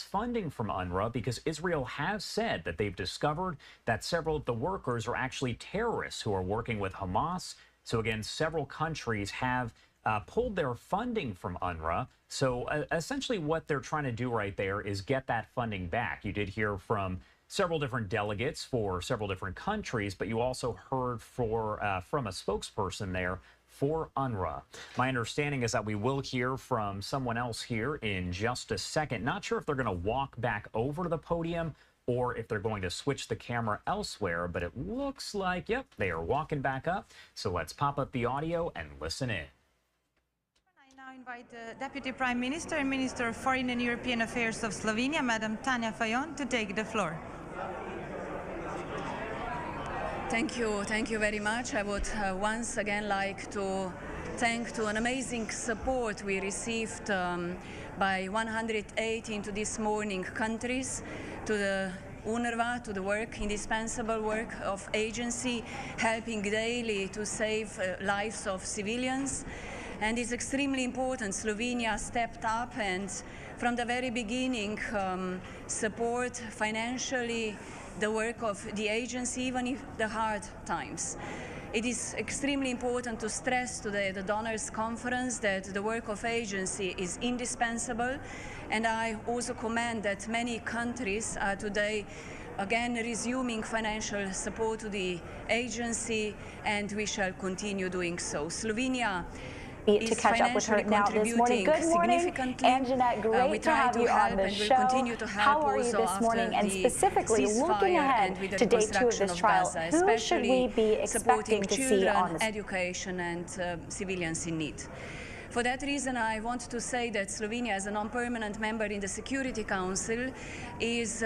funding from UNRWA because Israel has said that they've discovered that several of the workers are actually terrorists who are working with Hamas. So again, several countries have pulled their funding from UNRWA. So essentially what they're trying to do right there is get that funding back. You did hear from several different delegates for several different countries, but you also heard from a spokesperson there for UNRWA. My understanding is that we will hear from someone else here in just a second. Not sure if they're going to walk back over to the podium or if they're going to switch the camera elsewhere, but it looks like, yep, they are walking back up. So let's pop up the audio and listen in. I now invite the Deputy Prime Minister and Minister of Foreign and European Affairs of Slovenia, Madam Tanja Fajon, to take the floor. Thank you very much. I would once again like to thank to an amazing support we received by 118 to this morning countries, to the UNRWA, to the work, indispensable work of agency, helping daily to save lives of civilians. And it's extremely important. Slovenia stepped up and from the very beginning support financially the work of the agency, even if the hard times. It is extremely important to stress today at the Donors Conference that the work of agency is indispensable, and I also commend that many countries are today again resuming financial support to the agency, and we shall continue doing so. Slovenia to catch up with her now this morning. Good morning, Anjanette. Great to have you on the show. How are you this morning? And specifically, looking ahead to day 2 of this trial, who should we be expecting to see on this? Education and civilians in need. For that reason, I want to say that Slovenia, as a non-permanent member in the Security Council, is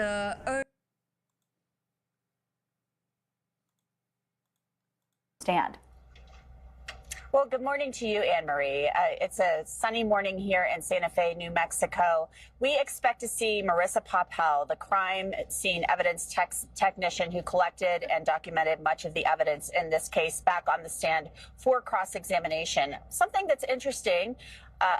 stand. Well, good morning to you, Anne-Marie. It's a sunny morning here in Santa Fe, New Mexico. We expect to see Marissa Popel, the crime scene evidence technician who collected and documented much of the evidence in this case, back on the stand for cross-examination. Something that's interesting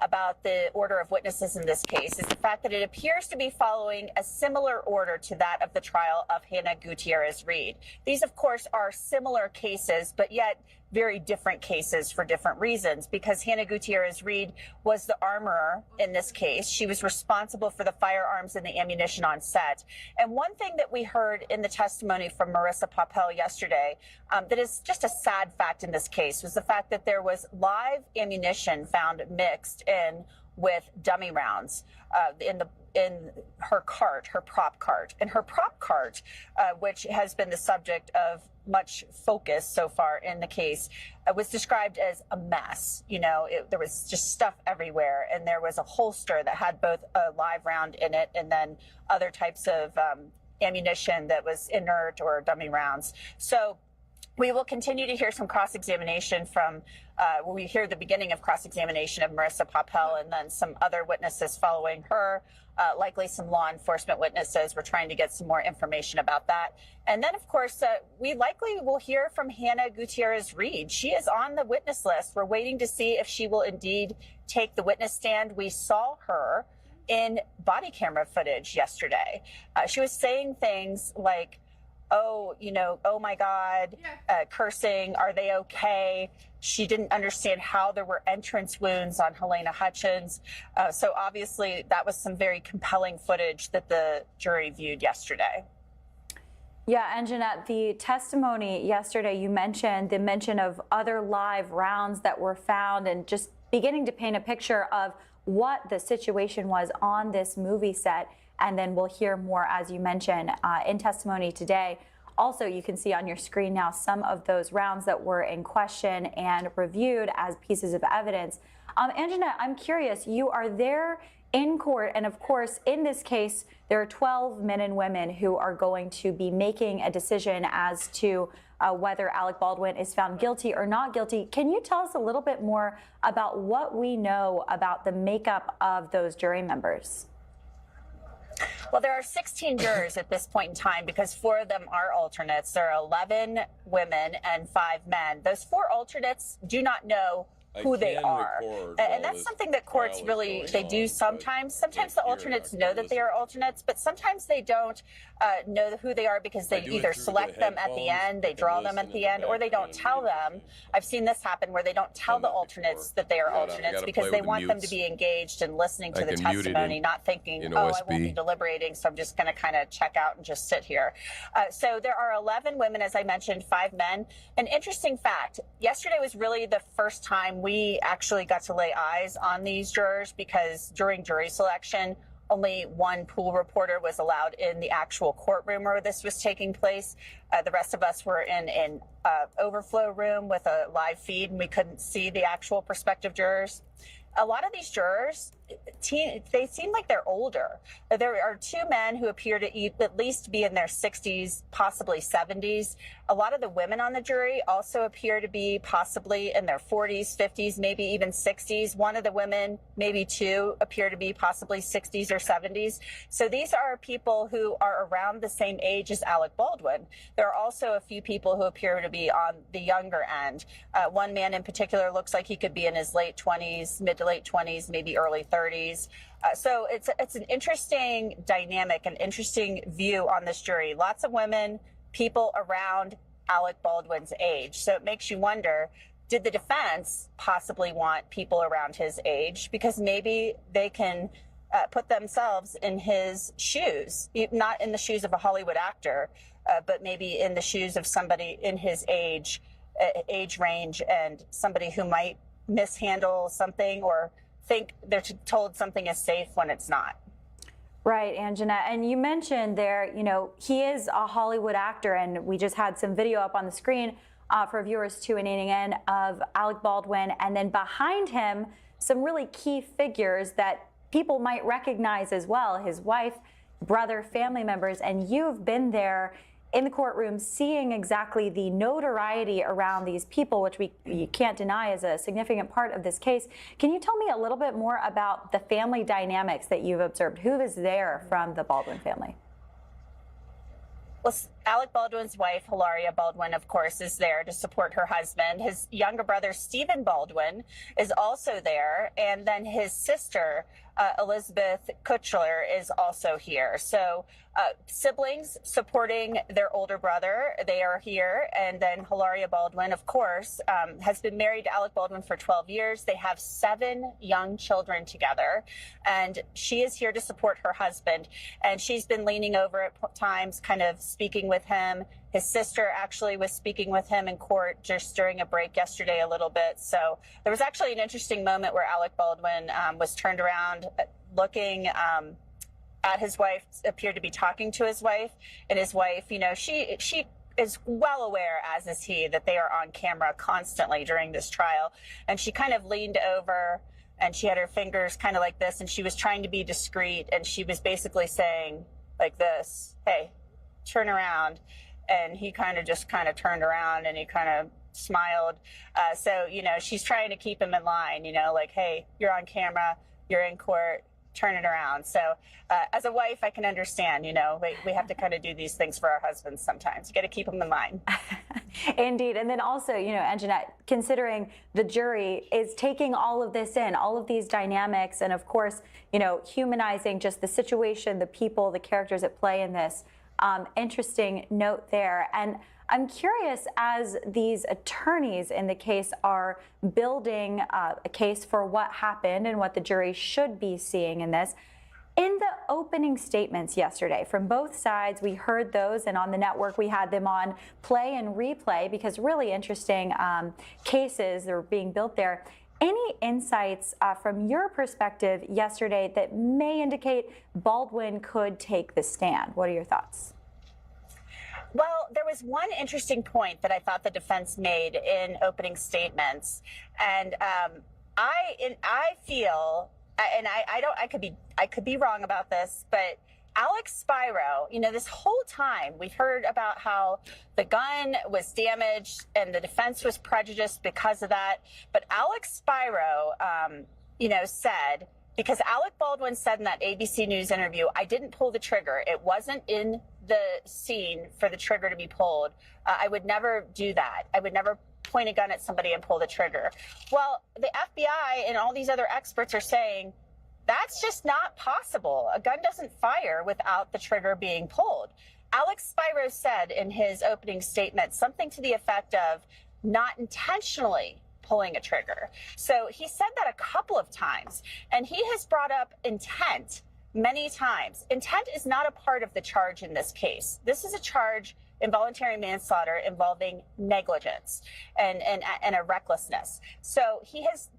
about the order of witnesses in this case is the fact that it appears to be following a similar order to that of the trial of Hannah Gutierrez-Reed. These, of course, are similar cases, but yet very different cases for different reasons, because Hannah Gutierrez-Reed was the armorer in this case. She was responsible for the firearms and the ammunition on set. And one thing that we heard in the testimony from Marissa Popel yesterday that is just a sad fact in this case was the fact that there was live ammunition found mixed in with dummy rounds in her cart, her prop cart. And her prop cart, which has been the subject of much focus so far in the case, was described as a mess. You know, there was just stuff everywhere, and there was a holster that had both a live round in it and then other types of ammunition that was inert or dummy rounds. So we will continue to hear some cross-examination from, we hear the beginning of cross-examination of Marissa Popel and then some other witnesses following her, likely some law enforcement witnesses. We're trying to get some more information about that. And then, of course, we likely will hear from Hannah Gutierrez-Reed. She is on the witness list. We're waiting to see if she will indeed take the witness stand. We saw her in body camera footage yesterday. She was saying things like, oh, you know, oh my God, cursing, are they okay? She didn't understand how there were entrance wounds on Helena Hutchins. So obviously that was some very compelling footage that the jury viewed yesterday. Yeah, and Jeanette, the testimony yesterday, you mentioned the mention of other live rounds that were found and just beginning to paint a picture of what the situation was on this movie set. And then we'll hear more, as you mentioned, in testimony today. Also, you can see on your screen now some of those rounds that were in question and reviewed as pieces of evidence. Anjanette, I'm curious, you are there in court, and of course, in this case, there are 12 men and women who are going to be making a decision as to whether Alec Baldwin is found guilty or not guilty. Can you tell us a little bit more about what we know about the makeup of those jury members? Well, there are 16 jurors at this point in time because 4 of them are alternates. There are 11 women and 5 men. Those 4 alternates do not know who they are. And that's something that courts really, they do sometimes. Sometimes the alternates know that they are alternates, but sometimes they don't know who they are because they either select them at the end, they draw them at the end, or they don't tell them. I've seen this happen where they don't tell the alternates that they are alternates because they want them to be engaged and listening to the testimony, not thinking, oh, I won't be deliberating, so I'm just going to kind of check out and just sit here. So there are 11 women, as I mentioned, 5 men. An interesting fact, yesterday was really the first time we actually got to lay eyes on these jurors because during jury selection, only one pool reporter was allowed in the actual courtroom where this was taking place. The rest of us were in an overflow room with a live feed, and we couldn't see the actual prospective jurors. A lot of these jurors, they seem like they're older. There are 2 men who appear to at least be in their 60s, possibly 70s. A lot of the women on the jury also appear to be possibly in their 40s, 50s, maybe even 60s. One of the women, maybe 2, appear to be possibly 60s or 70s. So these are people who are around the same age as Alec Baldwin. There are also a few people who appear to be on the younger end. One man in particular looks like he could be in his late 20s, mid to late 20s, maybe early 30s. So it's an interesting dynamic, an interesting view on this jury. Lots of women, people around Alec Baldwin's age. So it makes you wonder, did the defense possibly want people around his age? Because maybe they can put themselves in his shoes, not in the shoes of a Hollywood actor, but maybe in the shoes of somebody in his age range and somebody who might mishandle something or think they're told something is safe when it's not. Right, Anjanette. And you mentioned there, he is a Hollywood actor, and we just had some video up on the screen for viewers tuning in of Alec Baldwin, and then behind him, some really key figures that people might recognize as well, his wife, brother, family members, and you've been there in the courtroom seeing exactly the notoriety around these people, which you can't deny is a significant part of this case. Can you tell me a little bit more about the family dynamics that you've observed? Who is there from the Baldwin family? Well, Alec Baldwin's wife, Hilaria Baldwin, of course, is there to support her husband. His younger brother, Stephen Baldwin, is also there. And then his sister, Elizabeth Kutchler, is also here. So siblings supporting their older brother, they are here. And then Hilaria Baldwin, of course, has been married to Alec Baldwin for 12 years. They have 7 young children together. And she is here to support her husband. And she's been leaning over at times, kind of speaking with him. His sister actually was speaking with him in court just during a break yesterday a little bit. So there was actually an interesting moment where Alec Baldwin was turned around looking at his wife, appeared to be talking to his wife. And his wife, she is well aware, as is he, that they are on camera constantly during this trial. And she kind of leaned over and she had her fingers kind of like this, and she was trying to be discreet. And she was basically saying like this, hey, turn around. And he kind of turned around and he kind of smiled. So, she's trying to keep him in line, like, hey, you're on camera, you're in court, turn it around. So as a wife, I can understand, we have to kind of do these things for our husbands sometimes. You got to keep them in line. Indeed. And then also, Anjanette, considering the jury is taking all of this in, all of these dynamics, and of course, humanizing just the situation, the people, the characters at play in this. Interesting note there. And I'm curious, as these attorneys in the case are building a case for what happened and what the jury should be seeing in this, in the opening statements yesterday from both sides, we heard those, and on the network we had them on play and replay because really interesting cases that are being built there. Any insights from your perspective yesterday that may indicate Baldwin could take the stand? What are your thoughts? Well, there was one interesting point that I thought the defense made in opening statements, and I feel, and I could be wrong about this, but Alec Spiro, this whole time we've heard about how the gun was damaged and the defense was prejudiced because of that. But Alec Spiro, said, because Alec Baldwin said in that ABC News interview, I didn't pull the trigger. It wasn't in the scene for the trigger to be pulled. I would never do that. I would never point a gun at somebody and pull the trigger. Well, the FBI and all these other experts are saying that's just not possible. A gun doesn't fire without the trigger being pulled. Alec Spiro said in his opening statement something to the effect of not intentionally pulling a trigger. So he said that a couple of times, and he has brought up intent many times. Intent is not a part of the charge in this case. This is a charge, involuntary manslaughter, involving negligence and a recklessness. So he has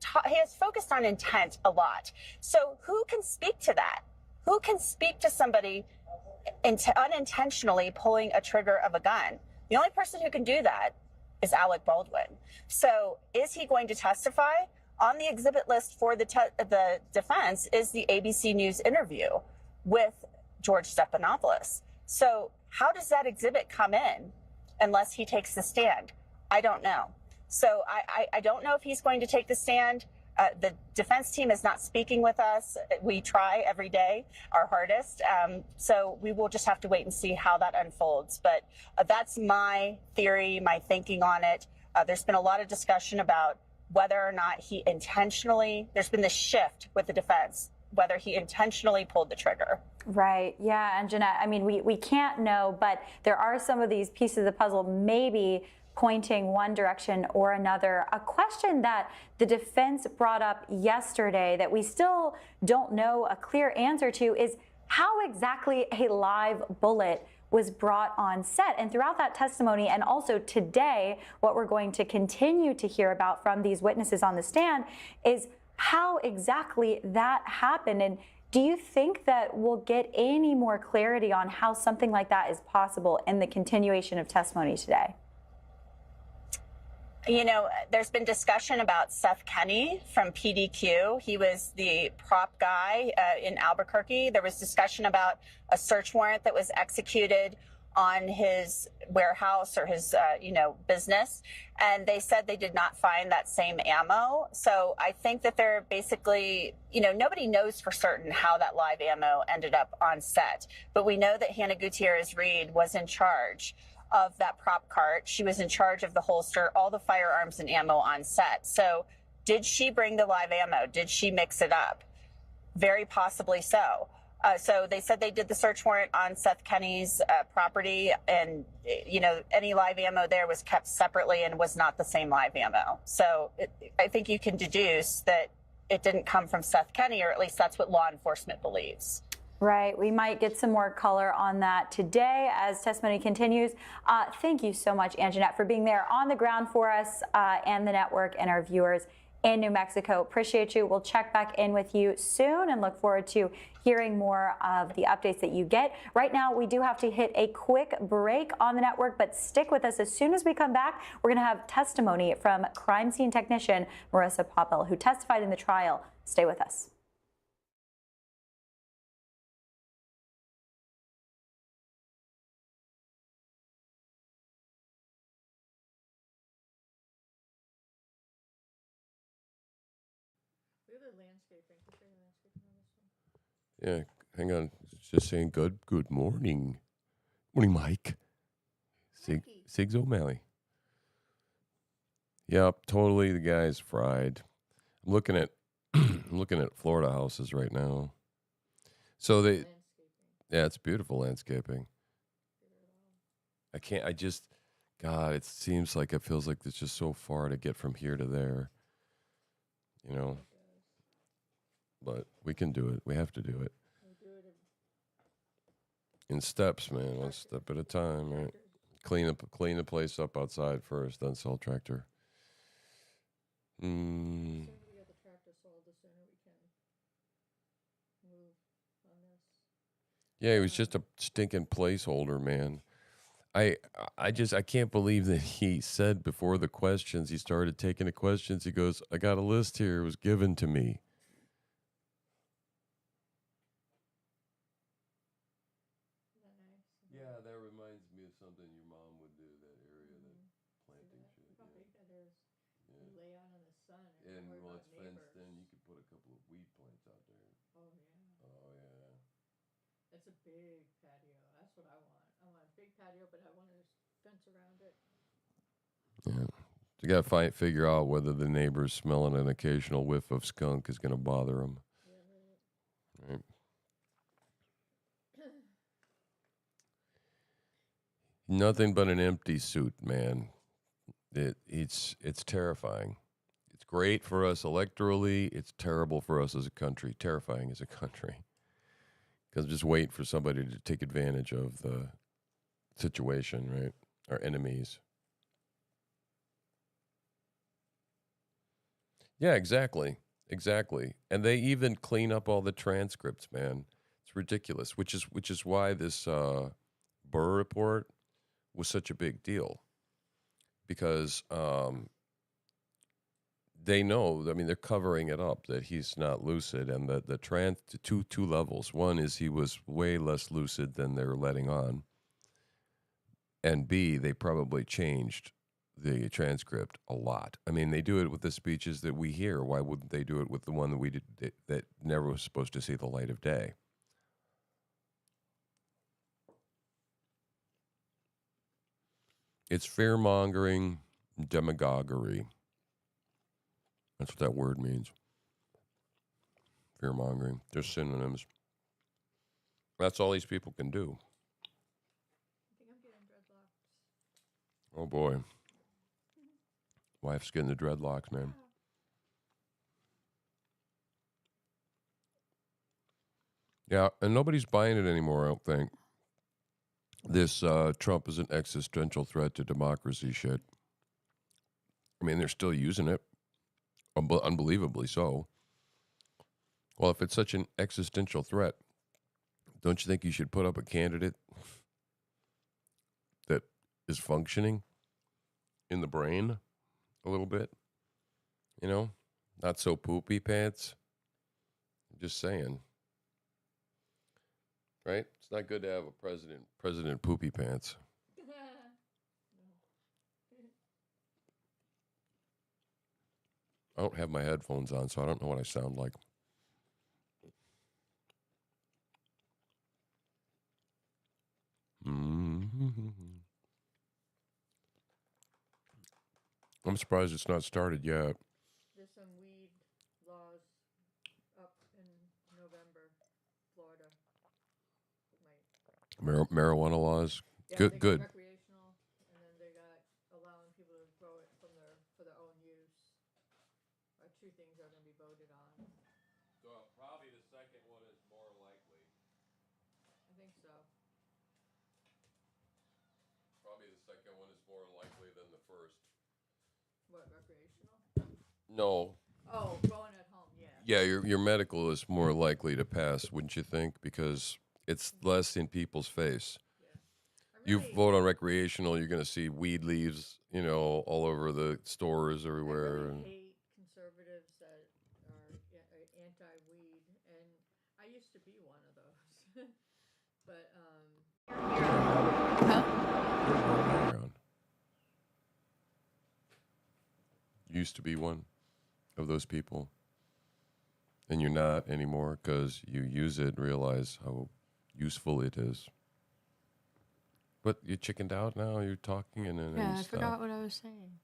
focused on intent a lot. So who can speak to that? Who can speak to somebody unintentionally pulling a trigger of a gun? The only person who can do that is Alec Baldwin. So is he going to testify? On the exhibit list for the defense is the ABC News interview with George Stephanopoulos. So how does that exhibit come in unless he takes the stand? I don't know. So I don't know if he's going to take the stand. The defense team is not speaking with us. We try every day our hardest. So we will just have to wait and see how that unfolds. But that's my theory, my thinking on it. There's been a lot of discussion about whether or not he intentionally, there's been this shift with the defense, whether he intentionally pulled the trigger. Right. Yeah. And Jeanette, I mean, we can't know, but there are some of these pieces of the puzzle maybe pointing one direction or another. A question that the defense brought up yesterday that we still don't know a clear answer to is how exactly a live bullet was brought on set. And throughout that testimony, and also today, what we're going to continue to hear about from these witnesses on the stand is how exactly that happened. And do you think that we'll get any more clarity on how something like that is possible in the continuation of testimony today? You know, there's been discussion about Seth Kenney from PDQ. He was the prop guy in Albuquerque. There was discussion about a search warrant that was executed on his warehouse or his, business. And they said they did not find that same ammo. So I think that they're basically, nobody knows for certain how that live ammo ended up on set. But we know that Hannah Gutierrez-Reed was in charge of that prop cart. She was in charge of the holster, all the firearms and ammo on set. So did she bring the live ammo? Did she mix it up? Very possibly so. So they said they did the search warrant on Seth Kenney's property, and, any live ammo there was kept separately and was not the same live ammo. So I think you can deduce that it didn't come from Seth Kenney, or at least that's what law enforcement believes. Right. We might get some more color on that today as testimony continues. Thank you so much, Anjanette, for being there on the ground for us and the network and our viewers in New Mexico. Appreciate you. We'll check back in with you soon and look forward to hearing more of the updates that you get. Right now, we do have to hit a quick break on the network, but stick with us. As soon as we come back, we're going to have testimony from crime scene technician Marissa Poppel, who testified in the trial. Stay with us. Yeah, hang on. It's just saying good morning. Morning, Mike. Siggs O'Malley. Yep, totally the guy's fried. I'm looking at Florida houses right now. So it's beautiful landscaping. God, it seems like it feels like it's just so far to get from here to there. But we can do it. We have to do it. In steps, man. One step at a time, right? Clean the place up outside first, then sell tractor. Yeah, he was just a stinking placeholder, man. I can't believe that he said before the questions, he started taking the questions, he goes, I got a list here, it was given to me. Yeah, that reminds me of something your mom would do, that area, that planting shit. Look how big that is. Yeah. You lay out in the sun and well, it's fenced in. You could put a couple of weed plants out there. Oh, yeah. Oh, yeah. That's a big patio. That's what I want. I want a big patio, but I want to fence around it. Yeah. You got to figure out whether the neighbors smelling an occasional whiff of skunk is going to bother them. Right? Nothing but an empty suit, man. It's terrifying. It's great for us electorally. It's terrible for us as a country. Terrifying as a country. Because just wait for somebody to take advantage of the situation, right? Our enemies. Yeah, exactly. Exactly. And they even clean up all the transcripts, man. It's ridiculous, which is why this Burr report was such a big deal. Because they know, I mean, they're covering it up that he's not lucid, and that the two levels. One is he was way less lucid than they're letting on. And B, they probably changed the transcript a lot. I mean, they do it with the speeches that we hear. Why wouldn't they do it with the one that we did that never was supposed to see the light of day? It's fear-mongering, demagoguery. That's what that word means. Fear-mongering. They're synonyms. That's all these people can do. I think I'm getting dreadlocks. Oh, boy. Wife's getting the dreadlocks, man. Yeah, and nobody's buying it anymore, I don't think. This Trump is an existential threat to democracy shit. I mean, they're still using it. Unbelievably so. Well, if it's such an existential threat, don't you think you should put up a candidate that is functioning in the brain a little bit? You know? Not so poopy pants. I'm just saying. Right? It's not good to have a president poopy pants. I don't have my headphones on, so I don't know what I sound like. Mm-hmm. I'm surprised it's not started yet. There's some weed laws up in November, Florida. Marijuana laws. Yeah, Good, they got good. recreational, and then they got allowing people to grow it for their own use. Two things are going to be voted on. So probably the second one is more likely. I think so. Probably the second one is more likely than the first. What, recreational? No. Oh, growing at home, yeah. Yeah, your medical is more likely to pass, wouldn't you think? Because it's less in people's face. You vote on recreational, you're going to see weed leaves, all over the stores everywhere. I really hate conservatives that are anti-weed, and I used to be one of those. But You used to be one of those people, and you're not anymore because you use it and realize how useful it is. But you chickened out now. You're talking and then yeah, you I stop. forgot what I was saying.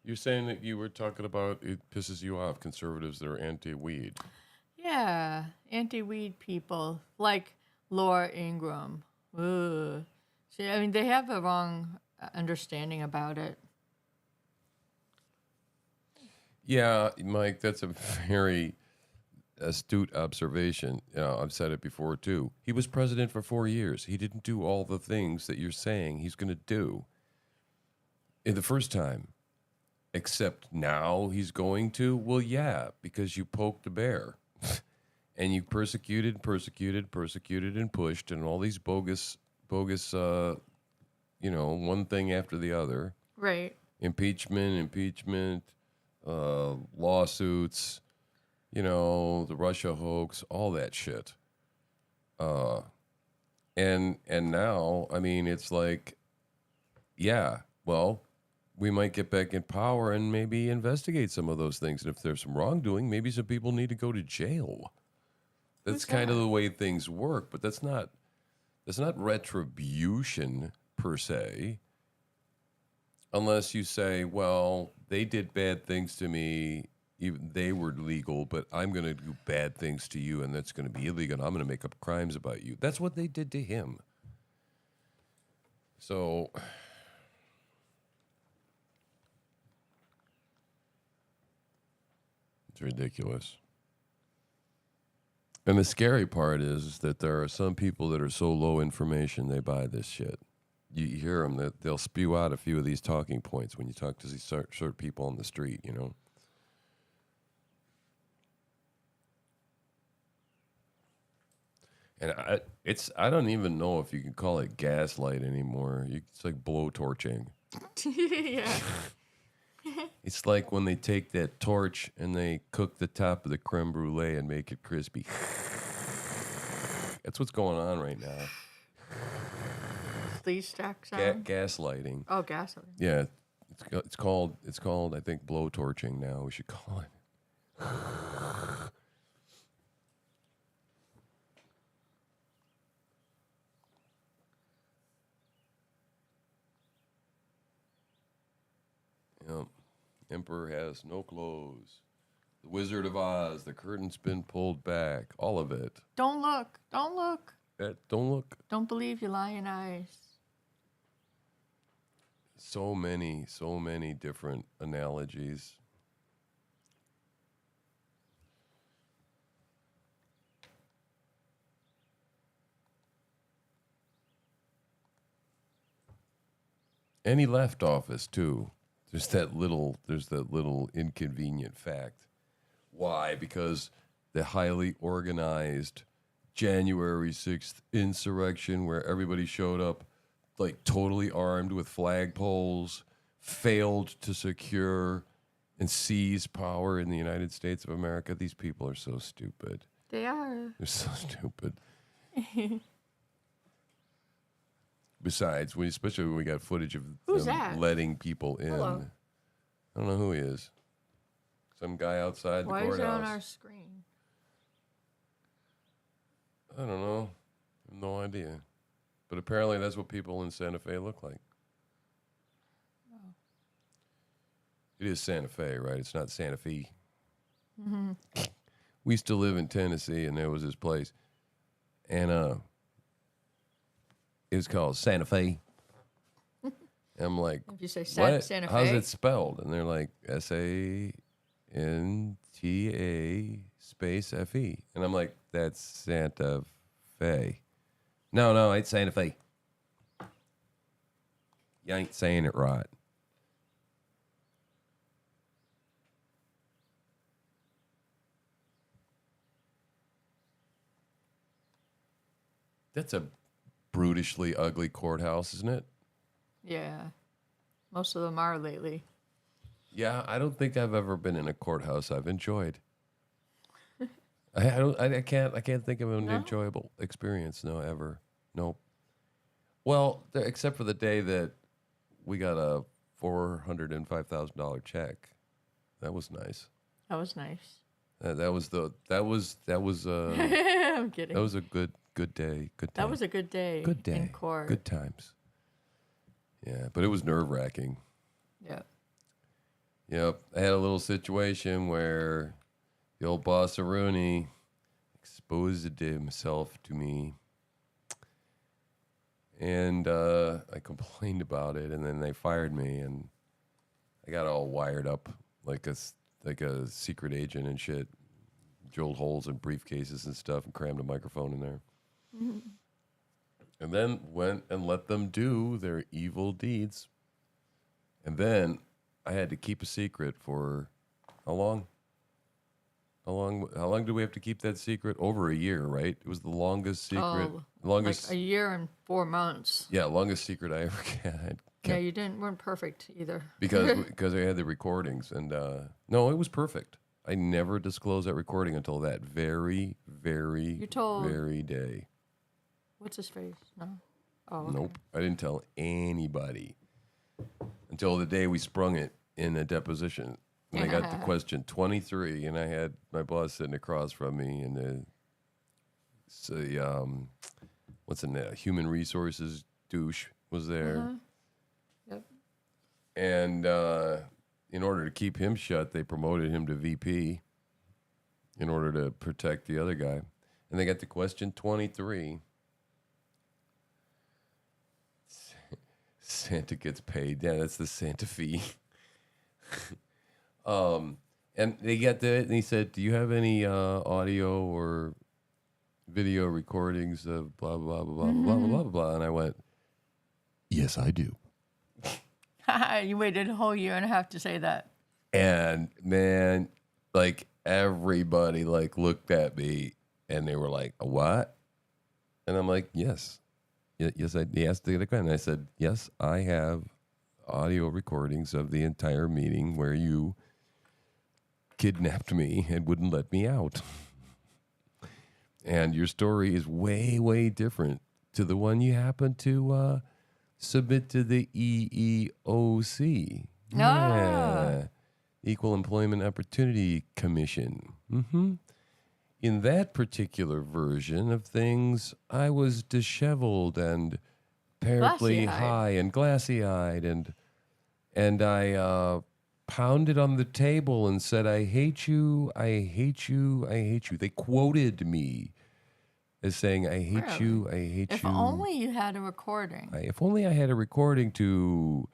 You're saying that you were talking about it pisses you off conservatives that are anti-weed. Yeah, anti-weed people like Laura Ingraham. Ugh. See, I mean, they have a wrong understanding about it. Yeah, Mike, that's a very astute observation. I've said it before, too. He was president for 4 years. He didn't do all the things that you're saying he's going to do in the first time. Except now he's going to? Well, yeah, because you poked the bear. And you persecuted, and pushed, and all these bogus, one thing after the other. Right. Impeachment, lawsuits, the Russia hoax, all that shit. And now, I mean, it's like, yeah, well, we might get back in power and maybe investigate some of those things. And if there's some wrongdoing, maybe some people need to go to jail. That's kind of the way things work, but that's not retribution per se. Unless you say, well, they did bad things to me, even they were legal, but I'm going to do bad things to you, and that's going to be illegal, and I'm going to make up crimes about you. That's what they did to him. So it's ridiculous. And the scary part is that there are some people that are so low information, they buy this shit. You hear them, that they'll spew out a few of these talking points when you talk to these certain people on the street, you know. And I don't even know if you can call it gaslight anymore. It's like blowtorching. Yeah. It's like when they take that torch and they cook the top of the creme brulee and make it crispy. That's what's going on right now. Please stack sound. Gaslighting. Oh, gaslighting. Yeah, it's called I think blowtorching now. We should call it. Yep. Emperor has no clothes. The Wizard of Oz. The curtain's been pulled back. All of it. Don't look. Don't look. Don't look. Don't believe your lying eyes. So many different analogies. And he left office too. There's that little inconvenient fact. Why? Because the highly organized January 6th insurrection where everybody showed up like totally armed with flagpoles, failed to secure and seize power in the United States of America. These people are so stupid. They are. They're so stupid. Besides, especially when we got footage of Who's them that? letting people in. Hello. I don't know who he is. Some guy outside Why the is it courthouse. on our screen? I don't know. I have no idea. But apparently that's what people in Santa Fe look like. Oh. It is Santa Fe, right? It's not Santa Fe. Mm-hmm. We used to live in Tennessee, and there was this place. And it was called Santa Fe. And I'm like, If you say what? Santa Fe. How's it spelled? And they're like, SANTA space FE. And I'm like, that's Santa Fe. No, it's Santa Fe. You ain't saying it right. That's a brutishly ugly courthouse, isn't it? Yeah. Most of them are lately. Yeah, I don't think I've ever been in a courthouse I've enjoyed. I can't think of an enjoyable experience. No, ever. Nope. Well, except for the day that we got a $405,000 check. That was nice. That was nice. That was I'm kidding. that was a good day. Good day. That was a good day. Good day. In court. Good times. Yeah, but it was nerve-wracking. Yeah. Yep. I had a little situation where the old boss Rooney exposed himself to me. And I complained about it, and then they fired me, and I got all wired up like a secret agent and shit. Drilled holes in briefcases and stuff and crammed a microphone in there. Mm-hmm. And then went and let them do their evil deeds. And then I had to keep a secret for how long? How long do we have to keep that secret? Over a year, right? It was the longest secret. Like a year and 4 months. Yeah, longest secret I ever had. Yeah, you weren't perfect either. Because I had the recordings, and no, it was perfect. I never disclosed that recording until that very day. What's his face? No. Oh. Okay. Nope, I didn't tell anybody until the day we sprung it in a deposition. And I got the question 23, and I had my boss sitting across from me, and what's in there? Human resources douche was there. Uh-huh. Yep. And in order to keep him shut, they promoted him to VP in order to protect the other guy. And they got to question 23. Santa gets paid. Yeah, that's the Santa fee. And they got that, and he said, "Do you have any audio or video recordings of blah blah blah blah blah blah blah blah?" And I went, "Yes, I do." You waited a whole year and a half to say that. And man, like everybody like looked at me and they were like, "What?" And I'm like, "Yes, yes." He asked the other guy, and I said, "Yes, I have audio recordings of the entire meeting where you kidnapped me and wouldn't let me out. And your story is way, way different to the one you happen to submit to the EEOC. Yeah. Equal Employment Opportunity Commission. In that particular version of things, I was disheveled and apparently high and glassy-eyed, and I pounded on the table and said, "I hate you, I hate you, I hate you." They quoted me as saying, "I hate you, I hate If you." only you had a recording. If only I had a recording to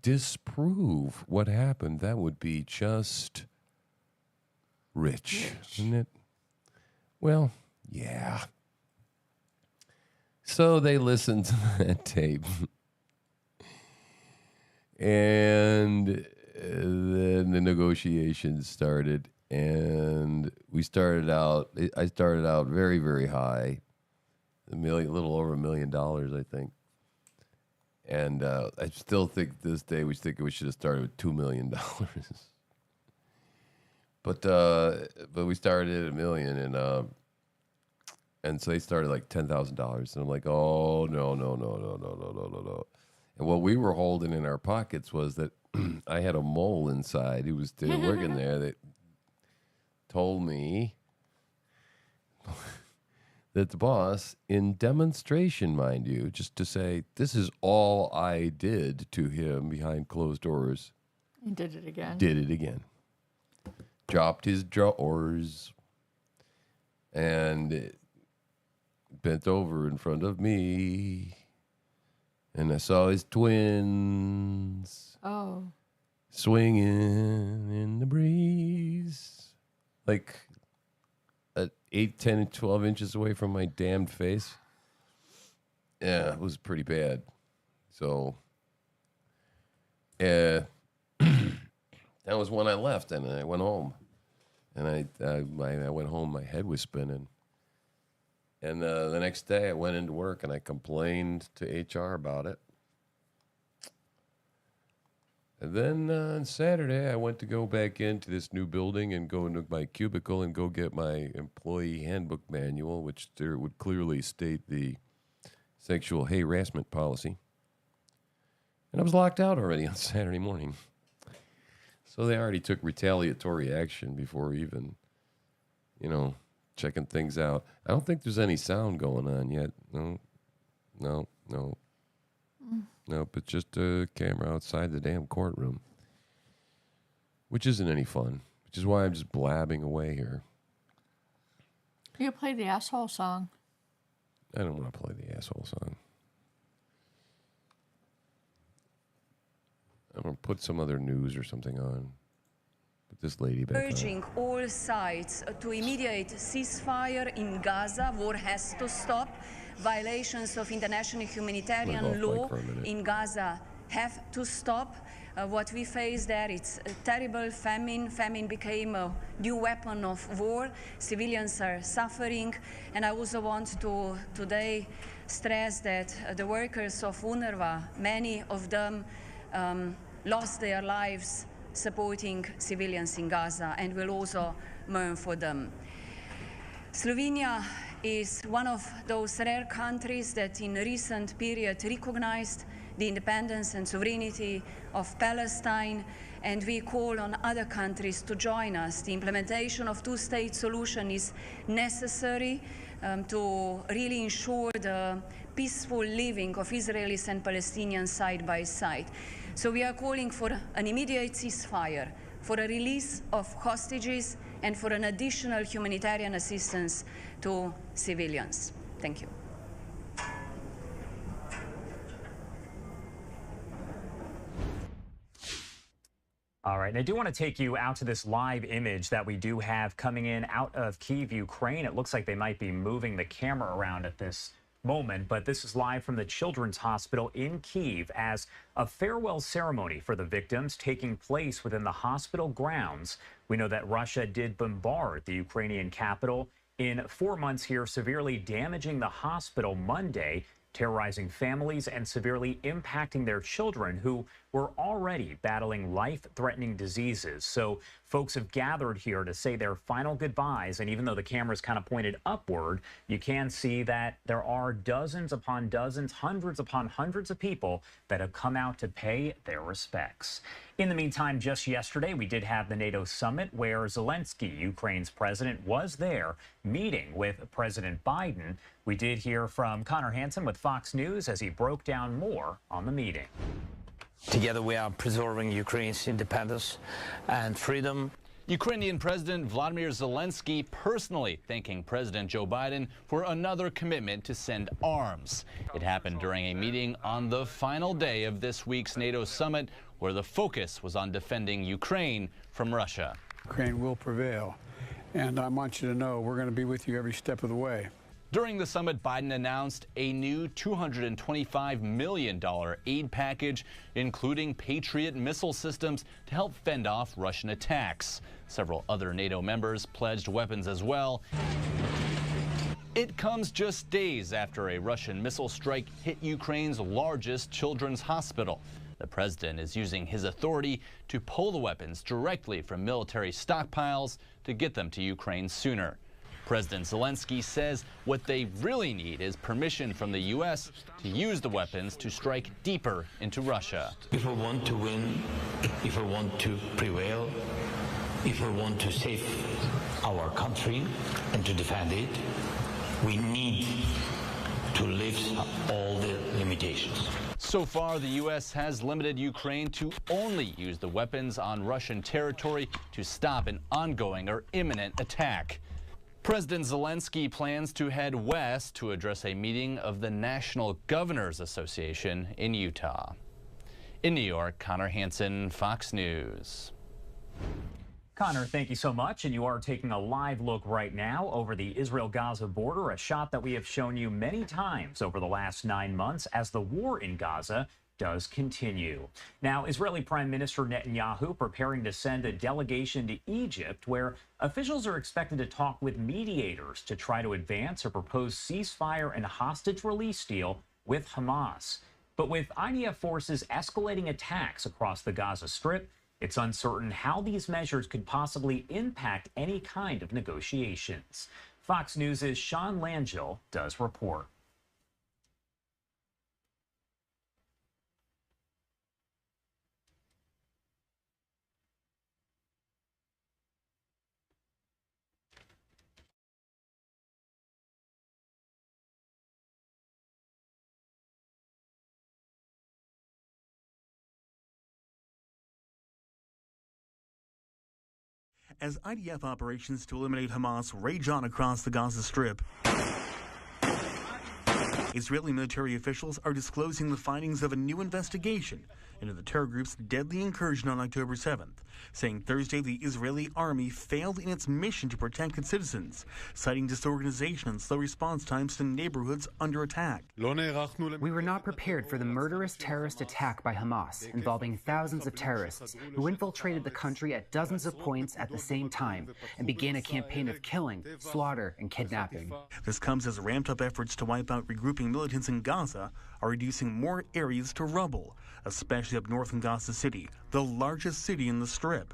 disprove what happened, that would be just rich, isn't it? Well, yeah. So they listened to that tape. And then the negotiations started, and I started out very, very high, a little over $1 million, I think. And I still think this day we should have started with $2 million. But we started at $1 million, and so they started like $10,000, and I'm like, oh no. And what we were holding in our pockets was that I had a mole inside who was still working there that told me that the boss, in demonstration, mind you, just to say, this is all I did to him behind closed doors. He did it again. Did it again. Dropped his drawers and bent over in front of me. And I saw his twins swinging in the breeze. Like 8, 10, and 12 inches away from my damned face. Yeah, it was pretty bad. So, that was when I left, and I went home. And I went home, my head was spinning. And the next day I went into work and I complained to HR about it. And then on Saturday I went to go back into this new building and go into my cubicle and go get my employee handbook manual, which there would clearly state the sexual harassment policy. And I was locked out already on Saturday morning. So they already took retaliatory action before even, checking things out. I don't think there's any sound going on yet. No. Nope, it's just a camera outside the damn courtroom. Which isn't any fun. Which is why I'm just blabbing away here. You play the asshole song. I don't want to play the asshole song. I'm going to put some other news or something on. Put this lady back on. Urging all sides to immediate ceasefire in Gaza. War has to stop. Violations of international humanitarian law in Gaza have to stop. What we face there, it's a terrible famine. Famine became a new weapon of war. Civilians are suffering. And I also want to today stress that the workers of UNRWA, many of them lost their lives supporting civilians in Gaza, and will also mourn for them. Slovenia is one of those rare countries that in recent period recognized the independence and sovereignty of Palestine, and we call on other countries to join us. The implementation of two-state solution is necessary to really ensure the peaceful living of Israelis and Palestinians side by side. So we are calling for an immediate ceasefire, for a release of hostages, and for an additional humanitarian assistance to civilians. Thank you. All right, and I do want to take you out to this live image that we do have coming in out of Kyiv, Ukraine. It looks like they might be moving the camera around at this moment, but this is live from the Children's Hospital in Kyiv as a farewell ceremony for the victims taking place within the hospital grounds. We know that Russia did bombard the Ukrainian capital in 4 months here, severely damaging the hospital Monday, terrorizing families and severely impacting their children who were already battling life-threatening diseases. So folks have gathered here to say their final goodbyes, and even though the camera's kind of pointed upward, you can see that there are dozens upon dozens, hundreds upon hundreds of people that have come out to pay their respects. In the meantime, just yesterday, we did have the NATO summit where Zelensky, Ukraine's president, was there meeting with President Biden. We did hear from Connor Hansen with Fox News as he broke down more on the meeting. Together we are preserving Ukraine's independence and freedom. Ukrainian President Vladimir Zelensky personally thanking President Joe Biden for another commitment to send arms. It happened during a meeting on the final day of this week's NATO summit, where the focus was on defending Ukraine from Russia. Ukraine will prevail, and I want you to know we're going to be with you every step of the way. During the summit, Biden announced a new $225 million aid package, including Patriot missile systems to help fend off Russian attacks. Several other NATO members pledged weapons as well. It comes just days after a Russian missile strike hit Ukraine's largest children's hospital. The president is using his authority to pull the weapons directly from military stockpiles to get them to Ukraine sooner. President Zelensky says what they really need is permission from the U.S. to use the weapons to strike deeper into Russia. If we want to win, if we want to prevail, if we want to save our country and to defend it, we need to lift all the limitations. So far, the U.S. has limited Ukraine to only use the weapons on Russian territory to stop an ongoing or imminent attack. President Zelensky plans to head west to address a meeting of the National Governors Association in Utah. In New York, Connor Hansen, Fox News. Connor, thank you so much. And you are taking a live look right now over the Israel-Gaza border, a shot that we have shown you many times over the last 9 months as the war in Gaza does continue. Now, Israeli Prime Minister Netanyahu preparing to send a delegation to Egypt, where officials are expected to talk with mediators to try to advance a proposed ceasefire and hostage release deal with Hamas. But with IDF forces escalating attacks across the Gaza Strip, it's uncertain how these measures could possibly impact any kind of negotiations. Fox News' Sean Langell does report. As IDF operations to eliminate Hamas rage on across the Gaza Strip, Israeli military officials are disclosing the findings of a new investigation into the terror group's deadly incursion on October 7th, saying Thursday the Israeli army failed in its mission to protect its citizens, citing disorganization and slow response times to neighborhoods under attack. We were not prepared for the murderous terrorist attack by Hamas, involving thousands of terrorists who infiltrated the country at dozens of points at the same time and began a campaign of killing, slaughter, and kidnapping. This comes as ramped-up efforts to wipe out regrouping militants in Gaza are reducing more areas to rubble, especially up north in Gaza City, the largest city in the Strip.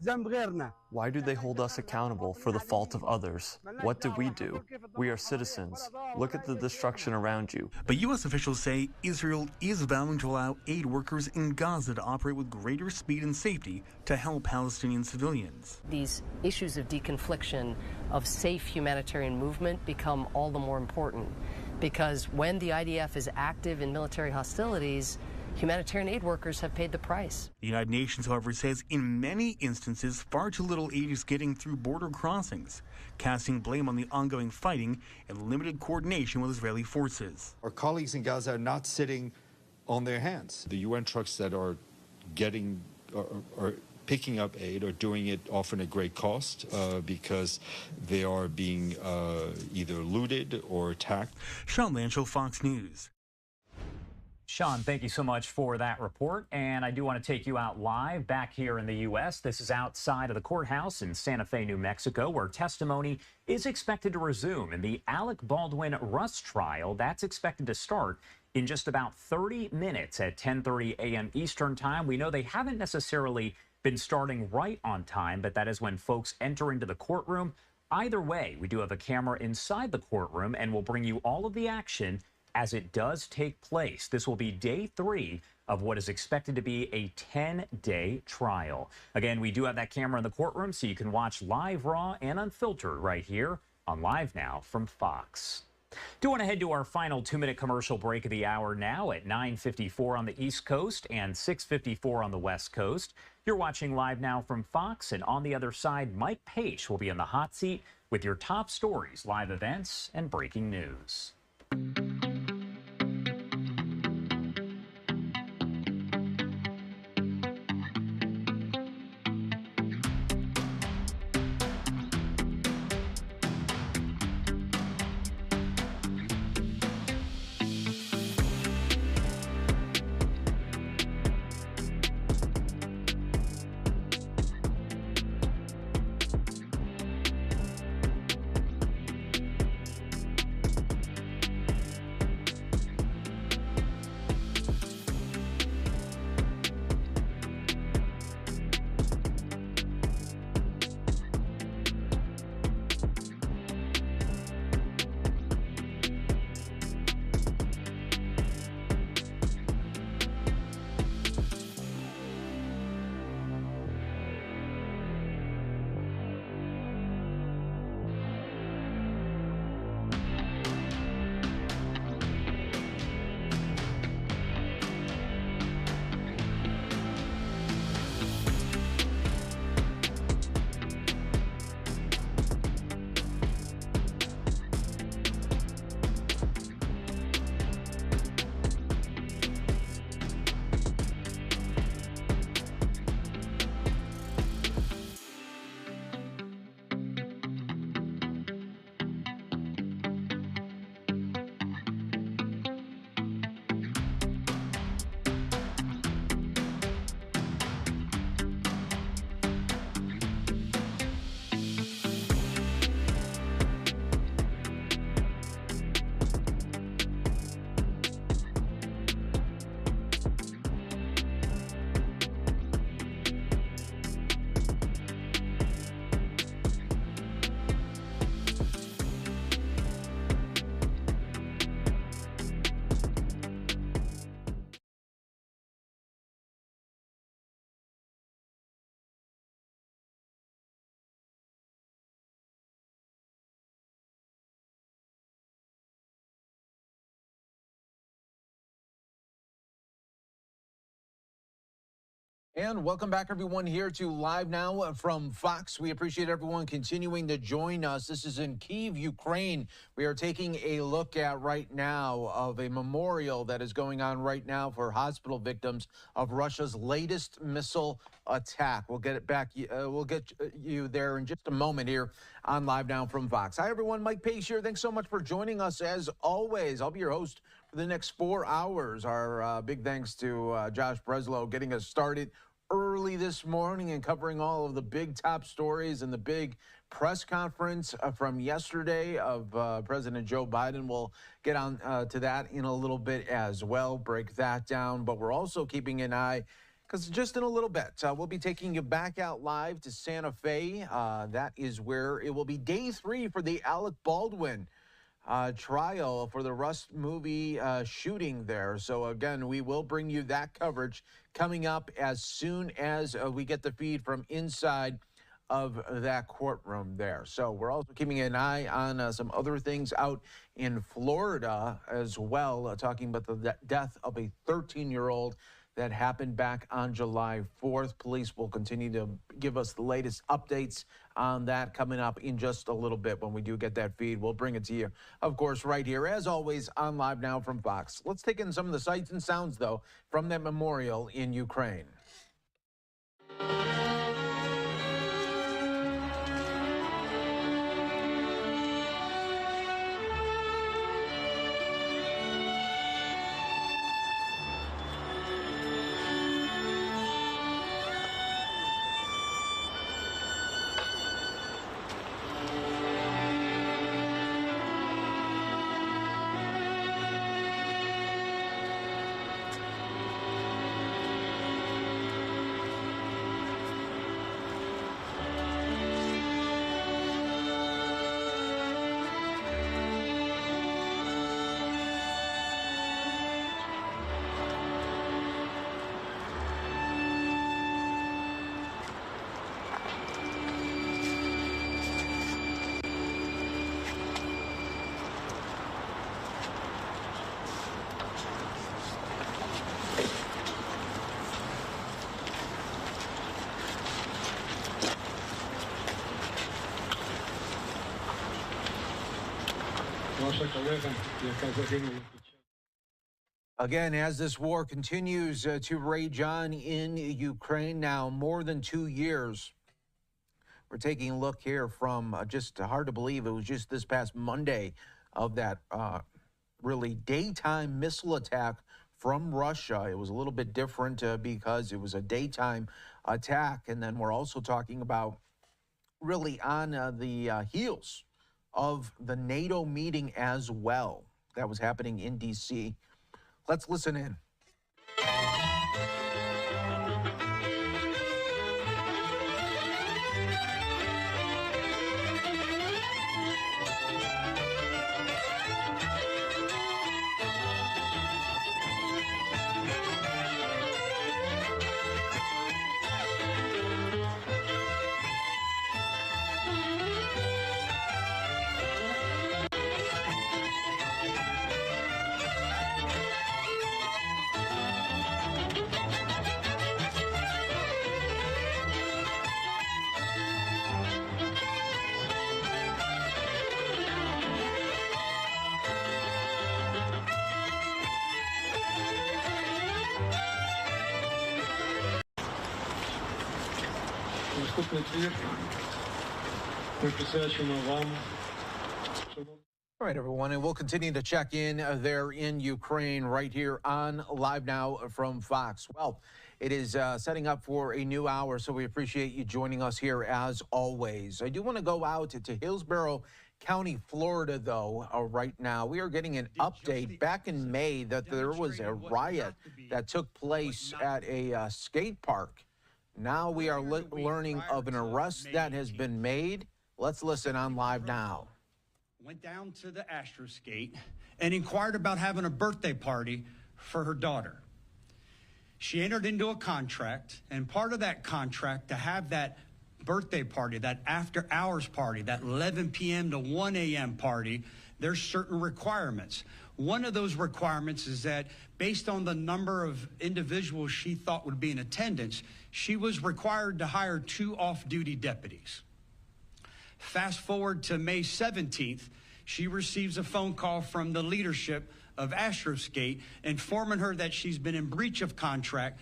Why do they hold us accountable for the fault of others? What did we do? We are citizens. Look at the destruction around you. But U.S. officials say Israel is vowing to allow aid workers in Gaza to operate with greater speed and safety to help Palestinian civilians. These issues of deconfliction, of safe humanitarian movement become all the more important because when the IDF is active in military hostilities, humanitarian aid workers have paid the price. The United Nations, however, says in many instances, far too little aid is getting through border crossings, casting blame on the ongoing fighting and limited coordination with Israeli forces. Our colleagues in Gaza are not sitting on their hands. The UN trucks that are getting are picking up aid are doing it often at great cost because they are being either looted or attacked. Sean Lanchel, Fox News. Sean, thank you so much for that report. And I do want to take you out live back here in the U.S. This is outside of the courthouse in Santa Fe, New Mexico, where testimony is expected to resume in the Alec Baldwin Rust trial. That's expected to start in just about 30 minutes at 10:30 a.m. Eastern time. We know they haven't necessarily been starting right on time, but that is when folks enter into the courtroom. Either way, we do have a camera inside the courtroom, and we'll bring you all of the action as it does take place. This will be day 3 of what is expected to be a 10-day trial. Again, we do have that camera in the courtroom, so you can watch live, raw, and unfiltered right here on Live Now from Fox. Do want to head to our final 2-minute commercial break of the hour now at 9:54 on the East Coast and 6:54 on the West Coast. You're watching Live Now from Fox, and on the other side, Mike Page will be in the hot seat with your top stories, live events, and breaking news. And welcome back, everyone, here to Live Now from Fox. We appreciate everyone continuing to join us. This is in Kyiv, Ukraine. We are taking a look at right now of a memorial that is going on right now for hospital victims of Russia's latest missile attack. We'll get it back. We'll get you there in just a moment here on Live Now from Fox. Hi, everyone. Mike Pace here. Thanks so much for joining us. As always, I'll be your host for the next 4 hours. Our big thanks to Josh Breslow getting us started early this morning and covering all of the big top stories and the big press conference from yesterday of President Joe Biden. We'll get on to that in a little bit as well, break that down. But we're also keeping an eye Because just in a little bit, we'll be taking you back out live to Santa Fe. That is where it will be day 3 for the Alec Balwin trial for the Rust movie shooting there. So again, we will bring you that coverage coming up as soon as we get the feed from inside of that courtroom there. So we're also keeping an eye on some other things out in Florida as well, talking about the death of a 13-year-old that happened back on July 4th. Police will continue to give us the latest updates on that coming up in just a little bit. When we do get that feed, we'll bring it to you, of course, right here, as always, on Live Now from Fox. Let's take in some of the sights and sounds, though, from that memorial in Ukraine. Again, as this war continues to rage on in Ukraine now, more than 2 years, we're taking a look here from just hard to believe it was just this past Monday of that really daytime missile attack from Russia. It was a little bit different because it was a daytime attack. And then we're also talking about really on the heels of the NATO meeting as well that was happening in D.C. Let's listen in. All right, everyone, and we'll continue to check in there in Ukraine right here on Live Now from Fox. Well, it is setting up for a new hour, so we appreciate you joining us here as always. I do want to go out to Hillsborough County, Florida, though, right now. We are getting an update back in May that there was a riot that took place at a skate park. Now we are learning of an arrest that has been made. Let's listen on Live Now. Went down to the Astro Skate and inquired about having a birthday party for her daughter. She entered into a contract, and part of that contract to have that birthday party, that after hours party, that 11 p.m. to 1 a.m. party, there's certain requirements. One of those requirements is that based on the number of individuals she thought would be in attendance, she was required to hire 2 off-duty deputies. Fast forward to May 17th, she receives a phone call from the leadership of Astroskate informing her that she's been in breach of contract.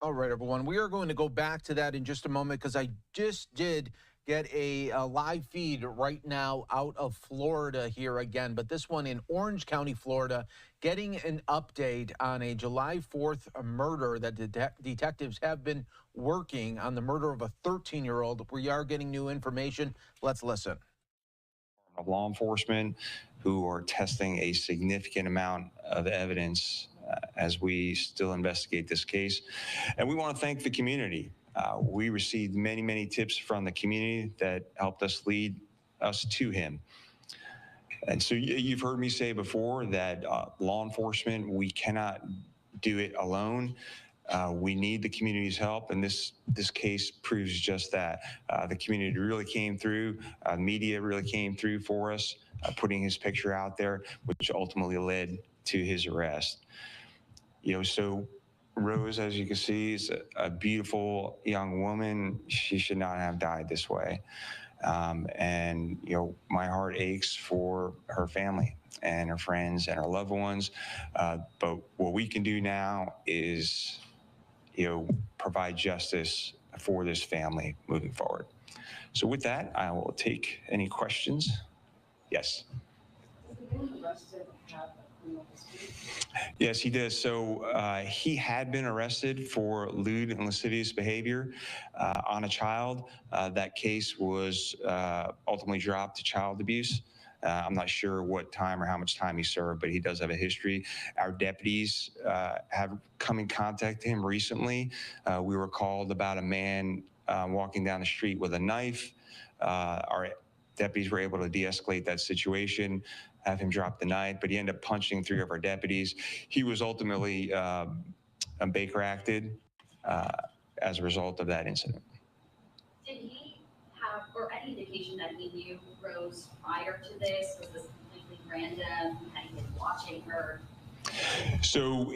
All right, everyone, we are going to go back to that in just a moment because I just did get a live feed right now out of Florida here again, but this one in Orange County, Florida, getting an update on a July 4th murder that detectives have been working on, the murder of a 13-year-old. We are getting new information. Let's listen. Of law enforcement who are testing a significant amount of evidence as we still investigate this case. And we want to thank the community. We received many, many tips from the community that helped us lead us to him. And so you've heard me say before that law enforcement, we cannot do it alone. We need the community's help, and this case proves just that. The community really came through, media really came through for us, putting his picture out there, which ultimately led to his arrest. So Rose, as you can see, is a beautiful young woman. She should not have died this way. And my heart aches for her family and her friends and her loved ones. But what we can do now is, provide justice for this family moving forward. So with that, I will take any questions. Yes. Yes, he does. So he had been arrested for lewd and lascivious behavior on a child. That case was ultimately dropped to child abuse. I'm not sure what time or how much time he served, but he does have a history. Our deputies have come in contact with him recently. We were called about a man walking down the street with a knife. Our deputies were able to de-escalate that situation, have him drop the knife, but he ended up punching 3 of our deputies. He was ultimately Baker acted as a result of that incident. Did he have, or any indication that he knew Rose prior to this? Was this completely random? Had he been watching her? So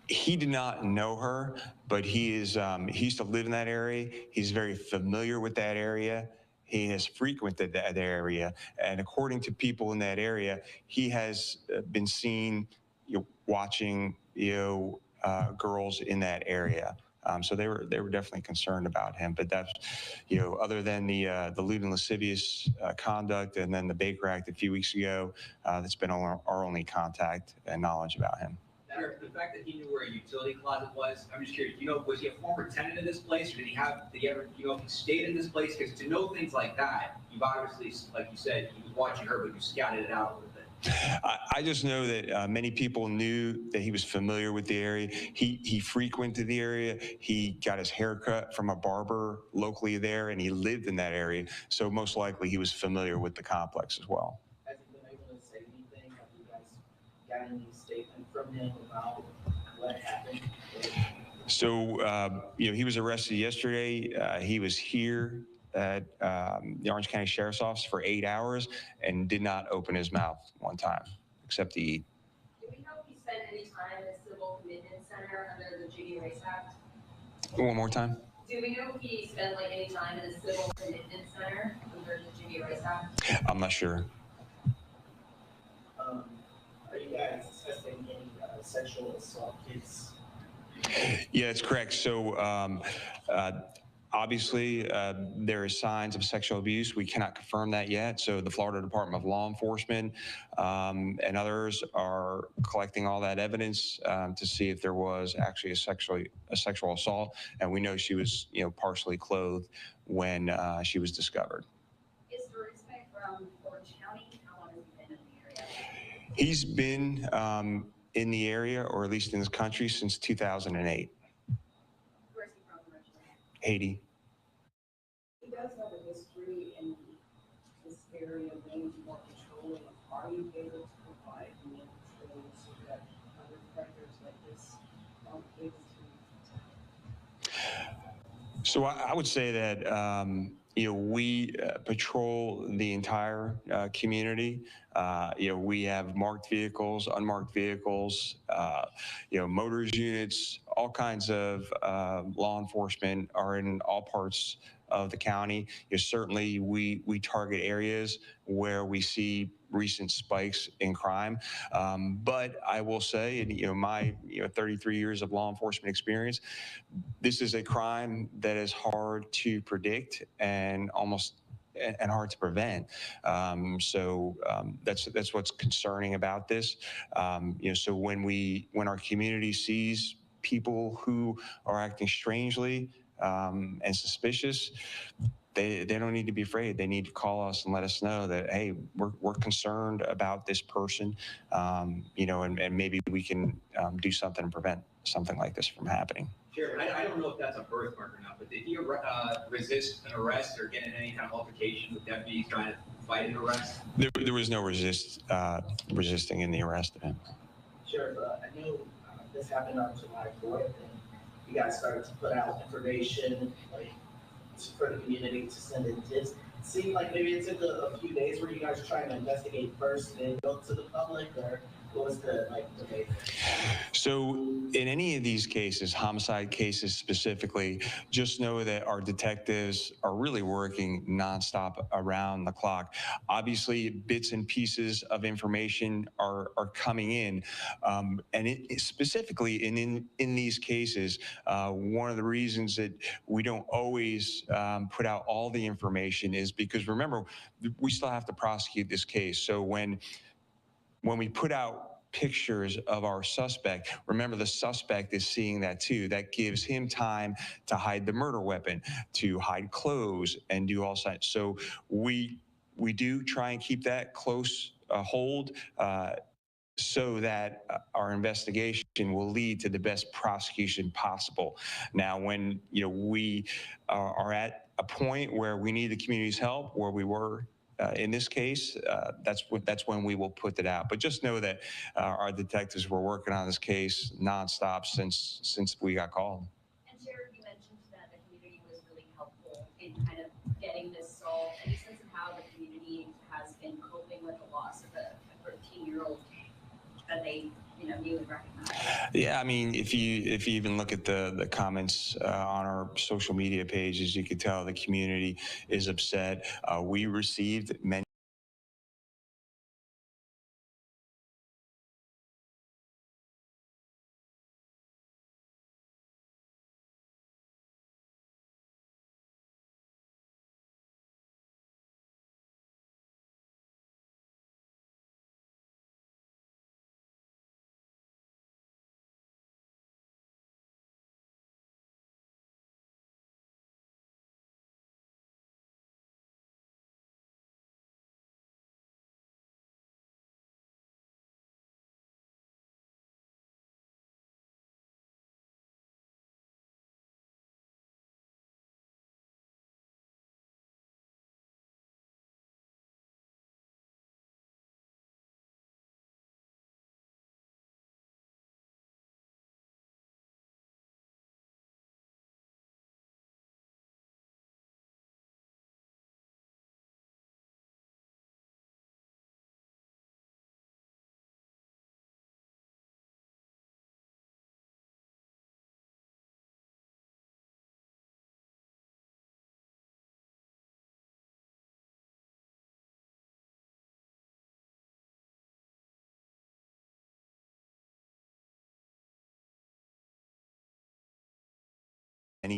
he did not know her, but he used to live in that area. He's very familiar with that area. He has frequented that area, and according to people in that area, he has been seen watching girls in that area. So they were definitely concerned about him. But that's other than the lewd and lascivious conduct, and then the Baker Act a few weeks ago, that's been our only contact and knowledge about him. The fact that he knew where a utility closet was, I'm just curious, was he a former tenant of this place, or did he ever, if he stayed in this place? Because to know things like that, you've obviously, like you said, he was watching her, but you scouted it out a little bit. I just know that many people knew that he was familiar with the area. He frequented the area. He got his hair cut from a barber locally there, and he lived in that area. So most likely he was familiar with the complex as well. Has he been able to say anything? Have you guys got any statement from him about what happened? So, he was arrested yesterday. He was here at the Orange County Sheriff's Office for 8 hours and did not open his mouth one time, except to eat. Do we know if he spent any time in a civil commitment center under the Junior Race Act? One more time. Do we know if he spent any time in a civil commitment center under the Junior Race Act? I'm not sure. Are you guys assessing any sexual assault kids? Yeah, that's correct. So obviously there is signs of sexual abuse. We cannot confirm that yet. So the Florida Department of Law Enforcement and others are collecting all that evidence to see if there was actually a sexual assault. And we know she was, partially clothed when she was discovered. Is the respect from Orange County? How long has he been in the area? He's been in the area, or at least in this country, since 2008. Where's he from originally? Haiti. He does have a history in this area of being more patrolling. Are you able to provide more patrol so that other predators like this aren't able to? So I would say that we patrol the entire community. We have marked vehicles, unmarked vehicles, motors units, all kinds of law enforcement are in all parts of the county. Certainly we target areas where we see recent spikes in crime. But I will say, in my 33 years of law enforcement experience, this is a crime that is hard to predict and hard to prevent. That's what's concerning about this. So when our community sees people who are acting strangely and suspicious, they don't need to be afraid. They need to call us and let us know that, hey, we're concerned about this person, you know, and maybe we can do something to prevent something like this from happening. Sure, I don't know if that's a birthmark or not, but did he resist an arrest or get in any kind of altercation with deputies trying to fight an arrest? There was no resisting in the arrest of him. Sheriff, I know this happened on July 4th, and you guys started to put out information like for the community to send in tips. It seemed like maybe it took a few days. Were you guys trying to investigate first and then go to the public, or what was the main? So in any of these cases, homicide cases specifically, just know that our detectives are really working nonstop around the clock. Obviously, bits and pieces of information are coming in, and specifically in these cases, one of the reasons that we don't always put out all the information is because, remember, we still have to prosecute this case. So when we put out pictures of our suspect, remember the suspect is seeing that too. That gives him time to hide the murder weapon, to hide clothes, and do all sides. So we do try and keep that close hold so that our investigation will lead to the best prosecution possible. Now, when we are at a point where we need the community's help, where we were in this case, that's when we will put it out. But just know that our detectives were working on this case nonstop since we got called. And Sheriff, you mentioned that the community was really helpful in kind of getting this solved. Any sense of how the community has been coping with the loss of a 13-year-old that they newly recognized? Yeah, I mean, if you even look at the comments on our social media pages, you can tell the community is upset. We received many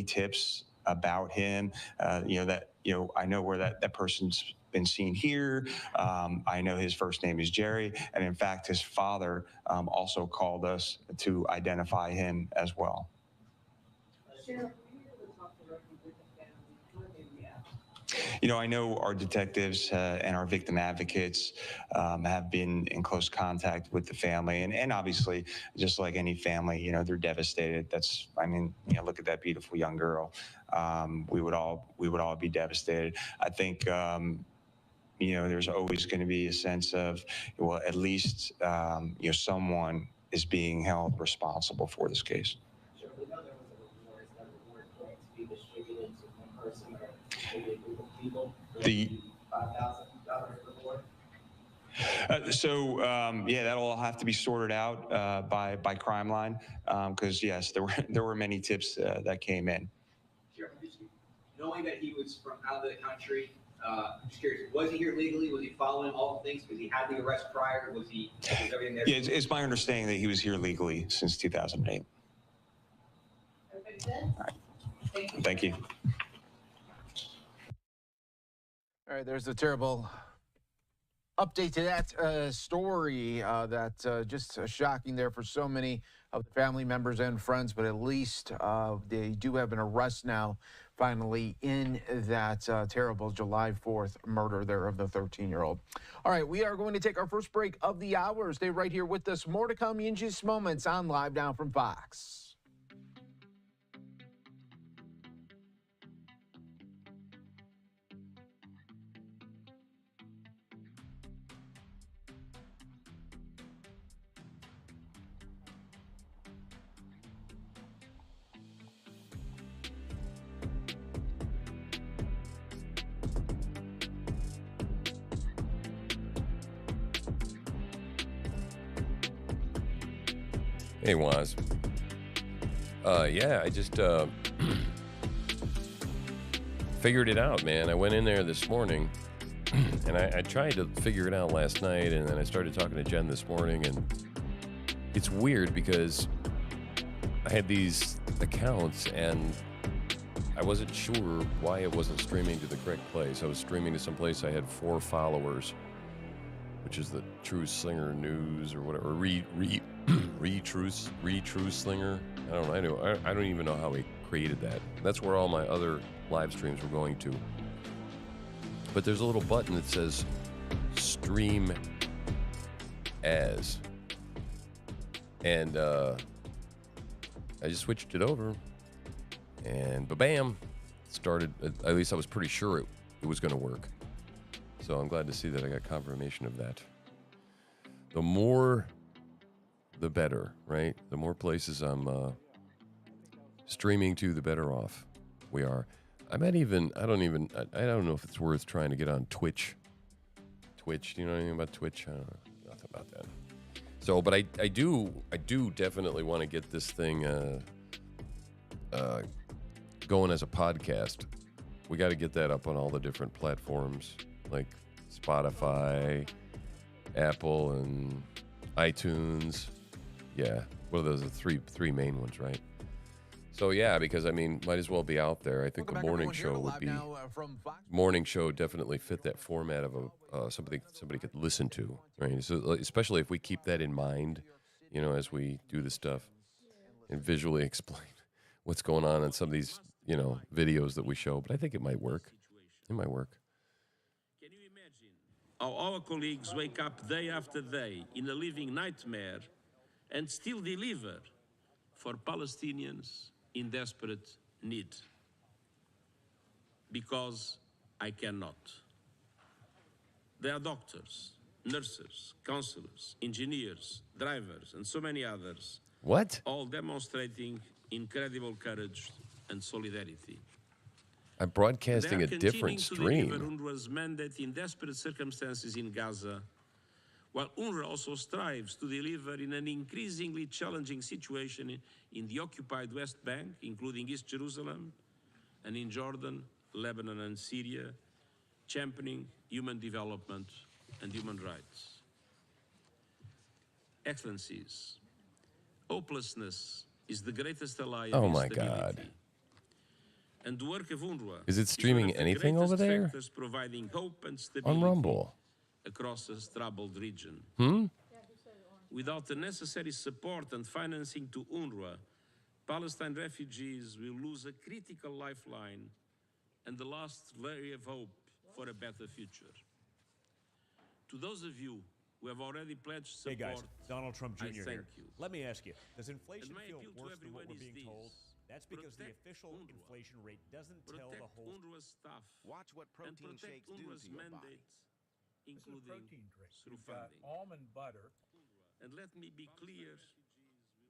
tips about him, I know where that person's been seen here. I know his first name is Jerry, and in fact, his father also called us to identify him as well. I know our detectives and our victim advocates have been in close contact with the family, and obviously, just like any family, they're devastated. Look at that beautiful young girl. We would all be devastated. I think there's always going to be a sense of, well, at least someone is being held responsible for this case. Sure, we know there was a reward. Is that reward going to be distributed to one person or maybe a group of people? The $5,000 reward? That'll all have to be sorted out by Crime Line, because yes, there were many tips that came in. Sure. Knowing that he was from out of the country, I'm just curious, was he here legally? Was he following all the things? Because he had the arrest prior? Was everything there? Yeah, it's my understanding that he was here legally since 2008. All right. Thank you. All right, there's a terrible update to that story that just shocking there for so many of the family members and friends, but at least they do have an arrest now finally in that terrible July 4th murder there of the 13-year-old. All right, we are going to take our first break of the hour. Stay right here with us. More to come in just moments on Live Now from Fox. Hey, Waz. Yeah, I just figured it out, man. I went in there this morning, and I tried to figure it out last night, and then I started talking to Jen this morning, and it's weird because I had these accounts, and I wasn't sure why it wasn't streaming to the correct place. I was streaming to some place I had 4 followers, which is the TruthSlinger News or whatever, TruthSlinger. I don't even know how he created that. That's where all my other live streams were going to. But there's a little button that says Stream As. And I just switched it over. And ba-bam, started. At least I was pretty sure it was going to work. So I'm glad to see that I got confirmation of that. The more, the better, right? The more places I'm streaming to, the better off we are. I don't know if it's worth trying to get on Twitch. Twitch, do you know anything about Twitch? I don't know nothing about that. So, but I do definitely want to get this thing going as a podcast. We got to get that up on all the different platforms like Spotify, Apple, and iTunes. Yeah, what are those? The three main ones, right? So yeah, because I mean, might as well be out there. I think the morning show would be. Morning show definitely fit that format of a somebody could listen to, right? So especially if we keep that in mind, you know, as we do the stuff and visually explain what's going on in some of these, you know, videos that we show. But I think it might work. It might work. How our colleagues wake up day after day in a living nightmare and still deliver for Palestinians in desperate need. Because I cannot. They are doctors, nurses, counselors, engineers, drivers, and so many others. What? All demonstrating incredible courage and solidarity. I'm broadcasting a different stream. To deliver UNRWA's mandate in desperate circumstances in Gaza, while UNRWA also strives to deliver in an increasingly challenging situation in the occupied West Bank, including East Jerusalem, and in Jordan, Lebanon, and Syria, championing human development and human rights. Excellencies, hopelessness is the greatest ally of Oh my instability. God. And the work of UNRWA Is it streaming anything over there? Providing hope and stability On Rumble? Across a troubled region. Without the necessary support and financing to UNRWA, Palestine refugees will lose a critical lifeline and the last ray of hope for a better future. To those of you who have already pledged support, hey guys, Donald Trump Jr. I thank here. you. Let me ask you, does inflation And my feel appeal to worse than what we're everyone is being told? this. That's because the official UNRWA. inflation rate doesn't tell Protect the whole UNRWA's staff. Watch what protein and protect shakes do UNRWA's to your mandate, body. including through You've got funding. almond butter. And let me be clear,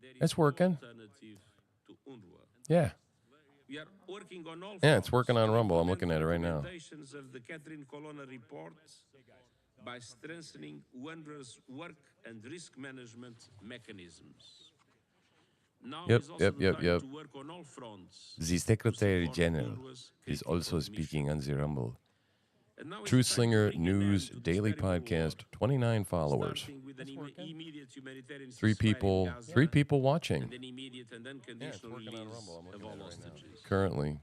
there is It's working. no alternative to UNRWA. Yeah. We are working on all Yeah, it's working on Rumble. I'm looking at it right now. recommendations of the Catherine Colonna report by strengthening UNRWA's work and risk management mechanisms. Now Yep, is also yep, the yep, time yep. to work on all fronts. The Secretary General is also speaking on the Rumble. TruthSlinger News Daily Podcast, 29 followers. Starting with an immediate humanitarian Three ceasefire in Gaza, people watching. and an immediate and unconditional release of all hostages. Currently.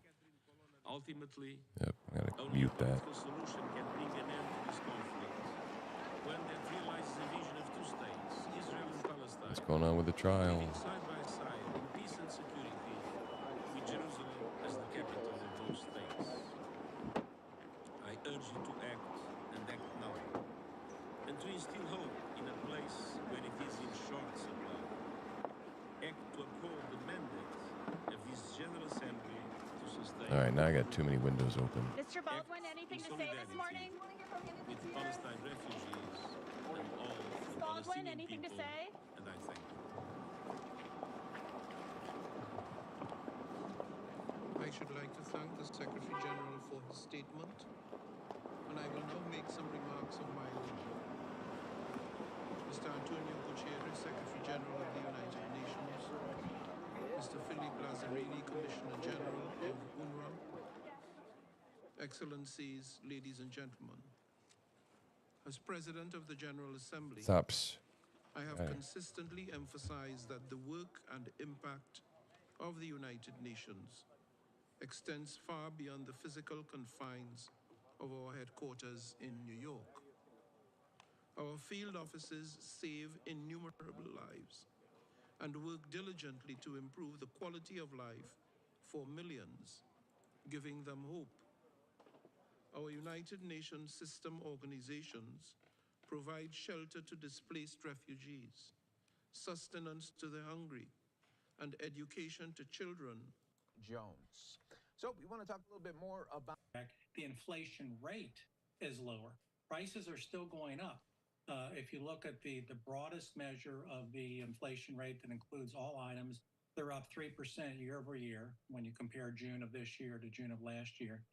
Ultimately, Yep, I gotta only mute a that. political solution can bring an end to this conflict. One that realizes a vision of two states, Israel and Palestine. What's going on with the trial? Living side by side in peace and security, with Jerusalem as the capital of both right, now I got too many windows open. Mr. Baldwin, anything to say this morning? With Palestine refugees and all Mrs. the Baldwin, Palestinian anything to people, say? and I thank you. I should like to thank the Secretary General for his statement, and I will now make some remarks of my own. Mr. Antonio Guterres, Secretary General of the United Nations, Mr. Philippe Lazzarini, Commissioner General of UNRWA, Excellencies, ladies and gentlemen. As President of the General Assembly, Stops. I have consistently emphasized that the work and impact of the United Nations extends far beyond the physical confines of our headquarters in New York. Our field offices save innumerable lives and work diligently to improve the quality of life for millions, giving them hope. Our United Nations system organizations provide shelter to displaced refugees, sustenance to the hungry, and education to children. Jones. So we want to talk a little bit more about the inflation rate is lower. Prices are still going up. If you look at the broadest measure of the inflation rate that includes all items, they're up 3% year over year when you compare June of this year to June of last year.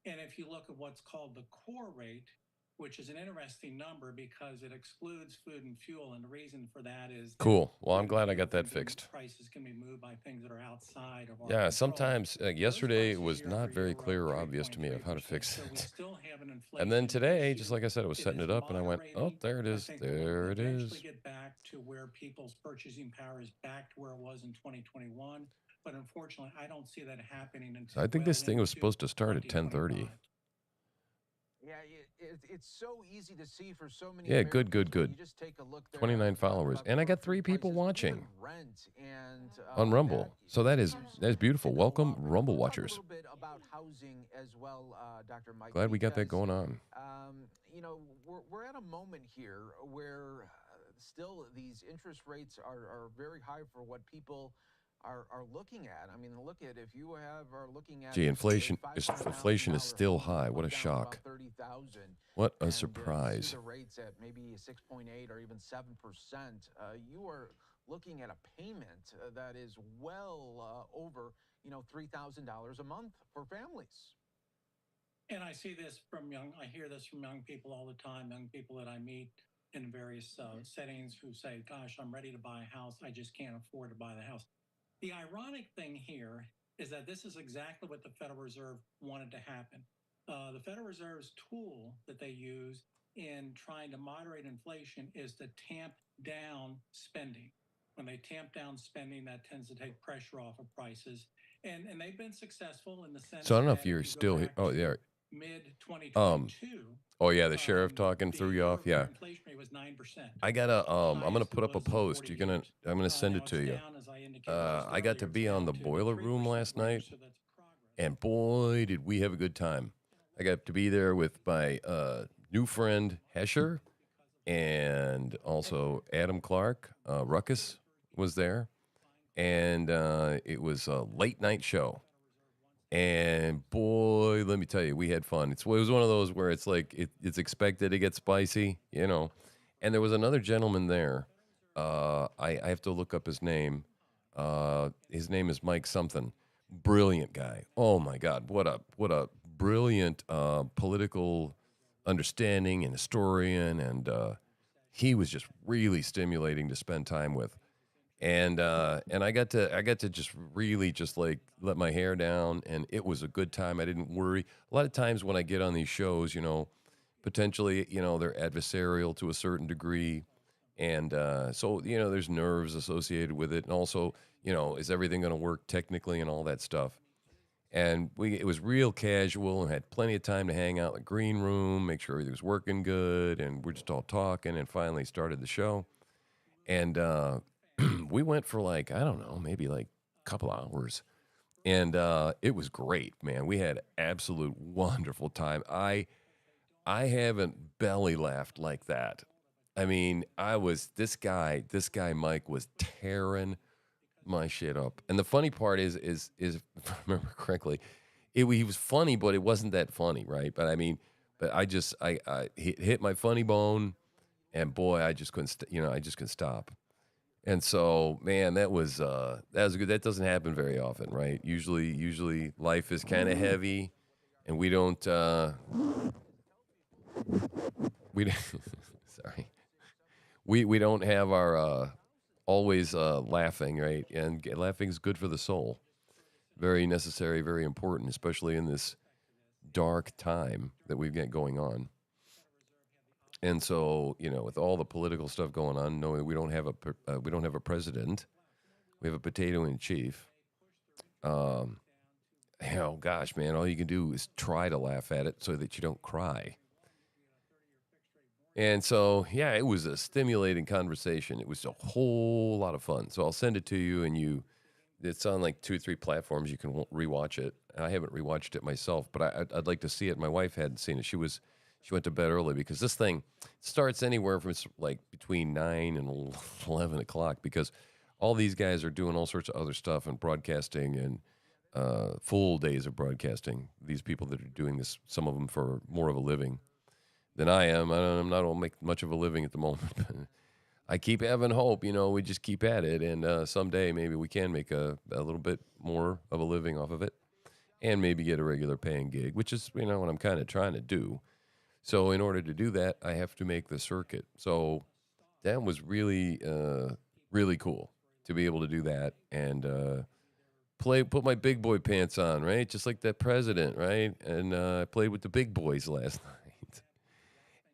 And if you look at what's called the core rate, which is an interesting number because it excludes food and fuel, and the reason for that is Cool. Well, I'm glad I got that fixed. prices can be moved by things that are outside of our Yeah, control. sometimes yesterday it was not very clear or obvious to me of how to fix So we it. still have an inflation And then today, issue. just like I said, I was setting it up and I went, oh, there it is. I think There it we'll eventually is. get back to where people's purchasing power is back to where it was in 2021. But unfortunately, I don't see that happening until I think this thing was supposed to start at 10:30. Yeah, it's so easy to see for so many. Yeah, good, Americans good, when good. You just take a look there 29 followers. And I got 3 people watching rent and on Rumble. So that's beautiful. Welcome, Rumble We'll talk watchers. a little bit about housing as well, Dr. Mike. Glad we got that because, going on. You know, we're at a moment here where still these interest rates are very high for what people are looking at. I mean, look at if you are looking at Gee, inflation is still high. What a shock. What a surprise. The rates at maybe 6.8 or even 7%. You are looking at a payment that is well over $3,000 a month for families. And I see this I hear this from young people all the time, young people that I meet in various settings who say, gosh, I'm ready to buy a house. I just can't afford to buy the house. The ironic thing here is that this is exactly what the Federal Reserve wanted to happen. The Federal Reserve's tool that they use in trying to moderate inflation is to tamp down spending. When they tamp down spending, that tends to take pressure off of prices. And they've been successful in the sense So I don't know that if you're you go still back oh, to yeah. mid-2022. Oh yeah, the sheriff talking threw you off. Yeah. Inflation rate was 9%. I gotta I'm gonna put up a post. I'm gonna send it to you. I got to be on the boiler room last night, and boy, did we have a good time. I got to be there with my new friend Hesher, and also Adam Clark. Ruckus was there, and it was a late night show. And boy, let me tell you, we had fun. It was one of those where it's like it's expected to get spicy, you know. And there was another gentleman there. I have to look up his name. His name is Mike something. Brilliant guy. Oh my God, what a brilliant political understanding and historian, and he was just really stimulating to spend time with. And I got to just really just like let my hair down, and it was a good time. I didn't worry. A lot of times when I get on these shows, you know, potentially, you know, they're adversarial to a certain degree, and so you know, there's nerves associated with it, and also, you know, is everything going to work technically and all that stuff. And it was real casual, and had plenty of time to hang out in the green room, make sure everything was working good, and we're just all talking, and finally started the show, and we went for like, I don't know, maybe like a couple hours. And it was great, man. We had absolute wonderful time. I haven't belly laughed like that. I mean, this guy Mike was tearing my shit up. And the funny part is if I remember correctly, he was funny, but it wasn't that funny, right? But I mean, but I hit my funny bone, and boy, I just couldn't, I just couldn't stop. And so, man, that was good. That doesn't happen very often, right? Usually life is kind of heavy, and we don't sorry, we don't have our always laughing, right? And laughing is good for the soul. Very necessary, very important, especially in this dark time that we've got going on. And so, with all the political stuff going on, knowing we don't have a president, we have a potato in chief. Gosh, man, all you can do is try to laugh at it so that you don't cry. And so, yeah, it was a stimulating conversation. It was a whole lot of fun. So I'll send it to you, and it's on like 2 or 3 platforms. You can rewatch it. I haven't rewatched it myself, but I'd like to see it. My wife hadn't seen it. She went to bed early because this thing starts anywhere from like between 9 and 11 o'clock, because all these guys are doing all sorts of other stuff and broadcasting, and full days of broadcasting. These people that are doing this, some of them for more of a living than I am. I'm not going to make much of a living at the moment. I keep having hope, we just keep at it. And someday maybe we can make a little bit more of a living off of it, and maybe get a regular paying gig, which is, what I'm kind of trying to do. So in order to do that, I have to make the circuit. So that was really, really cool to be able to do that and put my big boy pants on, right? Just like that president, right? And I played with the big boys last night.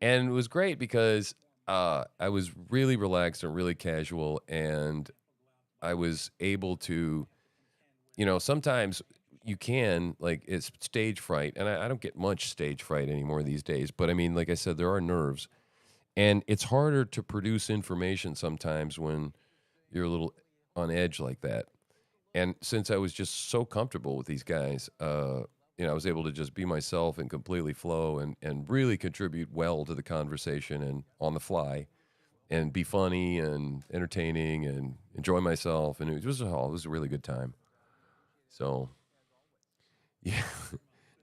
And it was great because I was really relaxed and really casual, and I was able to, sometimes you can, like, it's stage fright, and I don't get much stage fright anymore these days, but I mean, like I said, there are nerves, and it's harder to produce information sometimes when you're a little on edge like that. And since I was just so comfortable with these guys, I was able to just be myself and completely flow and really contribute well to the conversation and on the fly, and be funny and entertaining and enjoy myself. And it was a really good time. So, yeah,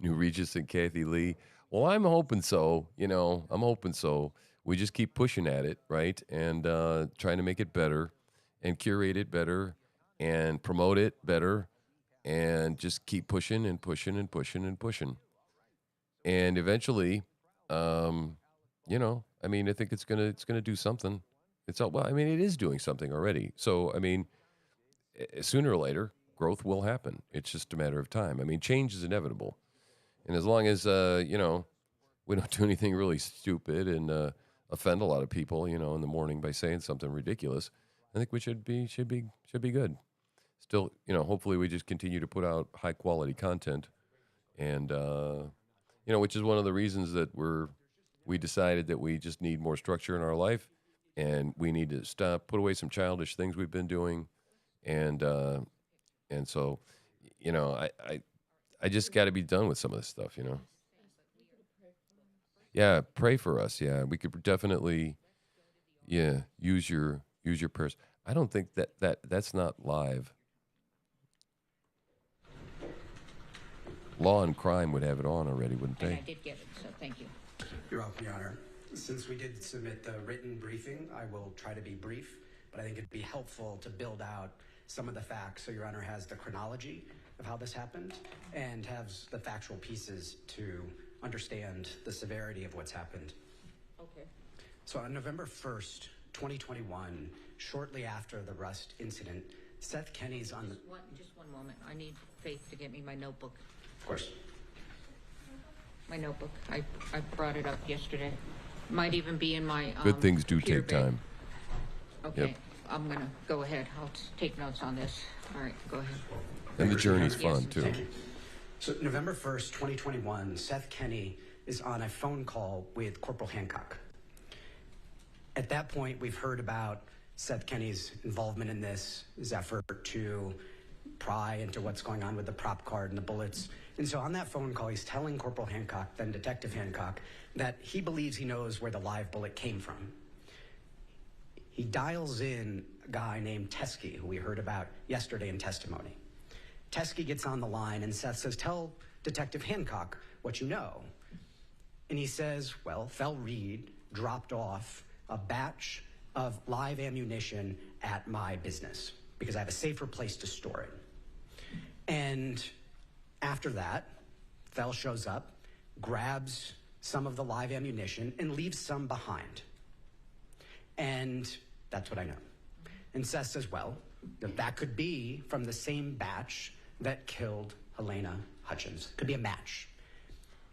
New Regis and Kathy Lee. Well, I'm hoping so. I'm hoping so. We just keep pushing at it, right? And trying to make it better and curate it better and promote it better, and just keep pushing and pushing and pushing and pushing. And eventually, I think it's gonna do something. It is doing something already. So, sooner or later, growth will happen. It's just a matter of time. Change is inevitable. And as long as, we don't do anything really stupid and offend a lot of people, in the morning by saying something ridiculous, I think we should be good. Still, hopefully we just continue to put out high quality content, and which is one of the reasons that we decided that we just need more structure in our life, and we need to put away some childish things we've been doing, and so, I just got to be done with some of this stuff, Yeah, pray for us. Yeah, we could definitely, yeah, use your prayers. I don't think that's not live. Law and Crime would have it on already, wouldn't they? I did get it, so thank you. You're welcome, Your Honor. Since we did submit the written briefing, I will try to be brief, but I think it'd be helpful to build out some of the facts so Your Honor has the chronology of how this happened and has the factual pieces to understand the severity of what's happened. Okay. So on November 1st, 2021, shortly after the Rust incident, Seth Kenny's on the... Just one moment. I need Faith to get me my notebook. Of course. My notebook. I brought it up yesterday. Might even be in my Good things do computer take bag. time. Okay. Yep. I'm going to go ahead. I'll take notes on this. All right, go ahead. And the journey's fun, too. Thank you. So November 1st, 2021, Seth Kenny is on a phone call with Corporal Hancock. At that point, we've heard about Seth Kenny's involvement in this, his effort to pry into what's going on with the prop card and the bullets. And so on that phone call, he's telling Corporal Hancock, then Detective Hancock, that he believes he knows where the live bullet came from. He dials in a guy named Teskey, who we heard about yesterday in testimony. Teskey gets on the line, and Seth says, tell Detective Hancock what you know. And he says, well, Fel Reed dropped off a batch of live ammunition at my business because I have a safer place to store it. And after that, Fel shows up, grabs some of the live ammunition, and leaves some behind. And that's what I know. And Seth says, well, that could be from the same batch that killed Helena Hutchins. Could be a match.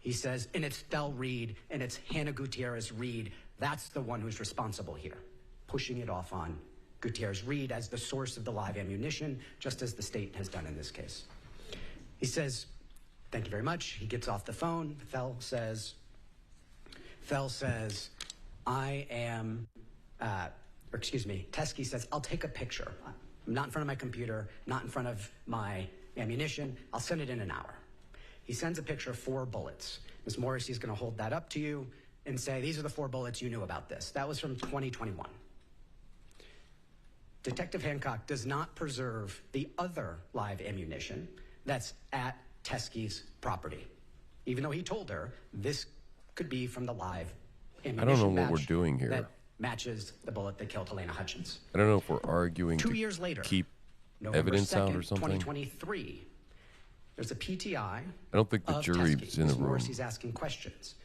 He says, and it's Fel Reed, and it's Hannah Gutierrez Reed. That's the one who's responsible here, pushing it off on Gutierrez Reed as the source of the live ammunition, just as the state has done in this case. He says, thank you very much. He gets off the phone. Fel says, Teskey says, I'll take a picture. I'm not in front of my computer, not in front of my ammunition. I'll send it in an hour. He sends a picture of 4 bullets. Ms. Morrissey's going to hold that up to you and say, these are the 4 bullets you knew about this. That was from 2021. Detective Hancock does not preserve the other live ammunition that's at Teskey's property, even though he told her this could be from the live ammunition. I don't know what we're doing here. That matches the bullet that killed Helena Hutchins. I don't know if we're arguing 2 years later, keep November evidence 2nd, out or something. 2023, there's a PTI. I don't think the jury's in the Ms. room. Morrissey's asking questions,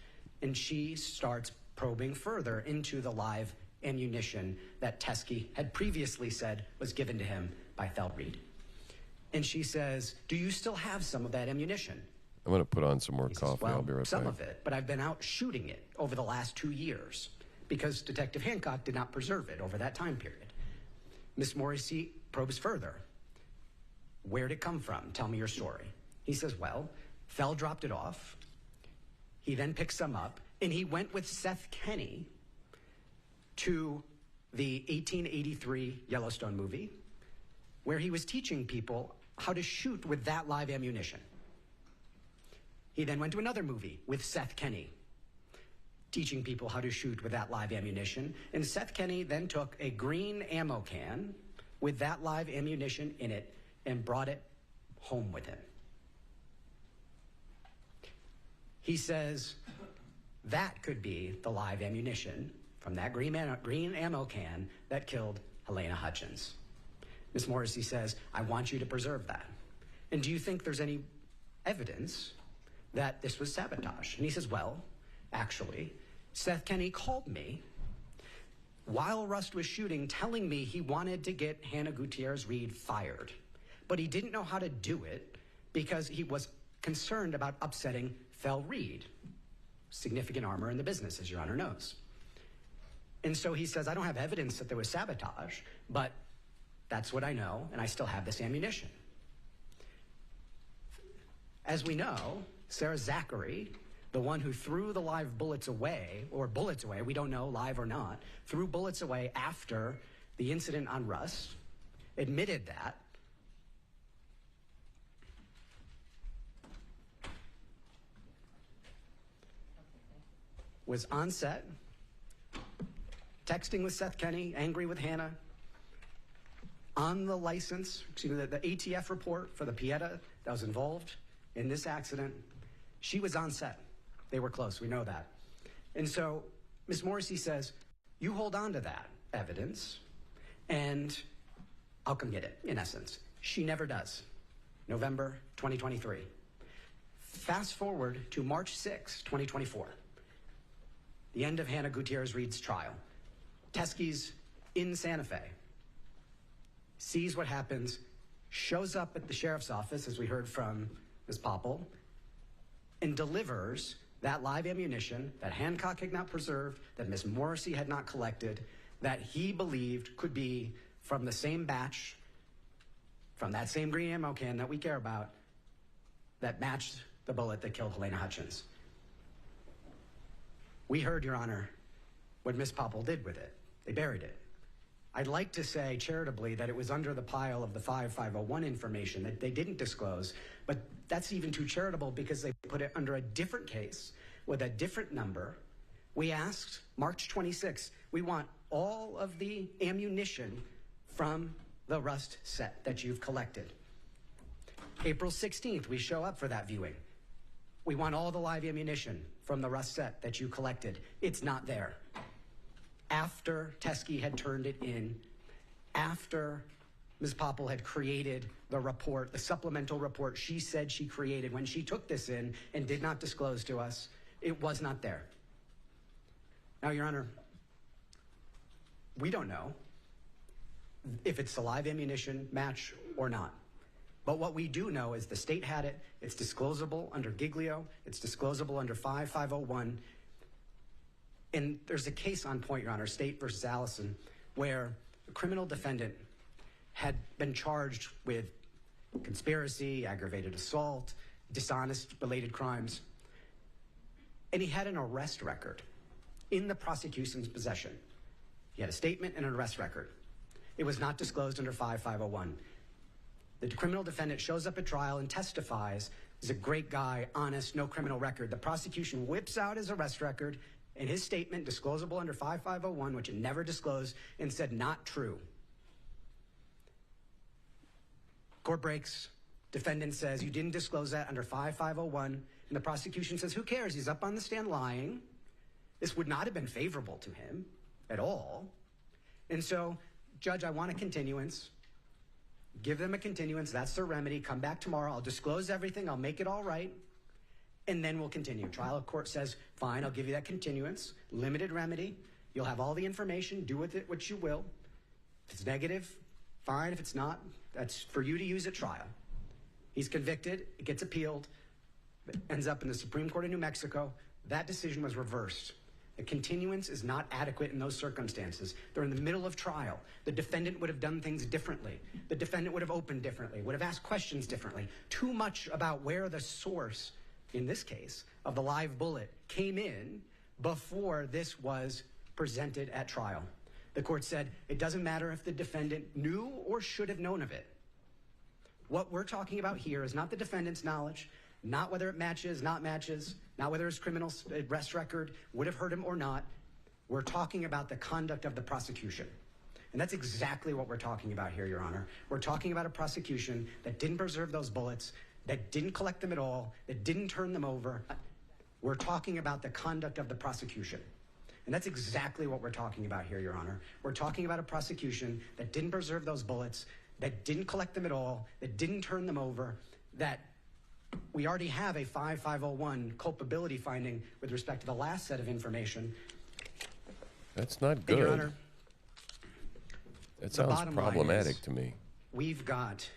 and she starts probing further into the live ammunition that Teskey had previously said was given to him by Fel Reed. And she says, do you still have some of that ammunition? I'm going to put on some more coffee. Well, I'll be right some back. of it, but I've been out shooting it over the last 2 years because Detective Hancock did not preserve it over that time period. Miss Morrissey probes further. Where'd it come from? Tell me your story. He says, well, Fel dropped it off. He then picked some up, and he went with Seth Kenney to the 1883 Yellowstone movie, where he was teaching people how to shoot with that live ammunition. He then went to another movie with Seth Kenney, teaching people how to shoot with that live ammunition. And Seth Kenney then took a green ammo can with that live ammunition in it and brought it home with him. He says that could be the live ammunition from that green ammo can that killed Helena Hutchins. Ms. Morrissey says, I want you to preserve that. And do you think there's any evidence that this was sabotage? And he says, well, actually, Seth Kenney called me while Rust was shooting, telling me he wanted to get Hannah Gutierrez Reed fired. But he didn't know how to do it because he was concerned about upsetting Fel Reed, significant armor in the business, as Your Honor knows. And so he says, I don't have evidence that there was sabotage, but that's what I know, and I still have this ammunition. As we know, Sarah Zachary, the one who threw the live bullets away, we don't know, live or not, threw bullets away after the incident on Rust, admitted that. Was on set, texting with Seth Kenney, angry with Hannah, on the license, the ATF report for the Pieta that was involved in this accident. She was on set. They were close, we know that. And so Ms. Morrissey says, you hold on to that evidence and I'll come get it, in essence. She never does. November 2023. Fast forward to March 6, 2024. The end of Hannah Gutierrez Reed's trial. Teskey's in Santa Fe, sees what happens, shows up at the sheriff's office, as we heard from Ms. Popple, and delivers that live ammunition that Hancock had not preserved, that Ms. Morrissey had not collected, that he believed could be from the same batch, from that same green ammo can that we care about, that matched the bullet that killed Helena Hutchins. We heard, Your Honor, what Ms. Popple did with it. They buried it. I'd like to say charitably that it was under the pile of the 5501 information that they didn't disclose, but that's even too charitable because they put it under a different case with a different number. We asked, March 26th, we want all of the ammunition from the Rust set that you've collected. April 16th, we show up for that viewing. We want all the live ammunition from the Rust set that you collected. It's not there. After Teskey had turned it in, after Ms. Popple had created the report, the supplemental report she said she created when she took this in and did not disclose to us, it was not there. Now, Your Honor, we don't know if it's a live ammunition match or not. But what we do know is the state had it, it's disclosable under Giglio, it's disclosable under 5501. And there's a case on point, Your Honor, State versus Allison, where a criminal defendant had been charged with conspiracy, aggravated assault, dishonest related crimes. And he had an arrest record in the prosecution's possession. He had a statement and an arrest record. It was not disclosed under 5501. The criminal defendant shows up at trial and testifies. He's a great guy, honest, no criminal record. The prosecution whips out his arrest record and his statement, disclosable under 5501, which it never disclosed, and said not true. Court breaks. Defendant says, you didn't disclose that under 5501. And the prosecution says, who cares? He's up on the stand lying. This would not have been favorable to him at all. And so, Judge, I want a continuance. Give them a continuance. That's their remedy. Come back tomorrow. I'll disclose everything. I'll make it all right. And then we'll continue. Trial court says, fine, I'll give you that continuance. Limited remedy. You'll have all the information. Do with it what you will. If it's negative, fine. If it's not, that's for you to use at trial. He's convicted. It gets appealed. It ends up in the Supreme Court of New Mexico. That decision was reversed. The continuance is not adequate in those circumstances. They're in the middle of trial. The defendant would have done things differently. The defendant would have opened differently, would have asked questions differently. Too much about where the source, in this case, of the live bullet came in before this was presented at trial. The court said it doesn't matter if the defendant knew or should have known of it. What we're talking about here is not the defendant's knowledge, not whether it matches, not whether his criminal arrest record would have hurt him or not. We're talking about the conduct of the prosecution. And that's exactly what we're talking about here, Your Honor. We're talking about a prosecution that didn't preserve those bullets, that didn't collect them at all, that didn't turn them over. We're talking about the conduct of the prosecution. And that's exactly what we're talking about here, Your Honor. We're talking about a prosecution that didn't preserve those bullets, that didn't collect them at all, that didn't turn them over, that we already have a 5501 culpability finding with respect to the last set of information. That's not And good. Your Honor, that sounds problematic to me. We've got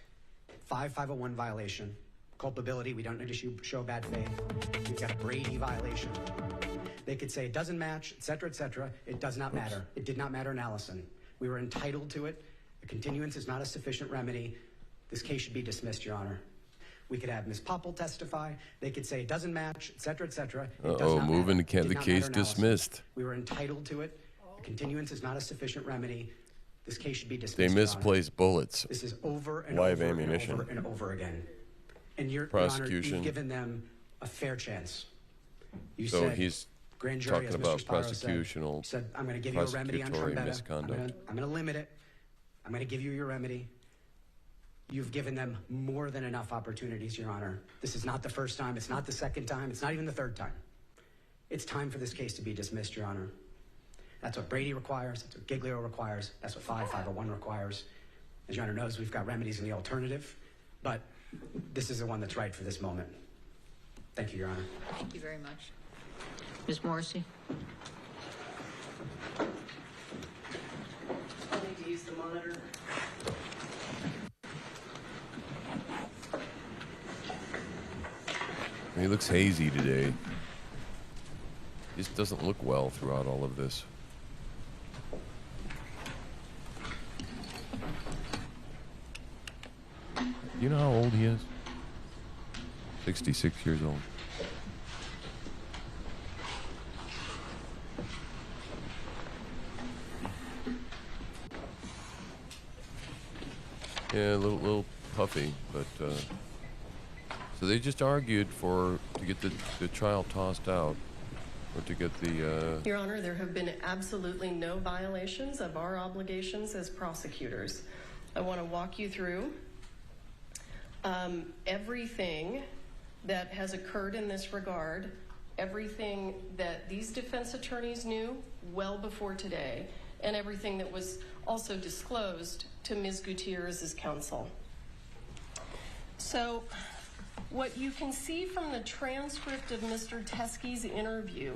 5501 violation, culpability. We don't need to show bad faith. We've got a Brady violation. They could say it doesn't match, et cetera, et cetera. It does not matter. It did not matter in Allison. We were entitled to it. A continuance is not a sufficient remedy. This case should be dismissed, Your Honor. We could have Ms. Popple testify. They could say it doesn't match, et cetera, et cetera. Moving the case dismissed. We were entitled to it. A continuance is not a sufficient remedy. This case should be dismissed. They misplaced bullets. This is over and live over ammunition. and over and over again. And Your Honor, you've given them a fair chance. You so said, he's grand jury, talking as about Mr. Sparrow said, I'm going to give you a remedy on Trombetta. Misconduct. I'm going to limit it. I'm going to give you your remedy. You've given them more than enough opportunities, Your Honor. This is not the first time. It's not the second time. It's not even the third time. It's time for this case to be dismissed, Your Honor. That's what Brady requires. That's what Giglio requires. That's what 5501 requires. As Your Honor knows, we've got remedies in the alternative, but this is the one that's right for this moment. Thank you, Your Honor. Thank you very much. Ms. Morrissey? I need to use the monitor. He looks hazy today. Just doesn't look well throughout all of this. You know how old he is? 66 years old. Yeah, a little puffy, but so they just argued to get the trial tossed out, or to get the. Your Honor, there have been absolutely no violations of our obligations as prosecutors. I want to walk you through everything that has occurred in this regard, everything that these defense attorneys knew well before today, and everything that was also disclosed to Ms. Gutierrez's counsel. So what you can see from the transcript of Mr. Teskey's interview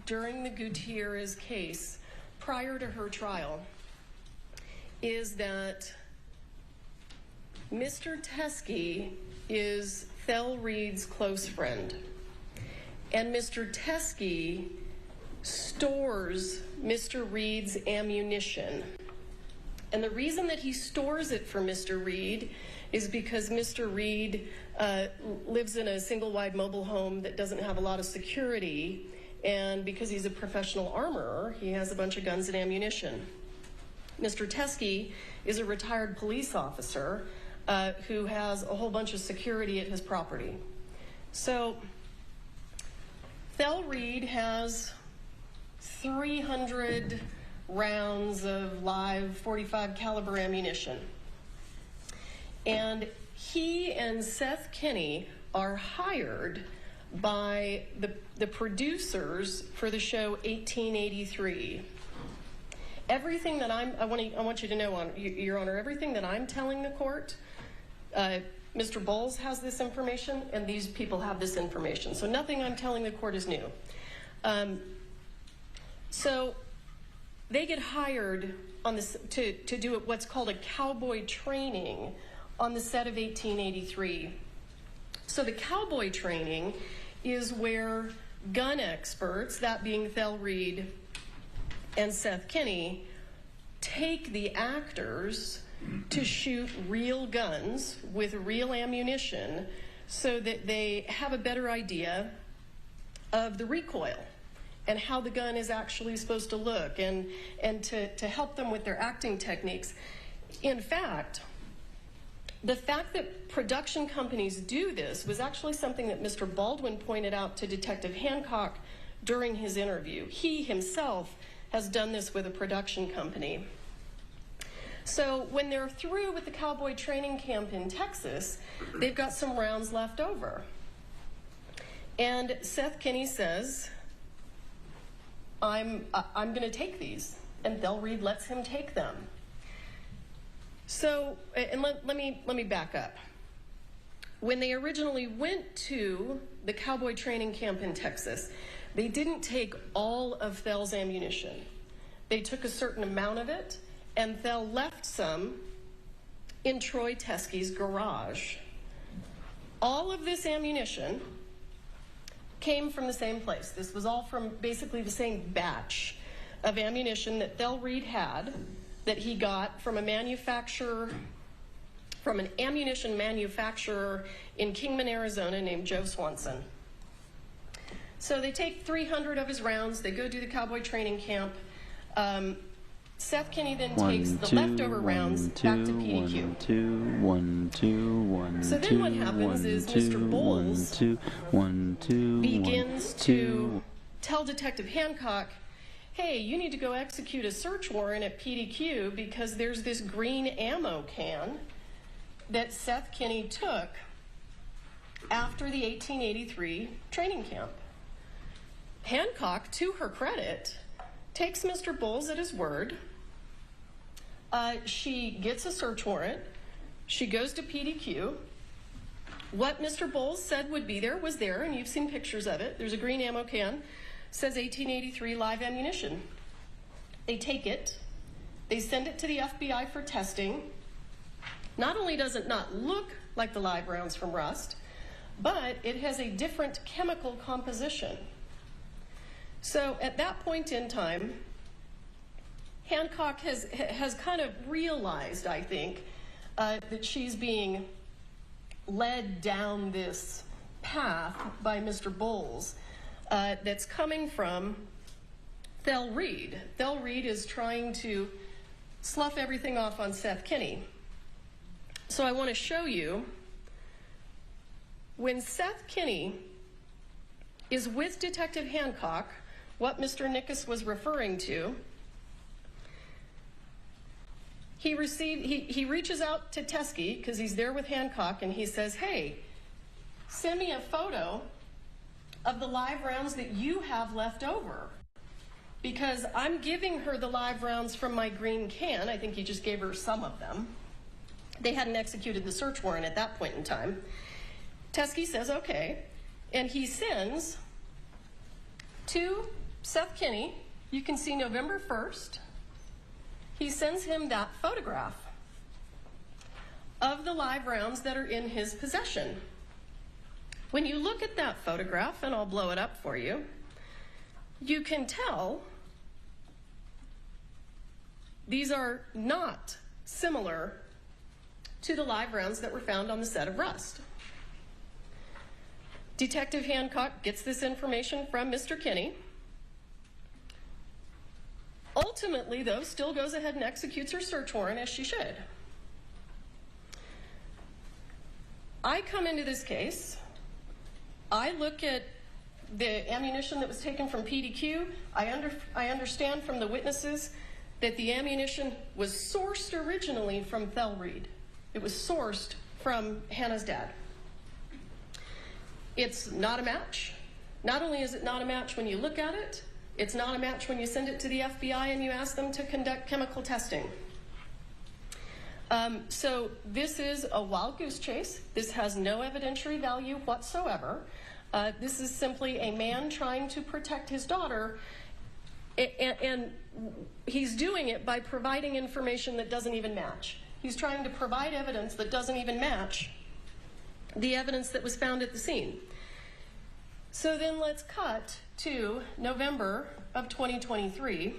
during the Gutierrez case prior to her trial is that Mr. Teskey is Thel Reed's close friend. And Mr. Teskey stores Mr. Reed's ammunition. And the reason that he stores it for Mr. Reed is because Mr. Reed lives in a single-wide mobile home that doesn't have a lot of security, and because he's a professional armorer, he has a bunch of guns and ammunition. Mr. Teskey is a retired police officer who has a whole bunch of security at his property. So Thel Reed has 300 rounds of live .45 caliber ammunition. And he and Seth Kinney are hired by the producers for the show 1883. Everything that I want you to know, Your Honor, everything that I'm telling the court, Mr. Bowles has this information, and these people have this information. So nothing I'm telling the court is new. So they get hired on this to do what's called a cowboy training on the set of 1883. So the cowboy training is where gun experts, that being Thel Reed and Seth Kinney, take the actors to shoot real guns with real ammunition so that they have a better idea of the recoil and how the gun is actually supposed to look, and to help them with their acting techniques. In fact, the fact that production companies do this was actually something that Mr. Baldwin pointed out to Detective Hancock during his interview. He himself has done this with a production company. So when they're through with the cowboy training camp in Texas, they've got some rounds left over. And Seth Kinney says, I'm going to take these. And Thel Reed lets him take them. So, and let me back up. When they originally went to the cowboy training camp in Texas, they didn't take all of Thel's ammunition. They took a certain amount of it, and Thel left some in Troy Teskey's garage. All of this ammunition came from the same place. This was all from basically the same batch of ammunition that Thel Reed had, that he got from a manufacturer, from an ammunition manufacturer in Kingman, Arizona, named Joe Swanson. So they take 300 of his rounds, they go do the cowboy training camp. Seth Kinney then takes the leftover rounds back to PDQ. So then what happens is Mr. Bowles begins to tell Detective Hancock, hey, you need to go execute a search warrant at PDQ because there's this green ammo can that Seth Kinney took after the 1883 training camp. Hancock, to her credit, takes Mr. Bowles at his word. She gets a search warrant. She goes to PDQ. What Mr. Bowles said would be there was there, and you've seen pictures of it. There's a green ammo can. Says 1883 live ammunition. They take it. They send it to the FBI for testing. Not only does it not look like the live rounds from Rust, but it has a different chemical composition. So at that point in time, Hancock has kind of realized, I think, that she's being led down this path by Mr. Bowles that's coming from Thel Reed. Thel Reed is trying to slough everything off on Seth Kinney. So I want to show you when Seth Kinney is with Detective Hancock, what Mr. Nickus was referring to, he reaches out to Teskey because he's there with Hancock, and he says, hey, send me a photo of the live rounds that you have left over, because I'm giving her the live rounds from my green can. I think he just gave her some of them. They hadn't executed the search warrant at that point in time. Teskey says, okay, and he sends to Seth Kinney, you can see November 1st, he sends him that photograph of the live rounds that are in his possession. When you look at that photograph, and I'll blow it up for you, you can tell these are not similar to the live rounds that were found on the set of Rust. Detective Hancock gets this information from Mr. Kinney. Ultimately, though, still goes ahead and executes her search warrant, as she should. I come into this case, I look at the ammunition that was taken from PDQ. I understand from the witnesses that the ammunition was sourced originally from Thelreed. It was sourced from Hannah's dad. It's not a match. Not only is it not a match when you look at it, it's not a match when you send it to the FBI and you ask them to conduct chemical testing. So this is a wild goose chase. This has no evidentiary value whatsoever. This is simply a man trying to protect his daughter, and he's doing it by providing information that doesn't even match. He's trying to provide evidence that doesn't even match the evidence that was found at the scene. So then let's cut to November of 2023.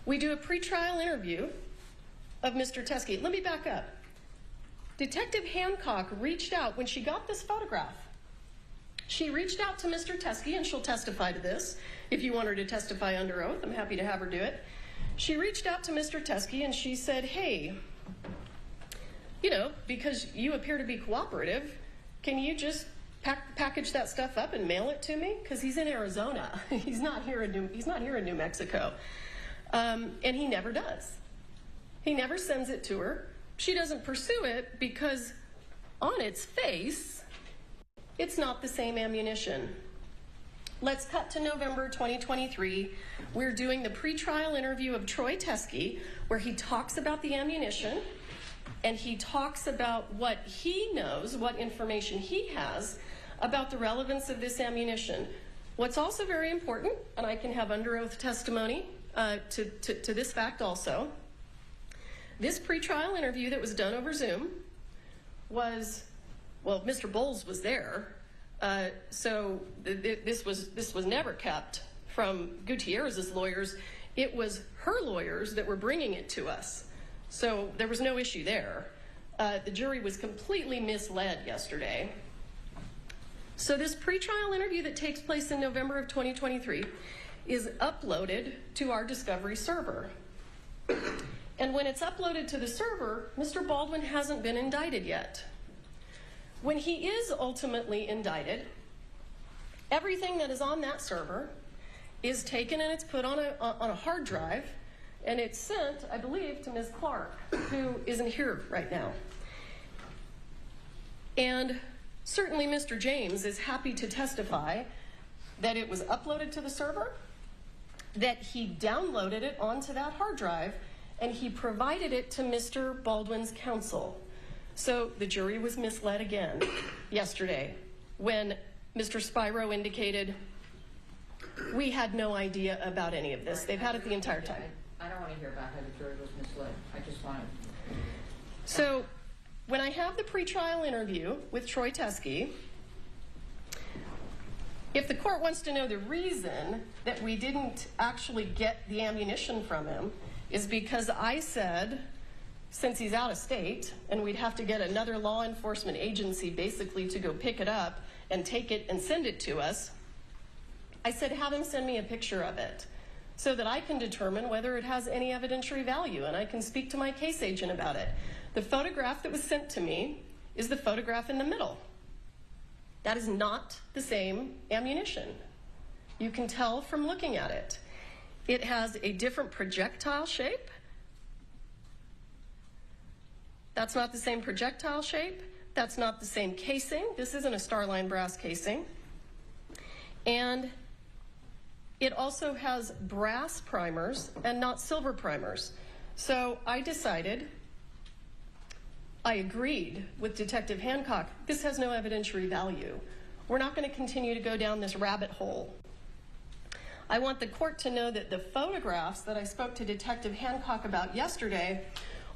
We do a pretrial interview of Mr. Teskey. Let me back up. Detective Hancock reached out when she got this photograph. She reached out to Mr. Teskey, and she'll testify to this. If you want her to testify under oath, I'm happy to have her do it. She reached out to Mr. Teskey and she said, hey, you know, because you appear to be cooperative, can you just package that stuff up and mail it to me? Because he's in Arizona. He's not here in New Mexico. And he never does. He never sends it to her. She doesn't pursue it because on its face, it's not the same ammunition. Let's cut to November 2023. We're doing the pretrial interview of Troy Teskey, where he talks about the ammunition and he talks about what he knows, what information he has about the relevance of this ammunition. What's also very important, and I can have under oath testimony to this fact also, this pretrial interview that was done over Zoom was, well, Mr. Bowles was there, so this was never kept from Gutierrez's lawyers. It was her lawyers that were bringing it to us. So there was no issue there. The jury was completely misled yesterday. So this pretrial interview that takes place in November of 2023 is uploaded to our discovery server. And when it's uploaded to the server, Mr. Balwin hasn't been indicted yet. When he is ultimately indicted, everything that is on that server is taken and it's put on a hard drive, and it's sent, I believe, to Ms. Clark, who isn't here right now. And certainly Mr. James is happy to testify that it was uploaded to the server, that he downloaded it onto that hard drive, and he provided it to Mr. Baldwin's counsel. So the jury was misled again yesterday when Mr. Spiro indicated we had no idea about any of this. They've had it the entire time. I don't want to hear about how the jury was misled. I just want to. So when I have the pretrial interview with Troy Teskey, if the court wants to know the reason that we didn't actually get the ammunition from him is because I said, since he's out of state and we'd have to get another law enforcement agency basically to go pick it up and take it and send it to us, I said have him send me a picture of it so that I can determine whether it has any evidentiary value and I can speak to my case agent about it. The photograph that was sent to me is the photograph in the middle. That is not the same ammunition. You can tell from looking at it. It has a different projectile shape. That's not the same projectile shape. That's not the same casing. This isn't a Starline brass casing. And it also has brass primers and not silver primers. So I agreed with Detective Hancock, this has no evidentiary value. We're not going to continue to go down this rabbit hole. I want the court to know that the photographs that I spoke to Detective Hancock about yesterday,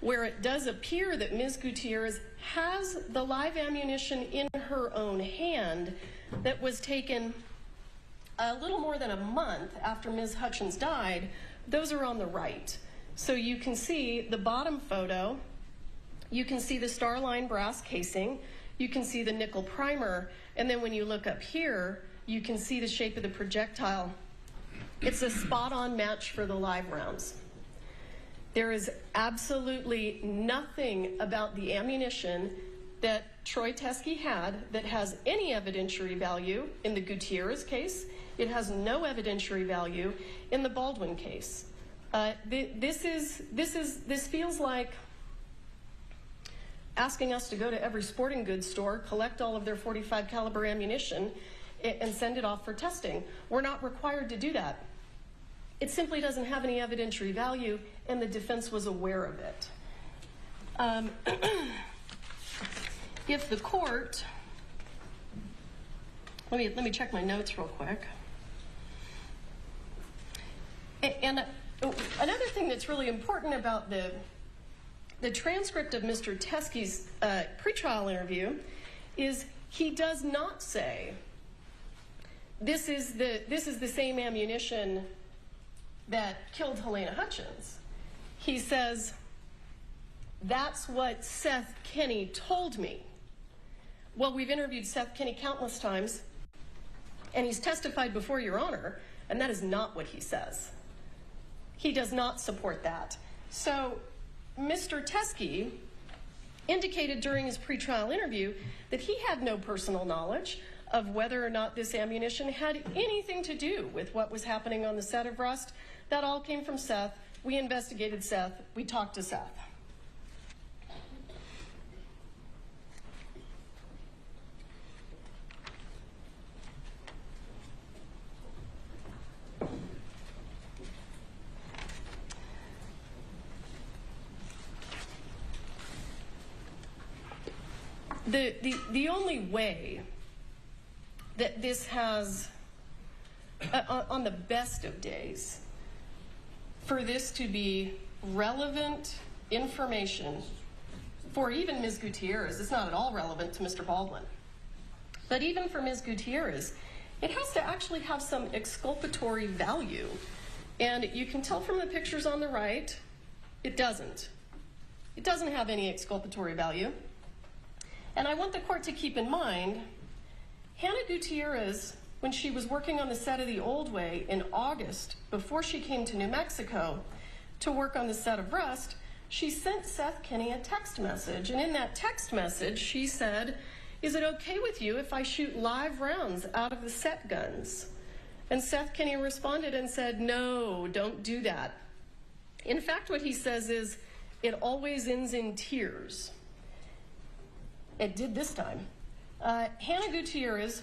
where it does appear that Ms. Gutierrez has the live ammunition in her own hand that was taken a little more than a month after Ms. Hutchins died, those are on the right. So you can see the bottom photo, you can see the Starline brass casing, you can see the nickel primer, and then when you look up here, you can see the shape of the projectile. It's a spot-on match for the live rounds. There is absolutely nothing about the ammunition that Troy Teske had that has any evidentiary value in the Gutierrez case. It has no evidentiary value in the Balwin case. This feels like asking us to go to every sporting goods store, collect all of their .45 caliber ammunition, and send it off for testing. We're not required to do that. It simply doesn't have any evidentiary value, and the defense was aware of it. If the court, let me check my notes real quick. And another thing that's really important about the transcript of Mr. Teske's pretrial interview is he does not say this is the same ammunition that killed Helena Hutchins. He says, that's what Seth Kenney told me. Well, we've interviewed Seth Kenney countless times, and he's testified before Your Honor, and that is not what he says. He does not support that. So Mr. Teske indicated during his pretrial interview that he had no personal knowledge of whether or not this ammunition had anything to do with what was happening on the set of Rust. That all came from Seth. We investigated Seth. We talked to Seth. The only way that this has, on the best of days, for this to be relevant information for even Ms. Gutierrez, it's not at all relevant to Mr. Baldwin, but even for Ms. Gutierrez, it has to actually have some exculpatory value. And you can tell from the pictures on the right, it doesn't. It doesn't have any exculpatory value. And I want the court to keep in mind, Hannah Gutierrez, when she was working on the set of The Old Way in August, before she came to New Mexico to work on the set of Rust, she sent Seth Kenney a text message. And in that text message, she said, is it okay with you if I shoot live rounds out of the set guns? And Seth Kenney responded and said, no, don't do that. In fact, what he says is, it always ends in tears. It did this time. Hannah Gutierrez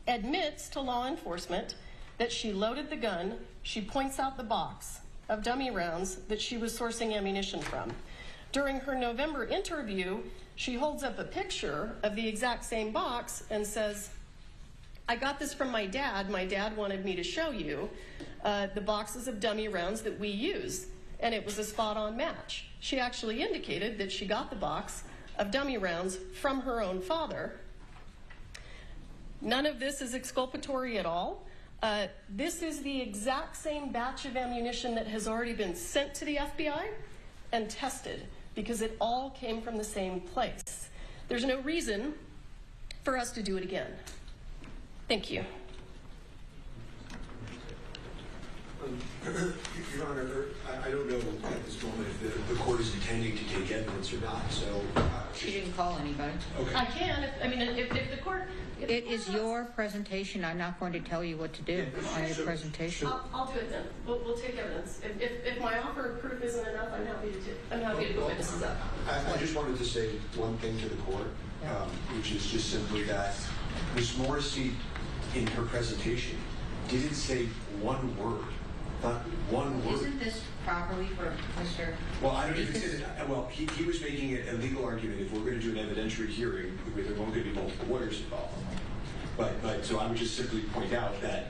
admits to law enforcement that she loaded the gun. She points out the box of dummy rounds that she was sourcing ammunition from. During her November interview, she holds up a picture of the exact same box and says, I got this from my dad. My dad wanted me to show you the boxes of dummy rounds that we use. And it was a spot-on match. She actually indicated that she got the box of dummy rounds from her own father. None of this is exculpatory at all. This is the exact same batch of ammunition that has already been sent to the FBI and tested, because it all came from the same place. There's no reason for us to do it again. Thank you. Your Honor, I don't know at this moment if the court is intending to take evidence or not, so... She didn't call anybody. Okay. I can, if the court... It is your presentation. I'm not going to tell you what to do on your presentation. I'll do it then. We'll take evidence. If my offer of proof isn't enough, I'm happy to go witnesses up. I just wanted to say one thing to the court, which is just simply that Ms. Morrissey, in her presentation, didn't say one word. Not one word. Isn't this properly for Mr. Well, I don't even say that. Well, he was making it a legal argument. If we're going to do an evidentiary hearing, there won't going to be multiple lawyers involved. But so I would just simply point out that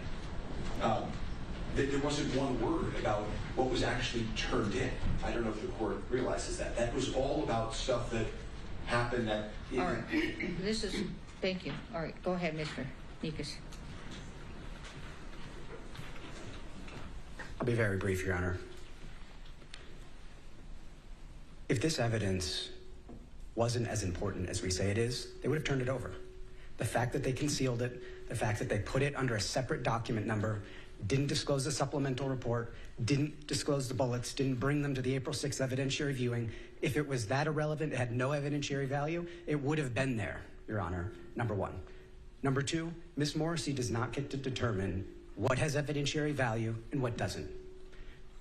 there wasn't one word about what was actually turned in. I don't know if the court realizes that. That was all about stuff that happened that... All right. Thank you. All right. Go ahead, Mr. Nikas. I'll be very brief, Your Honor. If this evidence wasn't as important as we say it is, they would have turned it over. The fact that they concealed it, the fact that they put it under a separate document number, didn't disclose the supplemental report, didn't disclose the bullets, didn't bring them to the April 6th evidentiary viewing, if it was that irrelevant, it had no evidentiary value, it would have been there, Your Honor, number one. Number two, Ms. Morrissey does not get to determine what has evidentiary value and what doesn't.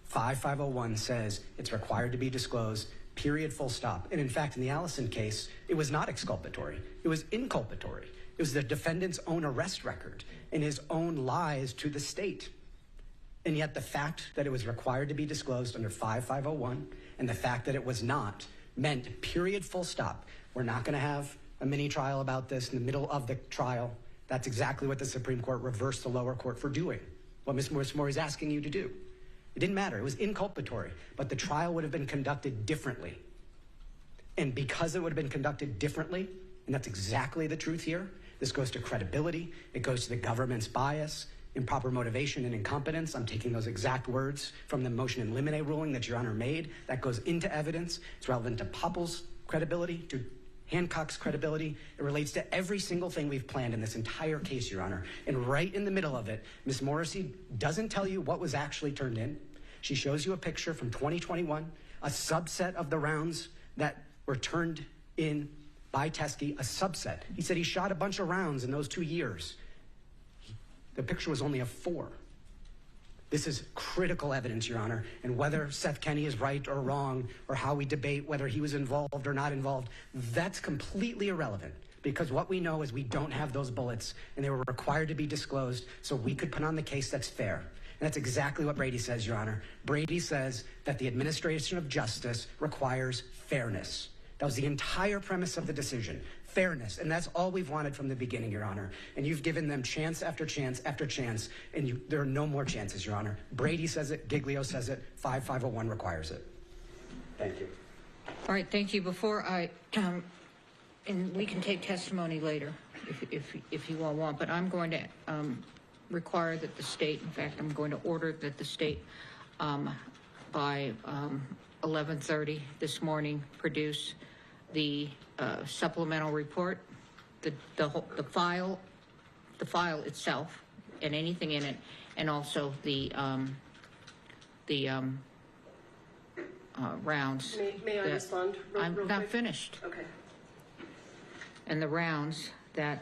5501 says it's required to be disclosed, period, full stop. And in fact, in the Allison case, it was not exculpatory. It was inculpatory. It was the defendant's own arrest record and his own lies to the state. And yet the fact that it was required to be disclosed under 5501 and the fact that it was not meant, period, full stop. We're not going to have a mini trial about this in the middle of the trial. That's exactly what the Supreme Court reversed the lower court for doing, what Ms. Moore is asking you to do. It didn't matter. It was inculpatory, but the trial would have been conducted differently. And because it would have been conducted differently, and that's exactly the truth here, this goes to credibility, it goes to the government's bias, improper motivation, and incompetence. I'm taking those exact words from the motion in limine ruling that Your Honor made. That goes into evidence. It's relevant to Popple's credibility, to Hancock's credibility. It relates to every single thing we've planned in this entire case, Your Honor. And right in the middle of it, Ms. Morrissey doesn't tell you what was actually turned in. She shows you a picture from 2021, a subset of the rounds that were turned in by Teskey, a subset. He said he shot a bunch of rounds in those 2 years. The picture was only of 4. This is critical evidence, Your Honor, and whether Seth Kenney is right or wrong, or how we debate whether he was involved or not involved, that's completely irrelevant, because what we know is we don't have those bullets, and they were required to be disclosed so we could put on the case that's fair. And that's exactly what Brady says, Your Honor. Brady says that the administration of justice requires fairness. That was the entire premise of the decision, fairness. And that's all we've wanted from the beginning, Your Honor. And you've given them chance after chance after chance, and there are no more chances, Your Honor. Brady says it, Giglio says it, 5501 requires it. Thank you. All right, thank you. Before I, and we can take testimony later if you all want, but I'm going to require that the state, in fact, I'm going to order that the state by 11:30 this morning produce the supplemental report, the file itself, and anything in it, and also the rounds. May I respond? I'm real not quick? finished. Okay. And the rounds that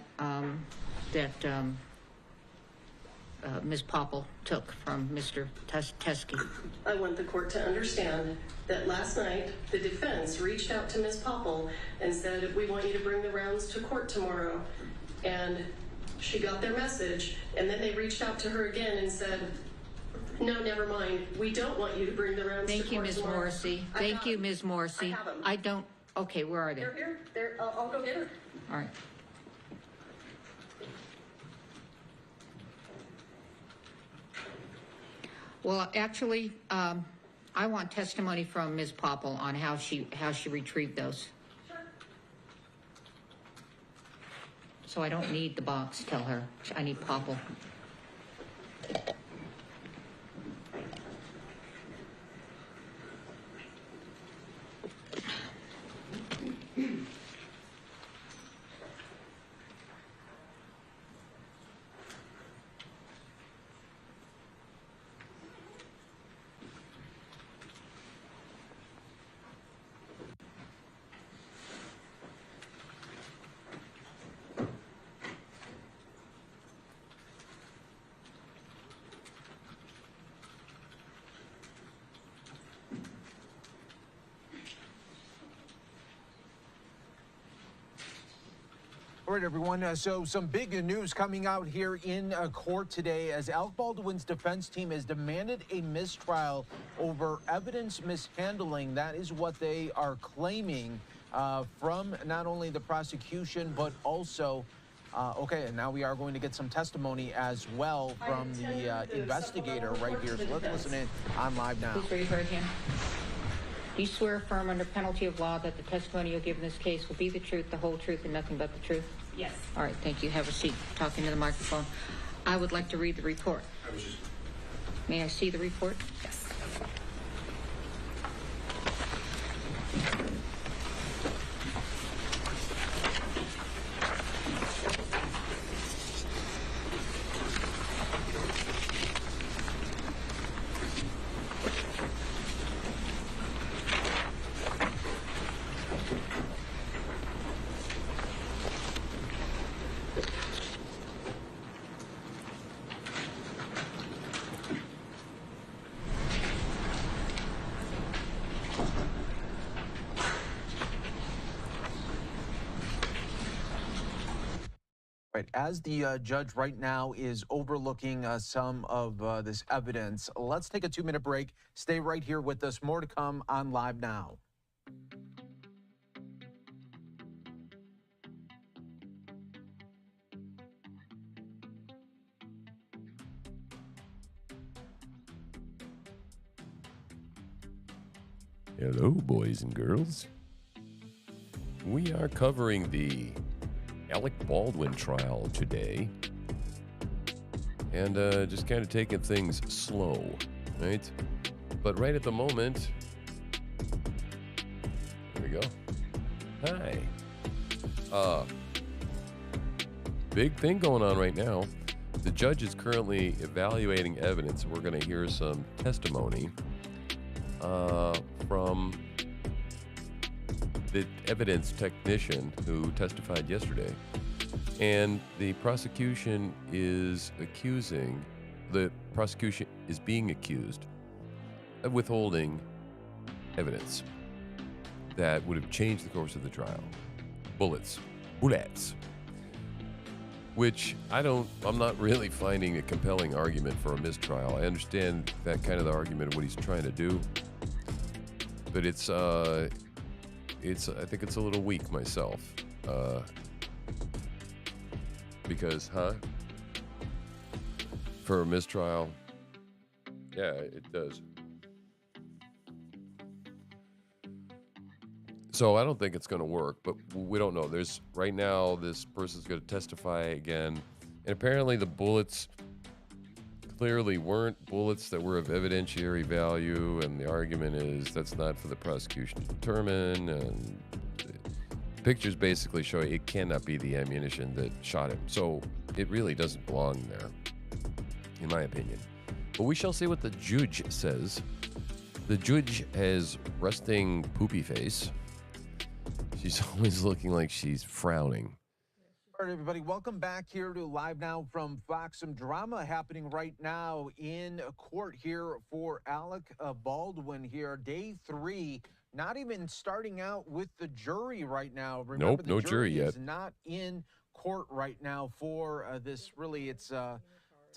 Ms. Popple took from Mr. Teskey. I want the court to understand that last night the defense reached out to Ms. Popple and said, we want you to bring the rounds to court tomorrow. And she got their message, and then they reached out to her again and said, no, never mind. We don't want you to bring the rounds to court tomorrow. Thank you, Ms. Morrissey. Thank you, Ms. Morrissey. I have them. I don't, okay, where are they? They're here. I'll go get her. All right. Well, actually, I want testimony from Ms. Popple on how she retrieved those. Sure. So I don't need the box, tell her. I need Popple. All right, everyone. So some big news coming out here in court today as Alec Baldwin's defense team has demanded a mistrial over evidence mishandling. That is what they are claiming from not only the prosecution, but also, okay, and now we are going to get some testimony as well from the investigator right here. So let's listen in on Live Now. Please raise your right hand. Do you swear affirm under penalty of law that the testimony you'll give in this case will be the truth, the whole truth, and nothing but the truth? Yes. All right, thank you. Have a seat. Talking to the microphone. I would like to read the report. May I see the report? Yes. Right, as the judge right now is overlooking some of this evidence, let's take a 2-minute break. Stay right here with us. More to come on Live Now. Hello, boys and girls. We are covering the Alec Baldwin trial today, and just kind of taking things slow, right? But right at the moment, there we go. Hi. Big thing going on right now. The judge is currently evaluating evidence. We're going to hear some testimony from the evidence technician who testified yesterday. And the prosecution is being accused of withholding evidence that would have changed the course of the trial. Bullets. Which I'm not really finding a compelling argument for a mistrial. I understand that kind of the argument of what he's trying to do, but I think it's a little weak myself. Because, for a mistrial, yeah, it does. So I don't think it's going to work, but we don't know. Right now, this person's going to testify again, and apparently the bullets clearly weren't bullets that were of evidentiary value, and the argument is that's not for the prosecution to determine, and the pictures basically show it cannot be the ammunition that shot him. So it really doesn't belong there, in my opinion. But we shall see what the judge says. The judge has resting poopy face. She's always looking like she's frowning. All right, everybody, welcome back here to Live Now from Fox. Some drama happening right now in court here for Alec Baldwin here. Day 3, not even starting out with the jury right now. Remember, nope, no jury yet. Is not in court right now for this. Really, it's a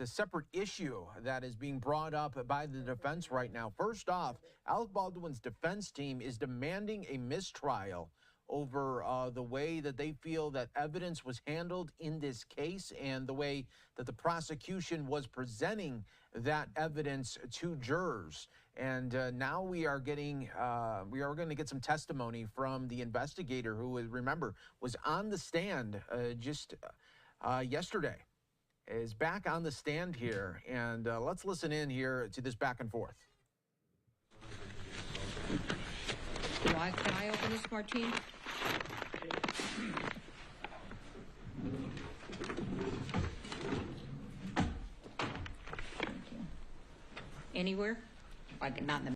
separate issue that is being brought up by the defense right now. First off, Alec Baldwin's defense team is demanding a mistrial over the way that they feel that evidence was handled in this case and the way that the prosecution was presenting that evidence to jurors. And now we are going to get some testimony from the investigator who, remember, was on the stand just yesterday, is back on the stand here. And let's listen in here to this back and forth. Can I open this, Martine? Anywhere? Like not in the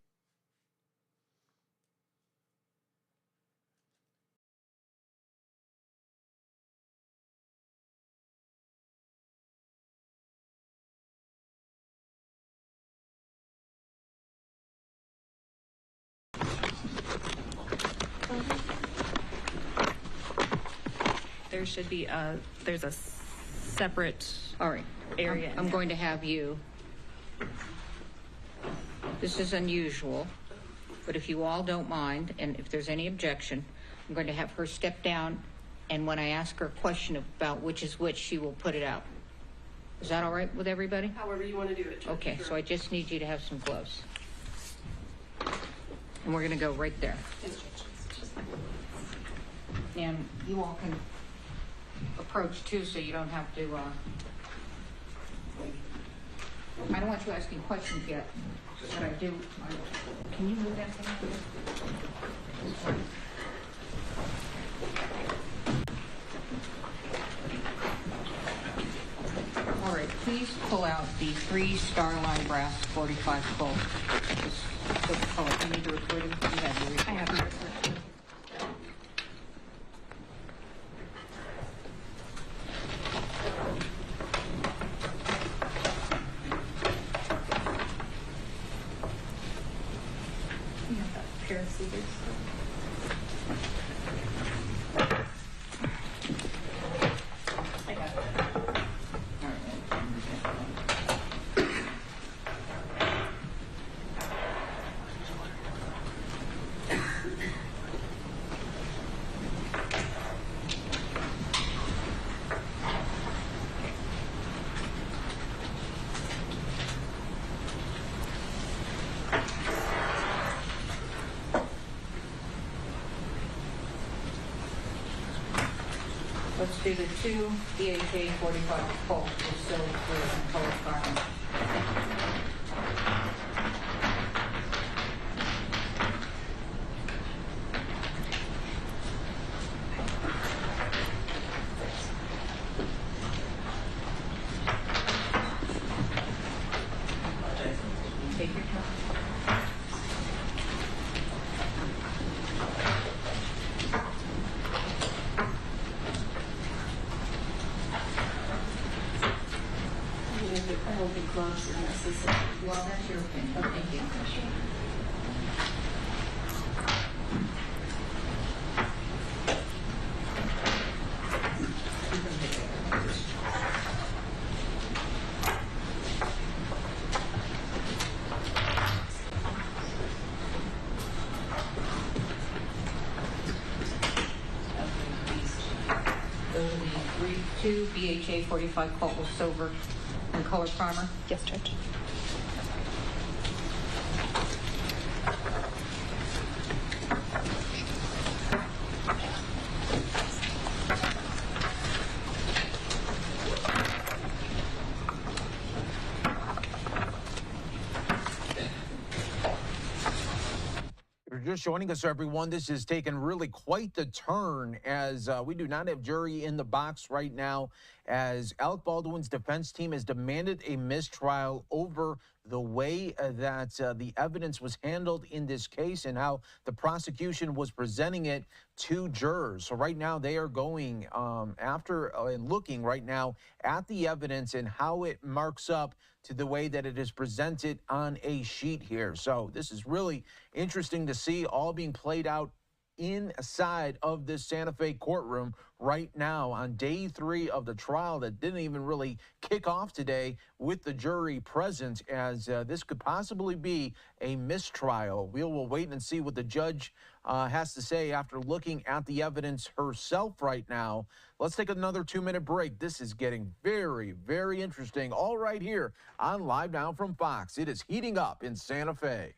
There should be there's a separate All right. area. I'm going to have you. This is unusual, but if you all don't mind, and if there's any objection, I'm going to have her step down, and when I ask her a question about which is which, she will put it out. Is that all right with everybody? However you want to do it. Okay, so I just need you to have some gloves. And we're going to go right there. And you all can approach too, so you don't have to, I don't want you asking questions yet, but I do. Can you move that thing? All right, please pull out the 3 Starline brass 45 Colt. Just put the color. You need to refer to them. You have your report. I have my report. You have that pair of scissors. I got it. Let's do the 2 BHA 45 Colt with silver and color carbon. Take your time. I don't think gloves are necessary. Well, that's your opinion. Thank you. Those are the 2 BHA 45 Colt with silver and color primer. Yes, Judge. If you're just joining us, everyone, this has taken really quite the turn as we do not have jury in the box right now, as Alec Baldwin's defense team has demanded a mistrial over the way that the evidence was handled in this case and how the prosecution was presenting it to jurors. So right now they are going after and looking right now at the evidence and how it marks up to the way that it is presented on a sheet here. So this is really interesting to see, all being played out inside of this Santa Fe courtroom right now on day 3 of the trial that didn't even really kick off today with the jury present, as this could possibly be a mistrial. We'll wait and see what the judge has to say after looking at the evidence herself right now. Let's take another 2-minute break. This is getting very, very interesting all right here on Live Now from Fox. It is heating up in Santa Fe.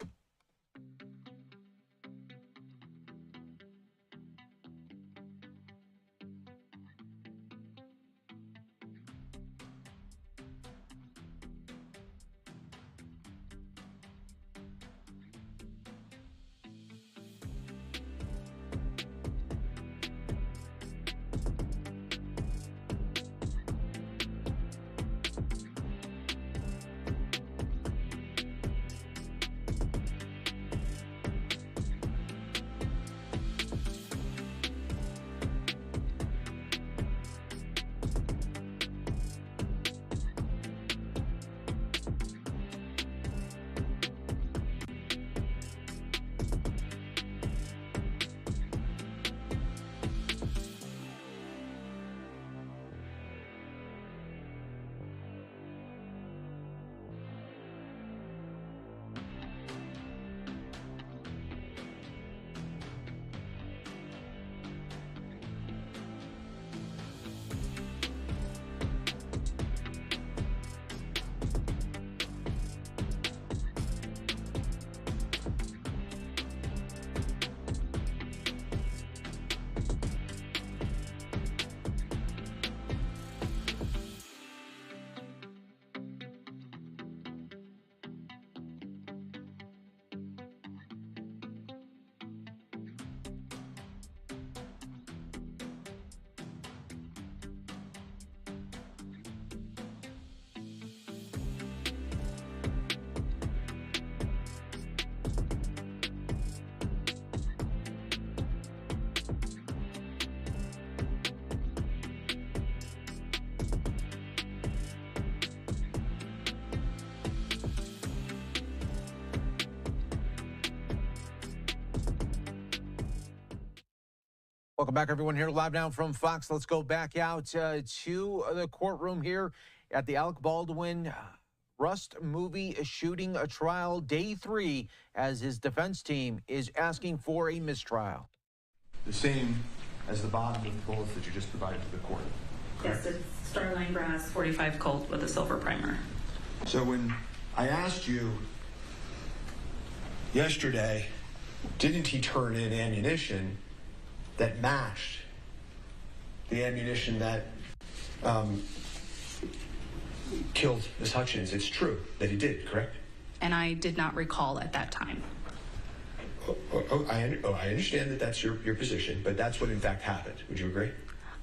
Welcome back, everyone, here live now from Fox. Let's go back out to the courtroom here at the Alec Baldwin Rust movie shooting trial, day 3, as his defense team is asking for a mistrial. The same as the bottom of the bullets that you just provided to the court. Yes, it's Starline brass 45 Colt with a silver primer. So when I asked you yesterday, didn't he turn in ammunition that matched the ammunition that killed Ms. Hutchins? It's true that he did, correct? And I did not recall at that time. I understand that that's your position, but that's what in fact happened. Would you agree?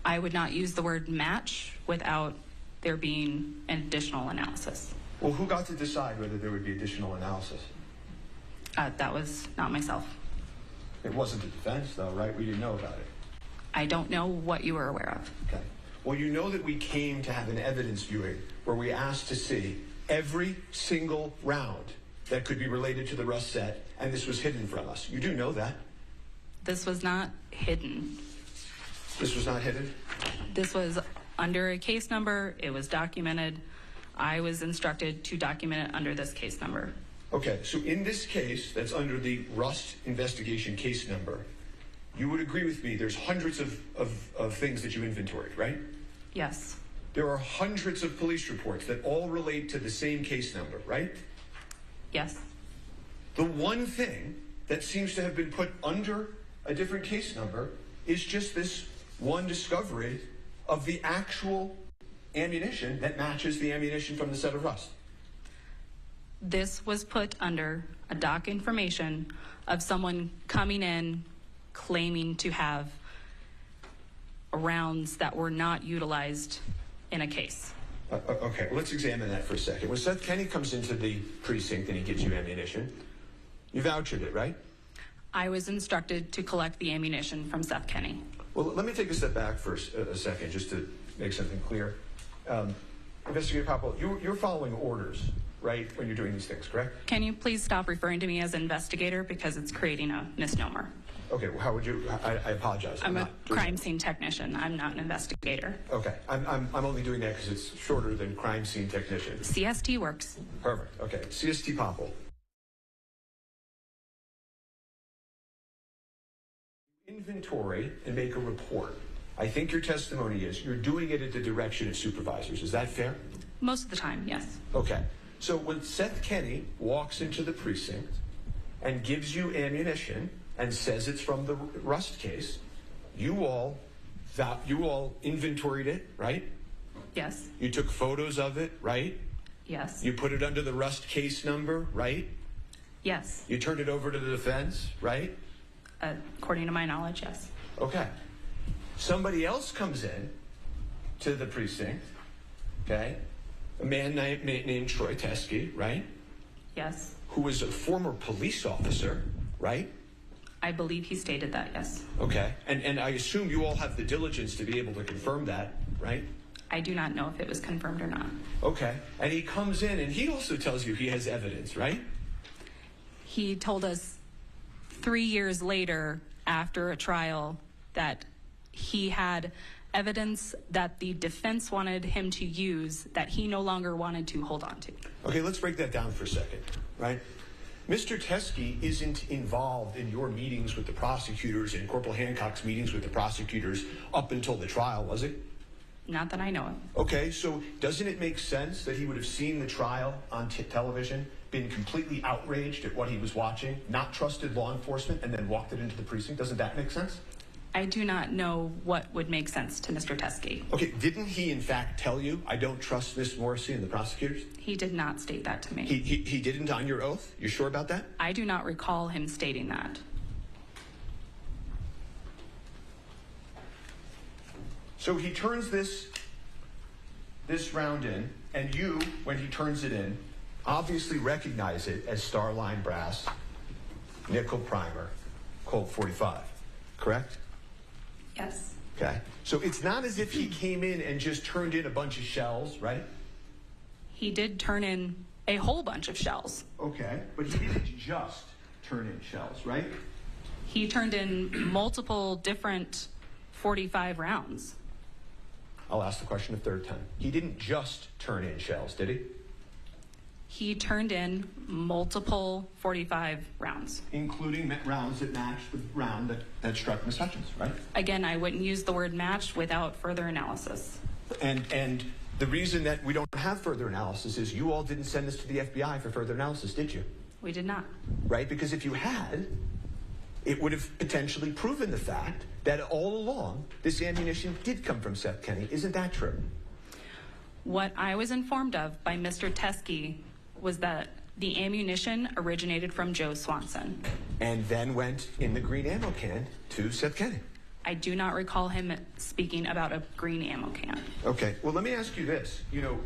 I would not use the word match without there being an additional analysis. Well, who got to decide whether there would be additional analysis? That was not myself. It wasn't the defense, though, right? We didn't know about it. I don't know what you were aware of. Okay. Well, you know that we came to have an evidence viewing where we asked to see every single round that could be related to the Rust set, and this was hidden from us. You do know that. This was not hidden. This was not hidden? This was under a case number. It was documented. I was instructed to document it under this case number. Okay, so in this case that's under the Rust investigation case number, you would agree with me there's hundreds of things that you inventoried, right? Yes. There are hundreds of police reports that all relate to the same case number, right? Yes. The one thing that seems to have been put under a different case number is just this one discovery of the actual ammunition that matches the ammunition from the set of Rust. This was put under a doc information of someone coming in claiming to have rounds that were not utilized in a case. Okay, well, let's examine that for a second. When Seth Kenny comes into the precinct and he gives you ammunition, you vouchered it, right? I was instructed to collect the ammunition from Seth Kenny. Well, let me take a step back for a second just to make something clear. Investigator Popple, you're following orders, right, when you're doing these things, correct? Can you please stop referring to me as investigator because it's creating a misnomer? Okay, well, how would you, I apologize. I'm a crime scene technician. I'm not an investigator. Okay, I'm only doing that because it's shorter than crime scene technician. CST works. Perfect, okay. CST Popple. Inventory and make a report. I think your testimony is you're doing it at the direction of supervisors. Is that fair? Most of the time, yes. Okay. So when Seth Kenny walks into the precinct and gives you ammunition and says it's from the Rust case, you all inventoried it, right? Yes. You took photos of it, right? Yes. You put it under the Rust case number, right? Yes. You turned it over to the defense, right? According to my knowledge, yes. Okay. Somebody else comes in to the precinct, okay? A man named Troy Teskey, right? Yes. Who was a former police officer, right? I believe he stated that, yes. Okay. And I assume you all have the diligence to be able to confirm that, right? I do not know if it was confirmed or not. Okay. And he comes in and he also tells you he has evidence, right? He told us 3 years later, after a trial, that he had evidence that the defense wanted him to use that he no longer wanted to hold on to. Okay, let's break that down for a second, right? Mr. Teskey isn't involved in your meetings with the prosecutors and Corporal Hancock's meetings with the prosecutors up until the trial, was it? Not that I know of. Okay, so doesn't it make sense that he would have seen the trial on television, been completely outraged at what he was watching, not trusted law enforcement, and then walked it into the precinct? Doesn't that make sense? I do not know what would make sense to Mr. Teskey. Okay, didn't he in fact tell you, I don't trust Miss Morrissey and the prosecutors? He did not state that to me. He didn't on your oath? You sure about that? I do not recall him stating that. So he turns this round in, and you, when he turns it in, obviously recognize it as Starline brass, nickel primer, Colt 45, correct? Yes. Okay. So it's not as if he came in and just turned in a bunch of shells, right? He did turn in a whole bunch of shells. Okay. But he didn't just turn in shells, right? He turned in multiple different 45 rounds. I'll ask the question a third time. He didn't just turn in shells, did he? He turned in multiple 45 rounds. Including rounds that matched the round that struck Ms. Hutchins, right? Again, I wouldn't use the word matched without further analysis. And the reason that we don't have further analysis is you all didn't send this to the FBI for further analysis, did you? We did not. Right? Because if you had, it would have potentially proven the fact that all along this ammunition did come from Seth Kenney. Isn't that true? What I was informed of by Mr. Teskey was that the ammunition originated from Joe Swanson. And then went in the green ammo can to Seth Kenney. I do not recall him speaking about a green ammo can. Okay, well, let me ask you this. You know,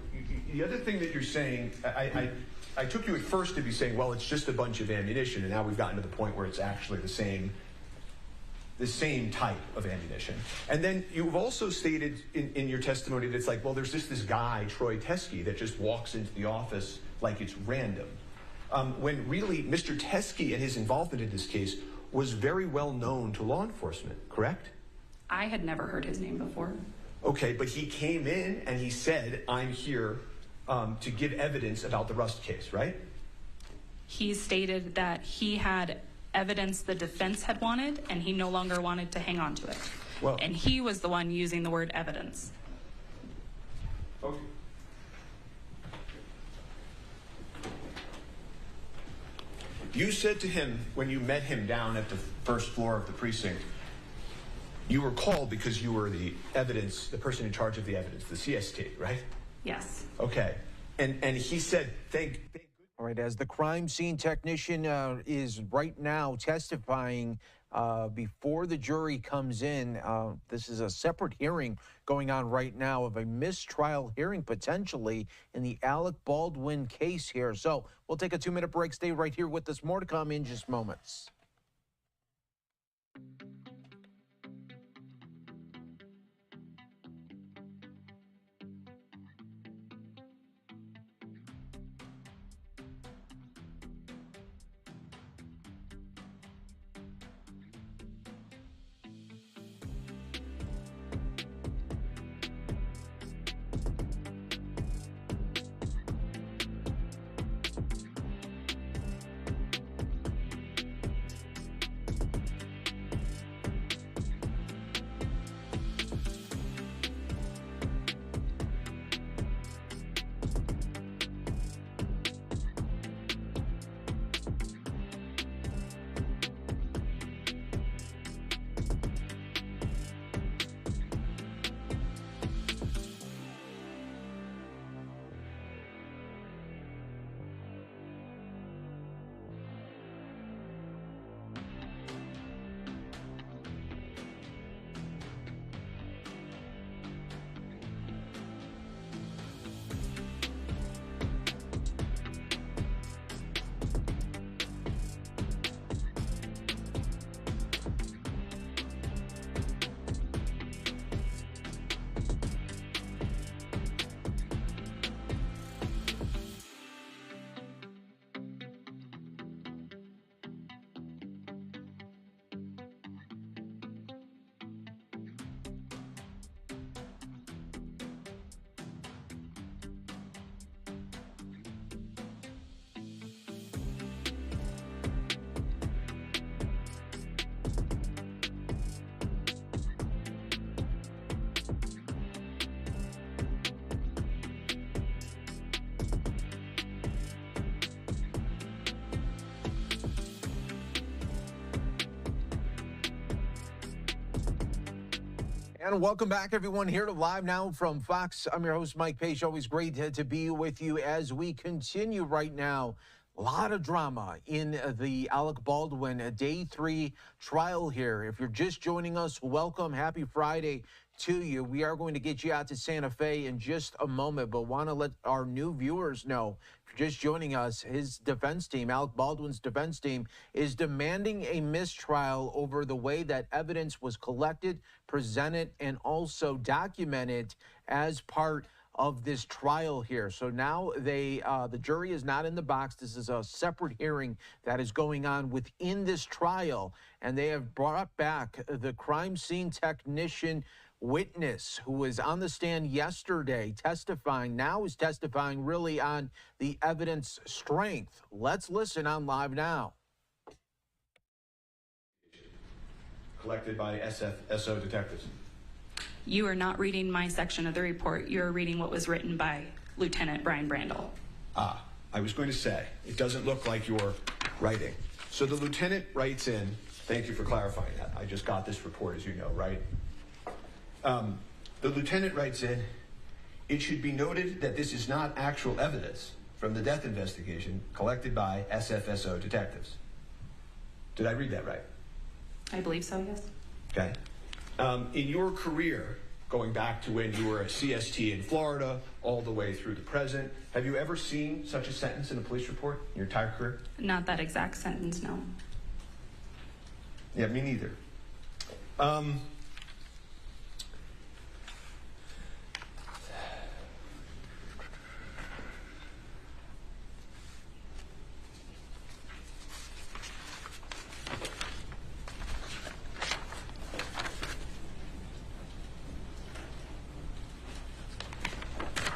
the other thing that you're saying, I took you at first to be saying, well, it's just a bunch of ammunition, and now we've gotten to the point where it's actually the same type of ammunition. And then you've also stated in your testimony that it's like, well, there's this guy, Troy Teskey, that just walks into the office like it's random. When really Mr. Teskey and his involvement in this case was very well known to law enforcement, correct? I had never heard his name before. Okay, but he came in and he said, I'm here to give evidence about the Rust case, right? He stated that he had evidence the defense had wanted and he no longer wanted to hang on to it. Well, and he was the one using the word evidence. Okay. You said to him when you met him down at the first floor of the precinct, you were called because you were the person in charge of the evidence, the CST, right? Yes. Okay. And he said, All right, as the crime scene technician is right now testifying before the jury comes in, this is a separate hearing going on right now of a mistrial hearing potentially in the Alec Baldwin case here. So we'll take a 2-minute break. Stay right here with us. More to come in just moments. And welcome back, everyone, here to Live Now from Fox. I'm your host, Mike Page. Always great to be with you as we continue right now. A lot of drama in the Alec Baldwin Day 3 trial here. If you're just joining us, welcome. Happy Friday to you. We are going to get you out to Santa Fe in just a moment, but want to let our new viewers know, if you're just joining us, his defense team, Alec Baldwin's defense team, is demanding a mistrial over the way that evidence was collected, presented, and also documented as part of this trial here. So now the jury is not in the box. This is a separate hearing that is going on within this trial, and they have brought back the crime scene technician witness who was on the stand yesterday testifying, now is testifying really on the evidence strength. Let's listen on Live Now. Collected by SO detectives. You are not reading my section of the report. You're reading what was written by Lieutenant Brian Brandel. I was going to say, it doesn't look like you're writing. So the lieutenant writes in, thank you for clarifying that. I just got this report, as you know, right? The lieutenant writes in, it should be noted that this is not actual evidence from the death investigation collected by SFSO detectives. Did I read that right? I believe so, yes. Okay. In your career, going back to when you were a CST in Florida, all the way through the present, have you ever seen such a sentence in a police report in your entire career? Not that exact sentence, no. Yeah, me neither.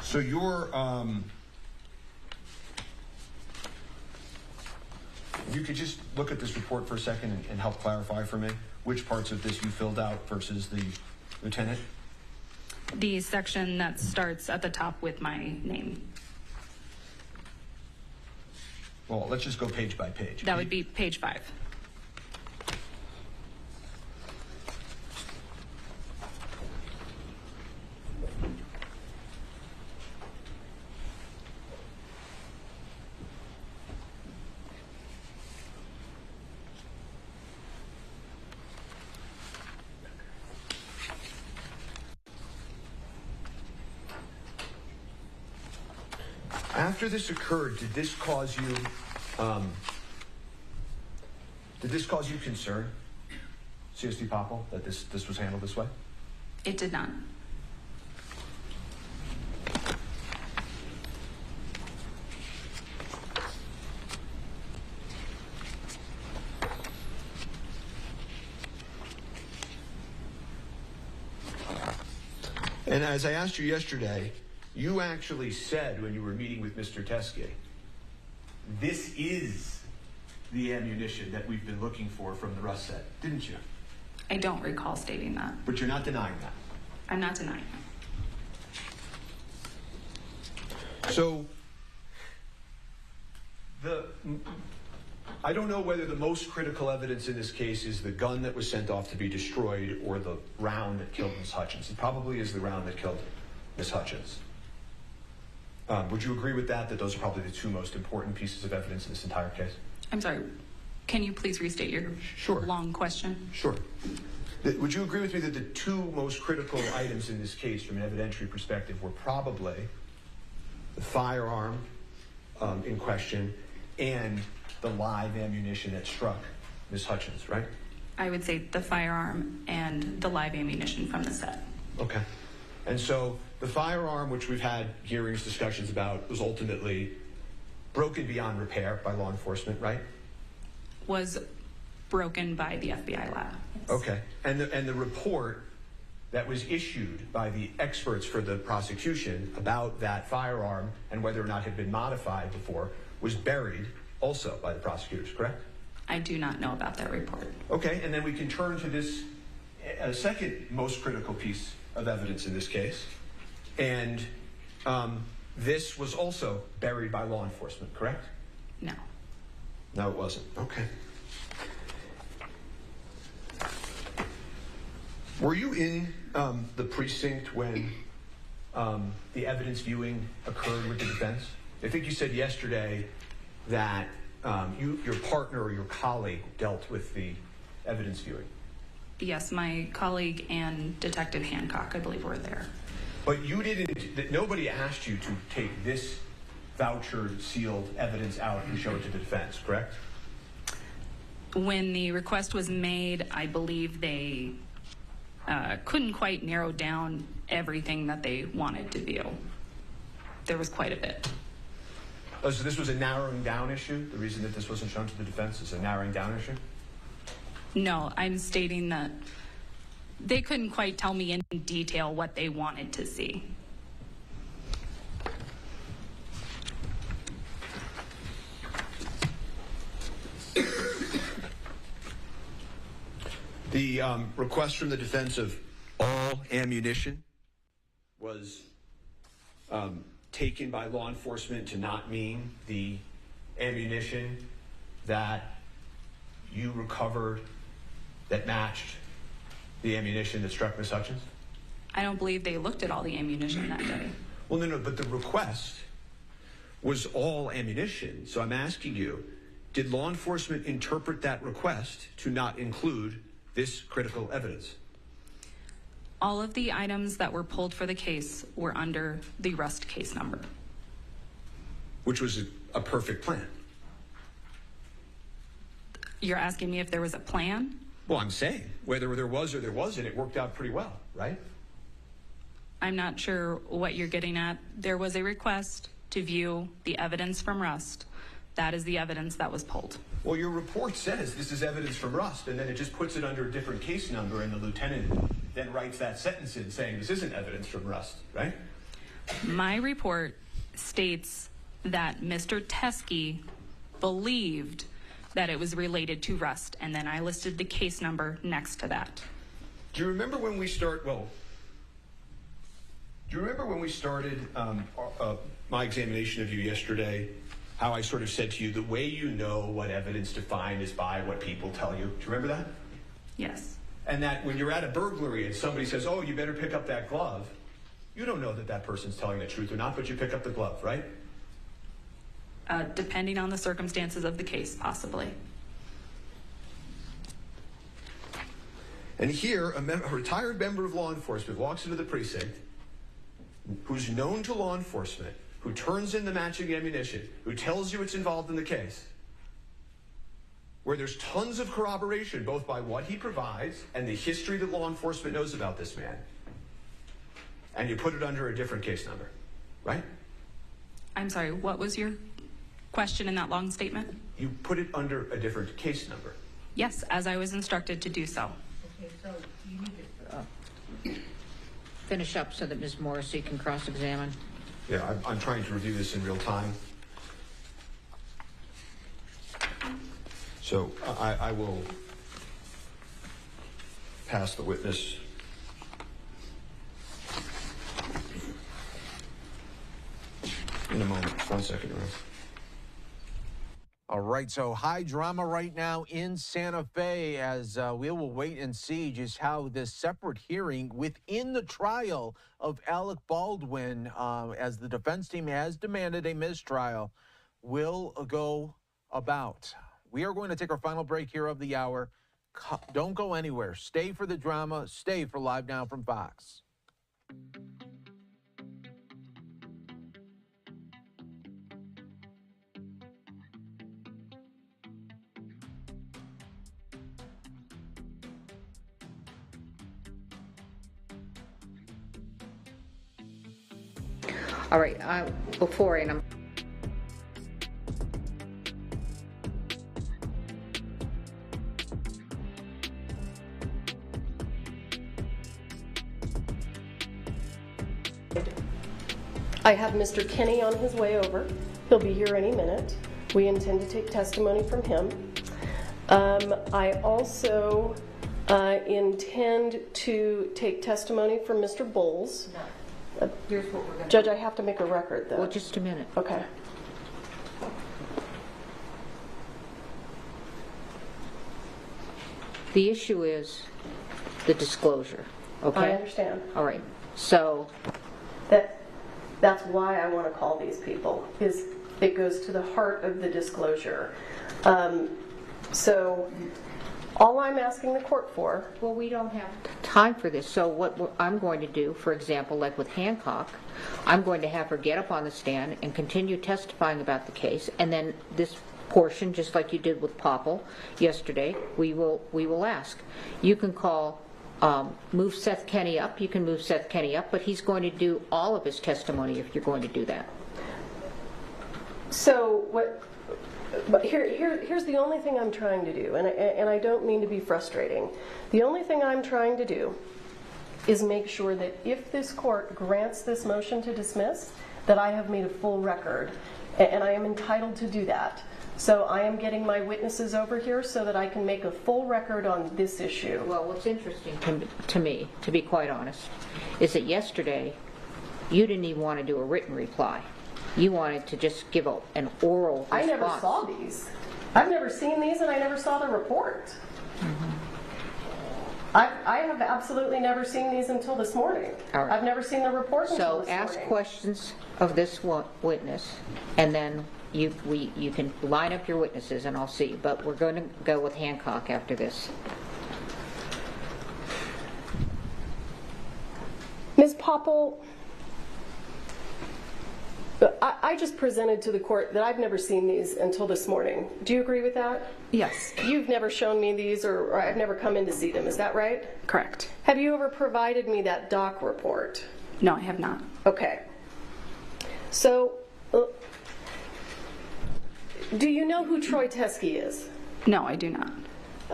So you're, if you could just look at this report for a second and help clarify for me which parts of this you filled out versus the lieutenant? The section that starts at the top with my name. Well, let's just go page by page. That would be page 5. After this occurred, did this cause you concern, CST Popple, that this was handled this way? It did not. And as I asked you yesterday, you actually said when you were meeting with Mr. Teske, this is the ammunition that we've been looking for from the Rust set, didn't you? I don't recall stating that. But you're not denying that. I'm not denying that. So, I don't know whether the most critical evidence in this case is the gun that was sent off to be destroyed or the round that killed Ms. Hutchins. It probably is the round that killed Ms. Hutchins. Would you agree with that those are probably the two most important pieces of evidence in this entire case? I'm sorry. Can you please restate your long question? Sure. Would you agree with me that the two most critical items in this case from an evidentiary perspective were probably the firearm in question and the live ammunition that struck Ms. Hutchins, right? I would say the firearm and the live ammunition from the set. Okay. And so the firearm, which we've had hearings, discussions about, was ultimately broken beyond repair by law enforcement, right? Was broken by the FBI lab. Yes. Okay. And the report that was issued by the experts for the prosecution about that firearm and whether or not it had been modified before was buried also by the prosecutors, correct? I do not know about that report. Okay, and then we can turn to this second most critical piece of evidence in this case. And this was also buried by law enforcement, correct? No. No, it wasn't. Okay. Were you in the precinct when the evidence viewing occurred with the defense? I think you said yesterday that your partner or your colleague dealt with the evidence viewing. Yes, my colleague and Detective Hancock, I believe, were there. But you didn't, nobody asked you to take this vouchered, sealed evidence out and show it to the defense, correct? When the request was made, I believe they couldn't quite narrow down everything that they wanted to view. there was quite a bit. Oh, so this was a narrowing down issue? The reason that this wasn't shown to the defense is a narrowing down issue? No, I'm stating that they couldn't quite tell me in detail what they wanted to see. The request from the defense of all ammunition was taken by law enforcement to not mean the ammunition that you recovered that matched the ammunition that struck Ms. Hutchins? I don't believe they looked at all the ammunition that day. Well, no, but the request was all ammunition. So I'm asking you, did law enforcement interpret that request to not include this critical evidence? All of the items that were pulled for the case were under the Rust case number. Which was a perfect plan. You're asking me if there was a plan? Well, I'm saying whether there was or there wasn't, it worked out pretty well, right? I'm not sure what you're getting at. There was a request to view the evidence from Rust. That is the evidence that was pulled. Well, your report says this is evidence from Rust, and then it just puts it under a different case number, and the lieutenant then writes that sentence in saying this isn't evidence from Rust, right? My report states that Mr. Teskey believed that it was related to Rust, and then I listed the case number next to that. Do you remember when we started my examination of you yesterday, how I sort of said to you, the way you know what evidence to find is by what people tell you? Do you remember that? Yes. And that when you're at a burglary and somebody says, oh, you better pick up that glove, you don't know that that person's telling the truth or not, but you pick up the glove, right? Depending on the circumstances of the case, possibly. And here, a retired member of law enforcement walks into the precinct who's known to law enforcement, who turns in the matching ammunition, who tells you it's involved in the case, where there's tons of corroboration, both by what he provides and the history that law enforcement knows about this man, and you put it under a different case number, right? I'm sorry, what was your question in that long statement? You put it under a different case number. Yes, as I was instructed to do so. Okay, so you need to finish up so that Ms. Morrissey can cross-examine. Yeah, I'm trying to review this in real time. So I will pass the witness. In a moment. 1 second, Rose. All right, so high drama right now in Santa Fe as we will wait and see just how this separate hearing within the trial of Alec Balwin, as the defense team has demanded a mistrial, will go about. We are going to take our final break here of the hour. Don't go anywhere. Stay for the drama. Stay for Live Now from Fox. All right, before and I have Mr. Kenny on his way over. He'll be here any minute. We intend to take testimony from him. I also intend to take testimony from Mr. Bowles. Here's what we're going to Judge, I have to make a record, though. Well, just a minute. Okay. The issue is the disclosure, okay? I understand. All right, so... That's why I want to call these people, is it goes to the heart of the disclosure. So all I'm asking the court for... Well, we don't have time for this, so what I'm going to do, for example, like with Hancock, I'm going to have her get up on the stand and continue testifying about the case, and then this portion, just like you did with Popple yesterday, we will ask. You can call... move Seth Kenny up. You can move Seth Kenny up, but he's going to do all of his testimony if you're going to do that. So what? But here's the only thing I'm trying to do, and I don't mean to be frustrating. The only thing I'm trying to do is make sure that if this court grants this motion to dismiss, that I have made a full record, and I am entitled to do that. So I am getting my witnesses over here so that I can make a full record on this issue. Well, what's interesting to me, to be quite honest, is that yesterday you didn't even want to do a written reply. You wanted to just give an oral response. I never saw these. I've never seen these, and I never saw the report. I have absolutely never seen these until this morning. All right. I've never seen the report until So this ask morning. questions of this witness, and then you can line up your witnesses, and I'll see. But we're going to go with Hancock after this. Ms. Popple, I just presented to the court that I've never seen these until this morning. Do you agree with that? Yes. You've never shown me these, or I've never come in to see them. Is that right? Correct. Have you ever provided me that doc report? No, I have not. Okay. So, do you know who Troy Teskey is? No, I do not.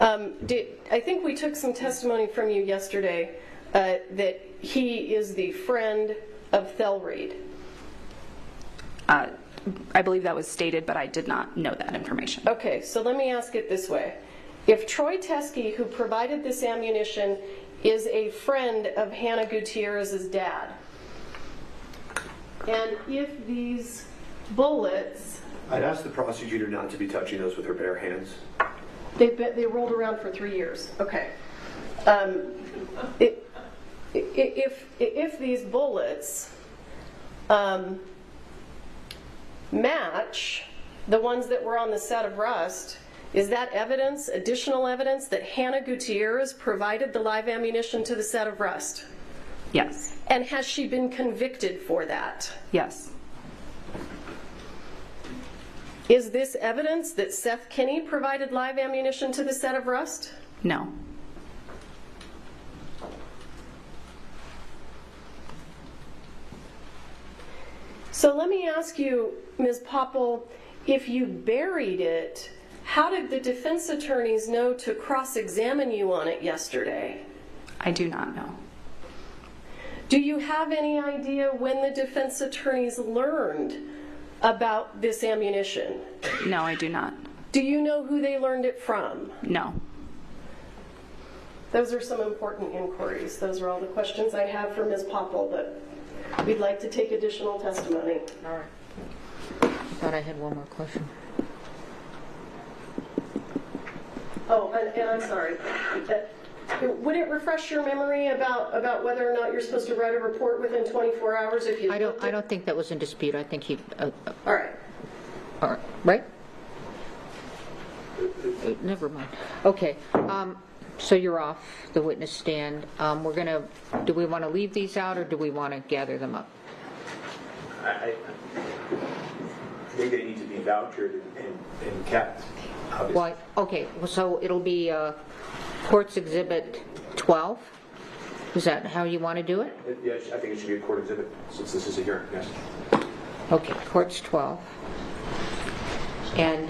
I think we took some testimony from you yesterday that he is the friend of Thelreed. I believe that was stated, but I did not know that information. Okay, so let me ask it this way. If Troy Teskey, who provided this ammunition, is a friend of Hannah Gutierrez's dad, and if these bullets... I'd ask the prosecutor not to be touching those with her bare hands. They rolled around for 3 years. Okay. If these bullets match the ones that were on the set of Rust, is that evidence, additional evidence, that Hannah Gutierrez provided the live ammunition to the set of Rust? Yes. And has she been convicted for that? Yes. Is this evidence that Seth Kinney provided live ammunition to the set of Rust? No. So let me ask you, Ms. Popple, if you buried it, how did the defense attorneys know to cross-examine you on it yesterday? I do not know. Do you have any idea when the defense attorneys learned about this ammunition? No, I do not. Do you know who they learned it from? No. Those are some important inquiries. Those are all the questions I have for Ms. Popple, but we'd like to take additional testimony. All right. I thought I had one more question. Oh, and I'm sorry. Would it refresh your memory about whether or not you're supposed to write a report within 24 hours if you... I don't think that was in dispute. I think he... All right. All right. Right? Never mind. Okay. So you're off the witness stand. We're going to... Do we want to leave these out, or do we want to gather them up? I think they need to be vouchered and kept. Obviously. Well, okay. So it'll be Court's Exhibit 12? Is that how you want to do it? Yes, I think it should be a court exhibit since this is a hearing, yes. Okay, Court's 12. And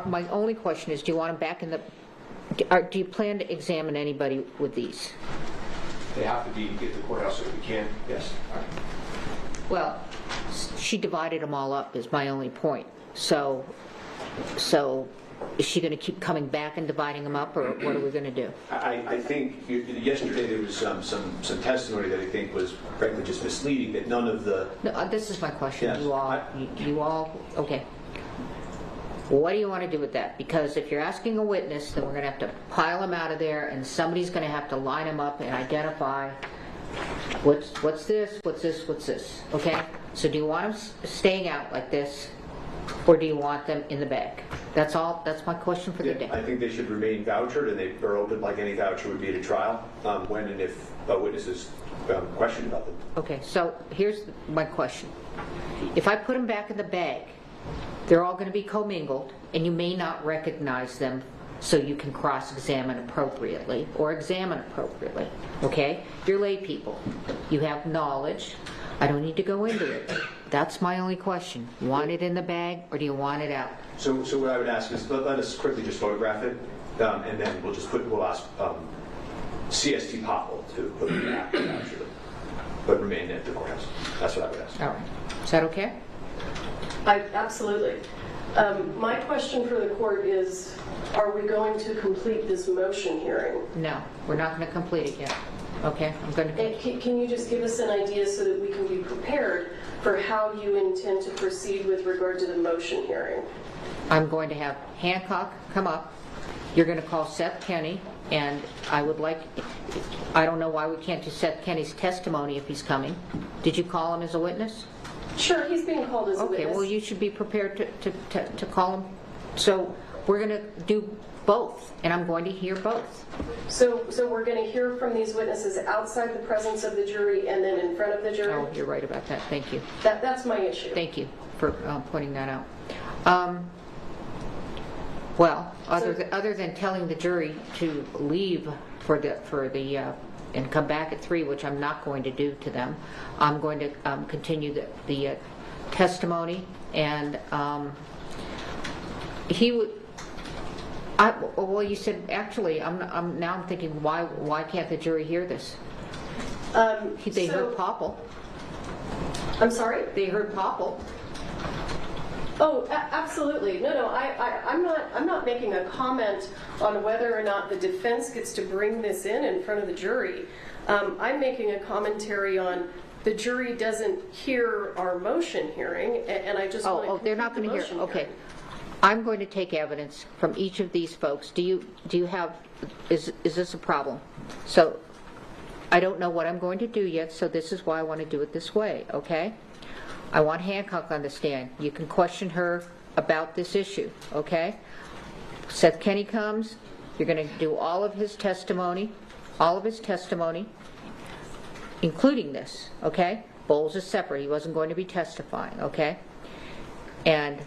my only question is, do you want them back in the... Do you plan to examine anybody with these? They have to be to get to the courthouse if we can, yes. Well, she divided them all up is my only point. So is she going to keep coming back and dividing them up, or what are we going to do? I think yesterday there was some testimony that I think was frankly just misleading, that none of the... No, this is my question. Yes. You all, okay. What do you want to do with that? Because if you're asking a witness, then we're going to have to pile them out of there, and somebody's going to have to line them up and identify what's this, what's this, what's this. Okay? So do you want them staying out like this, or do you want them in the bag? That's all. That's my question for the day. I think they should remain vouchered, and they are open like any voucher would be at a trial, when and if witnesses question about them. Okay, so here's my question. If I put them back in the bag, they're all going to be commingled, and you may not recognize them, so you can cross-examine appropriately or examine appropriately. Okay? You're lay people. You have knowledge. I don't need to go into it. That's my only question. Want it in the bag or do you want it out? So what I would ask is let us quickly just photograph it, and then we'll ask CST Popple to put it back, actually, but remain at the courthouse. That's what I would ask. All right. Is that okay? Absolutely. My question for the court is, are we going to complete this motion hearing? No, we're not going to complete it yet. Okay, I'm going to. Can you just give us an idea so that we can be prepared for how you intend to proceed with regard to the motion hearing? I'm going to have Hancock come up. You're going to call Seth Kenny, and I don't know why we can't do Seth Kenny's testimony if he's coming. Did you call him as a witness? Sure, he's being called as a witness. Okay, well, you should be prepared to call him. So we're going to do both, and I'm going to hear both. So we're going to hear from these witnesses outside the presence of the jury and then in front of the jury? Oh, you're right about that. Thank you. That's my issue. Thank you for pointing that out. Well, other than telling the jury to leave for the and come back at 3, which I'm not going to do to them, I'm going to continue the testimony, and he would. Well, you said actually. I'm thinking why can't the jury hear this? They heard Popple. I'm sorry? They heard Popple. Oh, absolutely. No. I'm not making a comment on whether or not the defense gets to bring this in front of the jury. I'm making a commentary on the jury doesn't hear our motion hearing, and I just want to. They're not going to hear. Okay. I'm going to take evidence from each of these folks. Do you have? Is this a problem? So, I don't know what I'm going to do yet. So this is why I want to do it this way. Okay. I want Hancock on the stand. You can question her about this issue, okay? Seth Kenny comes. You're going to do all of his testimony, including this, okay? Bowles is separate. He wasn't going to be testifying, okay? And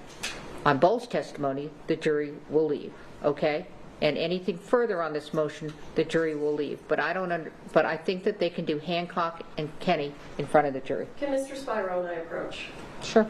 on Bowles' testimony, the jury will leave, okay? And anything further on this motion, the jury will leave. But I think that they can do Hancock and Kenny in front of the jury. Can Mr. Spiro and I approach? Sure.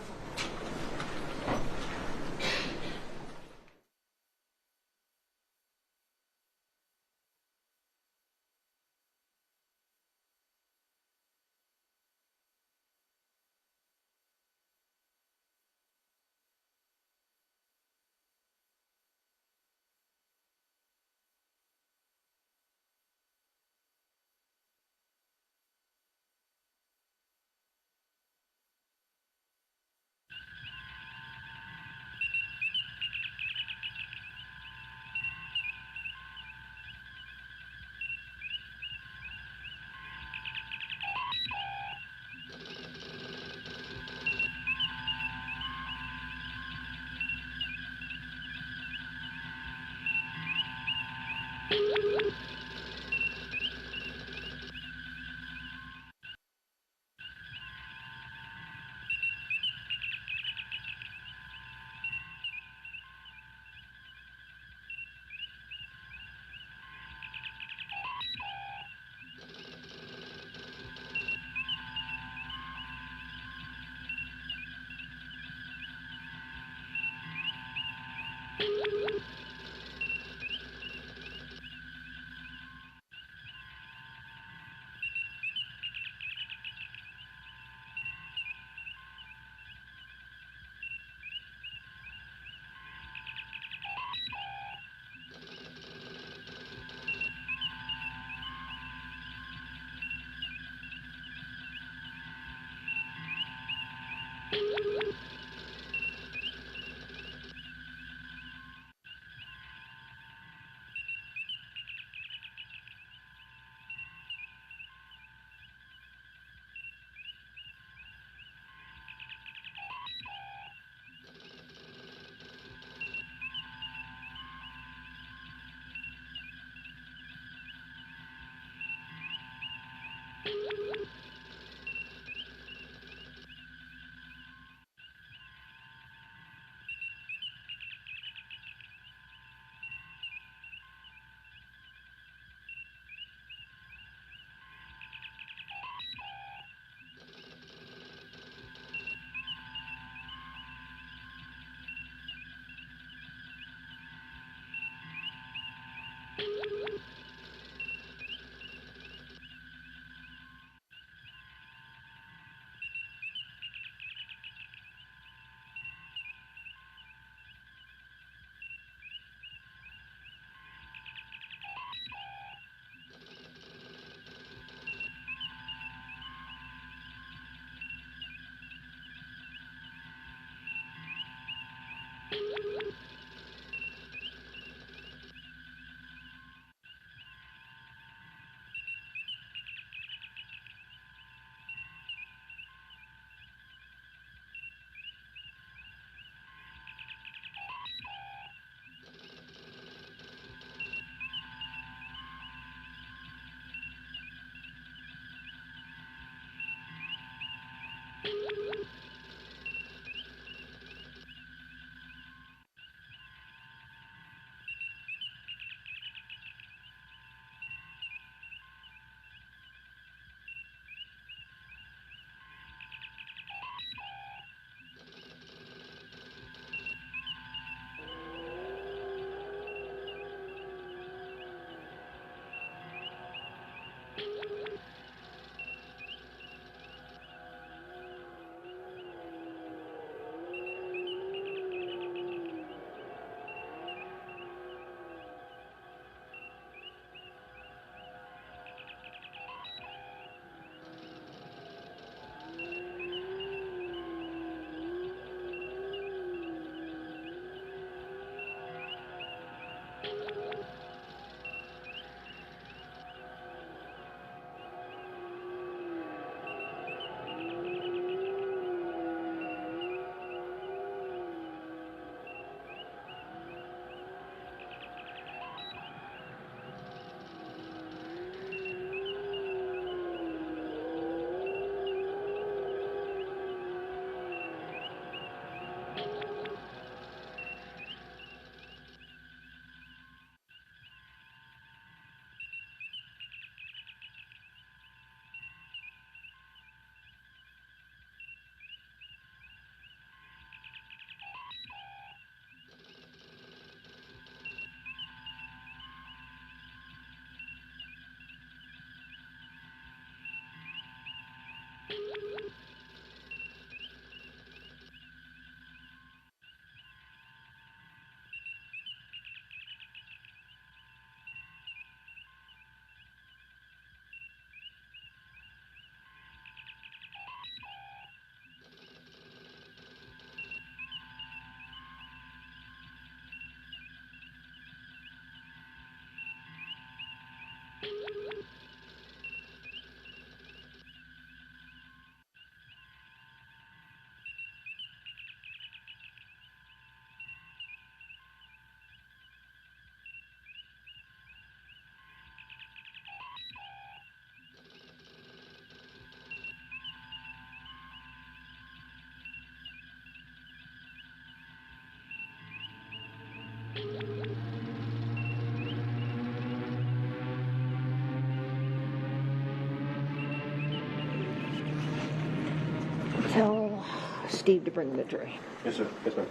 Tell Steve to bring the tray. Yes, sir. Yes, ma'am.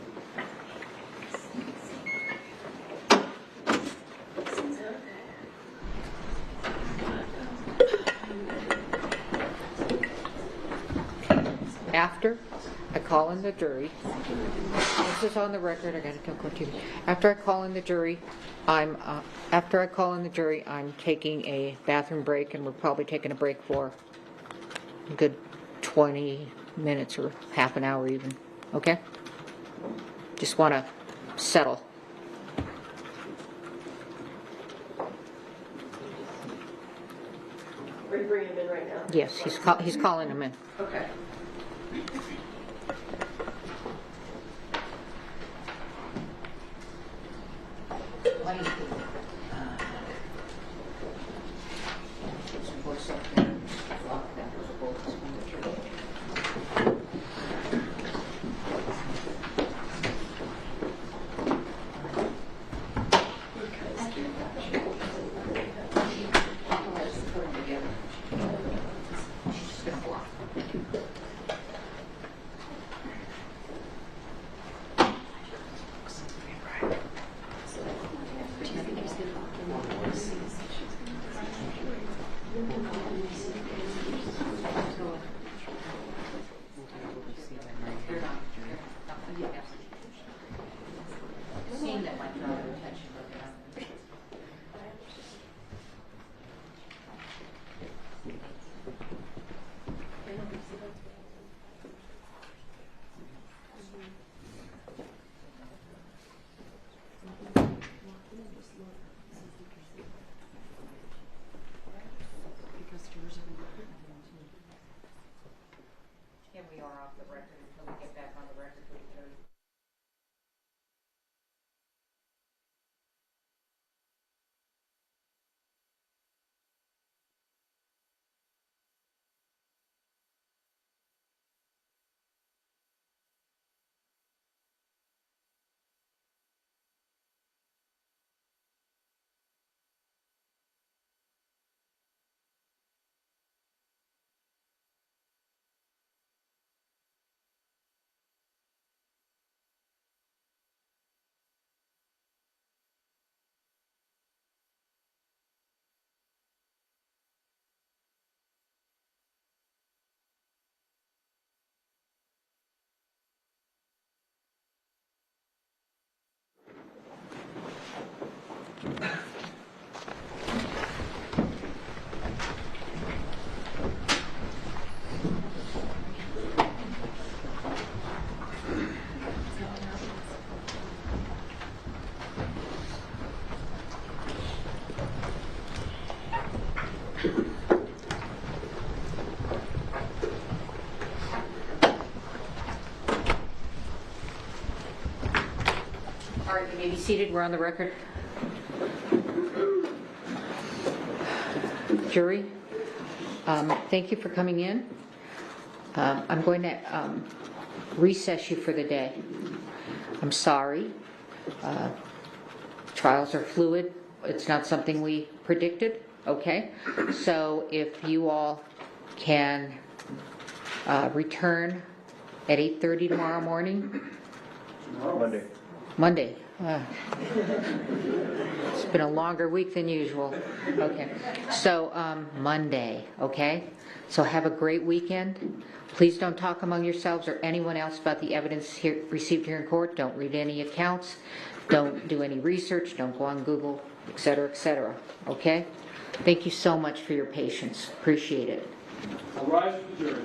After I call in the jury, this is on the record. I got to tell court TV. After I call in the jury, I'm taking a bathroom break, and we're probably taking a break for a good 20 minutes or half an hour even. Okay? Just want to settle. Are you bringing him in right now? Yes, he's calling him in. Okay. we are off the record until we get back on the record with the jury. All right, you may be seated. We're on the record. Jury, thank you for coming in. I'm going to recess you for the day. I'm sorry. Trials are fluid. It's not something we predicted, okay? So if you all can return at 8:30 tomorrow morning. Monday. It's been a longer week than usual. Okay. So Monday, okay? So have a great weekend. Please don't talk among yourselves or anyone else about the evidence received here in court. Don't read any accounts. Don't do any research. Don't go on Google, etc., etc. Okay? Thank you so much for your patience. Appreciate it. I'll rise to the jury.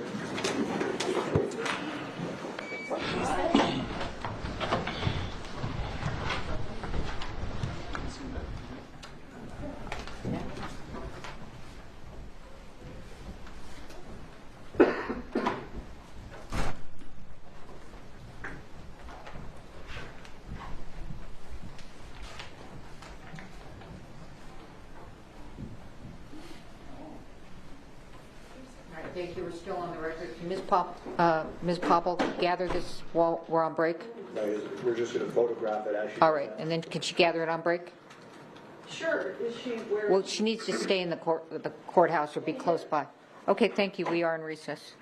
Thank you. We're still on the record. Ms. Popple, gather this while we're on break. No, we're just going to photograph it as she. All right, and then can she gather it on break? Sure. Is she where? Well, she needs to stay in the courthouse or be close by. Okay, thank you. We are in recess.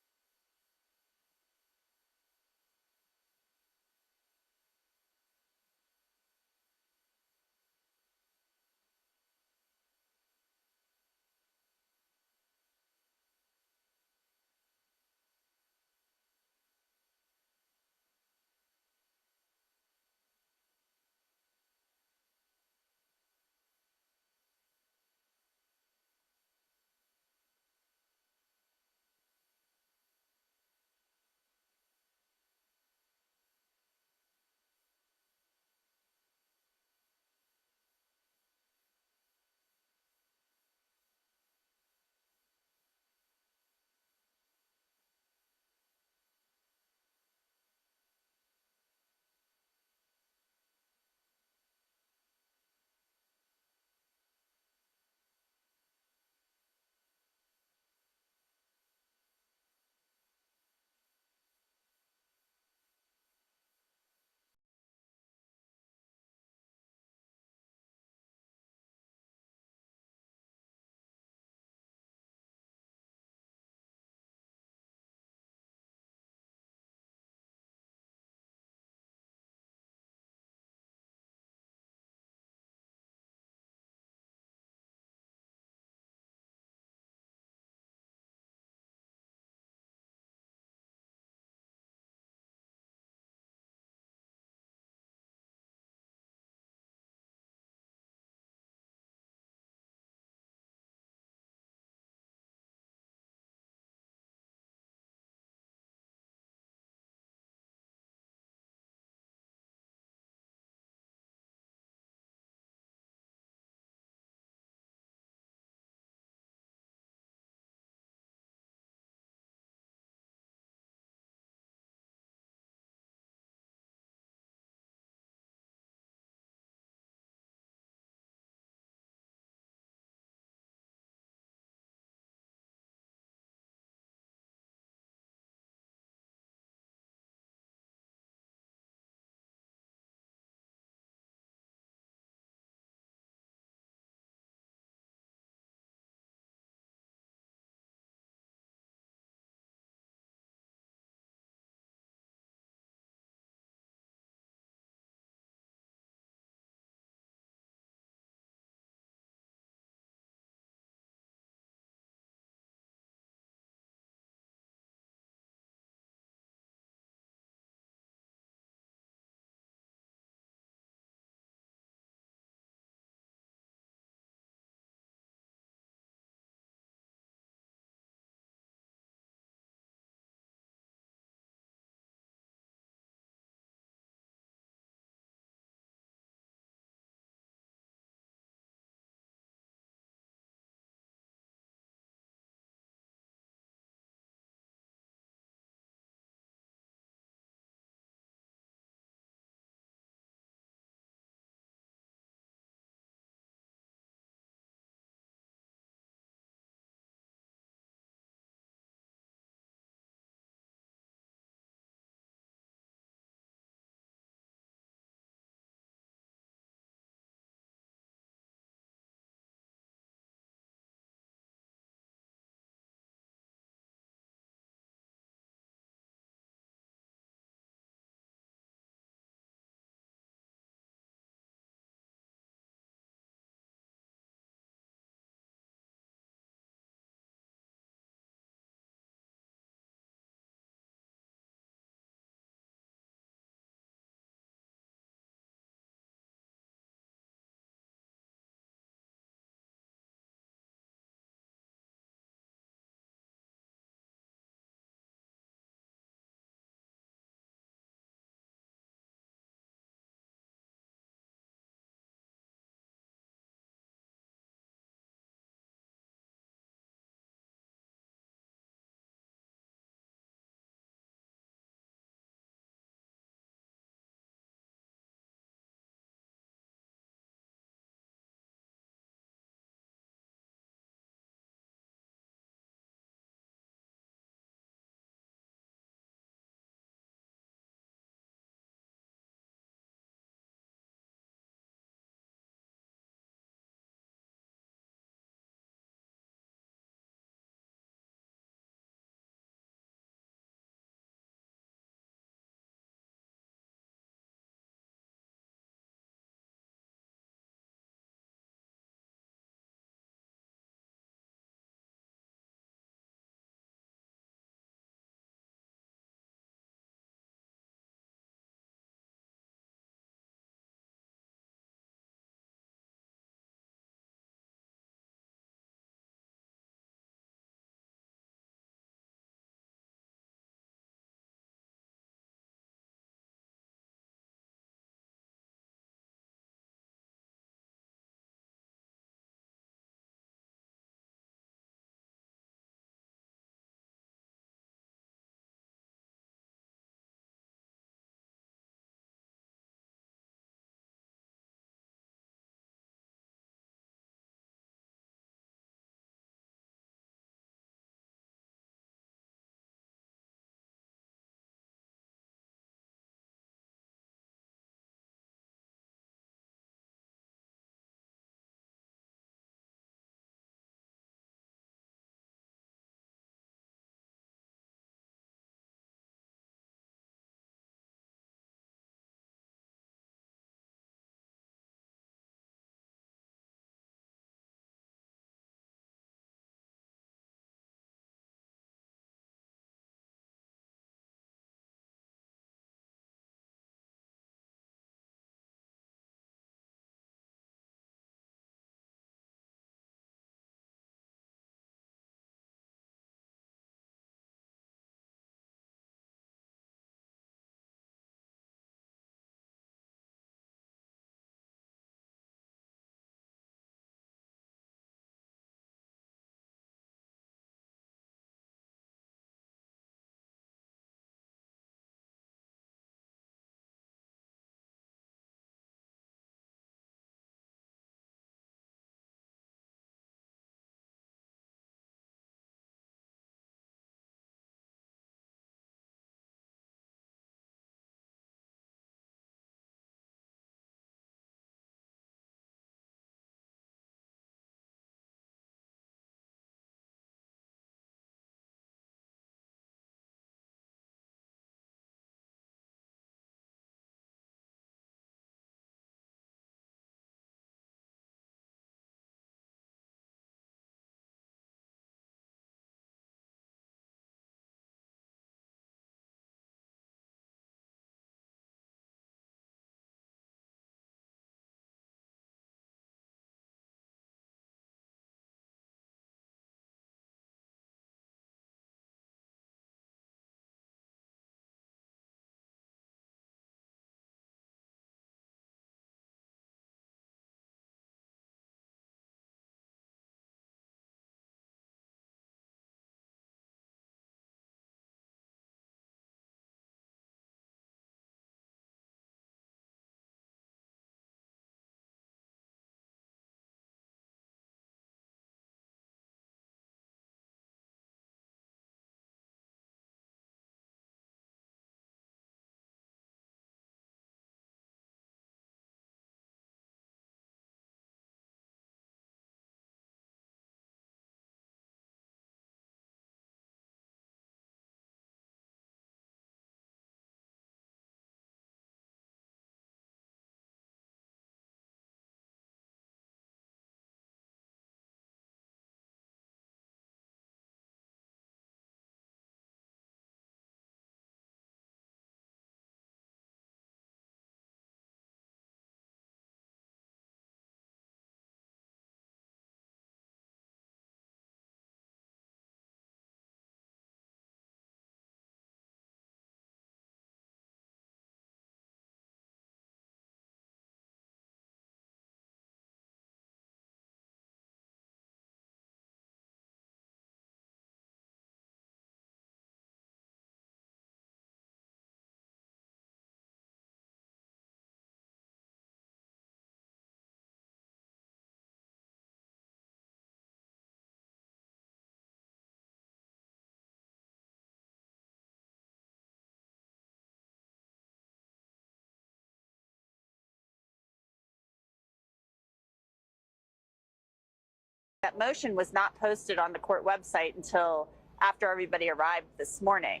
That motion was not posted on the court website until after everybody arrived this morning.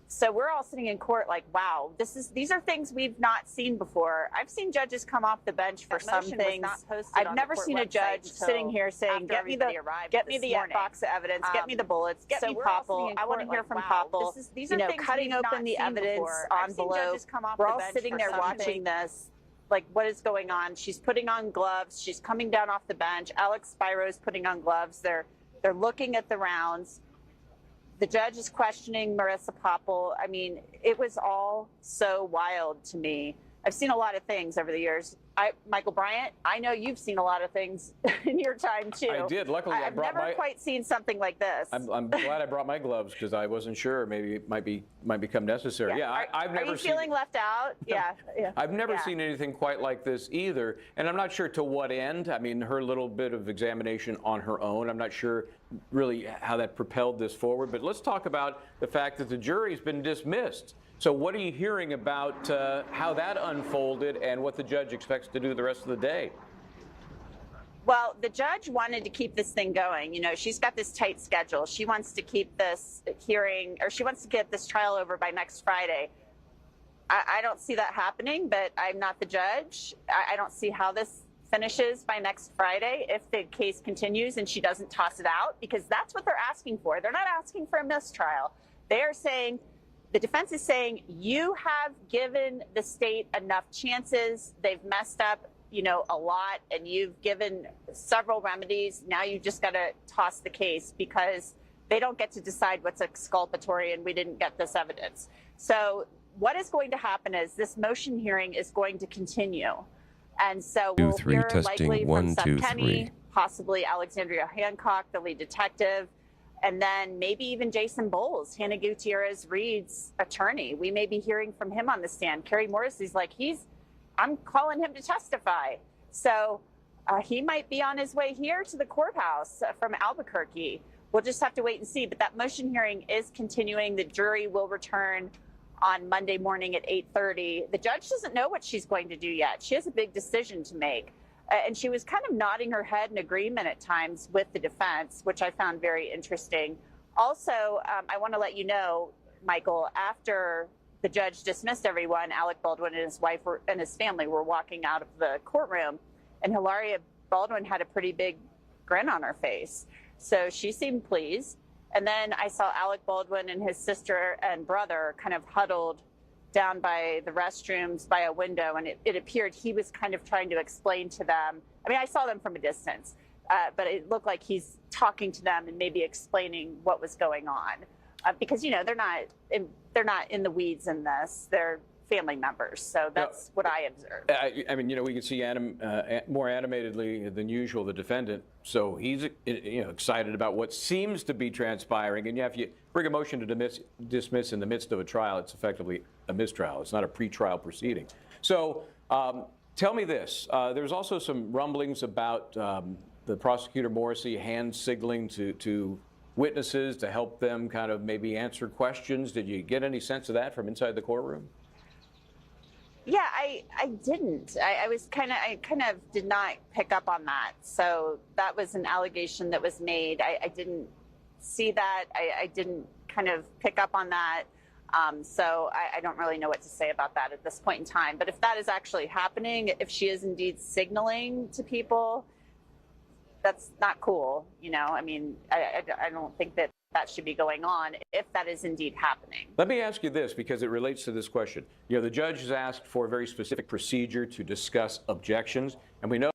So we're all sitting in court like, wow, these are things we've not seen before. I've seen judges come off the bench for some things. I've never seen a judge sitting here saying, get me the box of evidence, get me the bullets, get me Popple. I want to hear from Popple. You know, cutting open the evidence envelope. We're all sitting there watching this. Like, what is going on? She's putting on gloves. She's coming down off the bench. Alec Spiro's putting on gloves. They're looking at the rounds. The judge is questioning Marissa Popple. I mean, it was all so wild to me. I've seen a lot of things over the years. Michael Bryant, I know you've seen a lot of things in your time too. I did. Luckily, I've never quite seen something like this. I'm glad I brought my gloves because I wasn't sure. Maybe it might become necessary. Yeah, I've never. Are you feeling left out? Yeah. I've never seen anything quite like this either, and I'm not sure to what end. I mean, her little bit of examination on her own. I'm not sure really how that propelled this forward. But let's talk about the fact that the jury's been dismissed. So what are you hearing about how that unfolded and what the judge expects to do the rest of the day? Well, the judge wanted to keep this thing going. You know, she's got this tight schedule. She wants to keep this hearing, or she wants to get this trial over by next Friday. I don't see that happening, but I'm not the judge. I don't see how this finishes by next Friday if the case continues and she doesn't toss it out, because that's what they're asking for. They're not asking for a mistrial. They are saying, the defense is saying, you have given the state enough chances. They've messed up, you know, a lot, and you've given several remedies. Now you just got to toss the case because they don't get to decide what's exculpatory, and we didn't get this evidence. So what is going to happen is this motion hearing is going to continue. And so we'll hear likely from Seth Kenney, possibly Alexandria Hancock, the lead detective, and then maybe even Jason Bowles, Hannah Gutierrez-Reed's attorney. We may be hearing from him on the stand. Kerry Morrissey's like, I'm calling him to testify. So he might be on his way here to the courthouse from Albuquerque. We'll just have to wait and see. But that motion hearing is continuing. The jury will return on Monday morning at 8:30. The judge doesn't know what she's going to do yet. She has a big decision to make. And she was kind of nodding her head in agreement at times with the defense, which I found very interesting. Also, I want to let you know, Michael, after the judge dismissed everyone, Alec Baldwin and his wife and his family were walking out of the courtroom, and Hilaria Baldwin had a pretty big grin on her face. So she seemed pleased. And then I saw Alec Baldwin and his sister and brother kind of huddled down by the restrooms by a window, and it appeared he was kind of trying to explain to them. I mean, I saw them from a distance, but it looked like he's talking to them and maybe explaining what was going on, because you know they're not in the weeds in this. They're family members, so that's what I observed. I mean, you know, we can see more animatedly than usual the defendant, so he's excited about what seems to be transpiring. And if you bring a motion to dismiss in the midst of a trial, it's effectively a mistrial. It's not a pretrial proceeding. So tell me this: there's also some rumblings about the prosecutor Morrissey hand signaling to witnesses to help them kind of maybe answer questions. Did you get any sense of that from inside the courtroom? Yeah, I didn't. I kind of did not pick up on that. So that was an allegation that was made. I didn't see that. I didn't kind of pick up on that. So I don't really know what to say about that at this point in time. But if that is actually happening, if she is indeed signaling to people, that's not cool. You know, I mean, I don't think that should be going on if that is indeed happening. Let me ask you this, because it relates to this question. You know, the judge has asked for a very specific procedure to discuss objections, and we know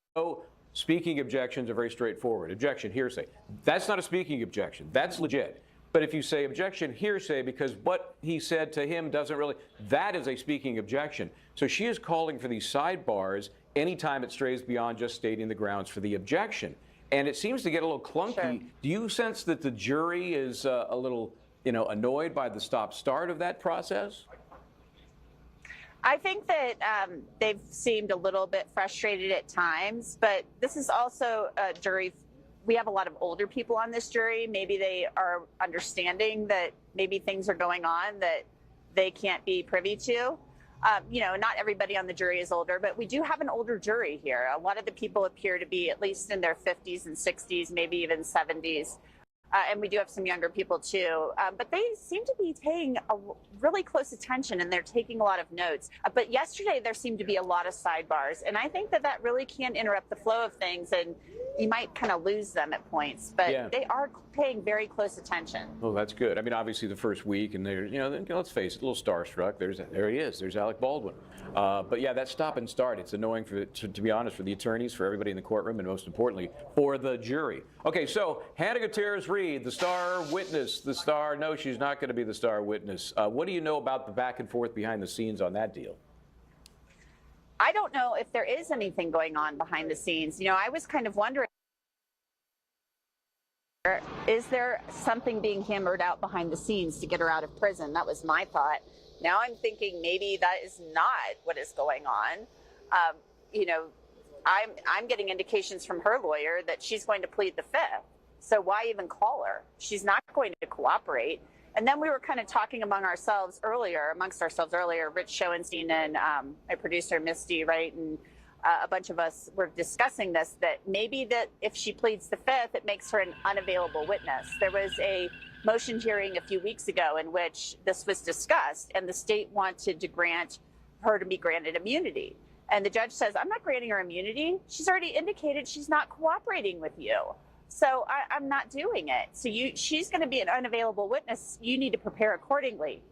speaking objections are very straightforward. Objection, hearsay. That's not a speaking objection. That's legit. But if you say objection, hearsay, because what he said to him doesn't really, that is a speaking objection. So she is calling for these sidebars anytime it strays beyond just stating the grounds for the objection. And it seems to get a little clunky. Sure. Do you sense that the jury is a little, annoyed by the stop-start of that process? I think that they've seemed a little bit frustrated at times, but this is also a jury. We have a lot of older people on this jury. Maybe they are understanding that maybe things are going on that they can't be privy to. Not everybody on the jury is older, but we do have an older jury here. A lot of the people appear to be at least in their 50s and 60s, maybe even 70s. And we do have some younger people too, but they seem to be paying really close attention and they're taking a lot of notes. But yesterday there seemed to be a lot of sidebars, and I think that really can interrupt the flow of things, and you might kind of lose them at points. But they are paying very close attention. Oh, that's good. I mean, obviously the first week, and they're, let's face it, a little starstruck. There he is. There's Alec Baldwin. But yeah, that stop and start, it's annoying to be honest, for the attorneys, for everybody in the courtroom, and most importantly, for the jury. Okay, so Hannah Gutierrez-Reed, the star witness, no, she's not going to be the star witness. What do you know about the back and forth behind the scenes on that deal? I don't know if there is anything going on behind the scenes. I was kind of wondering, is there something being hammered out behind the scenes to get her out of prison? That was my thought. Now I'm thinking maybe that is not what is going on. I'm getting indications from her lawyer that she's going to plead the fifth. So why even call her? She's not going to cooperate. And then we were kind of talking amongst ourselves earlier, Rich Schoenstein and my producer, Misty, right? And a bunch of us were discussing this, that maybe that if she pleads the fifth, it makes her an unavailable witness. There was a motion hearing a few weeks ago in which this was discussed, and the state wanted to grant her to be granted immunity. And the judge says, I'm not granting her immunity. She's already indicated she's not cooperating with you. So I'm not doing it. So she's going to be an unavailable witness. You need to prepare accordingly.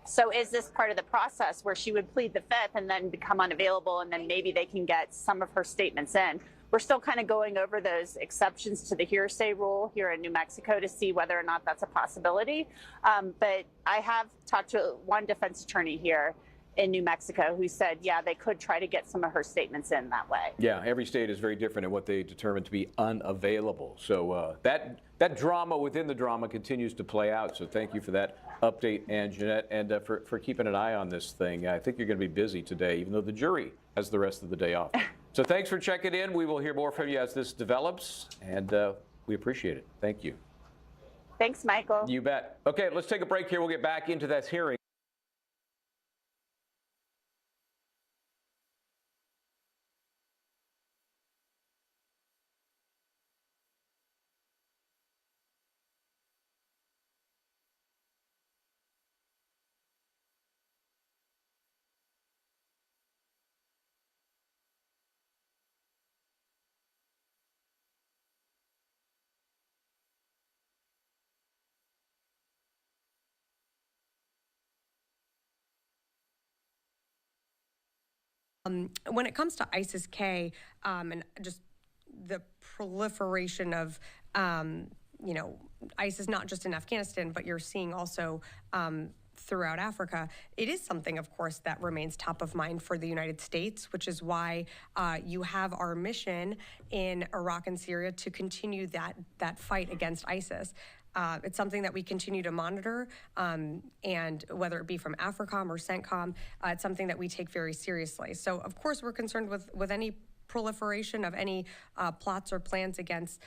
So is this part of the process where she would plead the fifth and then become unavailable, and then maybe they can get some of her statements in? We're still kind of going over those exceptions to the hearsay rule here in New Mexico to see whether or not that's a possibility. But I have talked to one defense attorney here in New Mexico who said, yeah, they could try to get some of her statements in that way. Yeah, every state is very different in what they determine to be unavailable. So that drama within the drama continues to play out. So thank you for that update, and Jeanette, and for keeping an eye on this thing. I think you're going to be busy today, even though the jury has the rest of the day off. So thanks for checking in. We will hear more from you as this develops, and we appreciate it. Thank you. Thanks, Michael. You bet. Okay, let's take a break here. We'll get back into that hearing. When it comes to ISIS-K and just the proliferation of, ISIS, not just in Afghanistan, but you're seeing also throughout Africa, it is something, of course, that remains top of mind for the United States, which is why you have our mission in Iraq and Syria to continue that fight against ISIS. It's something that we continue to monitor, and whether it be from AFRICOM or CENTCOM, it's something that we take very seriously. So, of course, we're concerned with any proliferation of any plots or plans against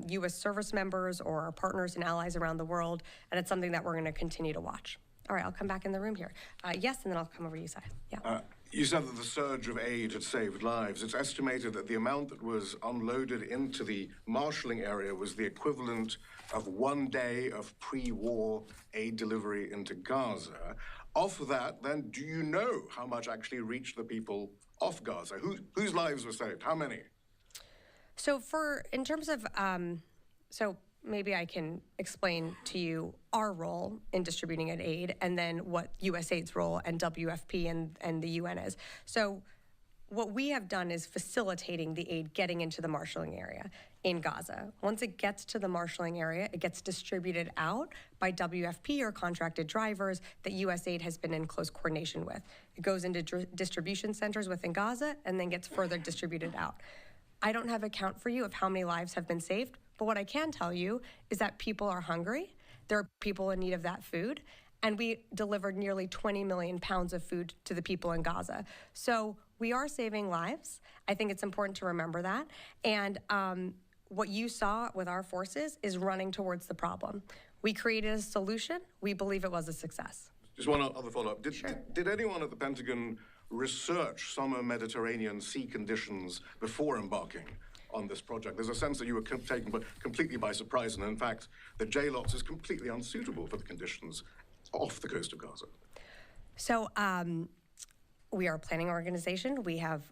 U.S. service members or our partners and allies around the world, and it's something that we're going to continue to watch. All right, I'll come back in the room here. Yes, and then I'll come over to you, Sai. Yeah. You said that the surge of aid had saved lives. It's estimated that the amount that was unloaded into the marshalling area was the equivalent of 1 day of pre-war aid delivery into Gaza. Off that, then, do you know how much actually reached the people off Gaza? Whose lives were saved? How many? So in terms of, so maybe I can explain to you our role in distributing aid, and then what USAID's role and WFP and the UN is. So what we have done is facilitating the aid getting into the marshalling area in Gaza. Once it gets to the marshalling area, it gets distributed out by WFP or contracted drivers that USAID has been in close coordination with. It goes into distribution centers within Gaza and then gets further distributed out. I don't have a count for you of how many lives have been saved, but what I can tell you is that people are hungry. There are people in need of that food. And we delivered nearly 20 million pounds of food to the people in Gaza. So we are saving lives. I think it's important to remember that. And what you saw with our forces is running towards the problem. We created a solution. We believe it was a success. Just one other follow-up. Did anyone at the Pentagon research summer Mediterranean sea conditions before embarking on this project? There's a sense that you were taken completely by surprise, and in fact, the JLOTS is completely unsuitable for the conditions off the coast of Gaza. So we are a planning organization. We have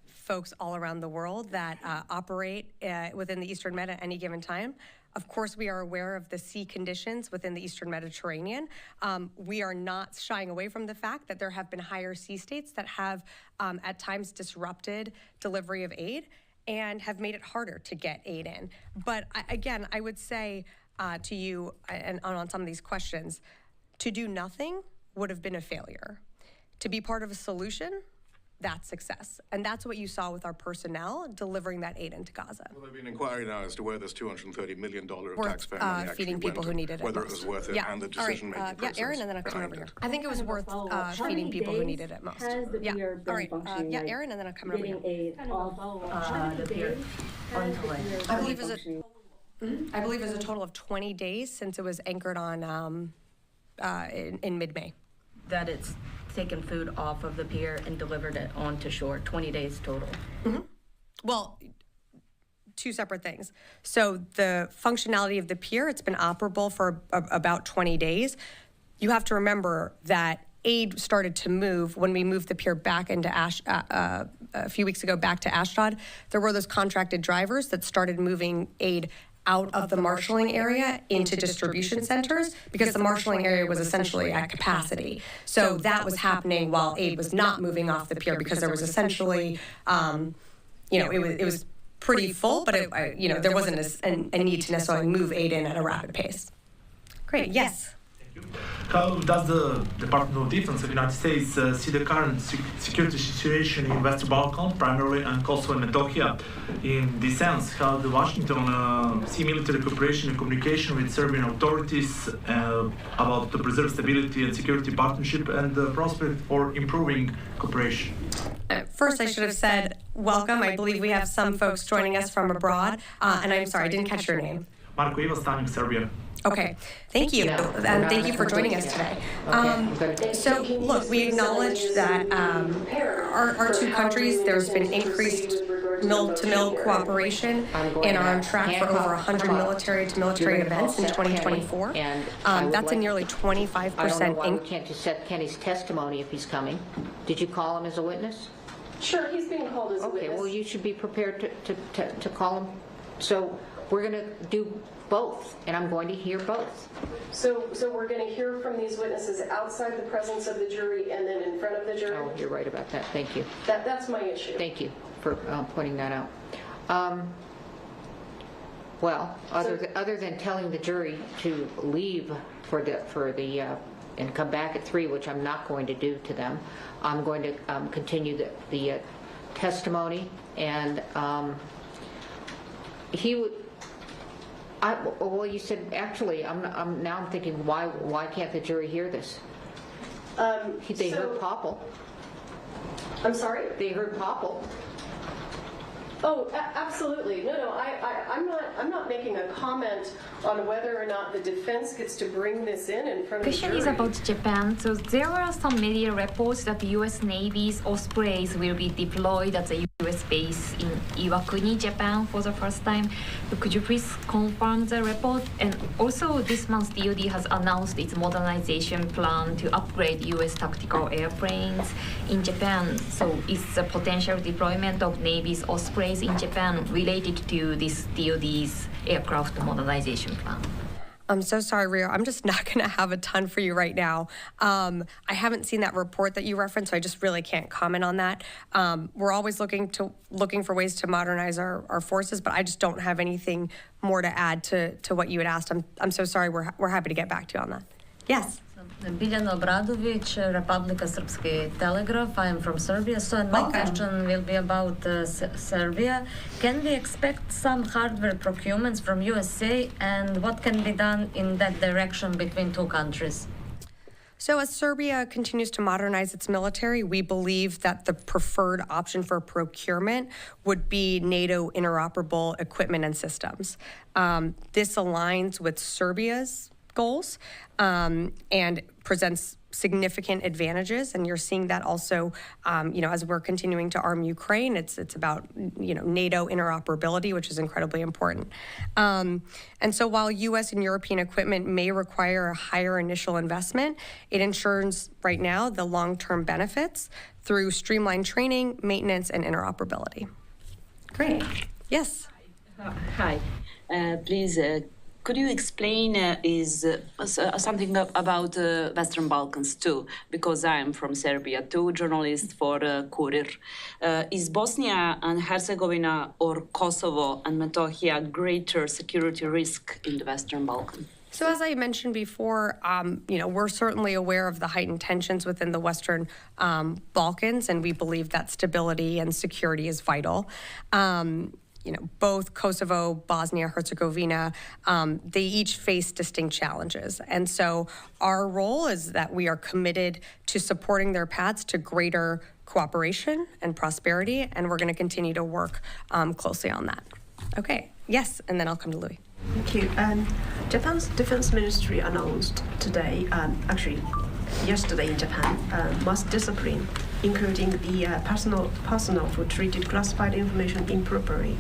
folks all around the world that operate within the Eastern Med at any given time. Of course, we are aware of the sea conditions within the Eastern Mediterranean. We are not shying away from the fact that there have been higher sea states that have at times disrupted delivery of aid and have made it harder to get aid in. But again, I would say to you, and on some of these questions, to do nothing would have been a failure. To be part of a solution, that's success. And that's what you saw with our personnel delivering that aid into Gaza. Well, there'll be an inquiry now as to where this $230 million of taxpayer money actually feeding people who needed it whether most. it was worth it, and the decision-making process. Yeah, Aaron, and then I'll come over here. I think it was worth feeding people who needed it most. Yeah, all right. Yeah, Aaron, and then I'll come over here. I believe it was a total of 20 days since it was anchored on in mid-May. That it's taken food off of the pier and delivered it onto shore, 20 days total. Mm-hmm. Well, two separate things. So the functionality of the pier, it's been operable for about 20 days. You have to remember that aid started to move when we moved the pier back into a few weeks ago back to Ashdod. There were those contracted drivers that started moving aid out of the marshalling area into distribution centers because the marshalling area was essentially at capacity. So that was happening while aid was not moving off the pier because there was essentially, it was pretty full, but there wasn't a need to necessarily move aid in at a rapid pace. Great, yes. How does the Department of Defense of the United States see the current security situation in Western Balkans, primarily, and Kosovo and Metohija? In this sense, how does Washington see military cooperation and communication with Serbian authorities about the preserved stability and security partnership and the prospect for improving cooperation? First, I should have said welcome. I believe we have some folks joining us from abroad, and I'm sorry, I didn't catch your name. Marko Ivas, Serbia. Okay, thank you, and thank you for joining us today. So, look, we acknowledge that our two countries, there's been increased mill-to-mill cooperation and are on track for over 100 military-to-military events in 2024. That's a nearly 25% increase. Can't you set Kenny's testimony if he's coming? Did you call him as a witness? Sure, he's being called as a witness. Okay, well, you should be prepared to call him. So we're going to do both, and I'm going to hear both. So we're going to hear from these witnesses outside the presence of the jury and then in front of the jury? Oh, you're right about that. Thank you. That's my issue. Thank you for pointing that out. Well, other than telling the jury to leave for the and come back at 3, which I'm not going to do to them, I'm going to continue the testimony, and he would. Well, you said actually. I'm thinking why can't the jury hear this? They heard Popple. I'm sorry? They heard Popple. Oh, absolutely. No, I'm not making a comment on whether or not the defense gets to bring this in front of the jury. Question is about Japan. So there are some media reports that the U.S. Navy's Ospreys will be deployed at the U.S. base in Iwakuni, Japan for the first time. Could you please confirm the report? And also this month, DoD has announced its modernization plan to upgrade U.S. tactical airplanes in Japan. So is the potential deployment of Navy's Ospreys in Japan related to this DoD's aircraft modernization plan? I'm so sorry, Rio. I'm just not going to have a ton for you right now. I haven't seen that report that you referenced, so I just really can't comment on that. We're always looking for ways to modernize our forces, but I just don't have anything more to add to what you had asked. I'm so sorry. We're happy to get back to you on that. Yes. Biljana Obradović, Republika Srpski Telegraph. I am from Serbia, so my question will be about Serbia. Can we expect some hardware procurements from USA, and what can be done in that direction between two countries? So as Serbia continues to modernize its military, we believe that the preferred option for procurement would be NATO interoperable equipment and systems. This aligns with Serbia's goals and presents significant advantages, and you're seeing that also, as we're continuing to arm Ukraine. It's about NATO interoperability, which is incredibly important. And so while U.S. and European equipment may require a higher initial investment, it ensures right now the long-term benefits through streamlined training, maintenance, and interoperability. Great. Yes. Hi. Please. Could you explain something about Western Balkans too? Because I'm from Serbia too, journalist for Kurir. Is Bosnia and Herzegovina or Kosovo and Metohija greater security risk in the Western Balkans? So as I mentioned before, we're certainly aware of the heightened tensions within the Western Balkans, and we believe that stability and security is vital. Both Kosovo, Bosnia, Herzegovina, they each face distinct challenges. And so our role is that we are committed to supporting their paths to greater cooperation and prosperity, and we're going to continue to work closely on that. Okay, yes, and then I'll come to Louis. Thank you. Japan's defense ministry announced today, actually yesterday in Japan, mass discipline, including the personnel who treated classified information improperly.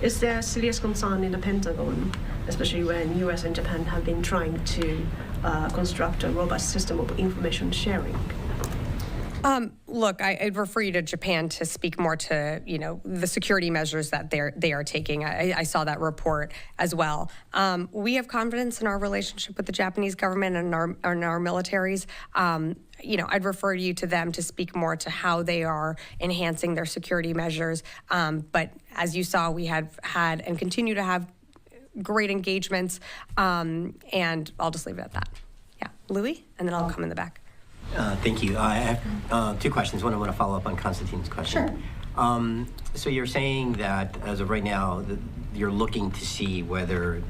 Is there serious concern in the Pentagon, especially when U.S. and Japan have been trying to construct a robust system of information sharing? Look, I'd refer you to Japan to speak more to, the security measures that they are taking. I saw that report as well. We have confidence in our relationship with the Japanese government and our militaries. I'd refer you to them to speak more to how they are enhancing their security measures. But as you saw, we have had and continue to have great engagements. And I'll just leave it at that. Yeah, Louis, and then I'll come in the back. Thank you. I have two questions. One, I want to follow up on Konstantin's question. Sure. So you're saying that as of right now, you're looking to see whether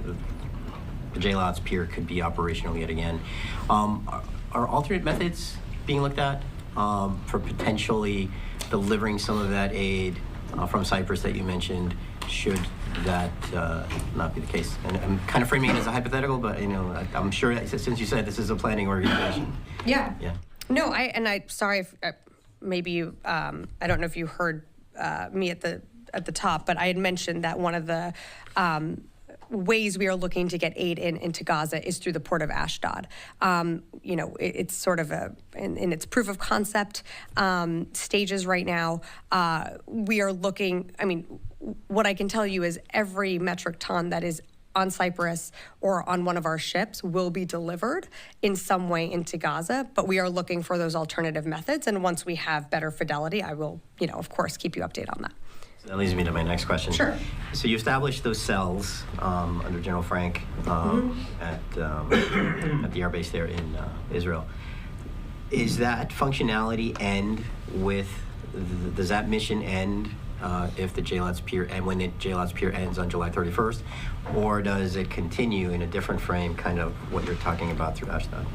the JLOTS pier could be operational yet again. Are alternate methods being looked at for potentially delivering some of that aid from Cyprus that you mentioned, should that not be the case? And I'm kind of framing it as a hypothetical, but I'm sure since you said this is a planning organization. Yeah. Yeah. No, sorry if maybe you, I don't know if you heard me at the top, but I had mentioned that one of the ways we are looking to get aid into Gaza is through the port of Ashdod. It's sort of in its proof of concept stages right now. We are looking, what I can tell you is every metric ton that is on Cyprus or on one of our ships will be delivered in some way into Gaza, but we are looking for those alternative methods. And once we have better fidelity, I will, of course, keep you updated on that. So that leads me to my next question. Sure. So you established those cells under General Frank at the air base there in Israel. Is that functionality end with, does that mission end if the JLOTS pier, and when the JLOTS pier ends on July 31st, or does it continue in a different frame, kind of what you're talking about through Ashdod?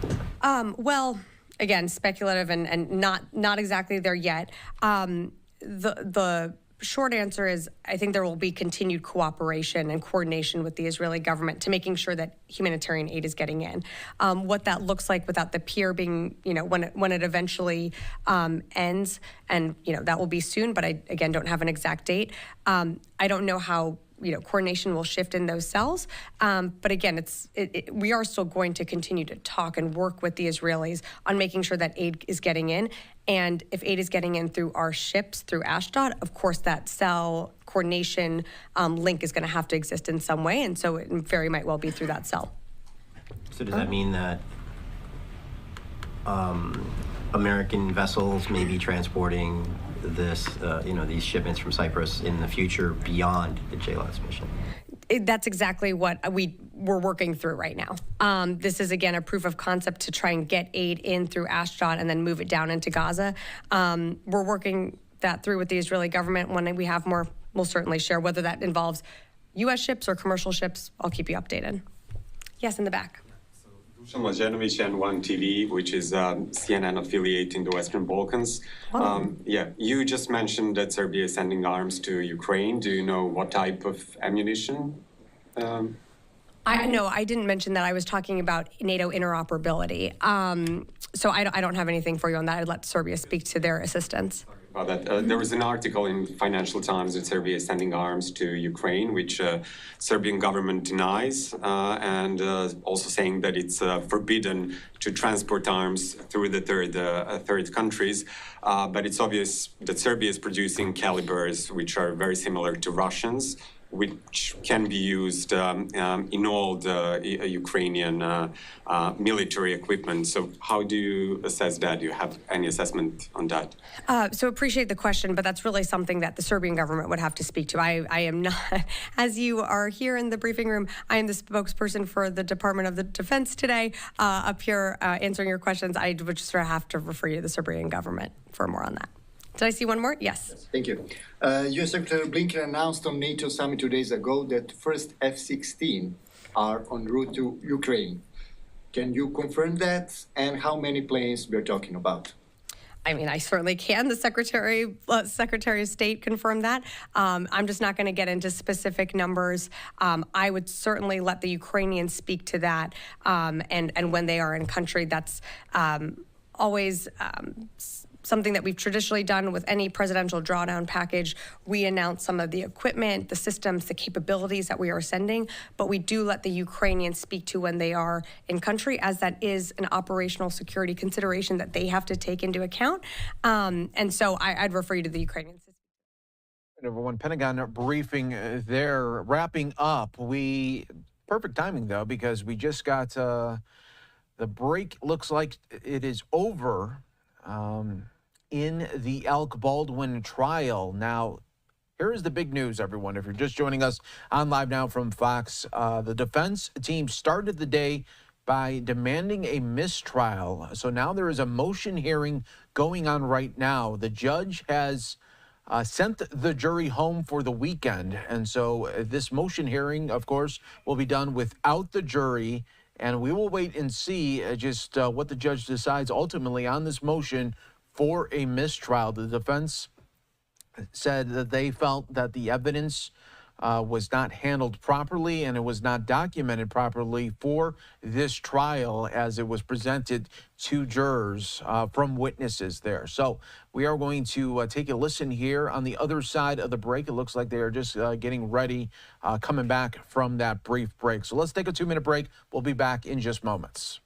Well, again, speculative and not exactly there yet. The short answer is I think there will be continued cooperation and coordination with the Israeli government to making sure that humanitarian aid is getting in. What that looks like without the pier being, when it eventually ends, and that will be soon, but I again don't have an exact date. I don't know how coordination will shift in those cells. But again, we are still going to continue to talk and work with the Israelis on making sure that aid is getting in. And if aid is getting in through our ships, through Ashdod, of course, that cell coordination link is going to have to exist in some way. And so it very might well be through that cell. So does that mean that American vessels may be transporting this, these shipments from Cyprus in the future beyond the JLOTS mission? That's exactly what we're working through right now. This is, again, a proof of concept to try and get aid in through Ashdod and then move it down into Gaza. We're working that through with the Israeli government. When we have more, we'll certainly share, whether that involves U.S. ships or commercial ships. I'll keep you updated. Yes, in the back. Dusan Mlađenović, N1 TV, which is a CNN affiliate in the Western Balkans. You just mentioned that Serbia is sending arms to Ukraine. Do you know what type of ammunition? No, I didn't mention that. I was talking about NATO interoperability. So I don't have anything for you on that. I'd let Serbia speak to their assistance. About that. There was an article in Financial Times that Serbia is sending arms to Ukraine, which Serbian government denies, and also saying that it's forbidden to transport arms through the third countries. But it's obvious that Serbia is producing calibers which are very similar to Russians, which can be used in all the Ukrainian military equipment. So how do you assess that? Do you have any assessment on that? So appreciate the question, but that's really something that the Serbian government would have to speak to. I am not, as you are here in the briefing room, I am the spokesperson for the Department of the Defense today, up here answering your questions. I would just have to refer you to the Serbian government for more on that. Did I see one more? Yes. Thank you. U.S. Secretary Blinken announced on NATO summit 2 days ago that first F-16 are en route to Ukraine. Can you confirm that? And how many planes we're talking about? I mean, I certainly can. The Secretary of State confirmed that. I'm just not going to get into specific numbers. I would certainly let the Ukrainians speak to that. And when they are in country, that's always something that we've traditionally done with any presidential drawdown package. We announce some of the equipment, the systems, the capabilities that we are sending, but we do let the Ukrainians speak to when they are in country, as that is an operational security consideration that they have to take into account. And so I'd refer you to the Ukrainians. Number one, Pentagon briefing there, wrapping up. Perfect timing, though, because we just got the break. Looks like it is over in the Alec Baldwin trial. Now, here is the big news, everyone. If you're just joining us on Live Now from Fox, the defense team started the day by demanding a mistrial. So now there is a motion hearing going on right now. The judge has sent the jury home for the weekend. And so this motion hearing, of course, will be done without the jury. And we will wait and see just what the judge decides ultimately on this motion for a mistrial. The defense said that they felt that the evidence was not handled properly and it was not documented properly for this trial as it was presented to jurors from witnesses there. So we are going to take a listen here on the other side of the break. It looks like they are just getting ready, coming back from that brief break. So let's take a 2-minute break. We'll be back in just moments.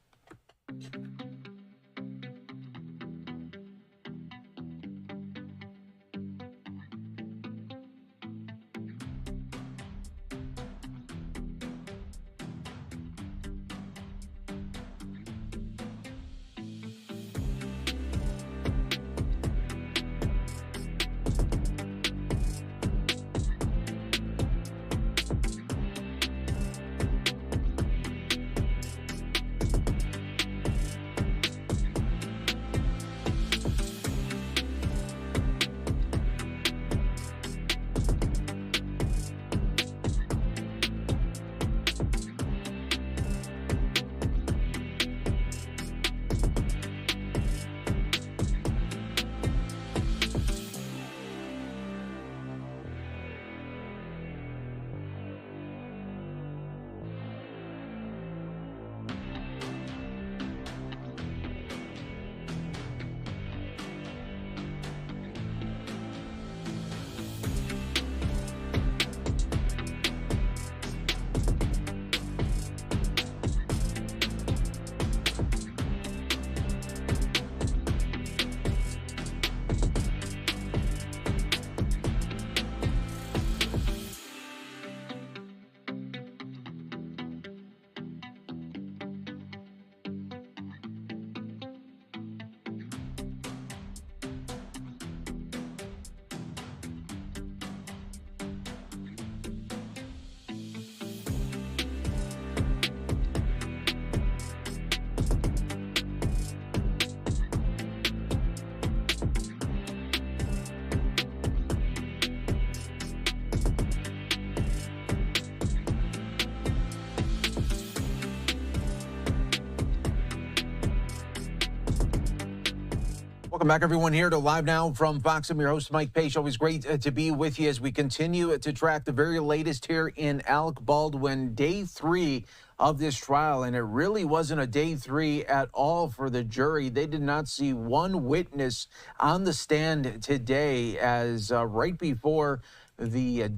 Welcome back, everyone, here to Live Now from Fox. I'm your host, Mike Page. Always great to be with you as we continue to track the very latest here in Alec Baldwin, day 3 of this trial. And it really wasn't a day 3 at all for the jury. They did not see one witness on the stand today, as right before the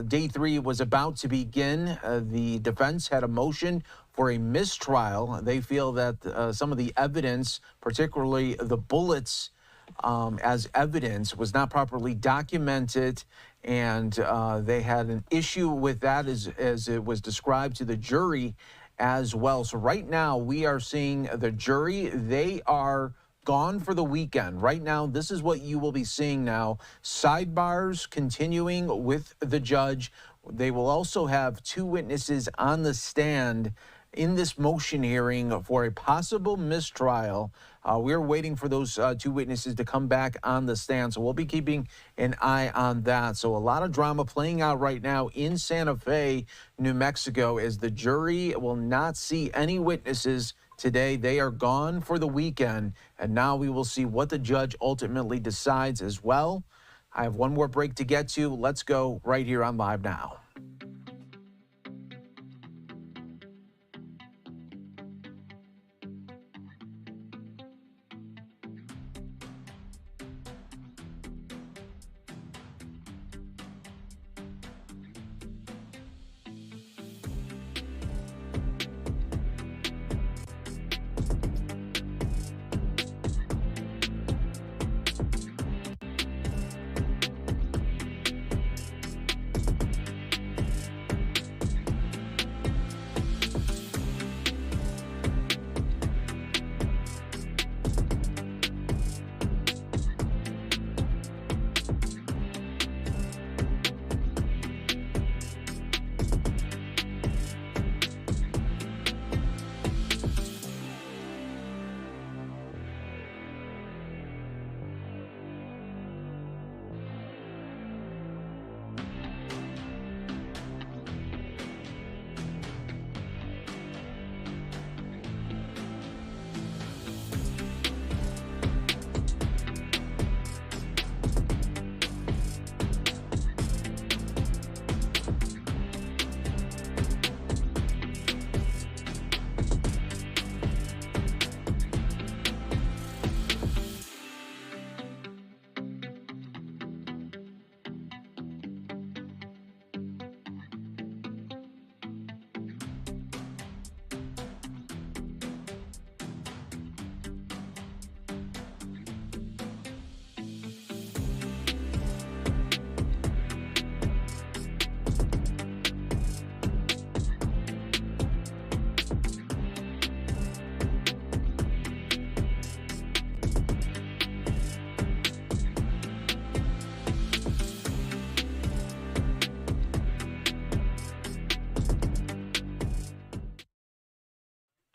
day 3 was about to begin, the defense had a motion for a mistrial. They feel that some of the evidence, particularly the bullets as evidence, was not properly documented, and they had an issue with that as it was described to the jury as well. So right now we are seeing the jury. They are gone for the weekend. Right now, this is what you will be seeing now. Sidebars continuing with the judge. They will also have 2 witnesses on the stand in this motion hearing for a possible mistrial. We're waiting for those 2 witnesses to come back on the stand, so we'll be keeping an eye on that. So a lot of drama playing out right now in Santa Fe, New Mexico, as the jury will not see any witnesses today. They are gone for the weekend, and now we will see what the judge ultimately decides as well. I have one more break to get to. Let's go right here on Live Now.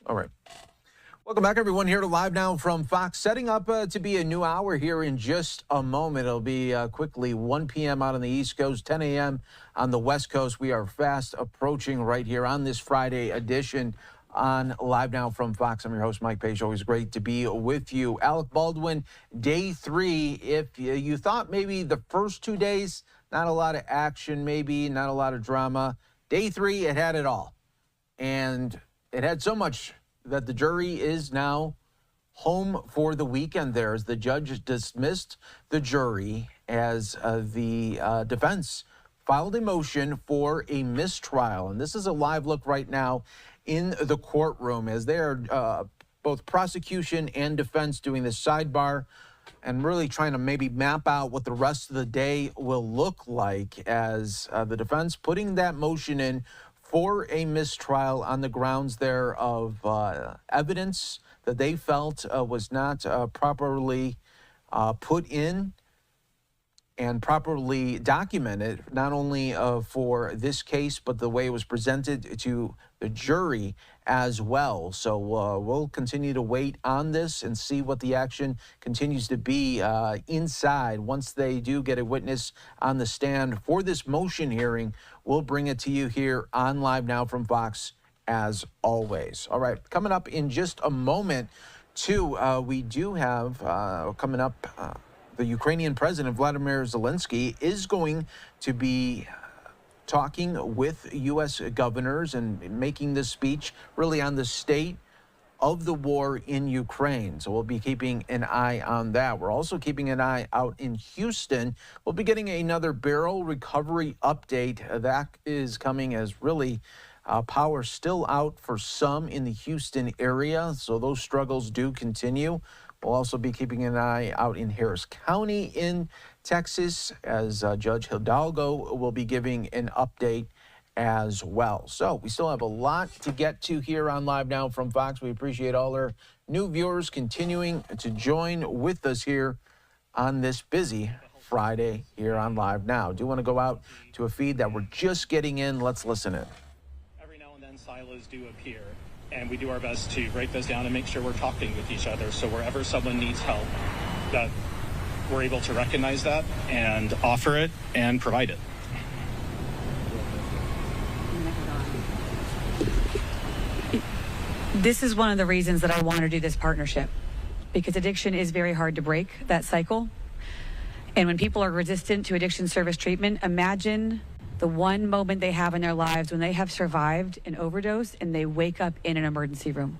All right. Welcome back, everyone, here to Live Now from Fox. Setting up to be a new hour here in just a moment. It'll be quickly 1 p.m. out on the East Coast, 10 a.m. on the West Coast. We are fast approaching right here on this Friday edition on Live Now from Fox. I'm your host, Mike Page. Always great to be with you. Alec Baldwin, day 3. If you thought maybe the first 2 days, not a lot of action, maybe not a lot of drama, day 3, it had it all. And it had so much that the jury is now home for the weekend there, as the judge dismissed the jury as the defense filed a motion for a mistrial. And this is a live look right now in the courtroom as they are both prosecution and defense doing this sidebar and really trying to maybe map out what the rest of the day will look like, as the defense putting that motion in for a mistrial on the grounds there of evidence that they felt was not properly put in and properly documented, not only for this case, but the way it was presented to the jury as well. So we'll continue to wait on this and see what the action continues to be inside. Once they do get a witness on the stand for this motion hearing, we'll bring it to you here on Live Now from Fox as always. All right, coming up in just a moment, Too, we do have coming up, the Ukrainian President Vladimir Zelensky is going to be talking with U.S. governors and making this speech really on the state of the war in Ukraine. So we'll be keeping an eye on that. We're also keeping an eye out in Houston. We'll be getting another barrel recovery update. That is coming as really power still out for some in the Houston area. So those struggles do continue. We'll also be keeping an eye out in Harris County in Texas as Judge Hidalgo will be giving an update as well. So we still have a lot to get to here on Live Now from Fox. We appreciate all our new viewers continuing to join with us here on this busy Friday here on Live Now. Do want to go out to a feed that we're just getting in. Let's listen in. Every now and then silos do appear, and we do our best to break those down and make sure we're talking with each other. So wherever someone needs help, that we're able to recognize that and offer it and provide it. This is one of the reasons that I want to do this partnership, because addiction is very hard to break, that cycle. And when people are resistant to addiction service treatment, imagine the one moment they have in their lives when they have survived an overdose and they wake up in an emergency room.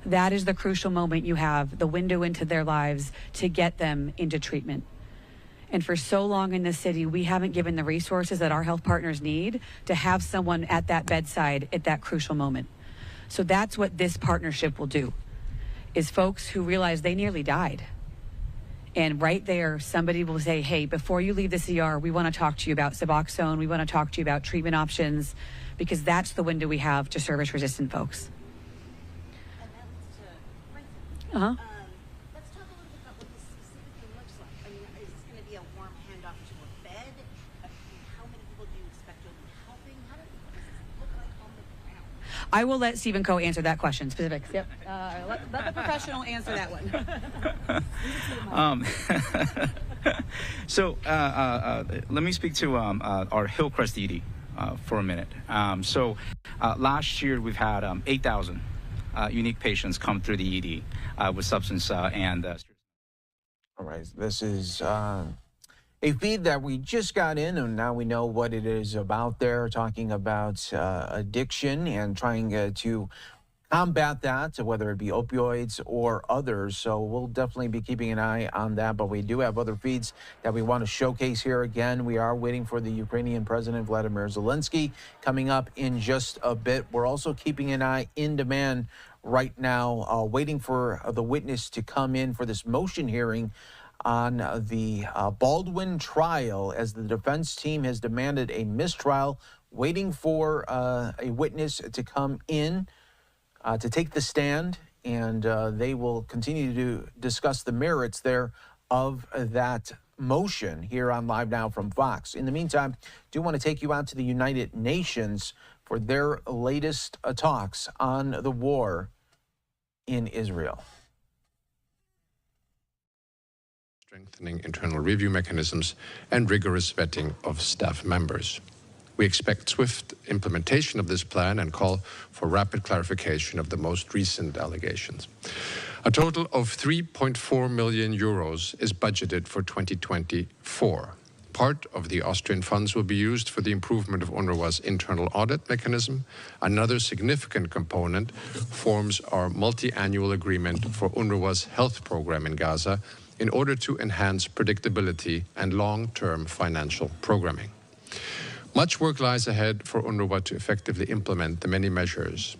That is the crucial moment you have, the window into their lives to get them into treatment. And for so long in this city, we haven't given the resources that our health partners need to have someone at that bedside at that crucial moment. So that's what this partnership will do, is folks who realize they nearly died. And right there, somebody will say, hey, before you leave the ER, we want to talk to you about Suboxone. We want to talk to you about treatment options, because that's the window we have to service-resistant folks. Uh-huh. Let's talk a little bit about what this specifically looks like. I mean, is this going to be a warm handoff to a bed? How many people do you expect you'll be helping? How does this look like on the ground? I will let Stephen Coe answer that question, specifics. Yep. Let the professional answer that one. Let me speak to our Hillcrest ED for a minute. Last year we've had 8,000 unique patients come through the ED with substance and. All right, this is a feed that we just got in, and now we know what it is about there, talking about addiction and trying to combat that, whether it be opioids or others. So we'll definitely be keeping an eye on that, but we do have other feeds that we want to showcase here. Again, we are waiting for the Ukrainian President Vladimir Zelensky coming up in just a bit. We're also keeping an eye in demand right now, waiting for the witness to come in for this motion hearing on the Balwin trial, as the defense team has demanded a mistrial, waiting for a witness to come in to take the stand, and they will continue to discuss the merits there of that motion here on Live Now from Fox. In the meantime, I do want to take you out to the United Nations for their latest talks on the war in Israel. Strengthening internal review mechanisms and rigorous vetting of staff members. We expect swift implementation of this plan and call for rapid clarification of the most recent allegations. A total of 3.4 million euros is budgeted for 2024. Part of the Austrian funds will be used for the improvement of UNRWA's internal audit mechanism. Another significant component forms our multi-annual agreement for UNRWA's health program in Gaza in order to enhance predictability and long-term financial programming. Much work lies ahead for UNRWA to effectively implement the many measures.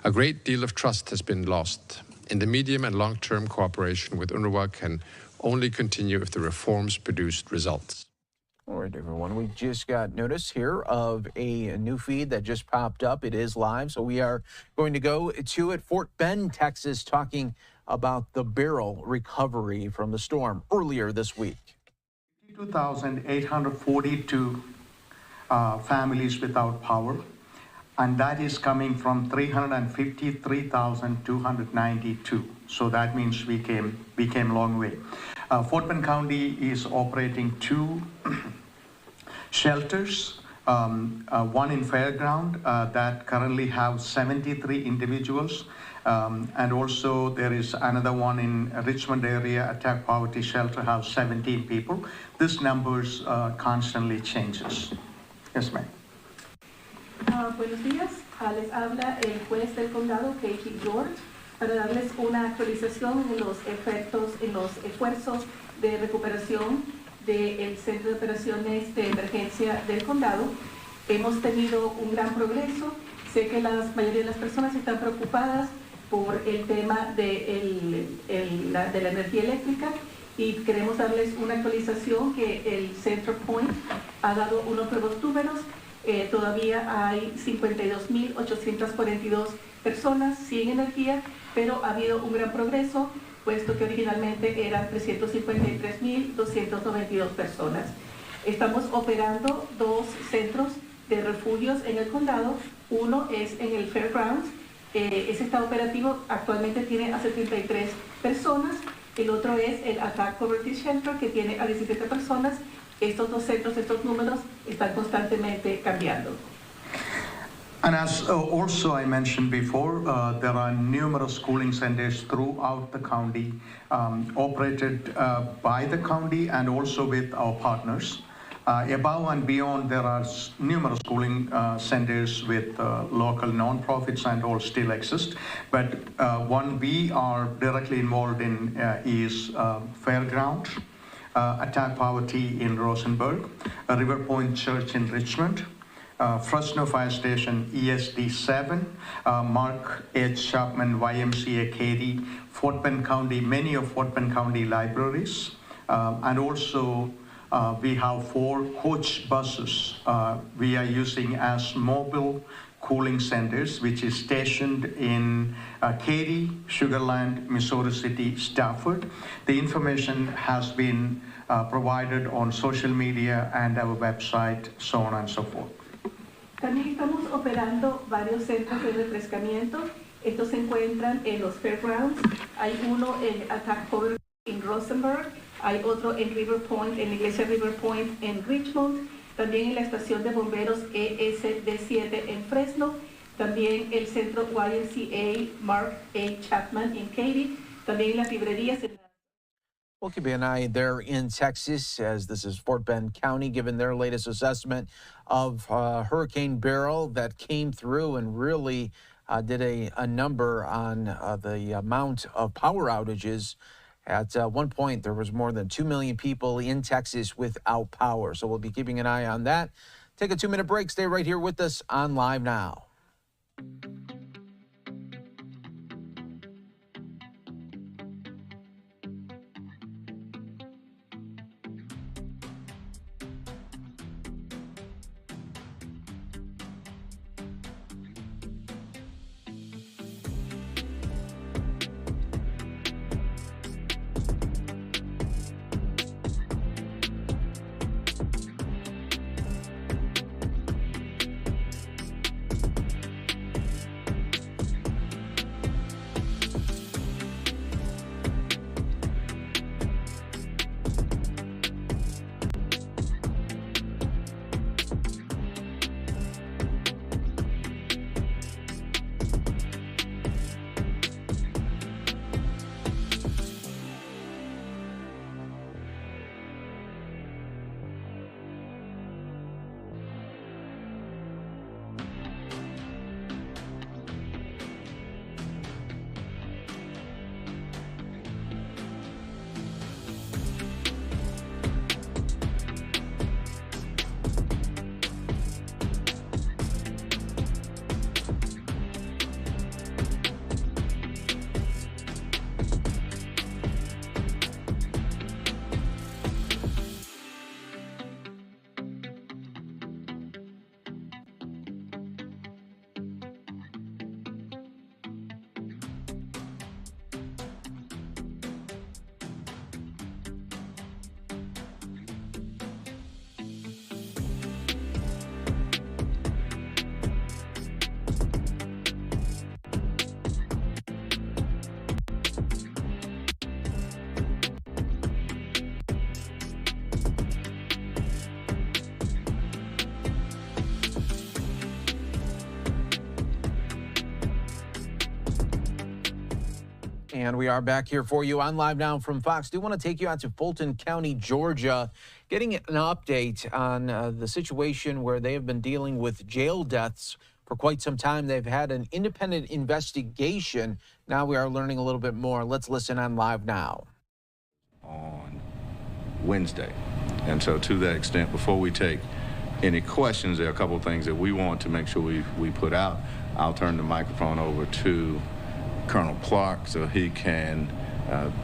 A great deal of trust has been lost. In the medium and long-term, cooperation with UNRWA can only continue if the reforms produced results. All right, everyone, we just got notice here of a new feed that just popped up. It is live, so we are going to go to it. Fort Bend, Texas, talking about the barrel recovery from the storm earlier this week. 2,842 families without power, and that is coming from 353,292. So that means we came a long way. Fort Bend County is operating 2 shelters, one in Fairground that currently have 73 individuals, And also there is another one in Richmond area, Attack Poverty Shelter House, 17 people. This numbers constantly changes. Yes, ma'am. Buenos días, les habla el juez del condado, Katie George, para darles una actualización en los esfuerzos de recuperación del Centro de Operaciones de Emergencia del condado. Hemos tenido un gran progreso. Sé que la mayoría de las personas están preocupadas por el tema de la energía eléctrica y queremos darles una actualización que el Center Point ha dado unos nuevos números. Todavía hay 52.842 personas sin energía, pero ha habido un gran progreso, puesto que originalmente eran 353.292 personas. Estamos operando 2 centros de refugios en el condado. Uno es en el Fairgrounds. Ese está operativo, actualmente tiene a 73 personas. El otro es el Attack Poverty Shelter, que tiene a 17 personas. Estos 2 centros, estos números están constantemente cambiando. And as also I mentioned before, there are numerous schooling centers throughout the county, operated by the county and also with our partners. Above and beyond, there are numerous schooling centers with local non-profits and all still exist. But one we are directly involved in is Fairground, Attack Poverty in Rosenberg, River Point Church in Richmond, Fresno Fire Station ESD 7, Mark H. Chapman YMCA Katy, Fort Bend County, many of Fort Bend County libraries, and also we have 4 coach buses we are using as mobile cooling centers, which is stationed in Katy, Sugar Land, Missouri City, Stafford. The information has been provided on social media and our website, so on and so forth. También estamos operando varios centros de refrescamiento. Estos se encuentran en los Fairgrounds. Hay uno en Attack Poverty en Rosenberg. Hay otro en River Point, en la iglesia River Point en Richmond. También en la estación de bomberos ESD 7 en Fresno. También el centro YMCA Mark A. Chapman en Katy. También en las librerías. We'll keep an eye there in Texas, as this is Fort Bend County, given their latest assessment of Hurricane Beryl that came through and really did a number on the amount of power outages. At one point, there was more than 2 million people in Texas without power. So we'll be keeping an eye on that. Take a 2-minute break. Stay right here with us on Live Now. And we are back here for you on Live Now from Fox. Do want to take you out to Fulton County, Georgia, getting an update on the situation where they have been dealing with jail deaths for quite some time. They've had an independent investigation. Now we are learning a little bit more. Let's listen on Live Now. On Wednesday. And so to that extent, before we take any questions, there are a couple of things that we want to make sure we put out. I'll turn the microphone over to Colonel Clark so he can,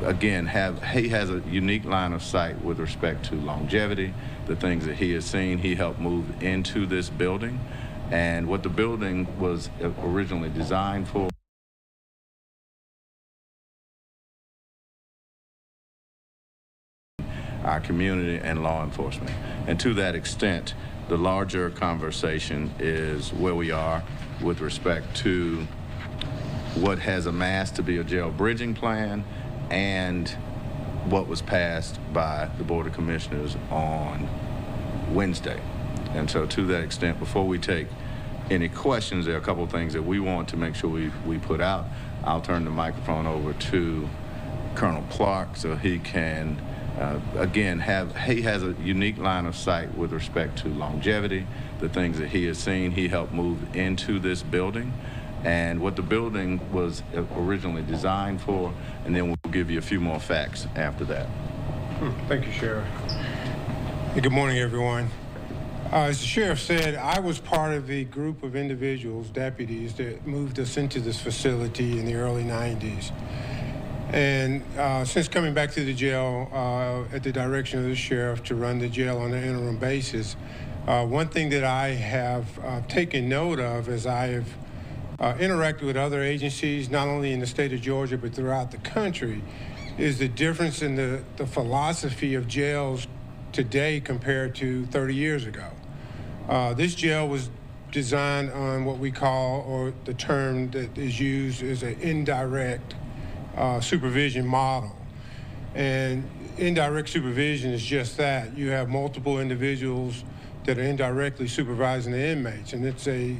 again, he has a unique line of sight with respect to longevity, the things that he has seen. He helped move into this building, and what the building was originally designed for. Our community and law enforcement. And to that extent, the larger conversation is where we are with respect to what has amassed to be a jail bridging plan and what was passed by the Board of Commissioners on Wednesday. And so to that extent, before we take any questions, there are a couple of things that we want to make sure we put out. I'll turn the microphone over to Colonel Clark so he can, again, he has a unique line of sight with respect to longevity, the things that he has seen. He helped move into this building and what the building was originally designed for, and then we'll give you a few more facts after that. Thank you, Sheriff. Hey, good morning, everyone. As the Sheriff said, I was part of the group of individuals, deputies, that moved us into this facility in the early 90s. And since coming back to the jail at the direction of the Sheriff to run the jail on an interim basis, one thing that I have taken note of as I have interacted with other agencies, not only in the state of Georgia, but throughout the country, is the difference in the philosophy of jails today compared to 30 years ago. This jail was designed on what we call, or the term that is used, is an indirect supervision model. And indirect supervision is just that. You have multiple individuals that are indirectly supervising the inmates, and it's a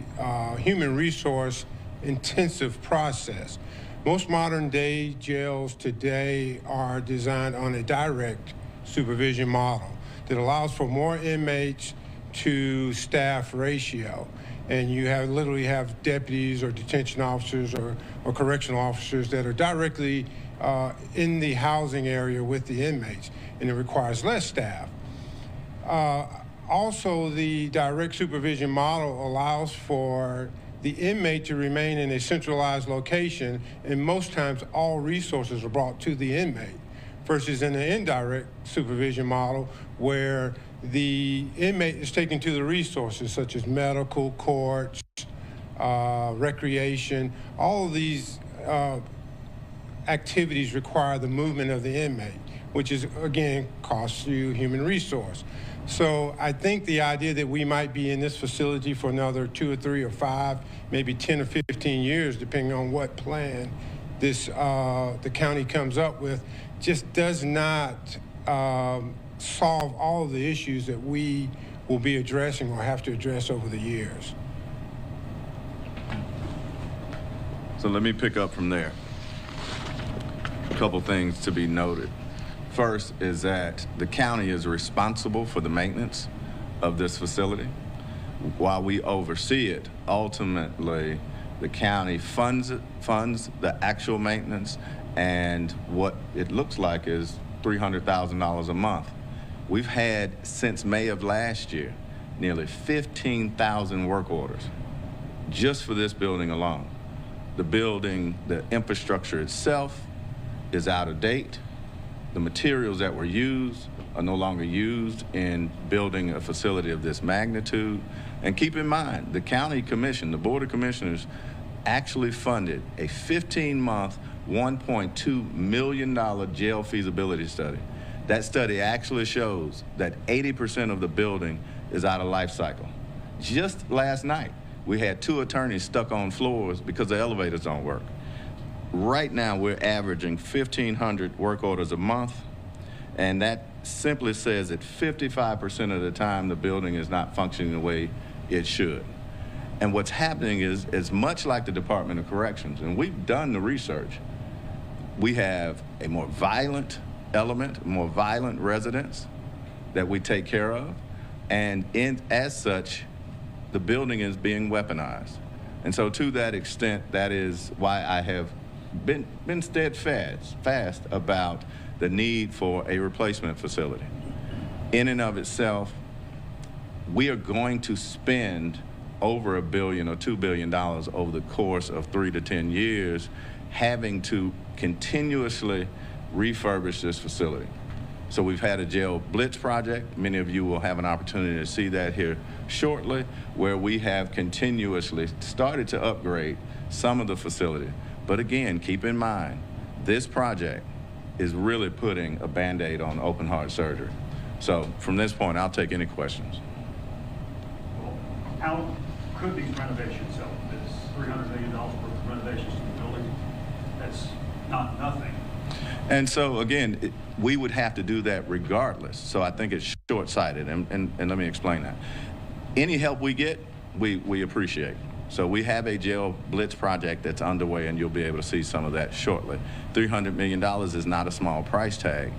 human resource intensive process. Most modern day jails today are designed on a direct supervision model that allows for more inmates to staff ratio. And you literally have deputies or detention officers or correctional officers that are directly in the housing area with the inmates, and it requires less staff. Also, the direct supervision model allows for the inmate to remain in a centralized location, and most times all resources are brought to the inmate, versus in the indirect supervision model where the inmate is taken to the resources such as medical, courts, recreation. All of these activities require the movement of the inmate, which is, again, costs you human resource. So I think the idea that we might be in this facility for another 2 or 3 or 5, maybe 10 or 15 years, depending on what plan the county comes up with, just does not solve all of the issues that we will be addressing or have to address over the years. So let me pick up from there. A couple things to be noted. First is that the county is responsible for the maintenance of this facility. While we oversee it, ultimately the county funds the actual maintenance, and what it looks like is $300,000 a month. We've had, since May of last year, nearly 15,000 work orders just for this building alone. The building, the infrastructure itself is out of date. The materials that were used are no longer used in building a facility of this magnitude. And keep in mind, the county commission, the Board of Commissioners, actually funded a 15-month, $1.2 million jail feasibility study. That study actually shows that 80% of the building is out of life cycle. Just last night, we had 2 attorneys stuck on floors because the elevators don't work. Right now, we're averaging 1,500 work orders a month, and that simply says that 55% of the time the building is not functioning the way it should. And what's happening is much like the Department of Corrections, and we've done the research, We have a more violent element, more violent residents that we take care of. And as such, the building is being weaponized. And so to that extent, that is why I have been steadfast about the need for a replacement facility. In and of itself, we are going to spend over $1 billion or $2 billion over the course of 3 to 10 years having to continuously refurbish this facility. So we've had a jail blitz project. Many of you will have an opportunity to see that here shortly, where we have continuously started to upgrade some of the facility. But again, keep in mind, this project is really putting a Band-Aid on open heart surgery. So from this point, I'll take any questions. Well, how could these renovations help? This $300 million worth of renovations to the building, that's not nothing. And so again, we would have to do that regardless. So I think it's short-sighted, and let me explain that. Any help we get, we appreciate. So we have a jail blitz project that's underway, and you'll be able to see some of that shortly. $300 million is not a small price tag.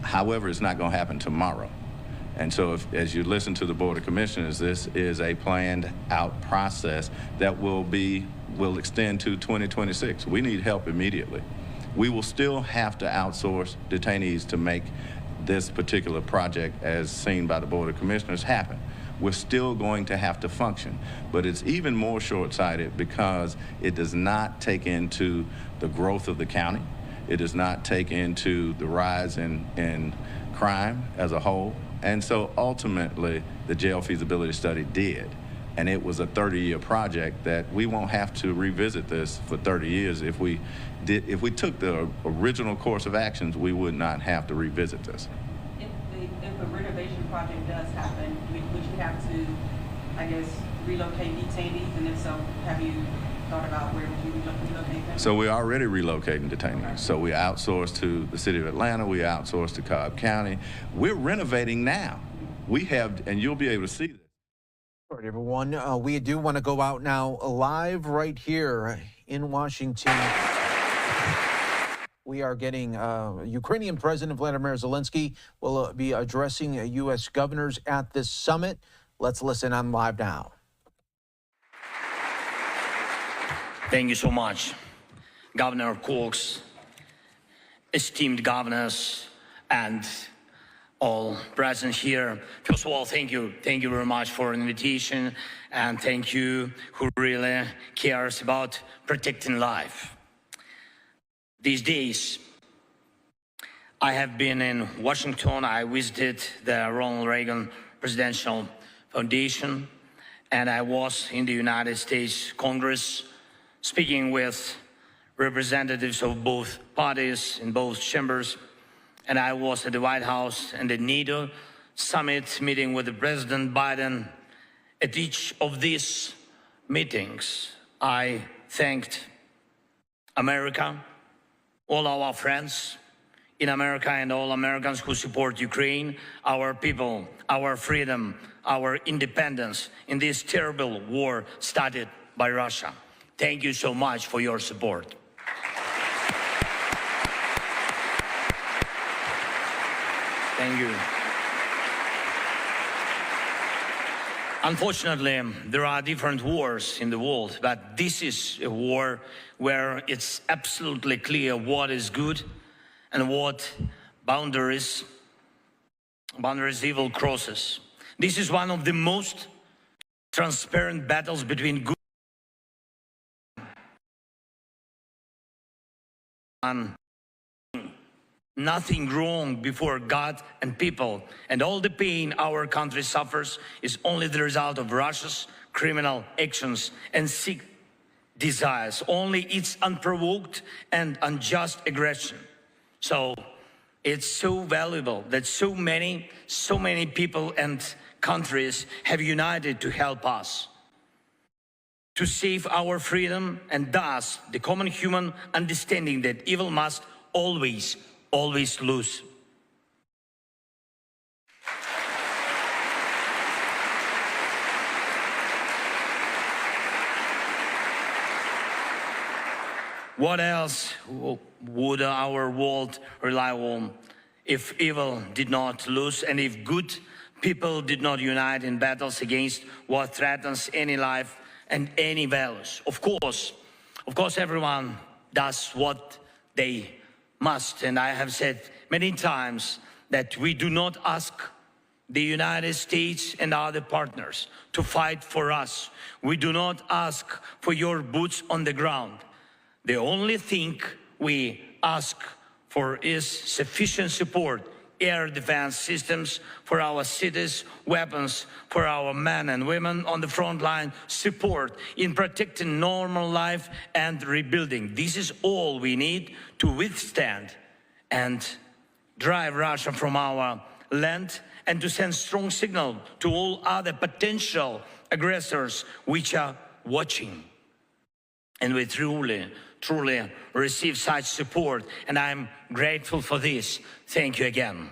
However, it's not going to happen tomorrow. And so as you listen to the Board of Commissioners, this is a planned out process that will extend to 2026. We need help immediately. We will still have to outsource detainees to make this particular project, as seen by the Board of Commissioners, happen. We're still going to have to function, but it's even more short-sighted because it does not take into the growth of the county. It does not take into the rise in crime as a whole. And so ultimately, the jail feasibility study did. And it was a 30-year project that we won't have to revisit this for 30 years. If we took the original course of actions, we would not have to revisit this. If a renovation project does happen, would you have to, I guess, relocate detainees? And if so, have you thought about where would you relocate them? So we're already relocating detainees. Okay. So we outsource to the city of Atlanta, we outsource to Cobb County. We're renovating now. We have, and you'll be able to see this. All right, everyone, we do want to go out now live right here in Washington. We are getting Ukrainian President Vladimir Zelensky will be addressing U.S. governors at this summit. Let's listen on live now. Thank you so much, Governor Cox, esteemed governors, and all present here. First of all, thank you very much for the invitation, and thank you who really cares about protecting life. These days, I have been in Washington. I visited the Ronald Reagan Presidential Foundation, and I was in the United States Congress speaking with representatives of both parties in both chambers. And I was at the White House and the NATO summit meeting with the President Biden. At each of these meetings, I thanked America, all our friends in America and all Americans who support Ukraine, our people, our freedom, our independence in this terrible war started by Russia. Thank you so much for your support. Thank you. Unfortunately, there are different wars in the world, but this is a war where it's absolutely clear what is good and what boundaries evil crosses. This is one of the most transparent battles between good and nothing wrong before God and people, and all the pain our country suffers is only the result of Russia's criminal actions and sick desires, only its unprovoked and unjust aggression. So it's so valuable that so many people and countries have united to help us to save our freedom, and thus the common human understanding that evil must always lose. What else would our world rely on if evil did not lose and if good people did not unite in battles against what threatens any life and any values? Of course, everyone does what they must. And I have said many times that we do not ask the United States and other partners to fight for us. We do not ask for your boots on the ground. The only thing we ask for is sufficient support, air defense systems for our cities, weapons for our men and women on the front line, support in protecting normal life and rebuilding. This is all we need to withstand and drive Russia from our land and to send strong signal to all other potential aggressors which are watching. And we truly receive such support, and I'm grateful for this. Thank you again.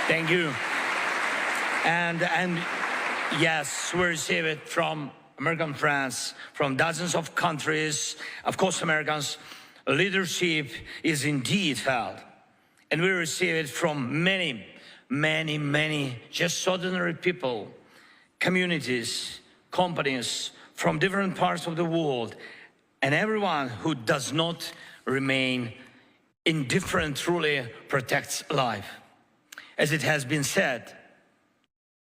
Thank you. And yes, we receive it from American friends, from dozens of countries. Of course, Americans' leadership is indeed felt. And we receive it from many just ordinary people, communities, companies from different parts of the world, and everyone who does not remain indifferent truly protects life. As it has been said,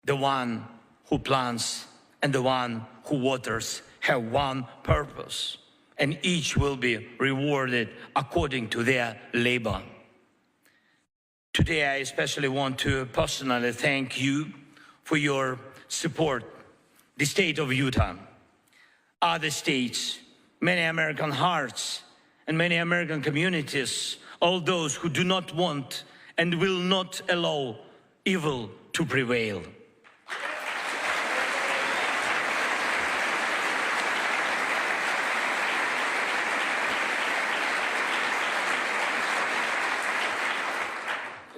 the one who plants and the one who waters have one purpose, and each will be rewarded according to their labor. Today, I especially want to personally thank you for your support, the state of Utah, other states, many American hearts, and many American communities, all those who do not want and will not allow evil to prevail.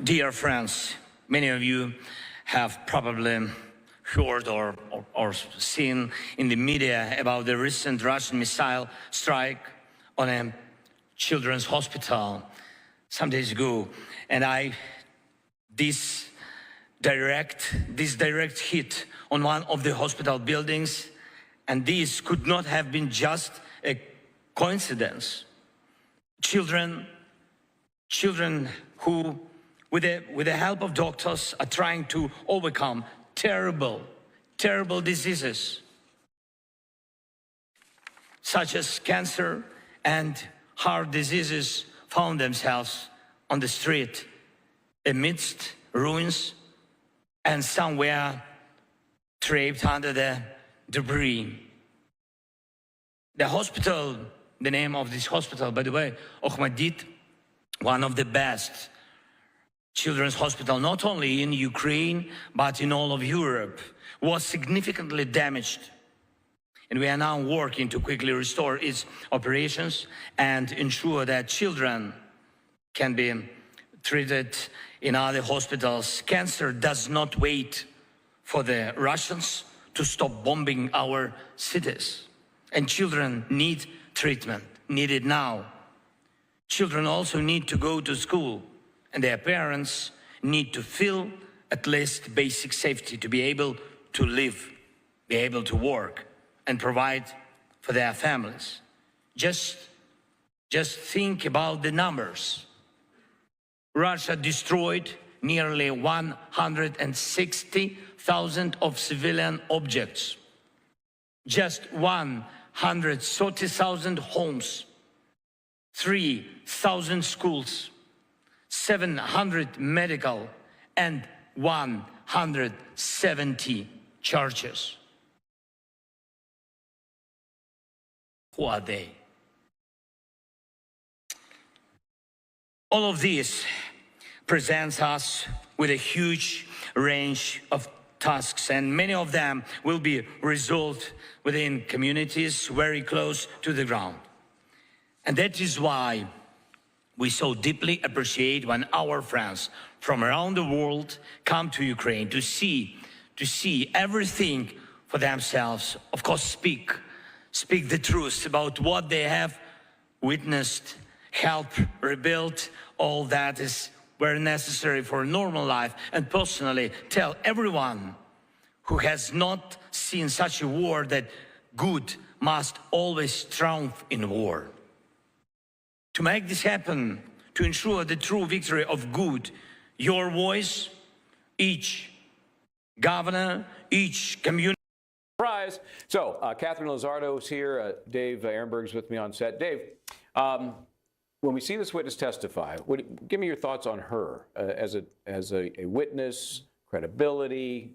Dear friends, many of you have probably heard or seen in the media about the recent Russian missile strike on a children's hospital some days ago. And this direct hit on one of the hospital buildings, and this could not have been just a coincidence. Children who, with the help of doctors, are trying to overcome terrible diseases such as cancer and heart diseases, found themselves on the street amidst ruins, and some were trapped under the debris. The hospital, the name of this hospital, by the way, Okhmadit, one of the best children's hospital, not only in Ukraine, but in all of Europe, was significantly damaged. And we are now working to quickly restore its operations and ensure that children can be treated in other hospitals. Cancer does not wait for the Russians to stop bombing our cities. And children need treatment, need it now. Children also need to go to school, and their parents need to feel at least basic safety to be able to live, be able to work, and provide for their families. Just think about the numbers. Russia destroyed nearly 160,000 of civilian objects, just 130,000 homes, 3,000 schools, 700 medical, and 170 churches. Who are they? All of this presents us with a huge range of tasks, and many of them will be resolved within communities very close to the ground. And that is why we so deeply appreciate when our friends from around the world come to Ukraine to see everything for themselves, of course speak speak the truth about what they have witnessed, help rebuild all that is very necessary for a normal life, and personally tell everyone who has not seen such a war that good must always triumph in war. To make this happen, to ensure the true victory of good, your voice, each governor, each community. Surprise. So, Catherine Lizardo is here. Dave Ehrenberg's with me on set. Dave, when we see this witness testify, give me your thoughts on her as a witness, credibility,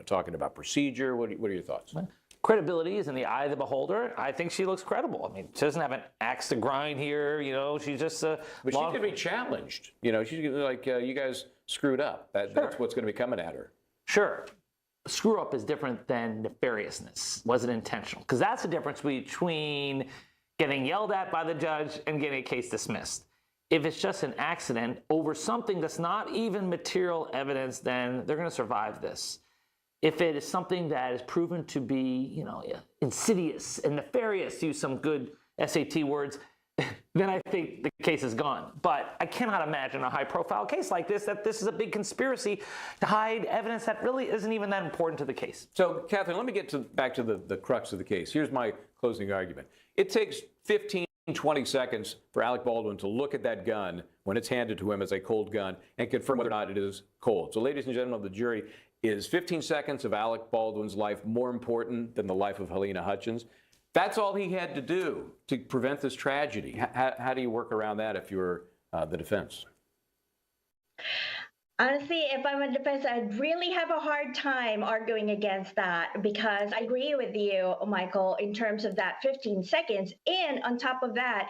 talking about procedure. What are your thoughts? Credibility is in the eye of the beholder. I think she looks credible. I mean, she doesn't have an axe to grind here. She's just But she could be challenged. She's like, you guys screwed up. That's what's going to be coming at her. Sure. Screw up is different than nefariousness. Was it intentional? Because that's the difference between getting yelled at by the judge and getting a case dismissed. If it's just an accident over something that's not even material evidence, then they're going to survive this. If it is something that is proven to be, insidious and nefarious, to use some good SAT words, then I think the case is gone. But I cannot imagine a high-profile case like this, that this is a big conspiracy to hide evidence that really isn't even that important to the case. So, Catherine, let me get back to the crux of the case. Here's my closing argument. It takes 15, 20 seconds for Alec Baldwin to look at that gun when it's handed to him as a cold gun and confirm whether or not it is cold. So, ladies and gentlemen of the jury, is 15 seconds of Alec Baldwin's life more important than the life of Helena Hutchins? That's all he had to do to prevent this tragedy. How do you work around that if you're the defense? Honestly, if I'm a defense, I'd really have a hard time arguing against that, because I agree with you, Michael, in terms of that 15 seconds. And on top of that,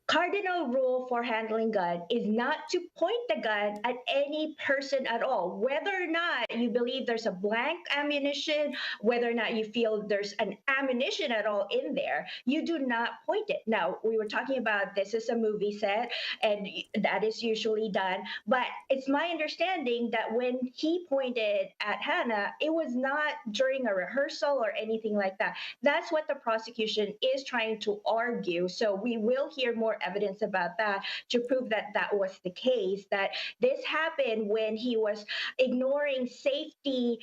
cardinal rule for handling gun is not to point the gun at any person at all, whether or not you believe there's a blank ammunition, whether or not you feel there's an ammunition at all in there. You do not point it. Now, we were talking about this is a movie set, and that is usually done. But it's my understanding that when he pointed at Hannah, it was not during a rehearsal or anything like that. That's what the prosecution is trying to argue. So we will hear more evidence about that to prove that that was the case, that this happened when he was ignoring safety,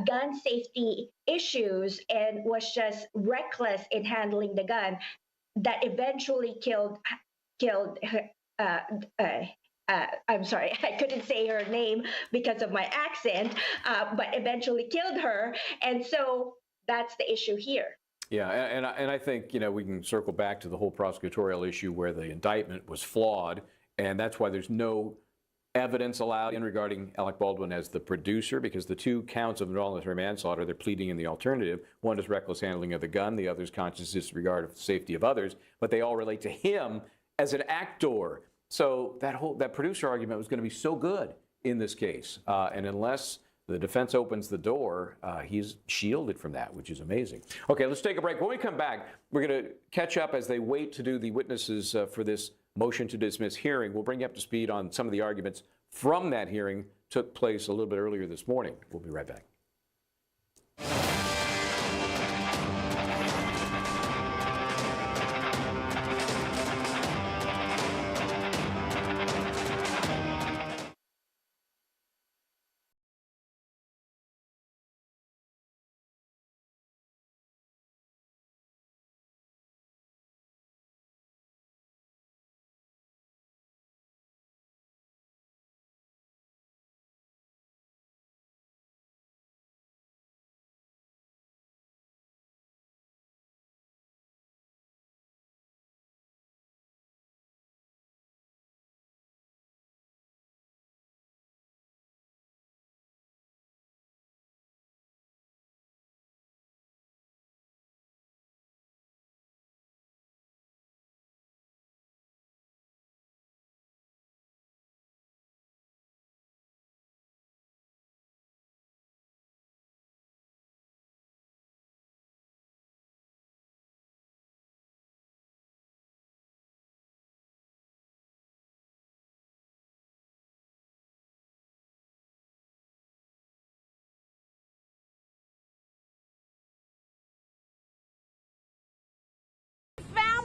gun safety issues, and was just reckless in handling the gun, that eventually killed I'm sorry, I couldn't say her name because of my accent, but eventually killed her. And so that's the issue here. Yeah, and I think, we can circle back to the whole prosecutorial issue where the indictment was flawed, and that's why there's no evidence allowed in regarding Alec Baldwin as the producer, because the two counts of involuntary manslaughter, they're pleading in the alternative. One is reckless handling of the gun, the other is conscious disregard of the safety of others, but they all relate to him as an actor. So that producer argument was going to be so good in this case, and unless the defense opens the door, he's shielded from that, which is amazing. Okay, let's take a break. When we come back, we're going to catch up as they wait to do the witnesses for this motion to dismiss hearing. We'll bring you up to speed on some of the arguments from that hearing took place a little bit earlier this morning. We'll be right back.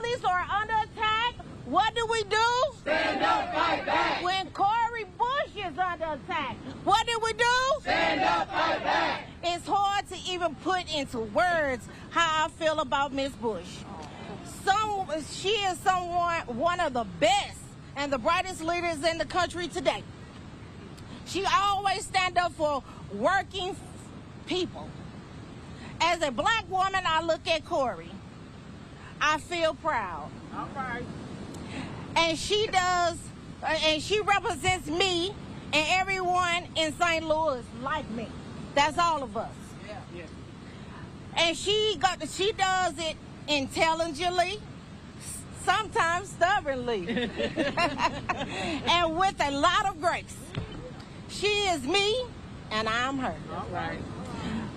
families are under attack, what do? Stand up, fight back. When Cori Bush is under attack, what do? Stand up, fight back. It's hard to even put into words how I feel about Ms. Bush. She is one of the best and the brightest leaders in the country today. She always stand up for working people. As a black woman, I look at Cori. I feel proud. All right. And she does, and she represents me and everyone in St. Louis like me. That's all of us. Yeah. And she does it intelligently, sometimes stubbornly, and with a lot of grace. She is me, and I'm her. All right.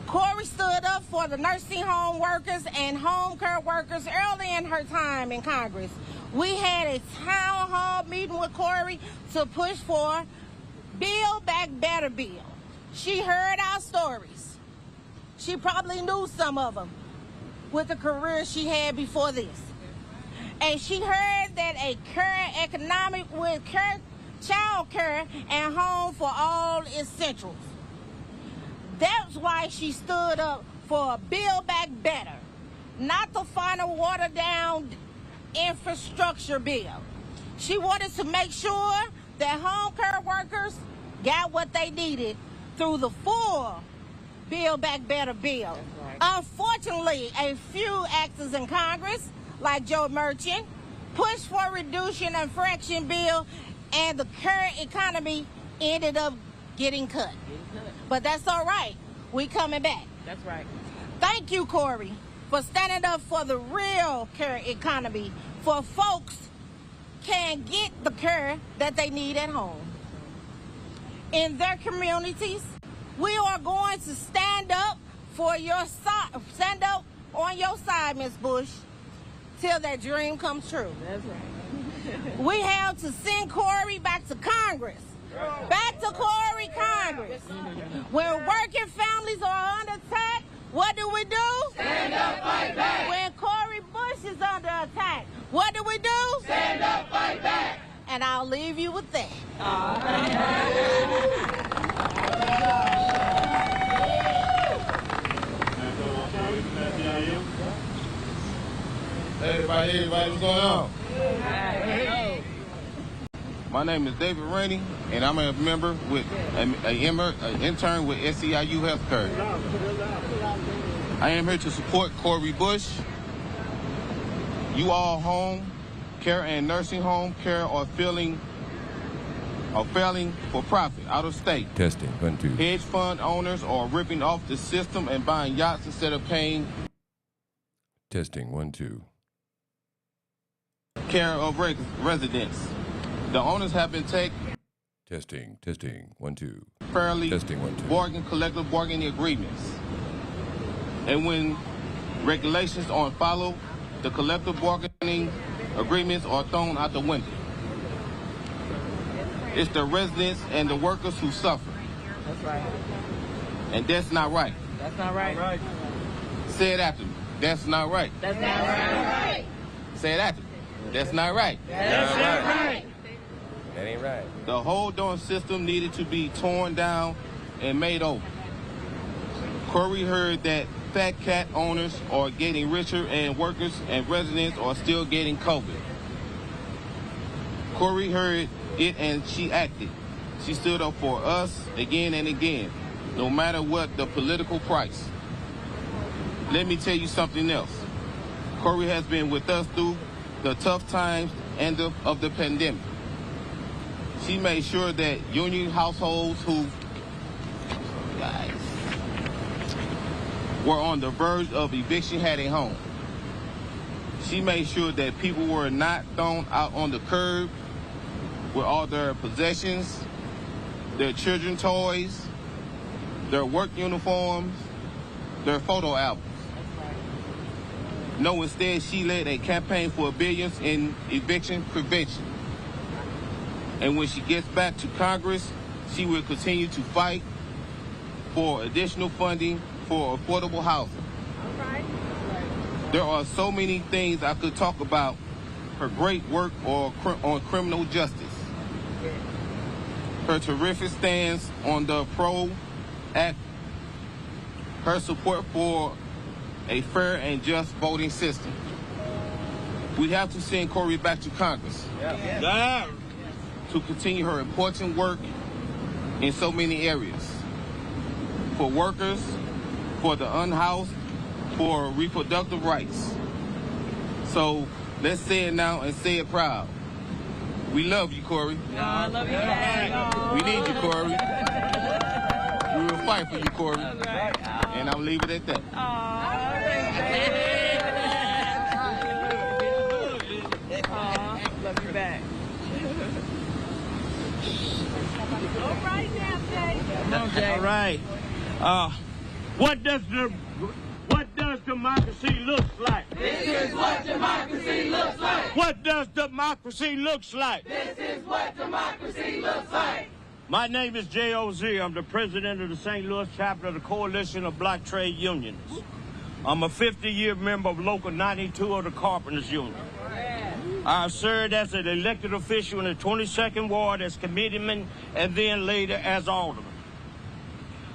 Cori stood up for the nursing home workers and home care workers early in her time in Congress. We had a town hall meeting with Cori to push for Build Back Better bill. She heard our stories. She probably knew some of them with the career she had before this. And she heard that a current economic with child care and home for all essentials. That's why she stood up for a Build Back Better, not the final watered down infrastructure bill. She wanted to make sure that home care workers got what they needed through the full Build Back Better bill. Right. Unfortunately, a few actors in Congress, like Joe Merchant, pushed for a reduction and fraction bill, and the current economy ended up getting cut. But that's all right. We coming back. That's right. Thank you, Cori, for standing up for the real care economy, for folks can get the care that they need at home. In their communities, we are going to stand up for your side, stand up on your side, Ms. Bush, till that dream comes true. That's right. We have to send Cori back to Congress. Back to Cori, Congress. When working families are under attack, what do? Stand up, fight back. When Cori Bush is under attack, what do? Stand up, fight back. And I'll leave you with that. Hey, everybody, what's going on? Hey. My name is David Rainey, and I'm a member with an intern with SEIU Healthcare. I am here to support Cori Bush. You all home care and nursing home care are failing for profit out of state. Testing, 1, 2. Hedge fund owners are ripping off the system and buying yachts instead of paying. Testing, 1, 2. Care of residents. The owners have been taking. Testing, 1, 2. Fairly Testing, 1, 2. Collective bargaining agreements. And when regulations aren't followed, the collective bargaining agreements are thrown out the window. It's the residents and the workers who suffer. That's right. And that's not right. That's not right. Say it after me. That's not right. That's not right. Say it after me. That's not right. That's not right. That ain't right. The whole darn system needed to be torn down and made over. Cori heard that fat cat owners are getting richer and workers and residents are still getting COVID. Cori heard it and she acted. She stood up for us again and again, no matter what the political price. Let me tell you something else. Cori has been with us through the tough times of the pandemic. She made sure that union households who were on the verge of eviction had a home. She made sure that people were not thrown out on the curb with all their possessions, their children's toys, their work uniforms, their photo albums. No, instead, she led a campaign for billions in eviction prevention. And when she gets back to Congress, she will continue to fight for additional funding for affordable housing. There are so many things I could talk about her great work on criminal justice, her terrific stance on the PRO Act, her support for a fair and just voting system. We have to send Corey back to Congress to continue her important work in so many areas. For workers, for the unhoused, for reproductive rights. So let's say it now and say it proud. We love you, Corey. I love you back. We need you, Corey. We will fight for you, Corey. And I'll leave it at that. Love you back. All right now, Jay. Come on, Jay. All right. What does democracy look like? This is what democracy looks like. What does democracy looks like? This is what democracy looks like. My name is J.O.Z. I'm the president of the St. Louis chapter of the Coalition of Black Trade Unionists. I'm a 50-year member of Local 92 of the Carpenters Union. I served as an elected official in the 22nd Ward as committeeman and then later as alderman.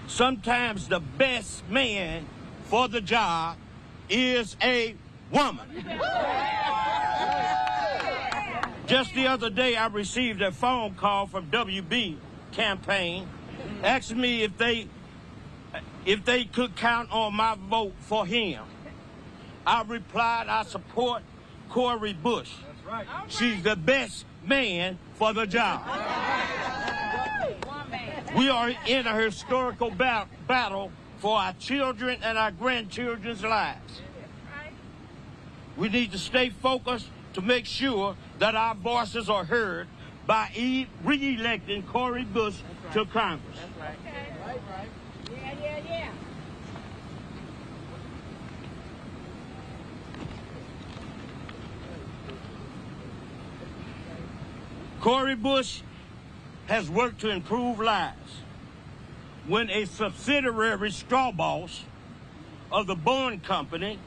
Sometimes the best man for the job is a woman. Just the other day, I received a phone call from WB campaign asking me if they could count on my vote for him. I replied, I support Cori Bush. That's right. She's the best man for the job. We are in a historical battle for our children and our grandchildren's lives. We need to stay focused to make sure that our voices are heard by re-electing Cori Bush to Congress. That's right. Right. Yeah. Cori Bush has worked to improve lives. When a subsidiary straw boss of the Balwin Company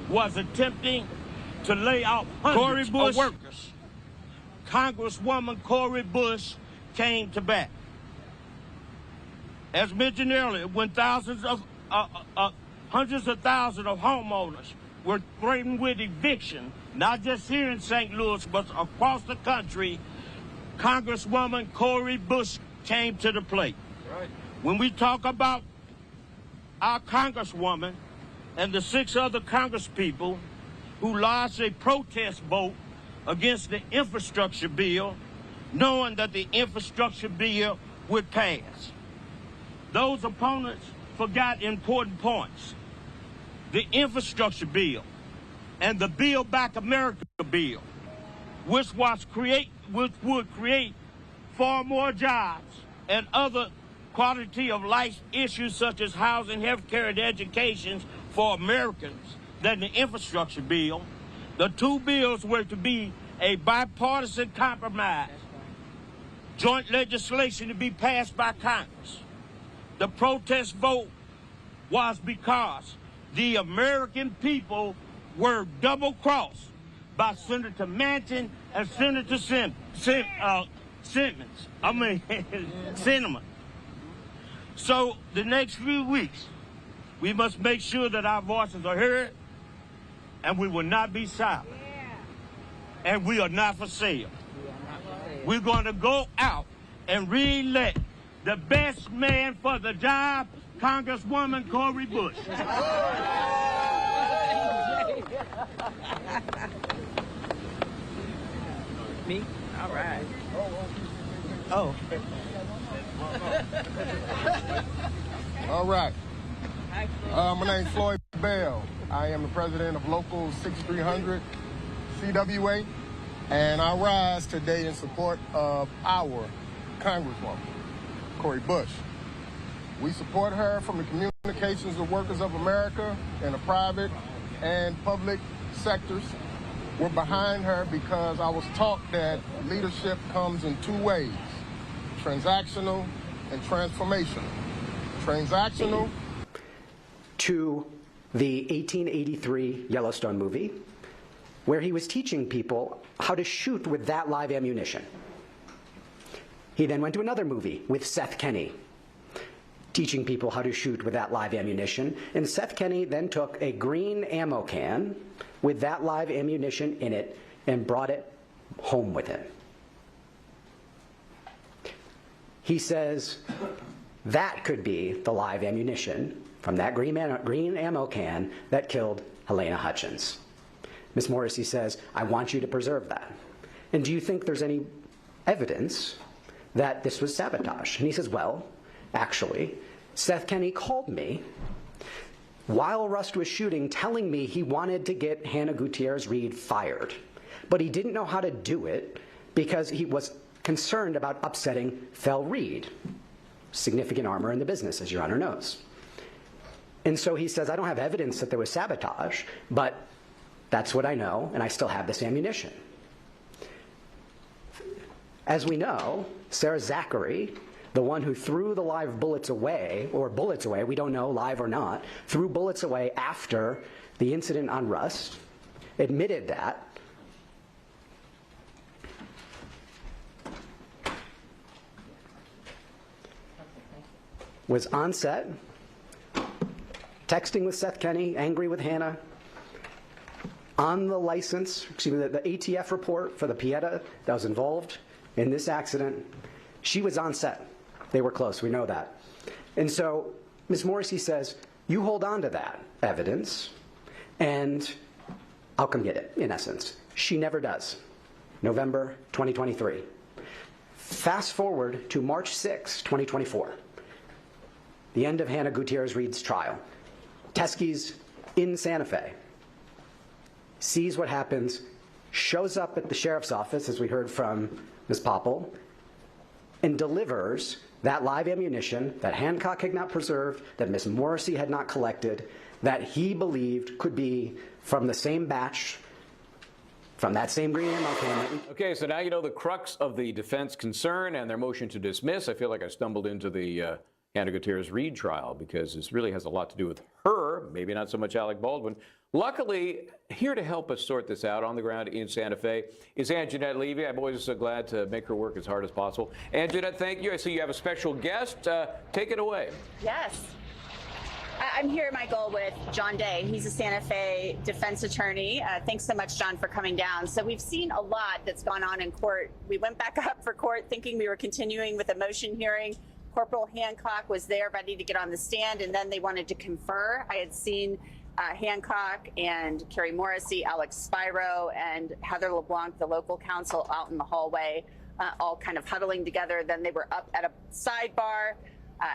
was attempting to lay off hundreds of workers, Congresswoman Cori Bush came to bat. As mentioned earlier, when hundreds of thousands of homeowners were threatened with eviction, not just here in St. Louis, but across the country, Congresswoman Cori Bush came to the plate. Right. When we talk about our Congresswoman and the 6 other Congresspeople who lodged a protest vote against the infrastructure bill, knowing that the infrastructure bill would pass. Those opponents forgot important points. The infrastructure bill and the Build Back America bill, which would create far more jobs and other quality of life issues such as housing, health care, and education for Americans than the infrastructure bill. The 2 bills were to be a bipartisan compromise, joint legislation to be passed by Congress. The protest vote was because the American people were double-crossed by Senator Manchin and Senator Sinema. So the next few weeks, we must make sure that our voices are heard, and we will not be silent. And we are not for sale. We're going to go out and re-elect the best man for the job, Congresswoman Cori Bush. Me? All right. Oh. All right. My name's Floyd Bell. I am the president of Local 6300 CWA, and I rise today in support of our Congresswoman, Cori Bush. We support her from the communications of workers of America in the private and public sectors. We're behind her because I was taught that leadership comes in 2 ways, transactional and transformational. Transactional. To the 1883 Yellowstone movie, where he was teaching people how to shoot with that live ammunition. He then went to another movie with Seth Kenney, teaching people how to shoot with that live ammunition. And Seth Kenney then took a green ammo can with that live ammunition in it and brought it home with him. He says that could be the live ammunition from that green ammo can that killed Helena Hutchins. Ms. Morrissey says, I want you to preserve that. And do you think there's any evidence that this was sabotage? And he says, well, actually, Seth Kenney called me while Rust was shooting, telling me he wanted to get Hannah Gutierrez-Reed fired. But he didn't know how to do it because he was concerned about upsetting Fel Reed, significant armor in the business, as Your Honor knows. And so he says, I don't have evidence that there was sabotage, but that's what I know, and I still have this ammunition. As we know, Sarah Zachary, the one who threw the live bullets away, or bullets away, we don't know, live or not, threw bullets away after the incident on Rust, admitted that. Was on set, texting with Seth Kenney, angry with Hannah, on the license, excuse me, the ATF report for the Pieta that was involved in this accident. She was on set. They were close, we know that. And so Ms. Morrissey says, you hold on to that evidence and I'll come get it, in essence. She never does. November 2023. Fast forward to March 6, 2024. The end of Hannah Gutierrez-Reed's trial. Teskey's in Santa Fe. Sees what happens, shows up at the sheriff's office, as we heard from Ms. Popple, and delivers that live ammunition that Hancock had not preserved, that Ms. Morrissey had not collected, that he believed could be from the same batch, from that same green ammo can. Okay, so now you know the crux of the defense concern and their motion to dismiss. I feel like I stumbled into the Hannah Gutierrez-Reed trial because this really has a lot to do with her, maybe not so much Alec Baldwin. Luckily, here to help us sort this out on the ground in Santa Fe is Anjanette Levy. I'm always so glad to make her work as hard as possible. Anjanette, thank you. I see you have a special guest. Take it away. Yes. I'm here, Michael, with John Day. He's a Santa Fe defense attorney. Thanks so much, John, for coming down. So we've seen a lot that's gone on in court. We went back up for court thinking we were continuing with a motion hearing. Corporal Hancock was there ready to get on the stand, and then they wanted to confer. I had seen Hancock and Carrie Morrissey, Alex Spiro, and Heather LeBlanc, the local counsel, out in the hallway, all kind of huddling together. Then they were up at a sidebar.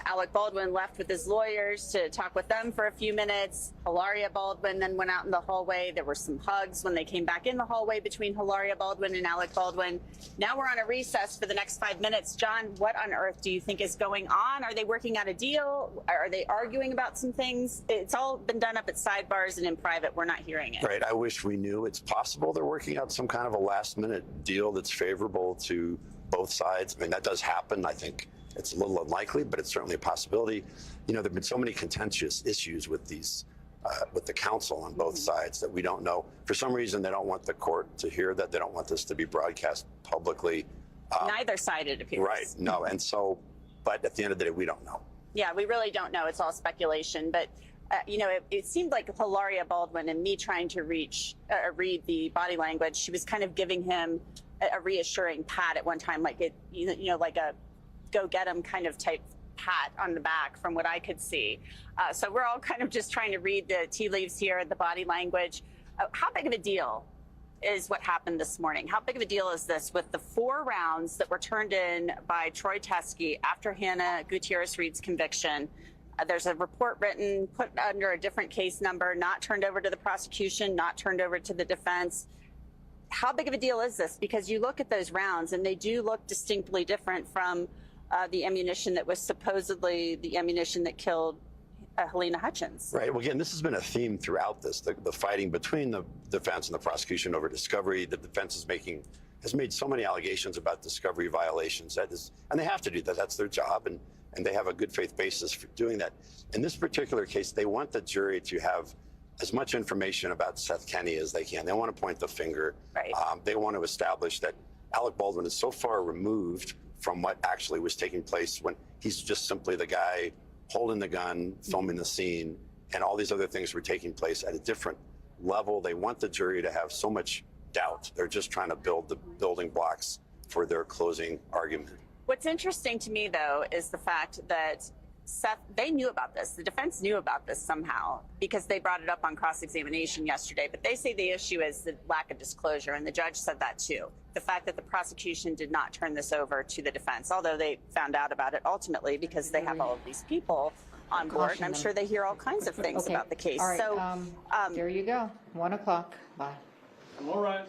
Alec Baldwin left with his lawyers to talk with them for a few minutes. Hilaria Baldwin then went out in the hallway. There were some hugs when they came back in the hallway between Hilaria Baldwin and Alec Baldwin. Now we're on a recess for the next 5 minutes. John, what on earth do you think is going on? Are they working out a deal? Are they arguing about some things? It's all been done up at sidebars and in private. We're not hearing it. Right. I wish we knew. It's possible they're working out some kind of a last-minute deal that's favorable to both sides. I mean, that does happen. I think it's a little unlikely, but it's certainly a possibility. You know, there have been so many contentious issues with these, with the counsel on both sides that we don't know. For some reason, they don't want the court to hear that. They don't want this to be broadcast publicly. Neither side, it appears. Right. No. And so, but at the end of the day, we don't know. Yeah, we really don't know. It's all speculation. But, you know, it seemed like Hilaria Baldwin and me trying to read the body language, she was kind of giving him a reassuring pat at one time, like it, you know, like a go get him kind of type pat on the back from what I could see. So we're all kind of just trying to read the tea leaves here, the body language. How big of a deal is what happened this morning? How big of a deal is this with the 4 rounds that were turned in by Troy Teskey after Hannah Gutierrez-Reed's conviction? There's a report written, put under a different case number, not turned over to the prosecution, not turned over to the defense. How big of a deal is this? Because you look at those rounds and they do look distinctly different from the ammunition that was supposedly the ammunition that killed Helena Hutchins. Right. Well, again, this has been a theme throughout this, the fighting between the defense and the prosecution over discovery. The defense has made so many allegations about discovery violations. And they have to do that. That's their job. And they have a good faith basis for doing that. In this particular case, they want the jury to have as much information about Seth Kenney as they can. They want to point the finger. Right. They want to establish that Alec Baldwin is so far removed from what actually was taking place when he's just simply the guy holding the gun, filming the scene, and all these other things were taking place at a different level. They want the jury to have so much doubt. They're just trying to build the building blocks for their closing argument. What's interesting to me, though, is the fact that Seth, they knew about this. The defense knew about this somehow because they brought it up on cross-examination yesterday. But they say the issue is the lack of disclosure, and the judge said that too. The fact that the prosecution did not turn this over to the defense, although they found out about it ultimately because they have all of these people on board, and I'm sure they hear all kinds of things about the case. All right, So there you go. 1 o'clock. Bye. All right.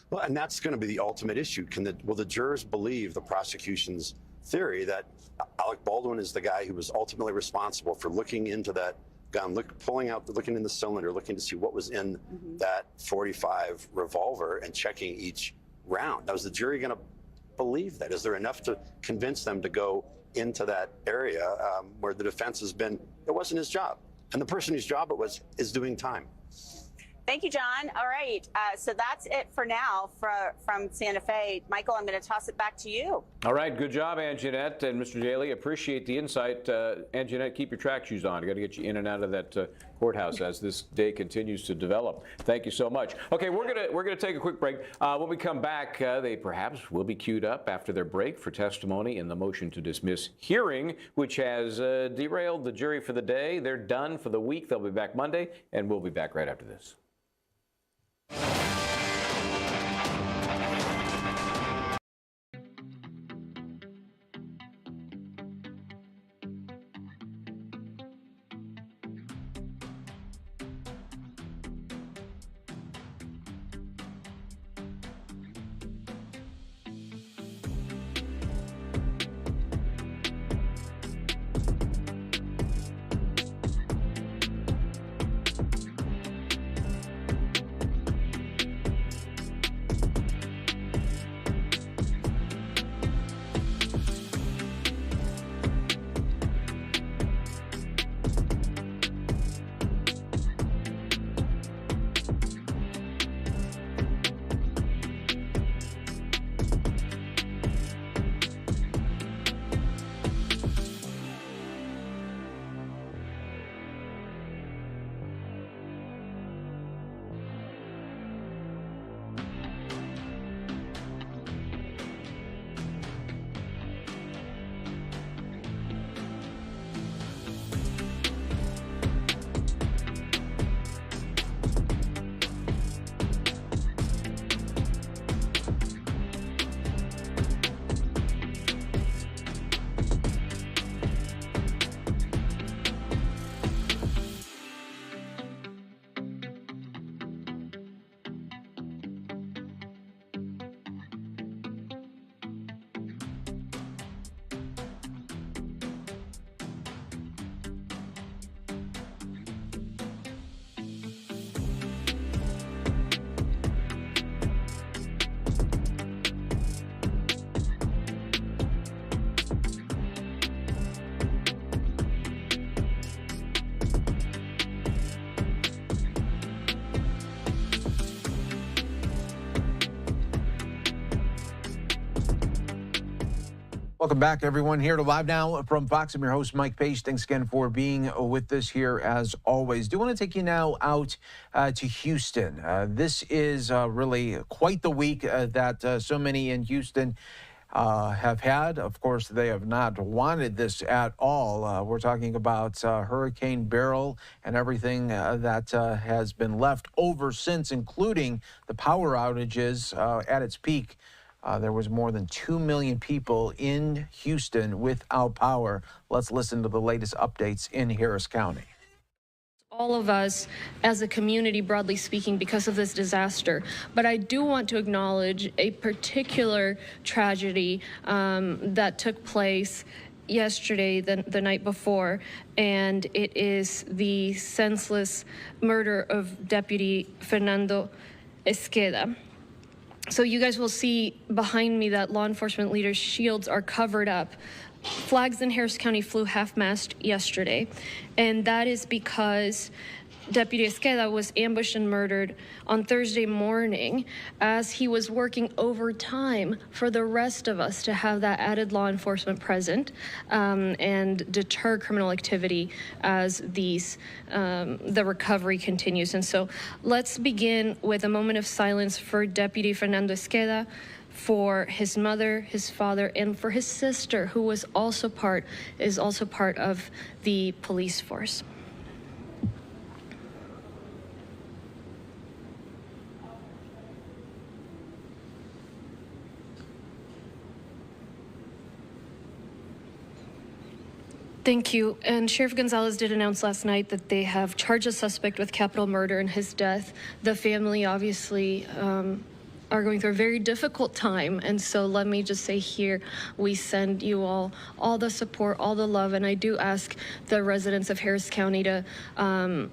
Well, and that's going to be the ultimate issue. Will the jurors believe the prosecution's theory that Alec Baldwin is the guy who was ultimately responsible for looking into that gun, looking in the cylinder, looking to see what was in that .45 revolver and checking each round? Now, is the jury going to believe that? Is there enough to convince them to go into that area where the defense has been, it wasn't his job, and the person whose job it was is doing time? thank you, John. All right, so that's it for now from Santa Fe. Michael, I'm going to toss it back to you. All right, good job, Anjanette and Mr. Daly. Appreciate the insight. Anjanette, keep your track shoes on. I got to get you in and out of that courthouse as this day continues to develop. Thank you so much. Okay, we're gonna take a quick break. When we come back, they perhaps will be queued up after their break for testimony in the motion to dismiss hearing, which has derailed the jury for the day. They're done for the week. They'll be back Monday, and we'll be back right after this. Welcome back, everyone. Here to Live Now from Fox. I'm your host, Mike Page. Thanks again for being with us here, as always. Do want to take you now out to Houston. This is really quite the week that so many in Houston have had. Of course, they have not wanted this at all. We're talking about Hurricane Beryl and everything that has been left over since, including the power outages at its peak. There was more than 2 million people in Houston without power. Let's listen to the latest updates in Harris County. All of us as a community, broadly speaking, because of this disaster. But I do want to acknowledge a particular tragedy that took place yesterday, the night before, and it is the senseless murder of Deputy Fernando Esqueda. So you guys will see behind me that law enforcement leaders' shields are covered up. Flags in Harris County flew half-mast yesterday, and that is because Deputy Esqueda was ambushed and murdered on Thursday morning as he was working overtime for the rest of us to have that added law enforcement present and deter criminal activity as the recovery continues. And so let's begin with a moment of silence for Deputy Fernando Esqueda, for his mother, his father, and for his sister, who is also part of the police force. Thank you. And Sheriff Gonzalez did announce last night that they have charged a suspect with capital murder in his death. The family obviously are going through a very difficult time. And so let me just say here, we send you all the support, all the love. And I do ask the residents of Harris County to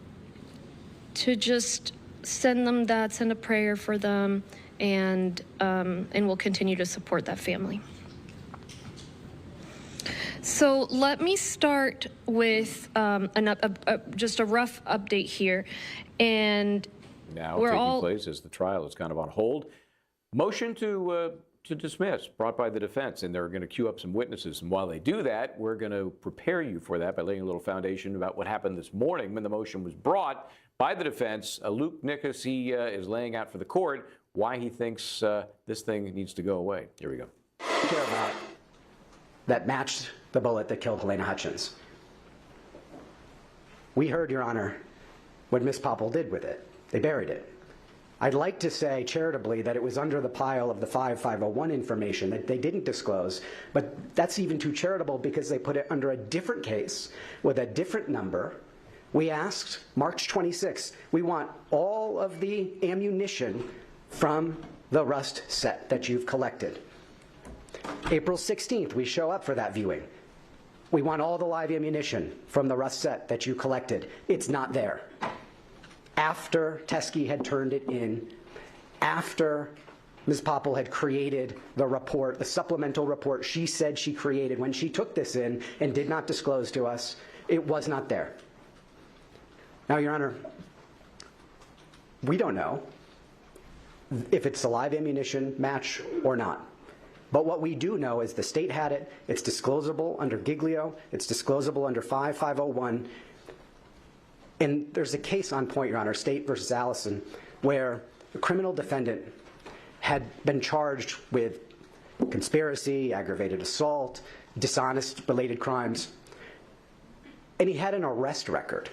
just send them that, send a prayer for them, and we'll continue to support that family. So let me start with just a rough update here. And now we're taking place as the trial is kind of on hold. Motion to dismiss brought by the defense, and they're going to queue up some witnesses. And while they do that, we're going to prepare you for that by laying a little foundation about what happened this morning when the motion was brought by the defense. Luke Nickus, he is laying out for the court why he thinks this thing needs to go away. Here we go. That matched the bullet that killed Helena Hutchins. We heard, Your Honor, what Ms. Popple did with it. They buried it. I'd like to say charitably that it was under the pile of the 5501 information that they didn't disclose, but that's even too charitable because they put it under a different case with a different number. We asked, March 26th, we want all of the ammunition from the Rust set that you've collected. April 16th, we show up for that viewing. We want all the live ammunition from the Rust set that you collected. It's not there. After Teskey had turned it in, after Ms. Popple had created the report, the supplemental report she said she created when she took this in and did not disclose to us, it was not there. Now, Your Honor, we don't know if it's a live ammunition match or not. But what we do know is the state had it, it's disclosable under Giglio, it's disclosable under 5501, and there's a case on point, Your Honor, State versus Allison, where a criminal defendant had been charged with conspiracy, aggravated assault, dishonest related crimes, and he had an arrest record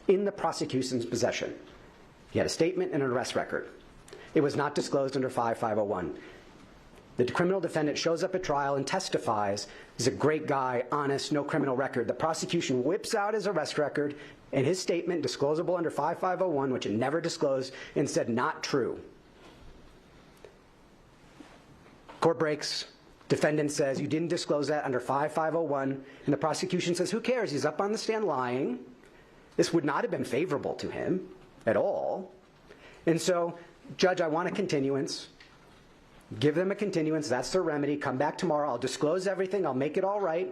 in the prosecution's possession. He had a statement and an arrest record. It was not disclosed under 5501. The criminal defendant shows up at trial and testifies. He's a great guy, honest, no criminal record. The prosecution whips out his arrest record and his statement, disclosable under 5501, which it never disclosed, and said not true. Court breaks. Defendant says, you didn't disclose that under 5501. And the prosecution says, who cares? He's up on the stand lying. This would not have been favorable to him at all. And so, Judge, I want a continuance. Give them a continuance. That's their remedy. Come back tomorrow. I'll disclose everything. I'll make it all right.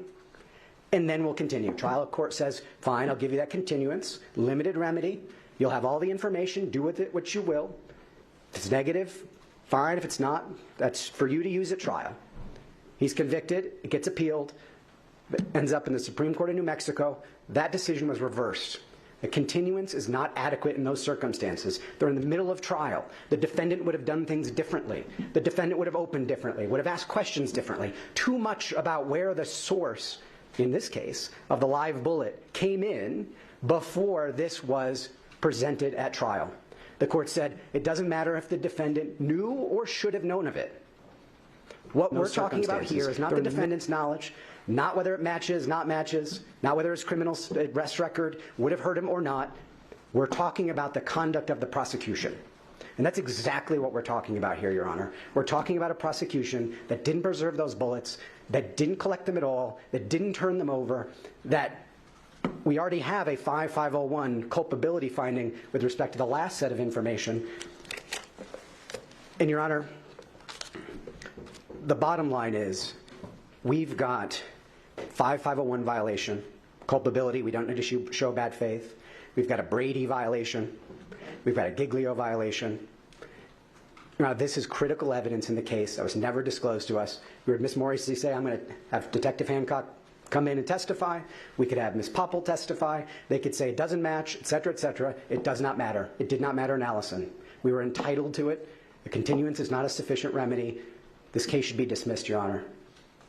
And then we'll continue. Trial court says, fine, I'll give you that continuance. Limited remedy. You'll have all the information. Do with it what you will. If it's negative, fine. If it's not, that's for you to use at trial. He's convicted. It gets appealed. It ends up in the Supreme Court of New Mexico. That decision was reversed. A continuance is not adequate in those circumstances. They're in the middle of trial. The defendant would have done things differently. The defendant would have opened differently, would have asked questions differently. Too much about where the source, in this case, of the live bullet came in before this was presented at trial. The court said it doesn't matter if the defendant knew or should have known of it. What we're talking about here is not the defendant's knowledge, not whether it matches, not whether his criminal arrest record would have hurt him or not. We're talking about the conduct of the prosecution. And that's exactly what we're talking about here, Your Honor. We're talking about a prosecution that didn't preserve those bullets, that didn't collect them at all, that didn't turn them over, that we already have a 5501 culpability finding with respect to the last set of information. And, Your Honor, the bottom line is we've got 501 violation, culpability, we don't need to show bad faith. We've got a Brady violation. We've got a Giglio violation. Now, this is critical evidence in the case that was never disclosed to us. We heard Ms. Morrissey say, I'm going to have Detective Hancock come in and testify. We could have Ms. Popple testify. They could say it doesn't match, et cetera, et cetera. It does not matter. It did not matter in Allison. We were entitled to it. A continuance is not a sufficient remedy. This case should be dismissed, Your Honor.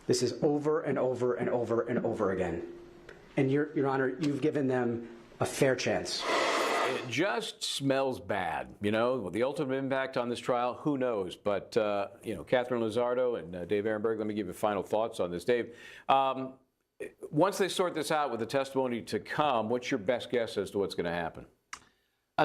This is over and over and over and over again. And Your Honor, you've given them a fair chance. It just smells bad, you know. The ultimate impact on this trial, who knows? But, you know, Catherine Lizardo and Dave Ehrenberg, let me give you final thoughts on this. Dave, once they sort this out with the testimony to come, what's your best guess as to what's going to happen?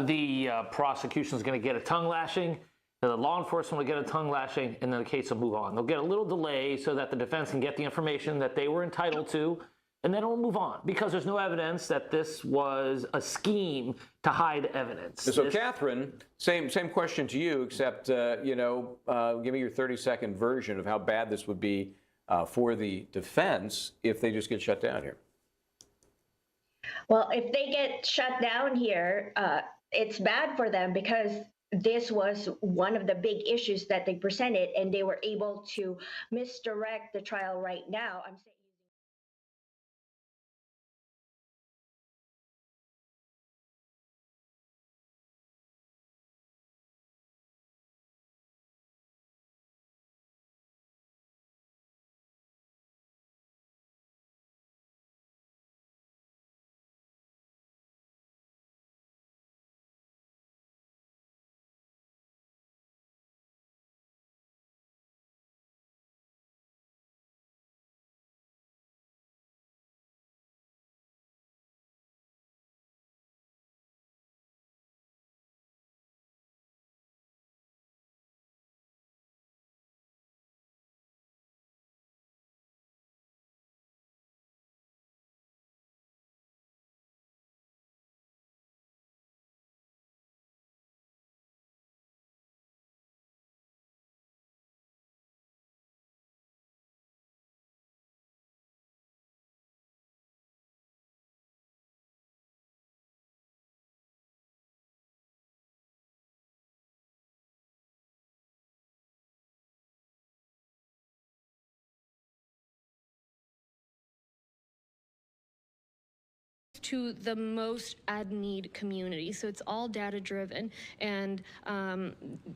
The prosecution is going to get a tongue lashing, the law enforcement will get a tongue lashing, and then the case will move on. They'll get a little delay so that the defense can get the information that they were entitled to, and then it'll move on because there's no evidence that this was a scheme to hide evidence. So, Catherine, same question to you, except, you know, give me your 30-second version of how bad this would be for the defense if they just get shut down here. Well, if they get shut down here, it's bad for them because this was one of the big issues that they presented, and they were able to misdirect the trial right now. I'm saying. To the most ad-need community. So it's all data-driven and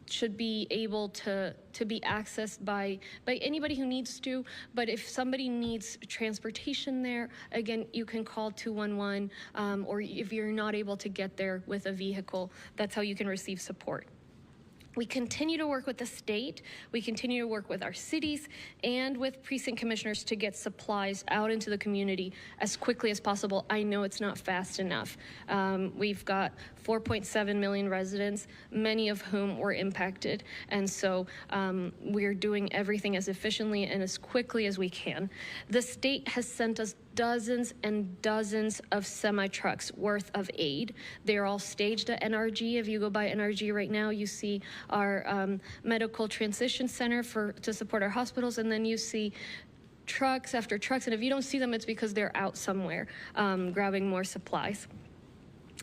should be able to be accessed by anybody who needs to. But if somebody needs transportation there, again, you can call 211, or if you're not able to get there with a vehicle, that's how you can receive support. We continue to work with the state, we continue to work with our cities and with precinct commissioners to get supplies out into the community as quickly as possible. I know it's not fast enough. We've got 4.7 million residents, many of whom were impacted. And so we're doing everything as efficiently and as quickly as we can. The state has sent us dozens and dozens of semi-trucks worth of aid. They're all staged at NRG. If you go by NRG right now, you see our medical transition center to support our hospitals, and then you see trucks after trucks, and if you don't see them, it's because they're out somewhere grabbing more supplies.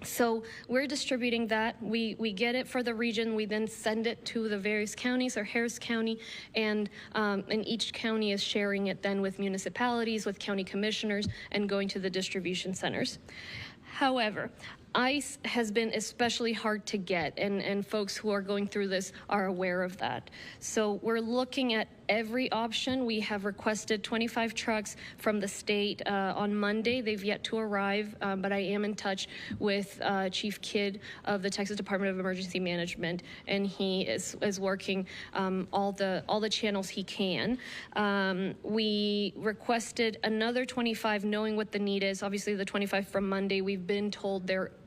So we're distributing that. We get it for the region. We then send it to the various counties, or Harris County, and each county is sharing it then with municipalities, with county commissioners, and going to the distribution centers. However, ice has been especially hard to get, and folks who are going through this are aware of that. So we're looking at every option. We have requested 25 trucks from the state on Monday. They've yet to arrive, but I am in touch with Chief Kidd of the Texas Department of Emergency Management, and he is working all the channels he can. We requested another 25, knowing what the need is. Obviously, the 25 from Monday, we've been told they're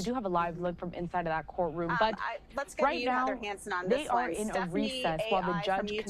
We do have a live look from inside of that courtroom, but let's go right to you, now Heather Hansen, on they this are one. in a Stephanie recess while the AI judge from YouTube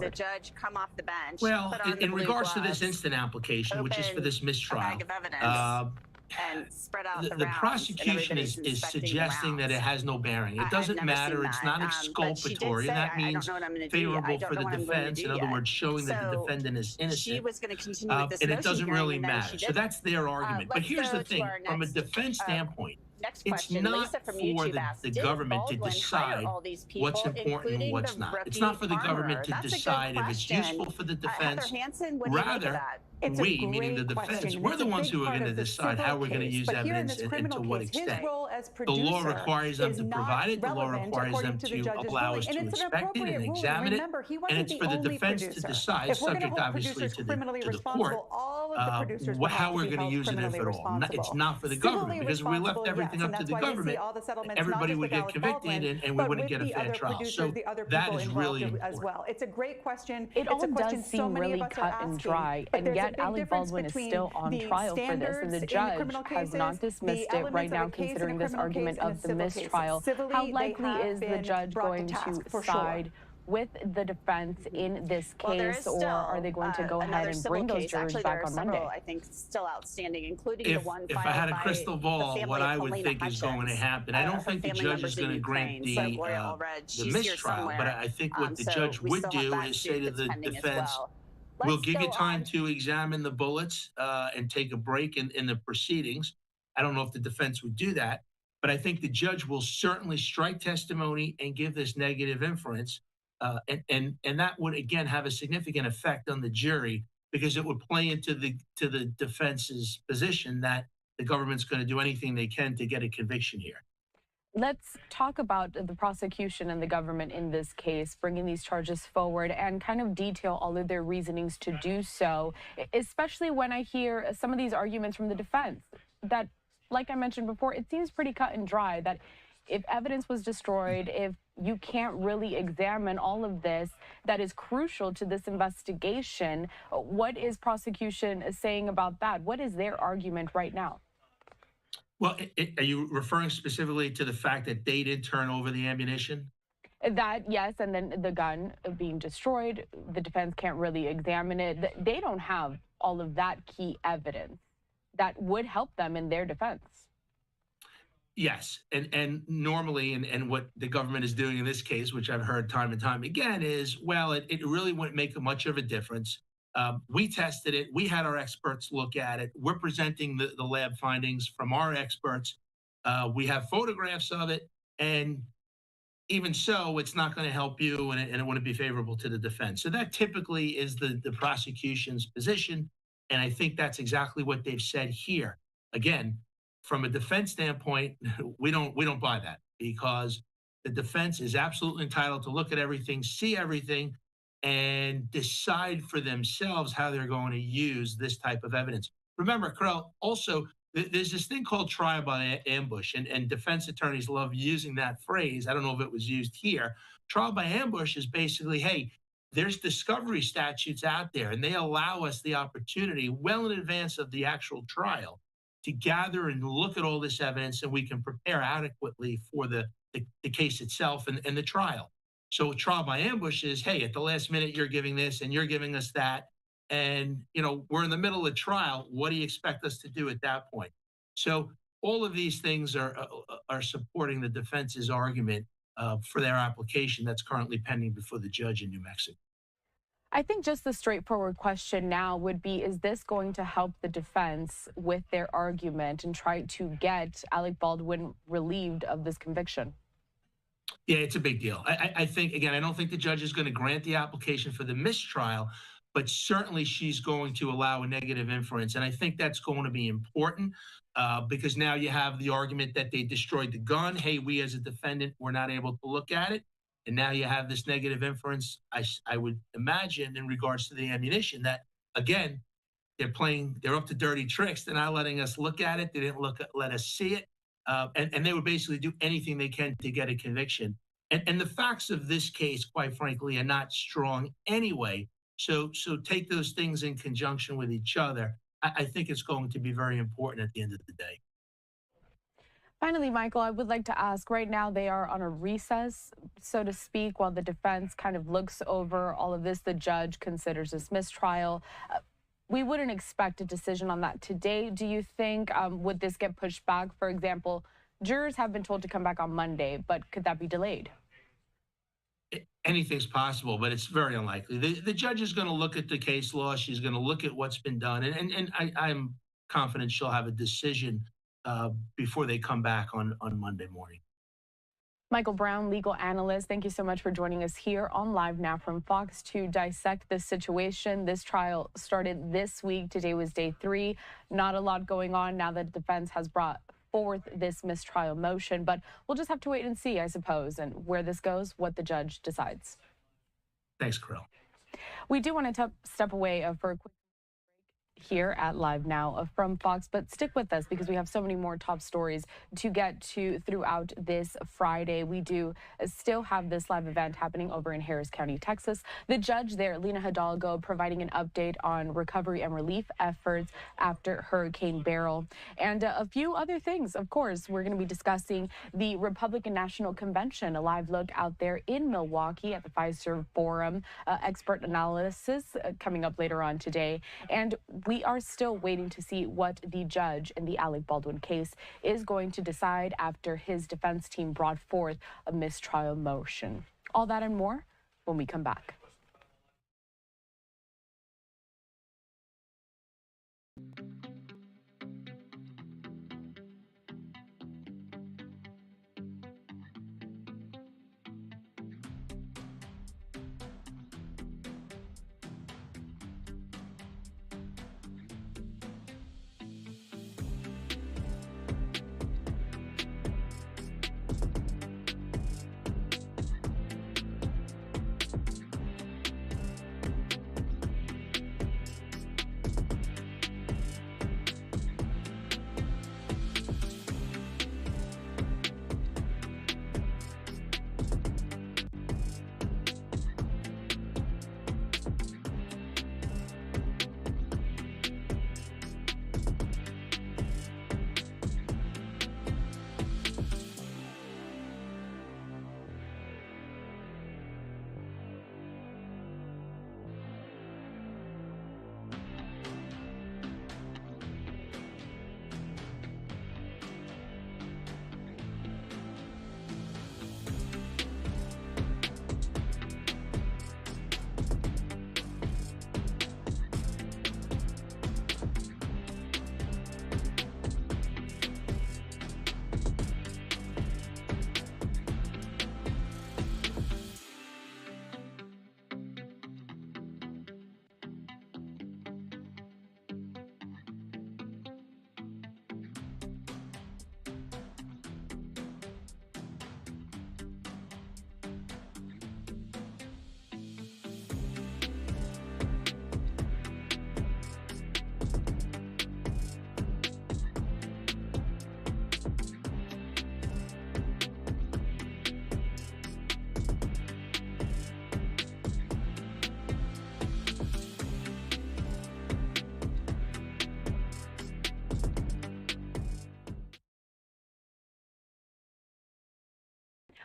the judge come off the bench? Well, put on the in blue regards to this gloves, instant application, which is for this open mistrial, a bag of evidence, and spread out the the rounds, prosecution and is suggesting that it has no bearing. It I've doesn't never matter. seen It's that. not But she did exculpatory. say, And that I don't means know what I'm gonna do. I favorable don't for know the what I'm going to defense. do In other yet. words, showing that the So defendant is innocent. she was going to continue with this and it motion doesn't hearing, really and then matter. she So didn't. that's their argument. But Let's here's go the to thing: our from a next, defense standpoint, next it's question. not Lisa from for YouTube asked, the did government to Baldwin hire decide all these people, what's important and including what's the not. It's rookie not for the armorer? government to That's a good decide if it's question. useful for the defense. Heather Hansen, what do you make of Rather, that? we, meaning the defense, we're the ones who are going to decide how we're going to use evidence and to what extent. as The producer law requires them is to not provide it. The law relevant requires them according to the to judge's allow ruling. us And to it's an inspect it appropriate and ruling. examine it. Remember, he And wasn't it's the for the only defense producer. to decide, If we're going to subject hold obviously producers criminally to the court, responsible, all of the producers would how have to we're be going to held use it, if criminally at all. It's responsible. not for the Civilly government, because if we left responsible, everything yes, up and to that's the why we see government, all the settlements, not everybody just would with get Alec convicted Baldwin, and we but wouldn't with get a the fair other trial. producers, So the other that people is involved really as important. well. It's a great question. It It's all a question does so seem many really of us are cut and asking, dry, but and there's a yet big Alec difference Baldwin is between still on the trial for this, and standards the in the judge criminal has cases, not dismissed the it right elements of now, a case in a considering this criminal argument case and a of the civil case. mistrial. Civilly, How they likely have is the been judge brought to going task, to for side sure. with the defense in this Well, there is case, still or are they going to go ahead another and civil bring those case. jurors Actually, back there are on several, Monday? I think, still outstanding, including the one If I filed had a by crystal the ball, family what of I would Helena think is going to Hutchins, happen, I don't her think the family judge members is in going to grant Ukraine. So Gloria Allred, the she's here mistrial, but somewhere. I think what the So judge we would still have do that is suit say to that's the pending as defense, well. we'll Let's give you go time on. to examine the bullets and take a break in the proceedings. I don't know if the defense would do that, but I think the judge will certainly strike testimony and give this negative inference. And that would again have a significant effect on the jury, because it would play into the defense's position that the government's going to do anything they can to get a conviction here. Let's talk about the prosecution and the government in this case, bringing these charges forward and kind of detail all of their reasonings to do so, especially when I hear some of these arguments from the defense that, like I mentioned before, it seems pretty cut and dry that if evidence was destroyed, if you can't really examine all of this that is crucial to this investigation, what is prosecution saying about that? What is their argument right now? Well, are you referring specifically to the fact that they did turn over the ammunition? That, yes, and then the gun being destroyed, the defense can't really examine it. They don't have all of that key evidence that would help them in their defense. Yes, and normally, and what the government is doing in this case, which I've heard time and time again, is, well, it really wouldn't make much of a difference. We tested it. We had our experts look at it. We're presenting the lab findings from our experts. We have photographs of it, and even so, it's not going to help you, and it wouldn't be favorable to the defense. So that typically is the prosecution's position, and I think that's exactly what they've said here. Again, from a defense standpoint, we don't buy that, because the defense is absolutely entitled to look at everything, see everything, and decide for themselves how they're going to use this type of evidence. Remember, Carell, also, there's this thing called trial by ambush, and defense attorneys love using that phrase. I don't know if it was used here. Trial by ambush is basically, hey, there's discovery statutes out there, and they allow us the opportunity well in advance of the actual trial to gather and look at all this evidence, and we can prepare adequately for the case itself and the trial. So trial by ambush is, hey, at the last minute, you're giving this and you're giving us that. And, we're in the middle of trial. What do you expect us to do at that point? So all of these things are supporting the defense's argument for their application that's currently pending before the judge in New Mexico. I think just the straightforward question now would be, is this going to help the defense with their argument and try to get Alec Baldwin relieved of this conviction? Yeah, it's a big deal. I think, again, I don't think the judge is going to grant the application for the mistrial, but certainly she's going to allow a negative inference. And I think that's going to be important because now you have the argument that they destroyed the gun. Hey, we as a defendant were not able to look at it. And now you have this negative inference, I would imagine, in regards to the ammunition, that, again, they're up to dirty tricks. They're not letting us look at it. They didn't let us see it. And they would basically do anything they can to get a conviction. And the facts of this case, quite frankly, are not strong anyway. So take those things in conjunction with each other. I think it's going to be very important at the end of the day. Finally, Michael, I would like to ask, right now they are on a recess, so to speak, while the defense kind of looks over all of this. The judge considers this mistrial. We wouldn't expect a decision on that today. Do you think, would this get pushed back? For example, jurors have been told to come back on Monday, but could that be delayed? Anything's possible, but it's very unlikely. The judge is going to look at the case law. She's going to look at what's been done. And I'm confident she'll have a decision before they come back on Monday morning. Michael Brown, legal analyst, thank you so much for joining us here on Live Now from Fox to dissect this situation. This trial started this week. Today was day 3. Not a lot going on now that defense has brought forth this mistrial motion. But we'll just have to wait and see, I suppose, and where this goes, what the judge decides. Thanks, Krill. We do want to step away for a quick here at Live Now from Fox, but stick with us because we have so many more top stories to get to throughout this Friday. We do still have this live event happening over in Harris County, Texas. The judge there, Lina Hidalgo, providing an update on recovery and relief efforts after Hurricane Beryl, and a few other things. Of course, we're going to be discussing the Republican National Convention, a live look out there in Milwaukee at the Pfizer Forum, expert analysis coming up later on today, and we are still waiting to see what the judge in the Alec Baldwin case is going to decide after his defense team brought forth a mistrial motion. All that and more when we come back.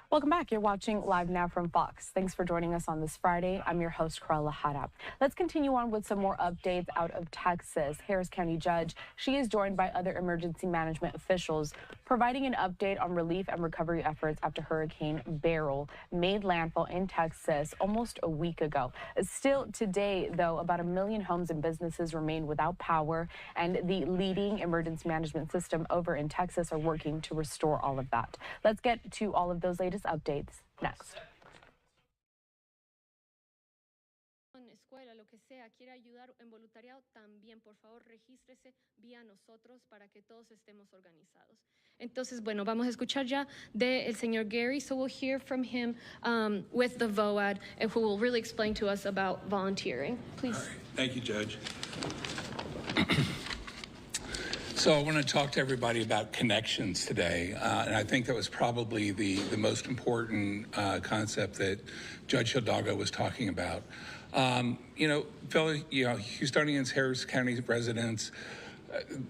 Welcome back. You're watching Live Now from Fox. Thanks for joining us on this Friday. I'm your host, Carla Harap. Let's continue on with some more updates out of Texas. Harris County Judge, she is joined by other emergency management officials, providing an update on relief and recovery efforts after Hurricane Beryl made landfall in Texas almost a week ago. Still today, though, about 1 million homes and businesses remain without power, and the leading emergency management system over in Texas are working to restore all of that. Let's get to all of those latest updates next. Escuela, lo que sea, quiere ayudar en voluntariado, también, por favor, regístrese vía nosotros para que todos estemos organizados. Entonces, bueno, vamos a escuchar ya del señor Gary, so we'll hear from him with the VOAD, and who will really explain to us about volunteering. Please. All right. Thank you, Judge. So I want to talk to everybody about connections today, and I think that was probably the most important concept that Judge Hidalgo was talking about. Fellow Houstonians, Harris County residents,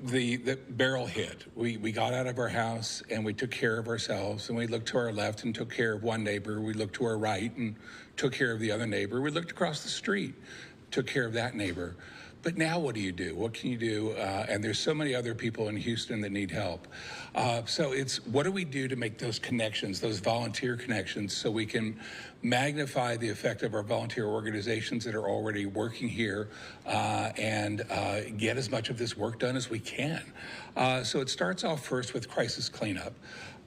the Beryl hit. We got out of our house and we took care of ourselves, and we looked to our left and took care of one neighbor. We looked to our right and took care of the other neighbor. We looked across the street, took care of that neighbor. But now what do you do? What can you do? And there's so many other people in Houston that need help. So it's what do we do to make those connections, those volunteer connections, so we can magnify the effect of our volunteer organizations that are already working here and get as much of this work done as we can. So it starts off first with crisis cleanup.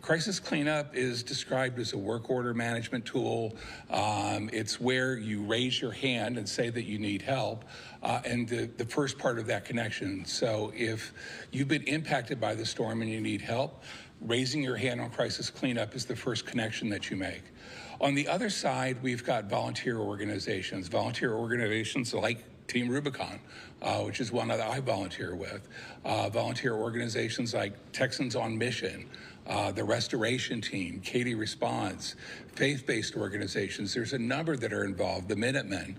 Crisis cleanup is described as a work order management tool. It's where you raise your hand and say that you need help, and the first part of that connection. So if you've been impacted by the storm and you need help, raising your hand on crisis cleanup is the first connection that you make. On the other side, we've got volunteer organizations like Team Rubicon, which is one that I volunteer with. Volunteer organizations like Texans on Mission, the Restoration Team, Katie Responds, faith-based organizations. There's a number that are involved, the Minutemen.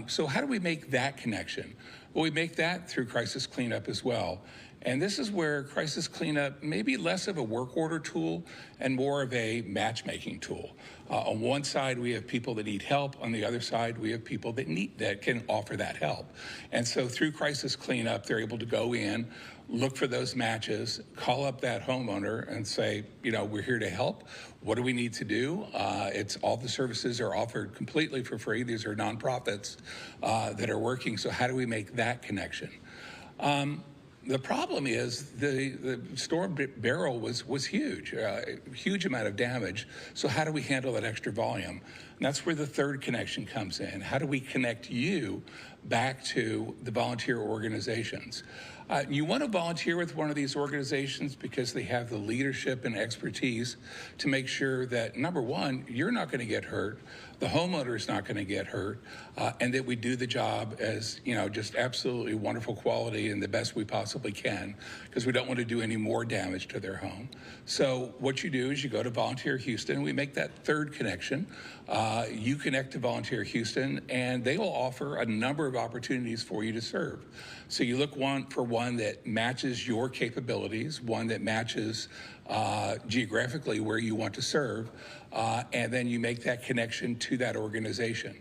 So how do we make that connection? Well, we make that through crisis cleanup as well. And this is where crisis cleanup may be less of a work order tool and more of a matchmaking tool. On one side, we have people that need help. On the other side, we have people that can offer that help. And so through crisis cleanup, they're able to go in, look for those matches, call up that homeowner and say, you know, we're here to help. What do we need to do? It's all the services are offered completely for free. These are nonprofits that are working. So how do we make that connection? The problem is the storm barrel was huge, huge amount of damage. So how do we handle that extra volume? And that's where the third connection comes in. How do we connect you back to the volunteer organizations? You want to volunteer with one of these organizations because they have the leadership and expertise to make sure that, number one, you're not going to get hurt, the homeowner is not going to get hurt, and that we do the job as, you know, just absolutely wonderful quality and the best we possibly can, because we don't want to do any more damage to their home. So what you do is you go to Volunteer Houston, and we make that third connection. You connect to Volunteer Houston, and they will offer a number of opportunities for you to serve. So you look for one that matches your capabilities, one that matches geographically where you want to serve, and then you make that connection to that organization.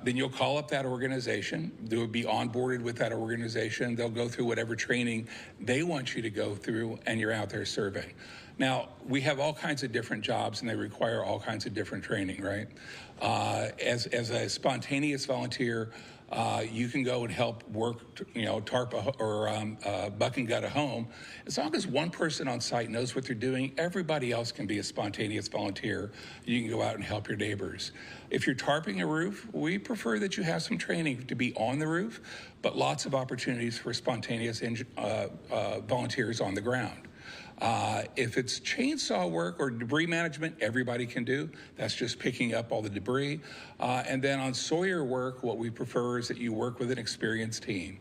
Then you'll call up that organization. They'll be onboarded with that organization. They'll go through whatever training they want you to go through, and you're out there serving. Now, we have all kinds of different jobs, and they require all kinds of different training, right? As a spontaneous volunteer, you can go and help work, you know, tarp or buck and gut a home. As long as one person on site knows what they're doing, everybody else can be a spontaneous volunteer. You can go out and help your neighbors. If you're tarping a roof, we prefer that you have some training to be on the roof, but lots of opportunities for spontaneous volunteers on the ground. If it's chainsaw work or debris management, everybody can do. That's just picking up all the debris. And then on Sawyer work, what we prefer is that you work with an experienced team.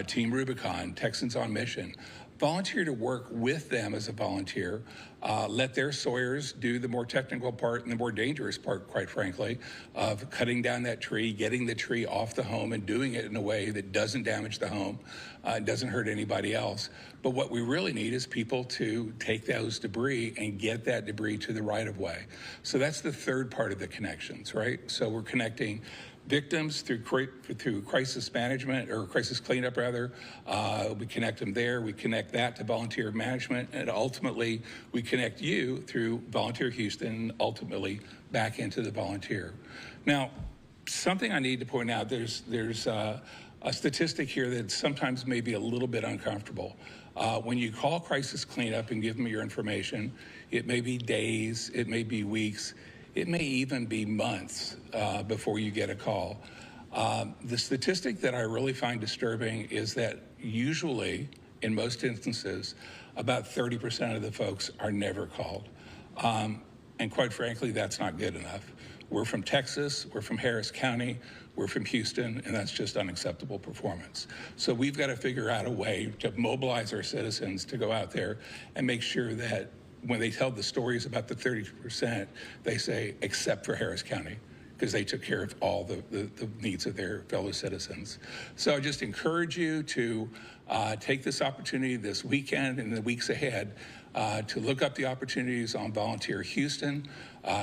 Team Rubicon, Texans on Mission. Volunteer to work with them as a volunteer. Let their sawyers do the more technical part and the more dangerous part, quite frankly, of cutting down that tree, getting the tree off the home, and doing it in a way that doesn't damage the home, doesn't hurt anybody else. But what we really need is people to take those debris and get that debris to the right-of-way. So that's the third part of the connections, right? So we're connecting victims through crisis management, or crisis cleanup rather. We connect them there. We connect that to volunteer management, and ultimately we connect you through Volunteer Houston, ultimately back into the volunteer. Now, something I need to point out, there's a statistic here that sometimes may be a little bit uncomfortable. When you call crisis cleanup and give them your information, it may be days, it may be weeks, it may even be months before you get a call. The statistic that I really find disturbing is that usually, in most instances, about 30% of the folks are never called. And quite frankly, that's not good enough. We're from Texas, we're from Harris County, we're from Houston, and that's just unacceptable performance. So we've got to figure out a way to mobilize our citizens to go out there and make sure that when they tell the stories about the 30%, they say, except for Harris County, because they took care of all the needs of their fellow citizens. So I just encourage you to take this opportunity this weekend and the weeks ahead to look up the opportunities on Volunteer Houston,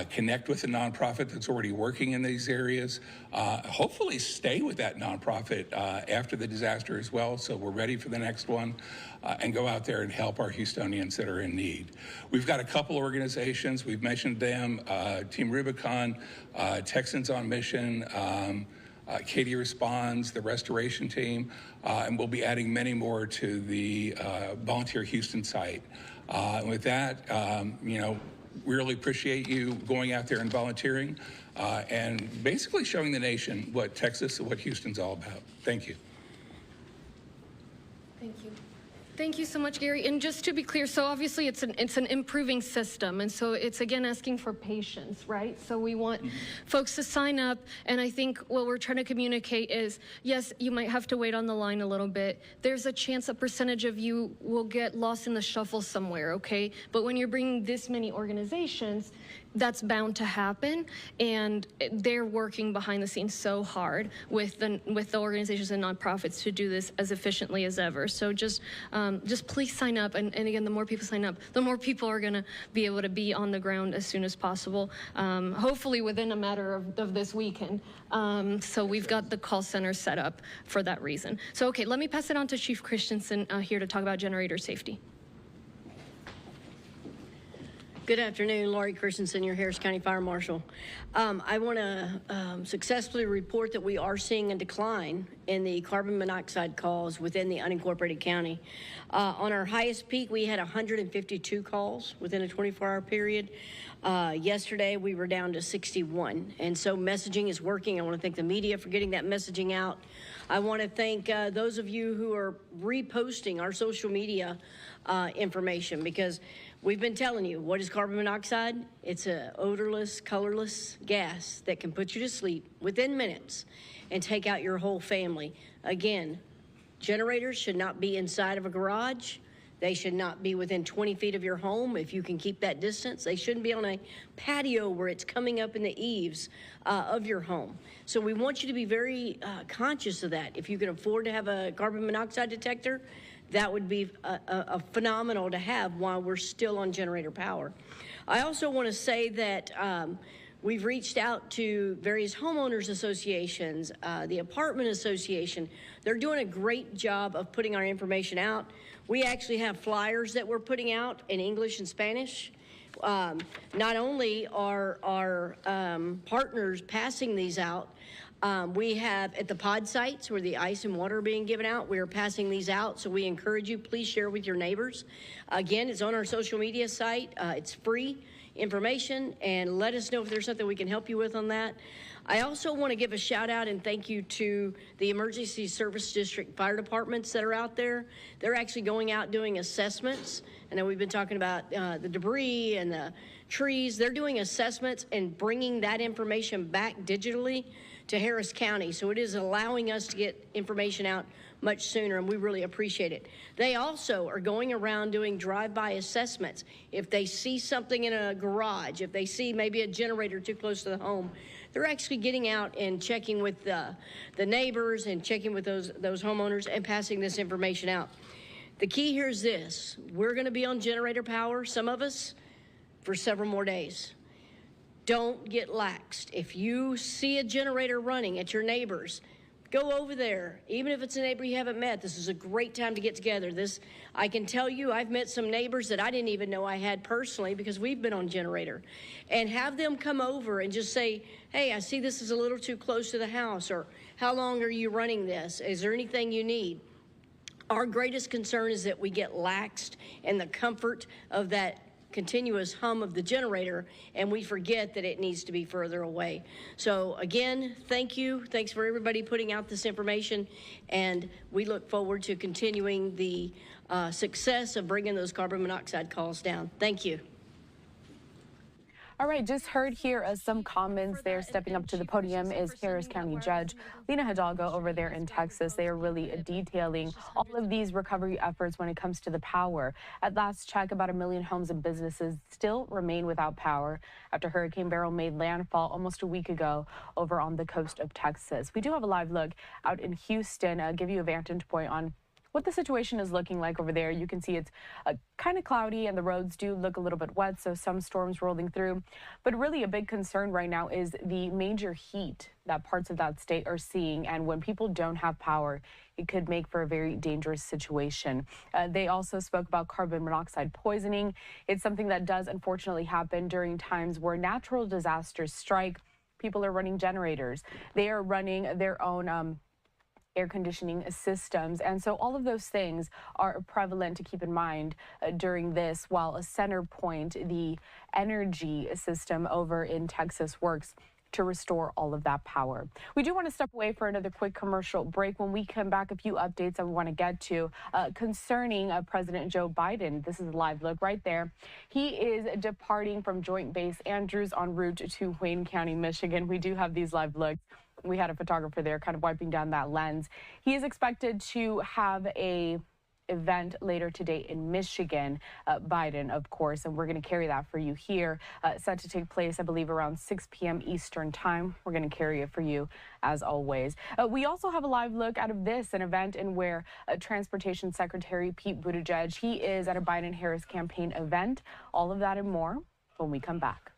connect with a nonprofit that's already working in these areas, hopefully stay with that nonprofit after the disaster as well, so we're ready for the next one, and go out there and help our Houstonians that are in need. We've got a couple organizations, we've mentioned them, Team Rubicon, Texans on Mission, Katie Responds, the Restoration Team, and we'll be adding many more to the Volunteer Houston site. And with that, really appreciate you going out there and volunteering and basically showing the nation what Texas and what Houston's all about. Thank you. Thank you. Thank you so much, Gary. And just to be clear, so obviously it's an improving system, and so it's again asking for patience, right? So we want folks to sign up, and I think what we're trying to communicate is, yes, you might have to wait on the line a little bit. There's a chance a percentage of you will get lost in the shuffle somewhere, okay? But when you're bringing this many organizations, that's bound to happen, and they're working behind the scenes so hard with the organizations and nonprofits to do this as efficiently as ever. So just please sign up, and again, the more people sign up, the more people are going to be able to be on the ground as soon as possible, hopefully within a matter of this weekend. So we've got the call center set up for that reason. So okay, let me pass it on to Chief Christensen here to talk about generator safety. Good afternoon, Laurie Christensen, your Harris County Fire Marshal. I want to successfully report that we are seeing a decline in the carbon monoxide calls within the unincorporated county. On our highest peak, we had 152 calls within a 24-hour period. Yesterday, we were down to 61, and so messaging is working. I want to thank the media for getting that messaging out. I want to thank those of you who are reposting our social media information, because we've been telling you, what is carbon monoxide? It's an odorless, colorless gas that can put you to sleep within minutes and take out your whole family. Again, generators should not be inside of a garage. They should not be within 20 feet of your home if you can keep that distance. They shouldn't be on a patio where it's coming up in the eaves of your home. So we want you to be very conscious of that. If you can afford to have a carbon monoxide detector, that would be a phenomenal to have while we're still on generator power. I also want to say that we've reached out to various homeowners associations, the apartment association. They're doing a great job of putting our information out. We actually have flyers that we're putting out in English and Spanish. Not only are our partners passing these out, we have at the pod sites where the ice and water are being given out, we are passing these out. So we encourage you, please share with your neighbors. Again, it's on our social media site. It's free information, and let us know if there's something we can help you with on that. I also want to give a shout out and thank you to the Emergency Service District fire departments that are out there. They're actually going out doing assessments. I know we've been talking about the debris and the trees. They're doing assessments and bringing that information back digitally to Harris County. So it is allowing us to get information out much sooner, and we really appreciate it. They also are going around doing drive-by assessments. If they see something in a garage, if they see maybe a generator too close to the home, they're actually getting out and checking with the neighbors and checking with those homeowners and passing this information out. The key here is this: we're going to be on generator power, some of us, for several more days. Don't get laxed. If you see a generator running at your neighbor's, go over there. Even if it's a neighbor you haven't met, this is a great time to get together. I can tell you, I've met some neighbors that I didn't even know I had personally because we've been on generator. And have them come over and just say, hey, I see this is a little too close to the house, or how long are you running this? Is there anything you need? Our greatest concern is that we get laxed in the comfort of that continuous hum of the generator, and we forget that it needs to be further away. So again, thank you. Thanks for everybody putting out this information, and we look forward to continuing the success of bringing those carbon monoxide calls down. Thank you. All right, just heard here some comments there. Stepping up to the podium is Harris County Judge Lina Hidalgo over there in Texas. They are really detailing all of these recovery efforts when it comes to the power. At last check, about 1 million homes and businesses still remain without power after Hurricane Beryl made landfall almost a week ago over on the coast of Texas. We do have a live look out in Houston, give you a vantage point on what the situation is looking like over there. You can see it's kind of cloudy and the roads do look a little bit wet, so some storms rolling through. But really a big concern right now is the major heat that parts of that state are seeing. And when people don't have power, it could make for a very dangerous situation. They also spoke about carbon monoxide poisoning. It's something that does unfortunately happen during times where natural disasters strike. People are running generators. They are running their own air conditioning systems. And so all of those things are prevalent to keep in mind during this, while a center point, the energy system over in Texas, works to restore all of that power. We do want to step away for another quick commercial break. When we come back, a few updates that we want to get to concerning President Joe Biden. This is a live look right there. He is departing from Joint Base Andrews en route to Wayne County, Michigan. We do have these live looks. We had a photographer there kind of wiping down that lens. He is expected to have a event later today in Michigan, Biden, of course, and we're going to carry that for you here, set to take place, I believe, around 6 p.m. Eastern time. We're going to carry it for you as always. We also have a live look out of this, an event in where Transportation Secretary Pete Buttigieg, he is at a Biden-Harris campaign event. All of that and more when we come back.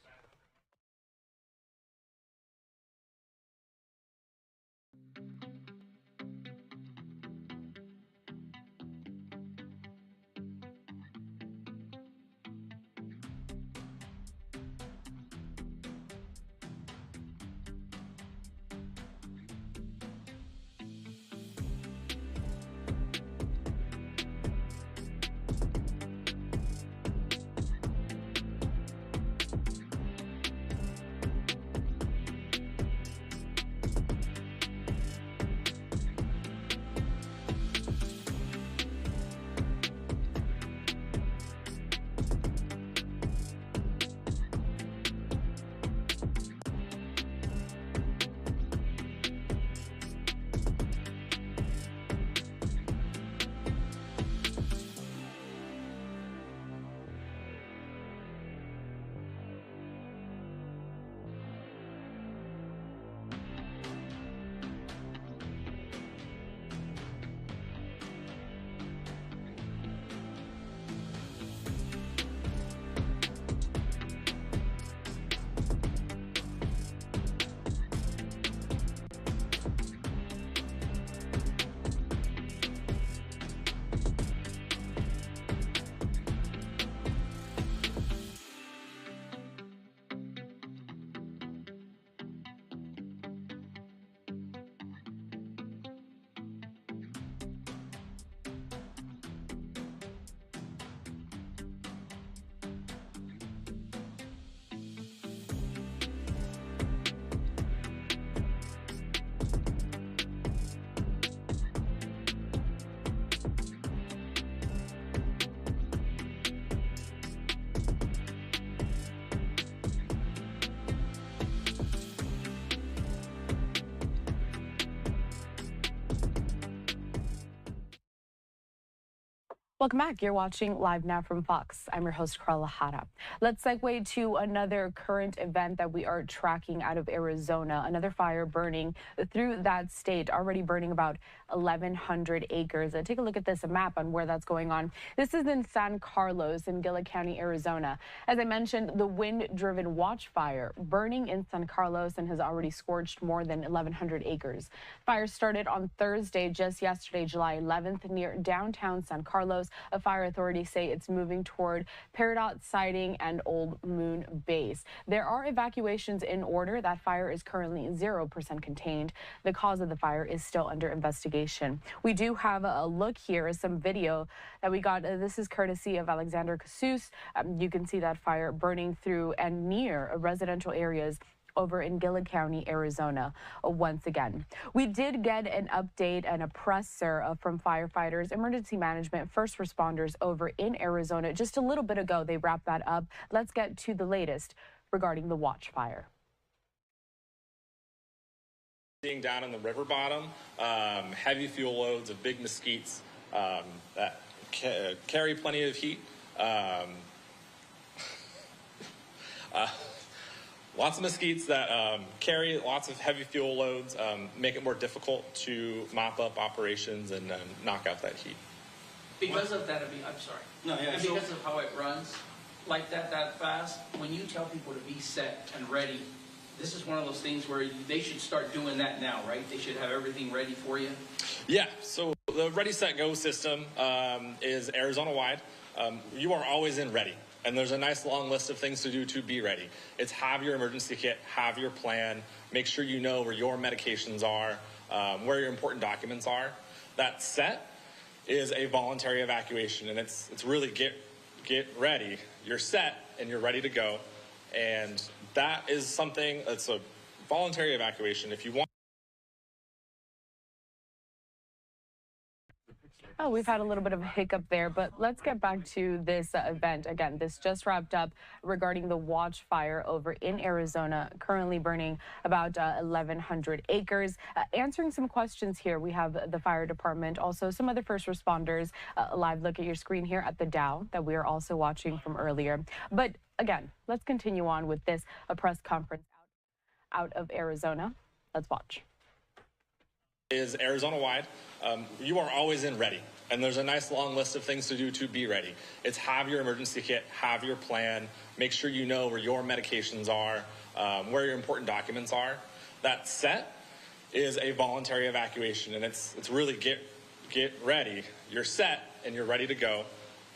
Welcome back. You're watching Live Now from Fox. I'm your host, Carla Hara. Let's segue to another current event that we are tracking out of Arizona. Another fire burning through that state, already burning about 1,100 acres. Take a look at this, a map on where that's going on. This is in San Carlos in Gila County, Arizona. As I mentioned, the wind-driven watch fire burning in San Carlos and has already scorched more than 1,100 acres. Fire started on Thursday, just yesterday, July 11th, near downtown San Carlos. Fire authorities say it's moving toward Peridot Siding and Old Moon Base. There are evacuations in order. That fire is currently 0% contained. The cause of the fire is still under investigation. We do have a look here, some video that we got. This is courtesy of Alexander Casus. You can see that fire burning through and near residential areas over in Gila County, Arizona. Once again, we did get an update and a presser from firefighters, emergency management, first responders over in Arizona. Just a little bit ago, they wrapped that up. Let's get to the latest regarding the watch fire. Seeing down in the river bottom, heavy fuel loads of big mesquites that carry plenty of heat. Lots of mesquites that carry lots of heavy fuel loads, make it more difficult to mop up operations and knock out that heat. Because of that, I'm sorry. No, yeah. And because of how it runs like that fast, when you tell people to be set and ready, this is one of those things where they should start doing that now, right? They should have everything ready for you. Yeah, so the Ready, Set, Go system is Arizona-wide. You are always in ready. And there's a nice long list of things to do to be ready. It's have your emergency kit, have your plan, make sure you know where your medications are, where your important documents are. That set is a voluntary evacuation, and it's really get ready. You're set and you're ready to go, and that is something that's a voluntary evacuation. If you want. Oh, we've had a little bit of a hiccup there, but let's get back to this event. Again, this just wrapped up regarding the watch fire over in Arizona, currently burning about 1,100 acres. Answering some questions here, we have the fire department, also some other first responders. A live look at your screen here at the Dow that we are also watching from earlier. But again, let's continue on with this press conference out of Arizona. Let's watch. Is Arizona-wide. You are always in ready. And there's a nice long list of things to do to be ready. It's have your emergency kit, have your plan, make sure you know where your medications are, where your important documents are. That set is a voluntary evacuation, and it's really get ready. You're set and you're ready to go.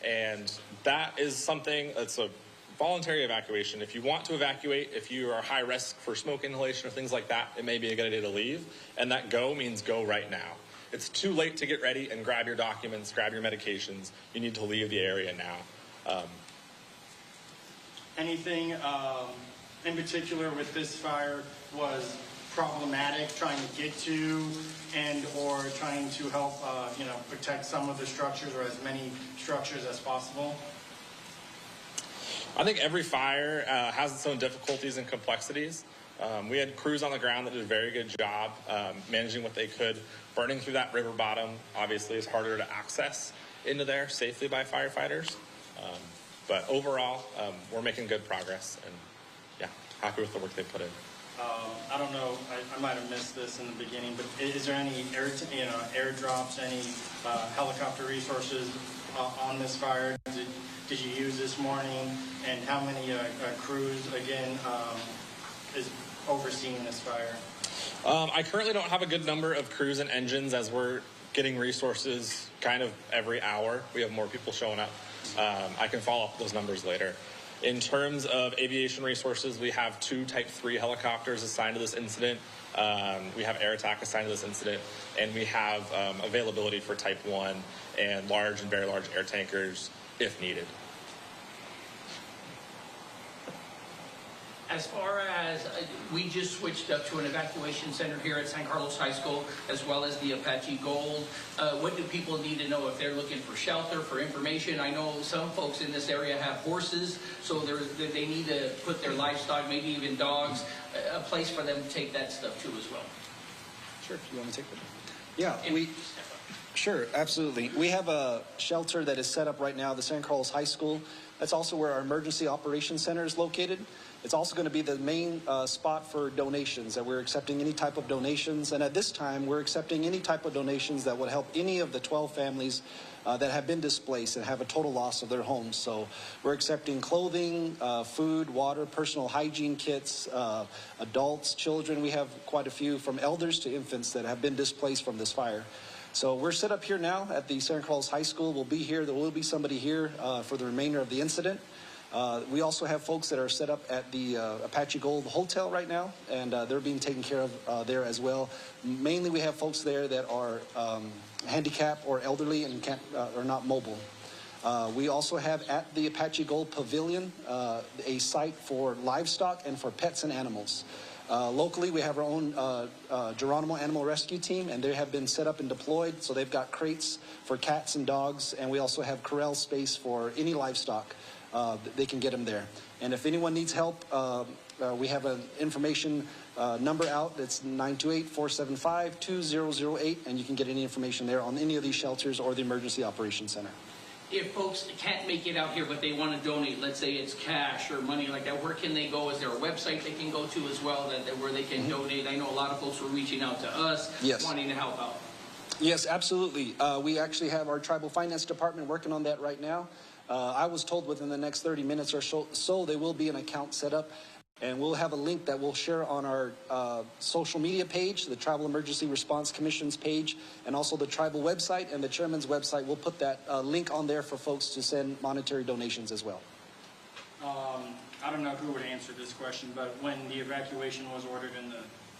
And that is something that's a voluntary evacuation. If you want to evacuate, if you are high risk for smoke inhalation or things like that, it may be a good idea to leave. And that go means go right now. It's too late to get ready and grab your documents, grab your medications. You need to leave the area now. Anything in particular with this fire was problematic trying to get to and or trying to help protect some of the structures or as many structures as possible? I think every fire has its own difficulties and complexities. We had crews on the ground that did a very good job managing what they could. Burning through that river bottom obviously is harder to access into there safely by firefighters. But overall, we're making good progress, and yeah, happy with the work they put in. I don't know, I might have missed this in the beginning, but is there any airdrops, any helicopter resources on this fire? Did you use this morning? And how many crews, again, is overseeing this fire? I currently don't have a good number of crews and engines as we're getting resources kind of every hour. We have more people showing up. I can follow up with those numbers later. In terms of aviation resources, we have 2 Type 3 helicopters assigned to this incident. We have air attack assigned to this incident, and we have availability for Type 1 and large and very large air tankers if needed. As far as we just switched up to an evacuation center here at San Carlos High School, as well as the Apache Gold. What do people need to know if they're looking for shelter, for information? I know some folks in this area have horses, so they need to put their livestock, maybe even dogs, a place for them to take that stuff to as well. Sure, you want to take that? Yeah, sure, absolutely. We have a shelter that is set up right now, the San Carlos High School. That's also where our Emergency Operations Center is located. It's also going to be the main spot for donations, that we're accepting any type of donations. And at this time, we're accepting any type of donations that would help any of the 12 families that have been displaced and have a total loss of their homes. So we're accepting clothing, food, water, personal hygiene kits, adults, children. We have quite a few, from elders to infants, that have been displaced from this fire. So we're set up here now at the San Carlos High School. We'll be here. There will be somebody here for the remainder of the incident. We also have folks that are set up at the Apache Gold Hotel right now, and they're being taken care of there as well. Mainly we have folks there that are handicapped or elderly and are not mobile. We also have at the Apache Gold Pavilion a site for livestock and for pets and animals. Locally, we have our own Geronimo Animal Rescue Team, and they have been set up and deployed, so they've got crates for cats and dogs, and we also have corral space for any livestock. They can get them there. And if anyone needs help, we have an information number out. It's 928-475-2008, and you can get any information there on any of these shelters or the Emergency Operations Center. If folks can't make it out here, but they want to donate, let's say it's cash or money like that, where can they go? Is there a website they can go to as well where they can donate? I know a lot of folks were reaching out to us wanting to help out. Yes, absolutely. We actually have our Tribal Finance Department working on that right now. I was told within the next 30 minutes or so there will be an account set up, and we'll have a link that we'll share on our social media page, the Tribal Emergency Response Commission's page, and also the tribal website and the chairman's website. We'll put that link on there for folks to send monetary donations as well. I don't know who would answer this question, but when the evacuation was ordered in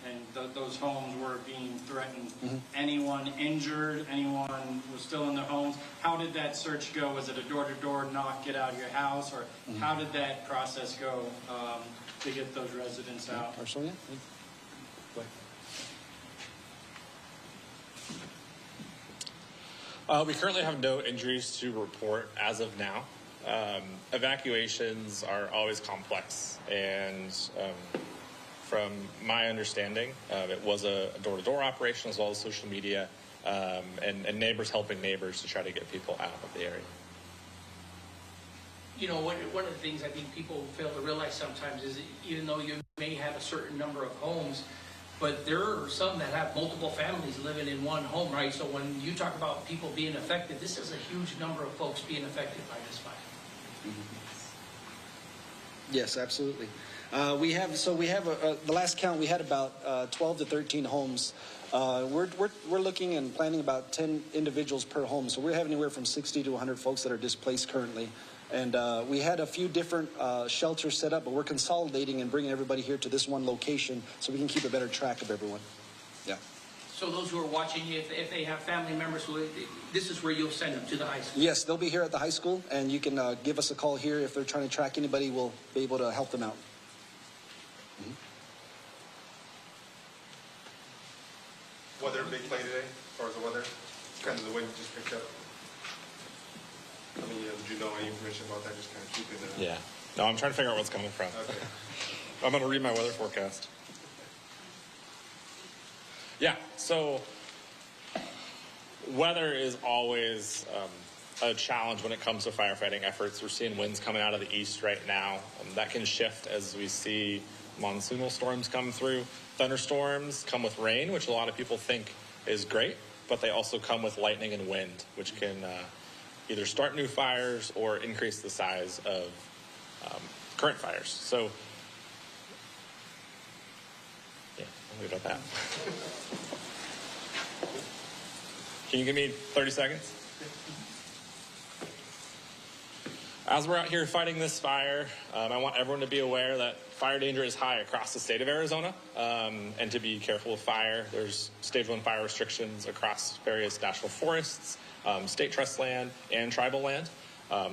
and those homes were being threatened. Anyone injured? Anyone was still in their homes? How did that search go? Was it a door-to-door knock, get out of your house, or how did that process go to get those residents out? Personally, we currently have no injuries to report as of now. Evacuations are always complex, and from my understanding, it was a door-to-door operation as well as social media, and neighbors helping neighbors to try to get people out of the area. You know, one of the things I think people fail to realize sometimes is that even though you may have a certain number of homes, but there are some that have multiple families living in one home, right? So when you talk about people being affected, this is a huge number of folks being affected by this fire. Yes, absolutely. We have the last count, we had about 12 to 13 homes. We're looking and planning about 10 individuals per home. So we have anywhere from 60 to 100 folks that are displaced currently. And we had a few different shelters set up, but we're consolidating and bringing everybody here to this one location so we can keep a better track of everyone. Yeah. So those who are watching, if they have family members, this is where you'll send them to the high school? Yes, they'll be here at the high school, and you can give us a call here. If they're trying to track anybody, we'll be able to help them out. Weather big play today, as far as the weather? Kind of the wind just picked up. I mean, did you know any information about that? Just kind of keeping it. Yeah. No, I'm trying to figure out what's coming from. Okay. I'm going to read my weather forecast. Yeah, so weather is always a challenge when it comes to firefighting efforts. We're seeing winds coming out of the east right now. That can shift as we see monsoonal storms come through. Thunderstorms come with rain, which a lot of people think is great, but they also come with lightning and wind, which can either start new fires or increase the size of current fires. So, yeah, I'll leave it at that. Can you give me 30 seconds? As we're out here fighting this fire, I want everyone to be aware that fire danger is high across the state of Arizona, and to be careful of fire. There's stage 1 fire restrictions across various national forests, state trust land, and tribal land.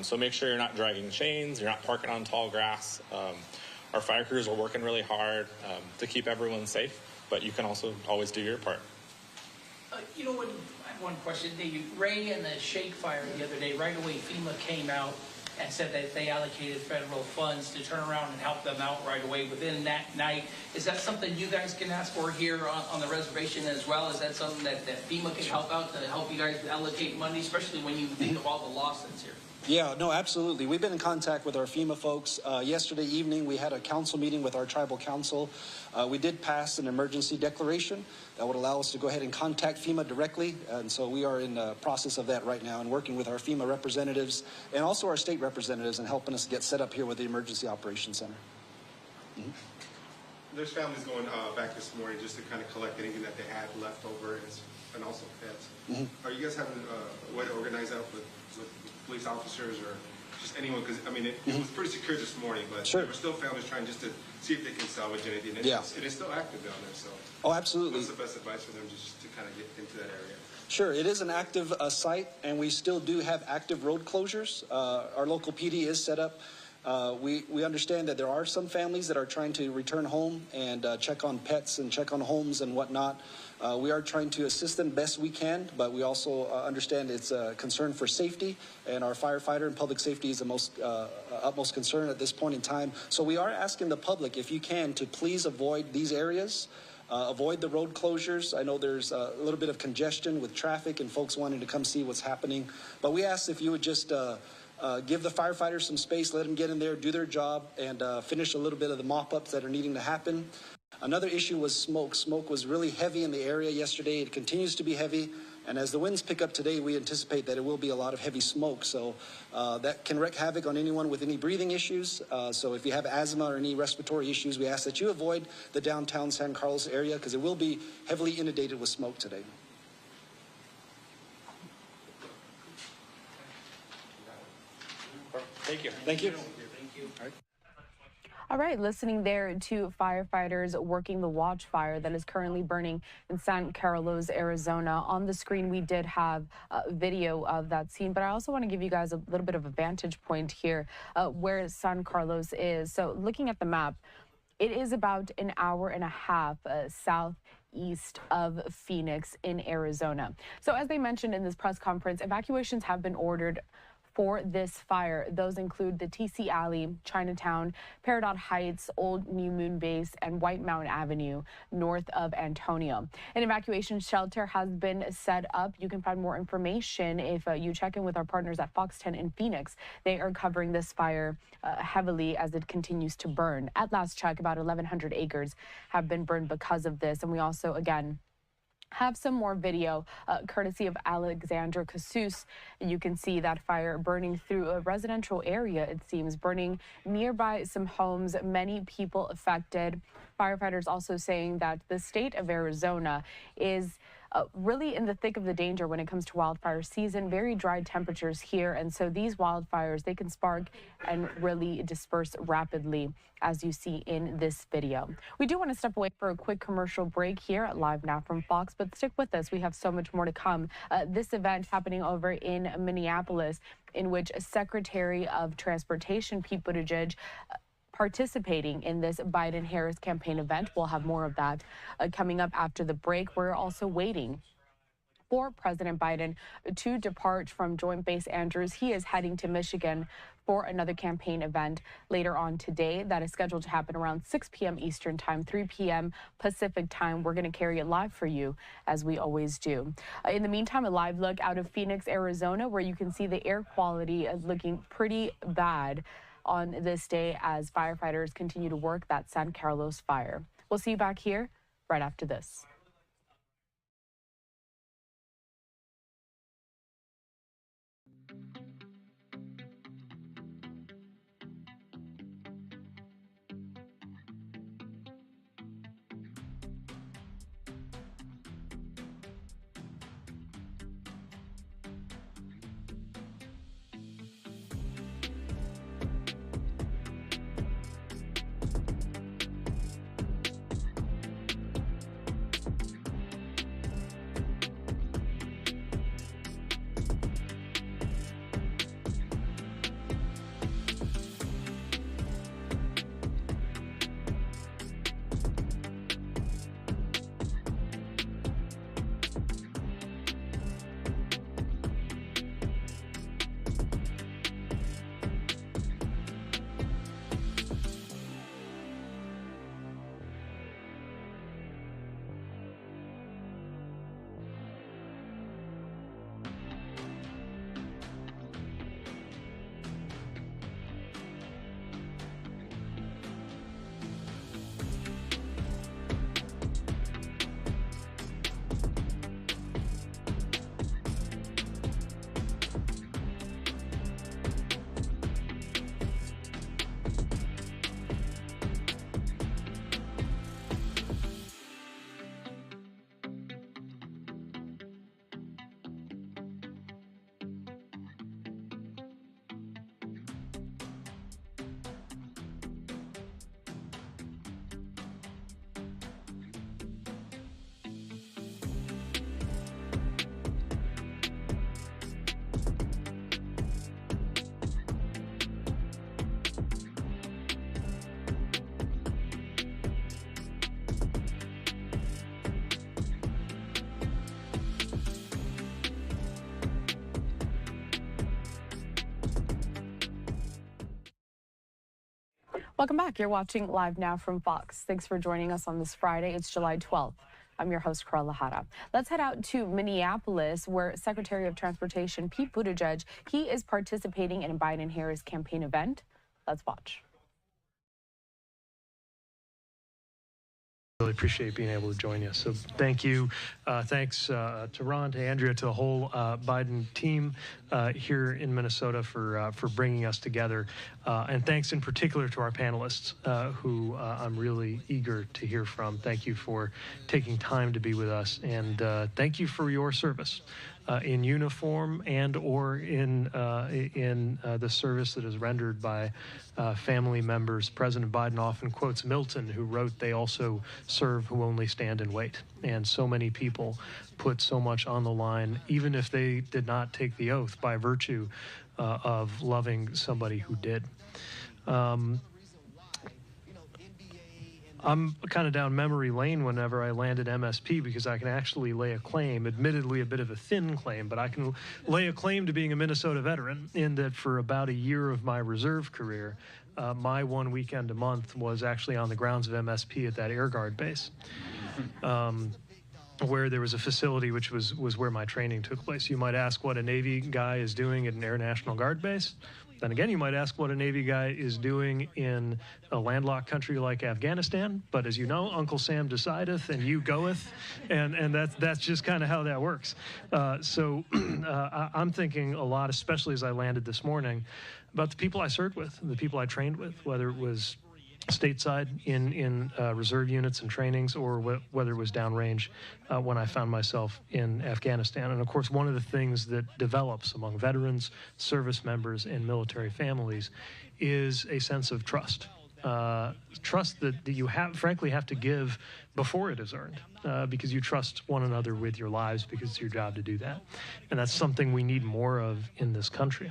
So make sure you're not dragging chains, you're not parking on tall grass. Our fire crews are working really hard to keep everyone safe, but you can also always do your part. You know what, I have one question. The Ray and the Shake fire the other day, right away FEMA came out and said that they allocated federal funds to turn around and help them out right away within that night. Is that something you guys can ask for here on the reservation as well? Is that something that FEMA can help out to help you guys allocate money, especially when you think of all the loss that's here? Yeah, no, absolutely. We've been in contact with our FEMA folks. Yesterday evening, we had a council meeting with our tribal council. We did pass an emergency declaration that would allow us to go ahead and contact FEMA directly. And so we are in the process of that right now and working with our FEMA representatives and also our state representatives and helping us get set up here with the Emergency Operations Center. There's families going back this morning just to kind of collect anything that they had left over and also pets. Are you guys having a way to organize that with police officers or just anyone? Because, I mean, it was pretty secure this morning, but there were still families trying just to see if they can salvage anything. And it's still active down there, so. Oh, absolutely. What's the best advice for them just to kind of get into that area? Sure, it is an active site, and we still do have active road closures. Our local PD is set up. We understand that there are some families that are trying to return home and check on pets and check on homes and whatnot. We are trying to assist them best we can, but we also understand it's a concern for safety, and our firefighter and public safety is the most utmost concern at this point in time. So we are asking the public, if you can, to please avoid these areas. Avoid the road closures. I know there's a little bit of congestion with traffic and folks wanting to come see what's happening. But we ask if you would just give the firefighters some space, let them get in there, do their job, and finish a little bit of the mop-ups that are needing to happen. Another issue was smoke. Smoke was really heavy in the area yesterday. It continues to be heavy. And as the winds pick up today, we anticipate that it will be a lot of heavy smoke. So that can wreak havoc on anyone with any breathing issues. So if you have asthma or any respiratory issues, we ask that you avoid the downtown San Carlos area because it will be heavily inundated with smoke today. Thank you. Thank you. Thank you. All right. All right, listening there to firefighters working the watch fire that is currently burning in San Carlos, Arizona. On the screen, we did have video of that scene, but I also want to give you guys a little bit of a vantage point here where San Carlos is. So looking at the map, it is about an hour and a half southeast of Phoenix in Arizona. So as they mentioned in this press conference, evacuations have been ordered for this fire. Those include the TC Alley, Chinatown, Peridot Heights, Old New Moon Base, and White Mountain Avenue, north of Antonio. An evacuation shelter has been set up. You can find more information if you check in with our partners at Fox 10 in Phoenix. They are covering this fire heavily as it continues to burn. At last check, about 1,100 acres have been burned because of this. And we also, again, have some more video courtesy of Alexandra Casus. You can see that fire burning through a residential area, it seems, burning nearby some homes, many people affected. Firefighters also saying that the state of Arizona is really in the thick of the danger when it comes to wildfire season. Very dry temperatures here, and so these wildfires, they can spark and really disperse rapidly, as you see in this video. We do want to step away for a quick commercial break here at Live Now from Fox, but stick with us. We have so much more to come. This event happening over in Minneapolis, in which Secretary of Transportation Pete Buttigieg participating in this Biden-Harris campaign event. We'll have more of that coming up after the break. We're also waiting for President Biden to depart from Joint Base Andrews. He is heading to Michigan for another campaign event later on today that is scheduled to happen around 6 p.m. Eastern Time, 3 p.m. Pacific Time. We're going to carry it live for you, as we always do. In the meantime, a live look out of Phoenix, Arizona, where you can see the air quality looking pretty bad on this day as firefighters continue to work that San Carlos fire. We'll see you back here right after this. Welcome back. You're watching Live Now from Fox. Thanks for joining us on this Friday. It's July 12th. I'm your host, Carla Hara. Let's head out to Minneapolis, where Secretary of Transportation Pete Buttigieg, he is participating in a Biden-Harris campaign event. Let's watch. Really appreciate being able to join you. So thank you. Thanks to Ron, to Andrea, to the whole Biden team here in Minnesota for bringing us together. And thanks in particular to our panelists who I'm really eager to hear from. Thank you for taking time to be with us. And thank you for your service. in uniform and or in the service that is rendered by family members. President Biden often quotes Milton, who wrote, "They also serve who only stand and wait." And so many people put so much on the line, even if they did not take the oath, by virtue of loving somebody who did. I'm kind of down memory lane whenever I landed MSP, because I can actually lay a claim, admittedly a bit of a thin claim, but I can lay a claim to being a Minnesota veteran, in that for about a year of my reserve career, my one weekend a month was actually on the grounds of MSP at that Air Guard base, where there was a facility which was where my training took place. You might ask what a Navy guy is doing at an Air National Guard base. Then again, you might ask what a Navy guy is doing in a landlocked country like Afghanistan. But as you know, Uncle Sam decideth and you goeth, and that's just kind of how that works. So I'm thinking a lot, especially as I landed this morning, about the people I served with, the people I trained with, whether it was stateside in reserve units and trainings, or whether it was downrange when I found myself in Afghanistan. And of course, one of the things that develops among veterans, service members, and military families is a sense of trust. Trust that you frankly have to give before it is earned, because you trust one another with your lives, because it's your job to do that. And that's something we need more of in this country.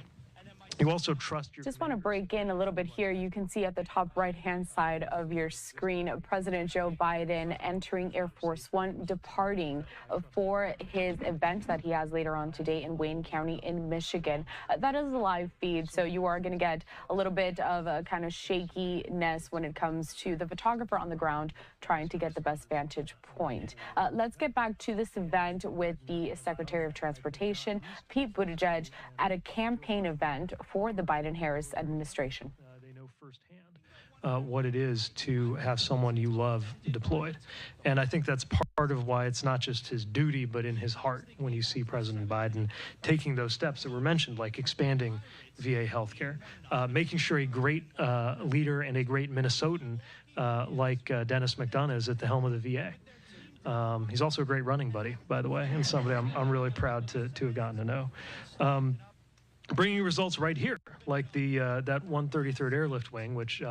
You also trust your... Just want to break in a little bit here. You can see at the top right-hand side of your screen, President Joe Biden entering Air Force One, departing for his event that he has later on today in Wayne County in Michigan. That is a live feed, so you are going to get a little bit of a kind of shakiness when it comes to the photographer on the ground trying to get the best vantage point. Let's get back to this event with the Secretary of Transportation, Pete Buttigieg, at a campaign event for the Biden-Harris administration. They know firsthand what it is to have someone you love deployed. And I think that's part of why it's not just his duty, but in his heart, when you see President Biden taking those steps that were mentioned, like expanding VA healthcare, making sure a great leader and a great Minnesotan like Dennis McDonough is at the helm of the VA. He's also a great running buddy, by the way, and somebody I'm really proud to have gotten to know. Bringing results right here, like that 133rd Airlift Wing, which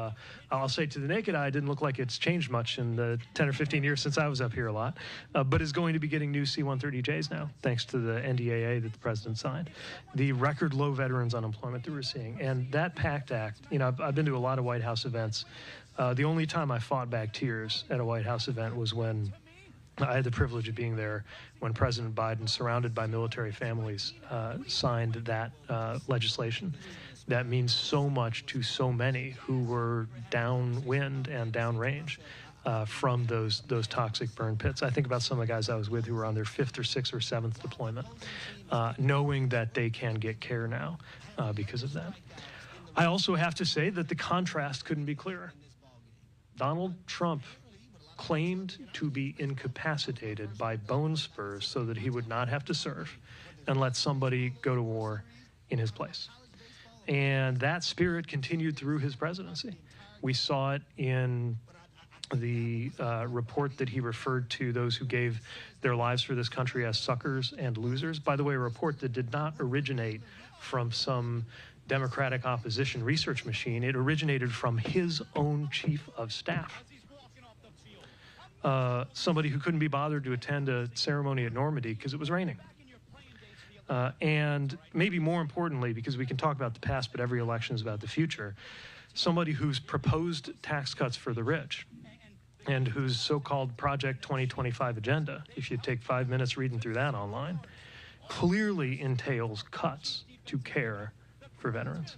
I'll say to the naked eye didn't look like it's changed much in the 10 or 15 years since I was up here a lot, but is going to be getting new C-130Js now, thanks to the NDAA that the president signed. The record low veterans unemployment that we're seeing, and that PACT Act, you know, I've been to a lot of White House events. The only time I fought back tears at a White House event was when I had the privilege of being there when President Biden, surrounded by military families, signed that legislation. That means so much to so many who were downwind and downrange from those toxic burn pits. I think about some of the guys I was with who were on their 5th or 6th or 7th deployment, knowing that they can get care now because of that. I also have to say that the contrast couldn't be clearer. Donald Trump claimed to be incapacitated by bone spurs so that he would not have to serve and let somebody go to war in his place. And that spirit continued through his presidency. We saw it in the report that he referred to those who gave their lives for this country as suckers and losers. By the way, a report that did not originate from some Democratic opposition research machine. It originated from his own chief of staff. Somebody who couldn't be bothered to attend a ceremony at Normandy because it was raining. And maybe more importantly, because we can talk about the past, but every election is about the future, somebody who's proposed tax cuts for the rich and whose so-called Project 2025 agenda, if you take 5 minutes reading through that online, clearly entails cuts to care for veterans.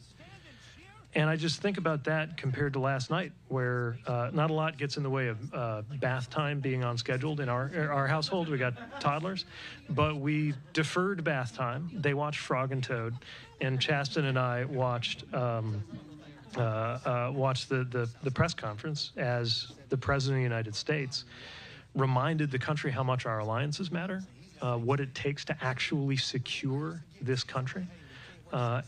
And I just think about that compared to last night, where not a lot gets in the way of bath time being on schedule in our household. We got toddlers, but we deferred bath time. They watched Frog and Toad, and Chasten and I watched the press conference as the President of the United States reminded the country how much our alliances matter, what it takes to actually secure this country.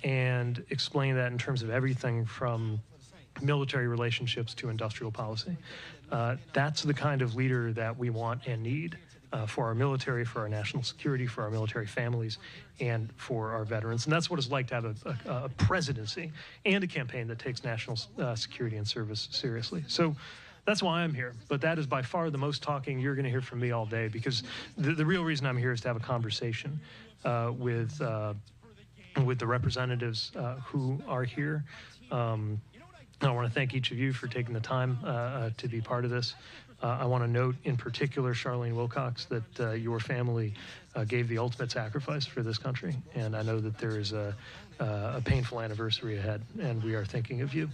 And explain that in terms of everything from military relationships to industrial policy. That's the kind of leader that we want and need for our military, for our national security, for our military families, and for our veterans. And that's what it's like to have a presidency and a campaign that takes national security and service seriously. So that's why I'm here. But that is by far the most talking you're going to hear from me all day, because the real reason I'm here is to have a conversation with the representatives who are here. I want to thank each of you for taking the time to be part of this. I want to note in particular, Charlene Wilcox, that your family gave the ultimate sacrifice for this country. And I know that there is a painful anniversary ahead, and we are thinking of you.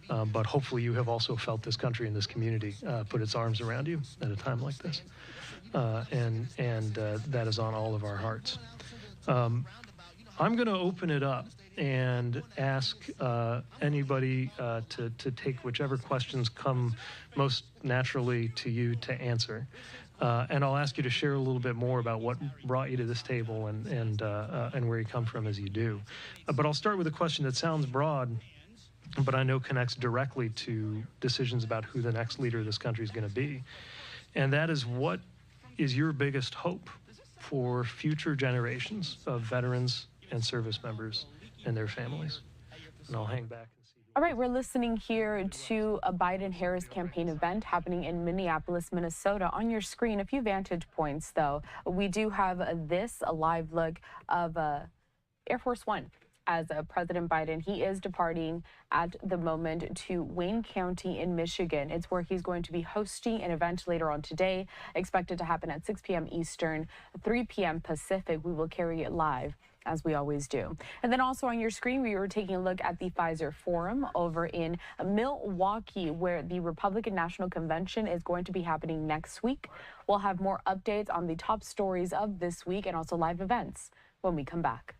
But hopefully you have also felt this country and this community put its arms around you at a time like this. And that is on all of our hearts. I'm going to open it up and ask anybody to take whichever questions come most naturally to you to answer. And I'll ask you to share a little bit more about what brought you to this table and where you come from as you do. But I'll start with a question that sounds broad, but I know connects directly to decisions about who the next leader of this country is going to be. And that is, what is your biggest hope for future generations of veterans and service members and their families? And I'll hang back. All right, we're listening here to a Biden-Harris campaign event happening in Minneapolis, Minnesota. On your screen, a few vantage points, though. We do have a live look of Air Force One. As President Biden, he is departing at the moment to Wayne County in Michigan. It's where he's going to be hosting an event later on today, expected to happen at 6 p.m. Eastern, 3 p.m. Pacific. We will carry it live, as we always do. And then also on your screen, we were taking a look at the Pfizer Forum over in Milwaukee, where the Republican National Convention is going to be happening next week. We'll have more updates on the top stories of this week and also live events when we come back.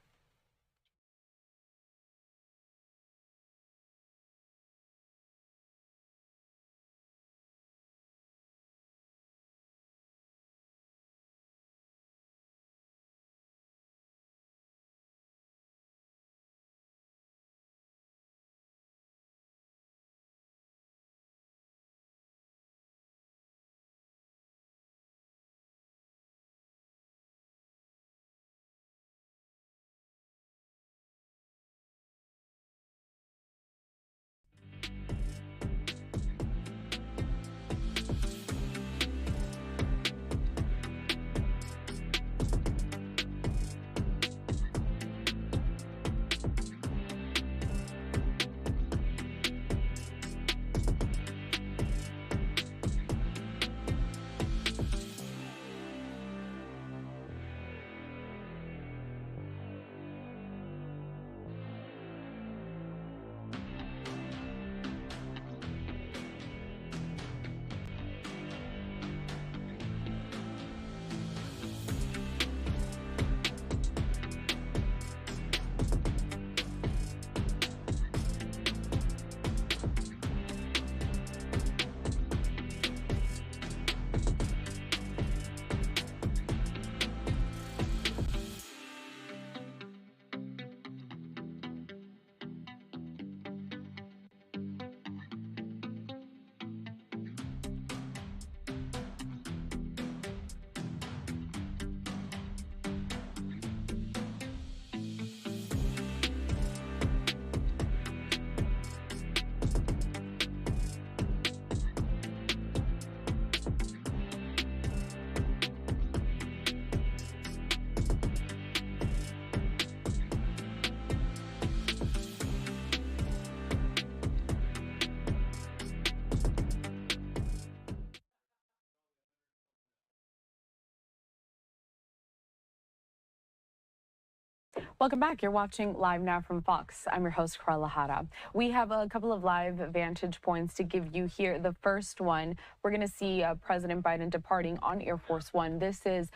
Welcome back. You're watching Live Now from Fox. I'm your host, Carla Hara. We have a couple of live vantage points to give you here. The first one, we're going to see President Biden departing on Air Force One. This is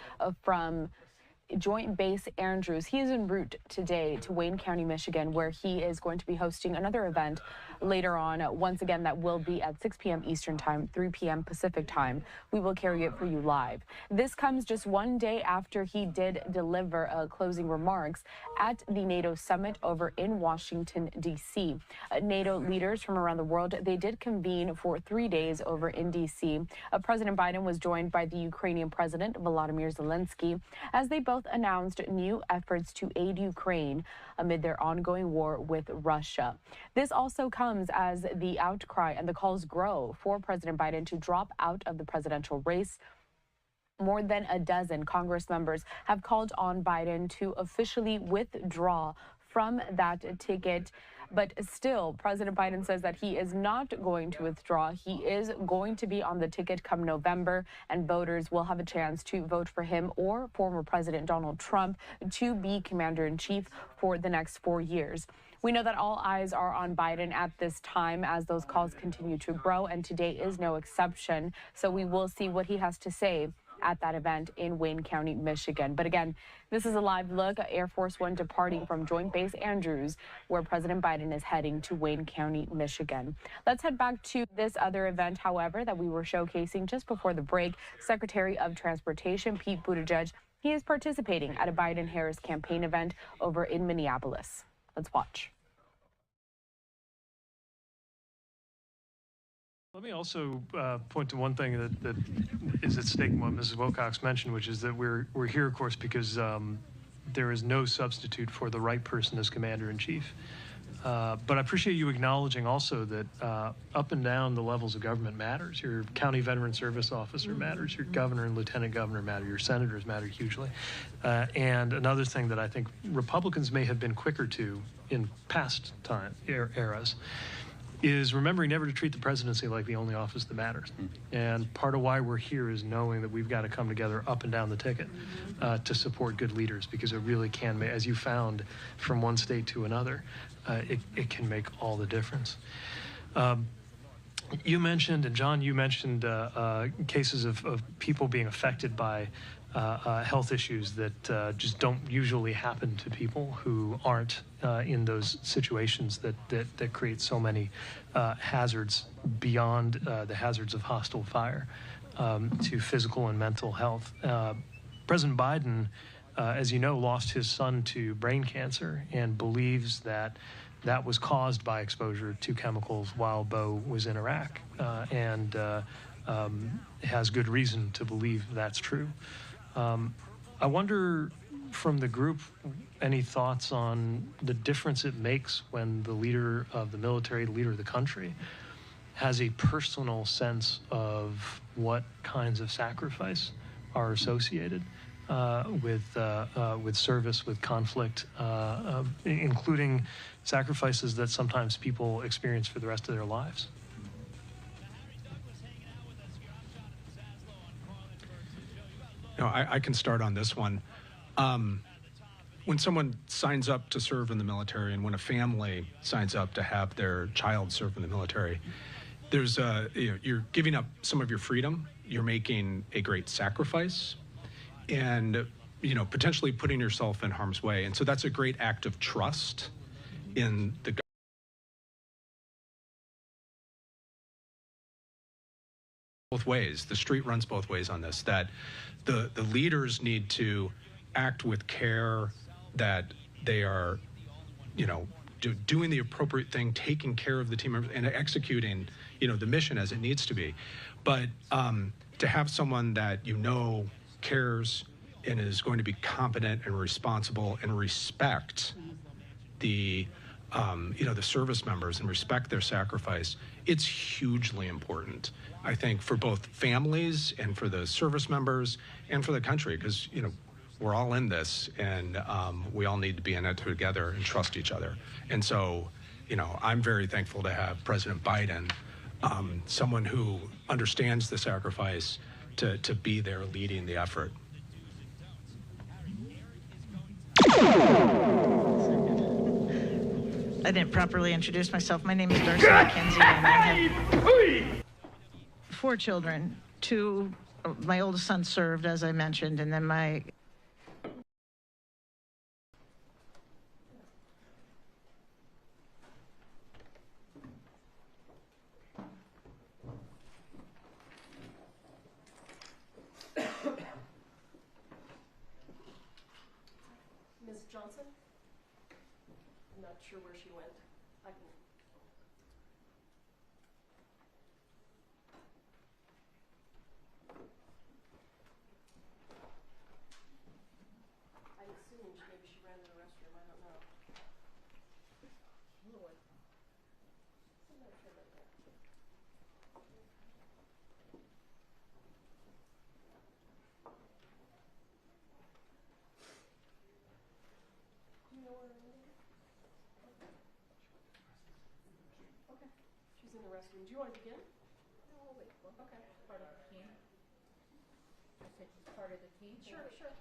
from Joint Base Andrews. He is en route today to Wayne County, Michigan, where he is going to be hosting another event later on. Once again, that will be at 6 p.m. Eastern Time, 3 p.m. Pacific Time. We will carry it for you live. This comes just one day after he did deliver closing remarks at the NATO summit over in Washington, D.C. NATO leaders from around the world, they did convene for 3 days over in D.C. President Biden was joined by the Ukrainian President Volodymyr Zelensky as they both announced new efforts to aid Ukraine amid their ongoing war with Russia. This also comes as the outcry and the calls grow for President Biden to drop out of the presidential race. More than a dozen Congress members have called on Biden to officially withdraw from that ticket. But still, President Biden says that he is not going to withdraw. He is going to be on the ticket come November, and voters will have a chance to vote for him or former President Donald Trump to be commander-in-chief for the next 4 years. We know that all eyes are on Biden at this time as those calls continue to grow, and today is no exception. So we will see what he has to say at that event in Wayne County, Michigan. But again, this is a live look at Air Force One departing from Joint Base Andrews, where President Biden is heading to Wayne County, Michigan. Let's head back to this other event, however, that we were showcasing just before the break. Secretary of Transportation Pete Buttigieg, he is participating at a Biden-Harris campaign event over in Minneapolis. Let's watch. Let me also point to one thing that is at stake in what Mrs. Wilcox mentioned, which is that we're here, of course, because there is no substitute for the right person as commander-in-chief. But I appreciate you acknowledging also that up and down the levels of government matters. Your county veteran service officer matters, your governor and lieutenant governor matter, your senators matter hugely. And another thing that I think Republicans may have been quicker to in past eras is remembering never to treat the presidency like the only office that matters. And part of why we're here is knowing that we've got to come together up and down the ticket to support good leaders, because it really can make, as you found from one state to another, it can make all the difference. You mentioned, and John, you mentioned cases of people being affected by health issues that just don't usually happen to people who aren't in those situations that create so many hazards beyond the hazards of hostile fire to physical and mental health. President Biden, as you know, lost his son to brain cancer and believes that that was caused by exposure to chemicals while Bo was in Iraq, and has good reason to believe that's true. I wonder, from the group, any thoughts on the difference it makes when the leader of the military, the leader of the country, has a personal sense of what kinds of sacrifice are associated with service, with conflict, including sacrifices that sometimes people experience for the rest of their lives. No, I can start on this one. When someone signs up to serve in the military, and when a family signs up to have their child serve in the military, there's you're giving up some of your freedom. You're making a great sacrifice, and potentially putting yourself in harm's way. And so that's a great act of trust in the both ways. The street runs both ways on this, that the leaders need to act with care, that they are, doing the appropriate thing, taking care of the team members, and executing, the mission as it needs to be. But to have someone that cares and is going to be competent and responsible and respect the the service members and respect their sacrifice, it's hugely important, I think, for both families and for the service members and for the country, because, we're all in this, and we all need to be in it together and trust each other. And so, I'm very thankful to have President Biden, someone who understands the sacrifice, to be there leading the effort. I didn't properly introduce myself. My name is Darcy McKenzie, and I have 4 children. My oldest son served, as I mentioned, and then my sure where she went. I can. I'm assuming maybe she ran to the restroom. I don't know. Lord. Somebody turn that down. Do you know where Amanda is? Okay. She's in the restroom. Do you want to begin? No, wait. Well, Okay. part of the team. I said she's part of the team. Sure, sure.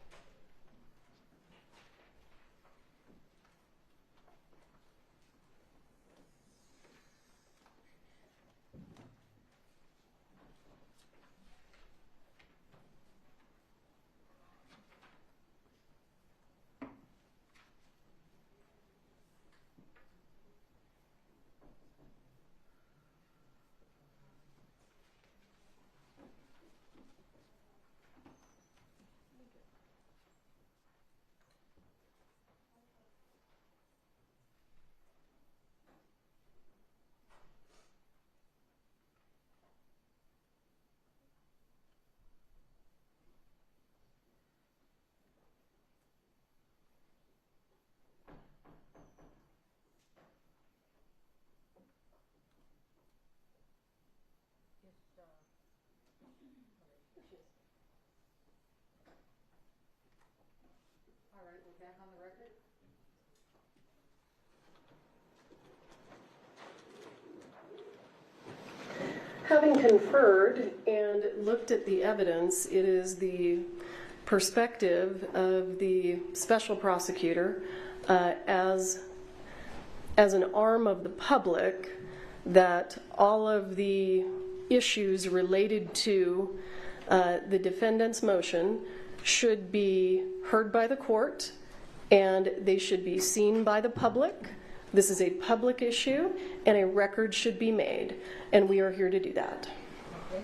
All right, we're back on the record. Having conferred and looked at the evidence, it is the perspective of the special prosecutor as an arm of the public that all of the issues related to the defendant's motion should be heard by the court and they should be seen by the public. This is a public issue and a record should be made, and we are here to do that. Okay.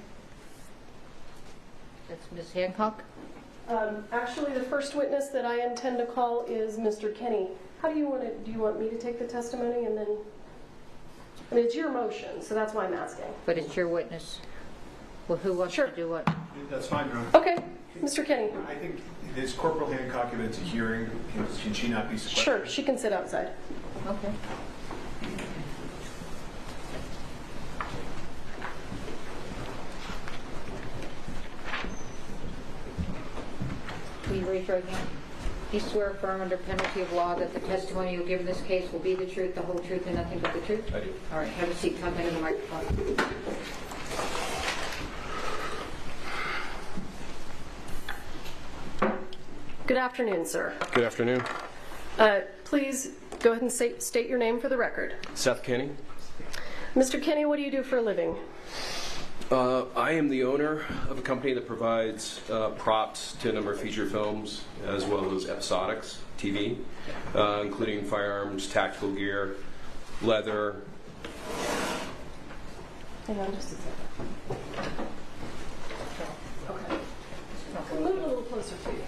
That's Ms. Hancock. Actually, the first witness that I intend to call is Mr. Kenny. How do you want to? Do you want me to take the testimony and then? I mean, it's your motion, so that's why I'm asking. But it's your witness. Well, who wants to do what? That's fine, Your Honor. Okay, Mr. Kenny. I think is Corporal Hancock, if it's a hearing, can she not be sequestered? Sure, she can sit outside. Okay. Will you raise your right hand? Do you swear affirm under penalty of law that the testimony you'll give in this case will be the truth, the whole truth, and nothing but the truth? I do. All right, have a seat. Come into the microphone. Good afternoon, sir. Good afternoon. Please go ahead and state your name for the record. Seth Kenny. Mr. Kenny, what do you do for a living? I am the owner of a company that provides props to a number of feature films as well as episodics TV, including firearms, tactical gear, leather. Hang on just a second. Okay. Move a little closer to you.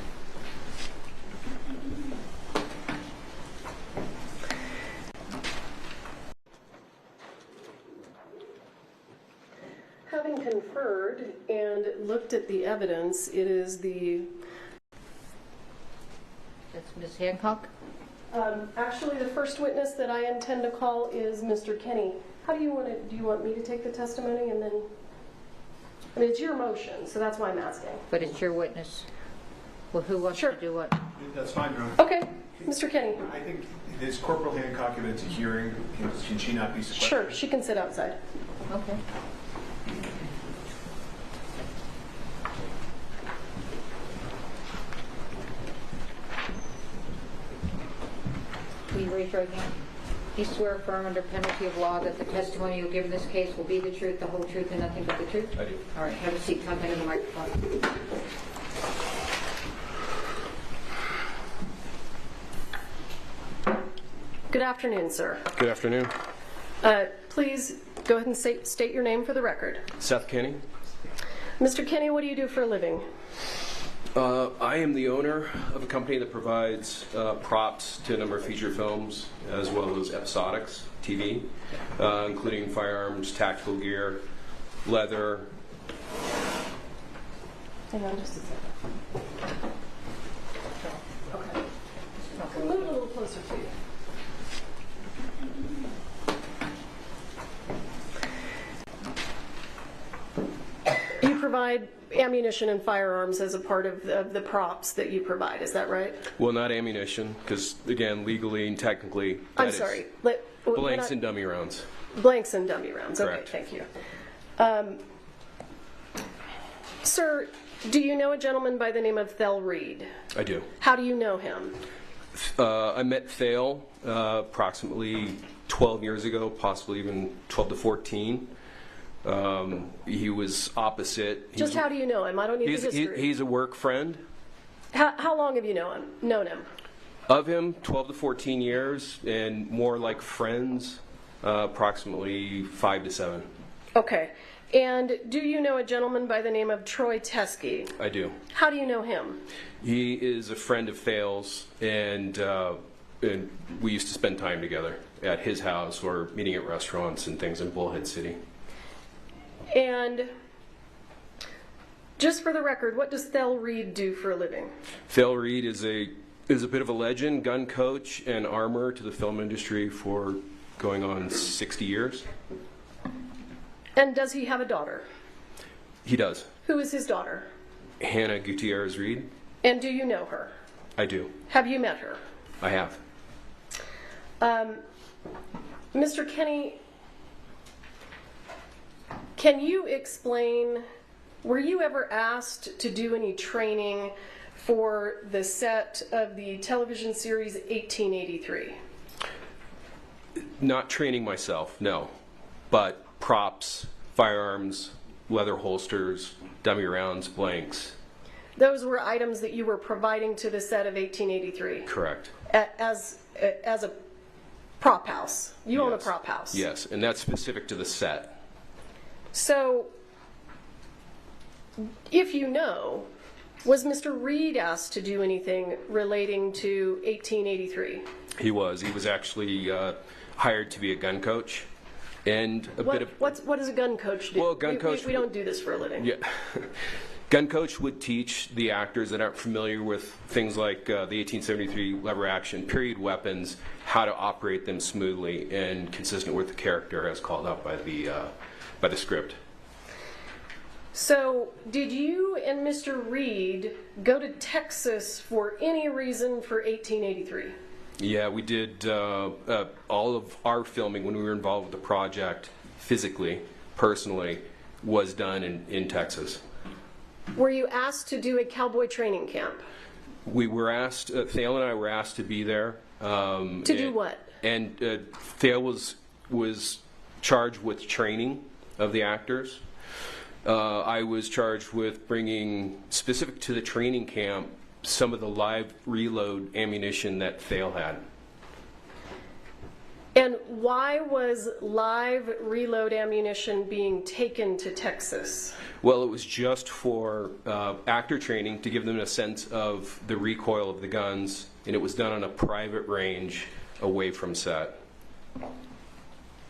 Having conferred and looked at the evidence, it is the... That's Ms. Hancock. Actually, the first witness that I intend to call is Mr. Kenny. How do you want to? Do you want me to take the testimony and then? I mean, it's your motion, so that's why I'm asking. But it's your witness. Well, who wants to do what? That's fine, Your Honor. Okay, Mr. Kenny. I think is Corporal Hancock, if it's a hearing, can she not be sequestered? Sure, she can sit outside. Okay. Will you raise your right hand? Do you swear affirm under penalty of law that the testimony you'll give in this case will be the truth, the whole truth, and nothing but the truth? I do. All right, have a seat. Come into the microphone. Good afternoon, sir. Good afternoon. Please go ahead and state your name for the record. Seth Kenny. Mr. Kenny, what do you do for a living? I am the owner of a company that provides props to a number of feature films as well as episodics TV, including firearms, tactical gear, leather. Hang on just a second. Okay. Move it a little closer to you. You provide ammunition and firearms as a part of the props that you provide, is that right? Well, not ammunition, because again, legally and technically, I'm sorry. Blanks and dummy rounds. Blanks and dummy rounds. Correct. Okay, thank you. Sir, do you know a gentleman by the name of Thel Reed? I do. How do you know him? I met Thale approximately 12 years ago, possibly even 12 to 14. He was opposite. How do you know him? I don't need the history. He's a work friend. How long have you known him? Of him, 12 to 14 years, and more like friends, approximately 5 to 7. Okay. And do you know a gentleman by the name of Troy Teskey? I do. How do you know him? He is a friend of Thale's, and we used to spend time together at his house or meeting at restaurants and things in Bullhead City. And just for the record, what does Thel Reed do for a living? Thale Reed is a bit of a legend, gun coach and armor to the film industry for going on 60 years. And does he have a daughter? He does. Who is his daughter? Hannah Gutierrez Reed. And do you know her? I do. Have you met her? I have. Mr. Kenny, can you explain, were you ever asked to do any training for the set of the television series 1883? Not training myself, no. But props, firearms, leather holsters, dummy rounds, blanks. Those were items that you were providing to the set of 1883? Correct. As a prop house. You own a prop house. Yes, and that's specific to the set. So, if you know, was Mr. Reed asked to do anything relating to 1883? He was. He was actually hired to be a gun coach. And what does a gun coach do? Well, gun coach. We don't do this for a living. Yeah. Gun coach would teach the actors that aren't familiar with things like the 1873 lever action period weapons how to operate them smoothly and consistent with the character as called out by the script. So, did you and Mr. Reed go to Texas for any reason for 1883? Yeah, we did all of our filming when we were involved with the project physically, personally, was done in Texas. Were you asked to do a cowboy training camp? We were asked, Thale and I were asked to be there. To do what? And Thale was charged with training of the actors. I was charged with bringing, specific to the training camp, some of the live reload ammunition that Thale had. And why was live reload ammunition being taken to Texas? Well, it was just for actor training to give them a sense of the recoil of the guns, and it was done on a private range away from set.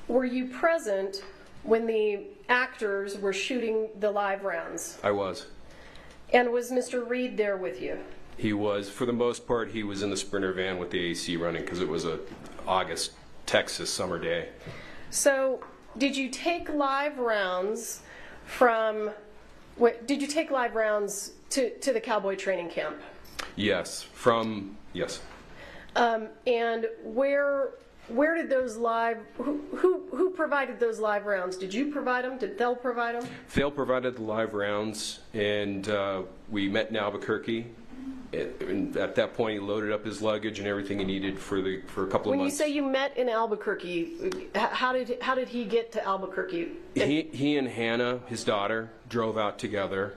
Were you present when the actors were shooting the live rounds? I was. And was Mr. Reed there with you? He was. For the most part, he was in the Sprinter van with the AC running because it was a August, Texas summer day. So, did you take live rounds to the cowboy training camp? Yes. Yes. And where did those live, who provided those live rounds? Did you provide them? Did Thel provide them? Thale provided the live rounds, and we met in Albuquerque. And at that point, he loaded up his luggage and everything he needed for a couple of months. When you say you met in Albuquerque, how did he get to Albuquerque? He and Hannah, his daughter, drove out together.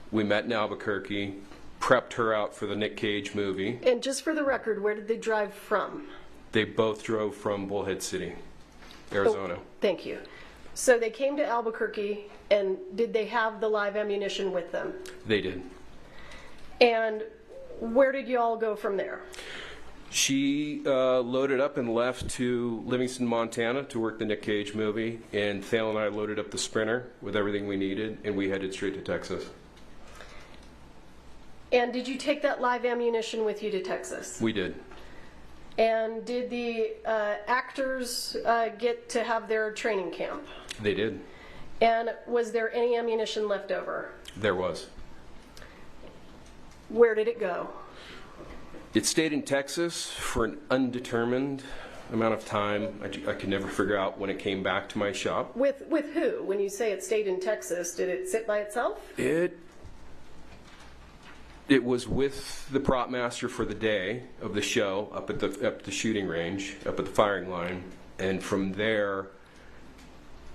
We met in Albuquerque, prepped her out for the Nick Cage movie. And just for the record, where did they drive from? They both drove from Bullhead City, Arizona. Oh, thank you. So they came to Albuquerque, and did they have the live ammunition with them? They did. And where did you all go from there? She loaded up and left to Livingston, Montana to work the Nick Cage movie, and Thale and I loaded up the Sprinter with everything we needed, and we headed straight to Texas. And did you take that live ammunition with you to Texas? We did. And did the actors get to have their training camp? They did. And was there any ammunition left over? There was. Where did it go? It stayed in Texas for an undetermined amount of time. I could never figure out when it came back to my shop. With who? When you say it stayed in Texas, did it sit by itself? It was with the prop master for the day of the show up at the shooting range, up at the firing line, and from there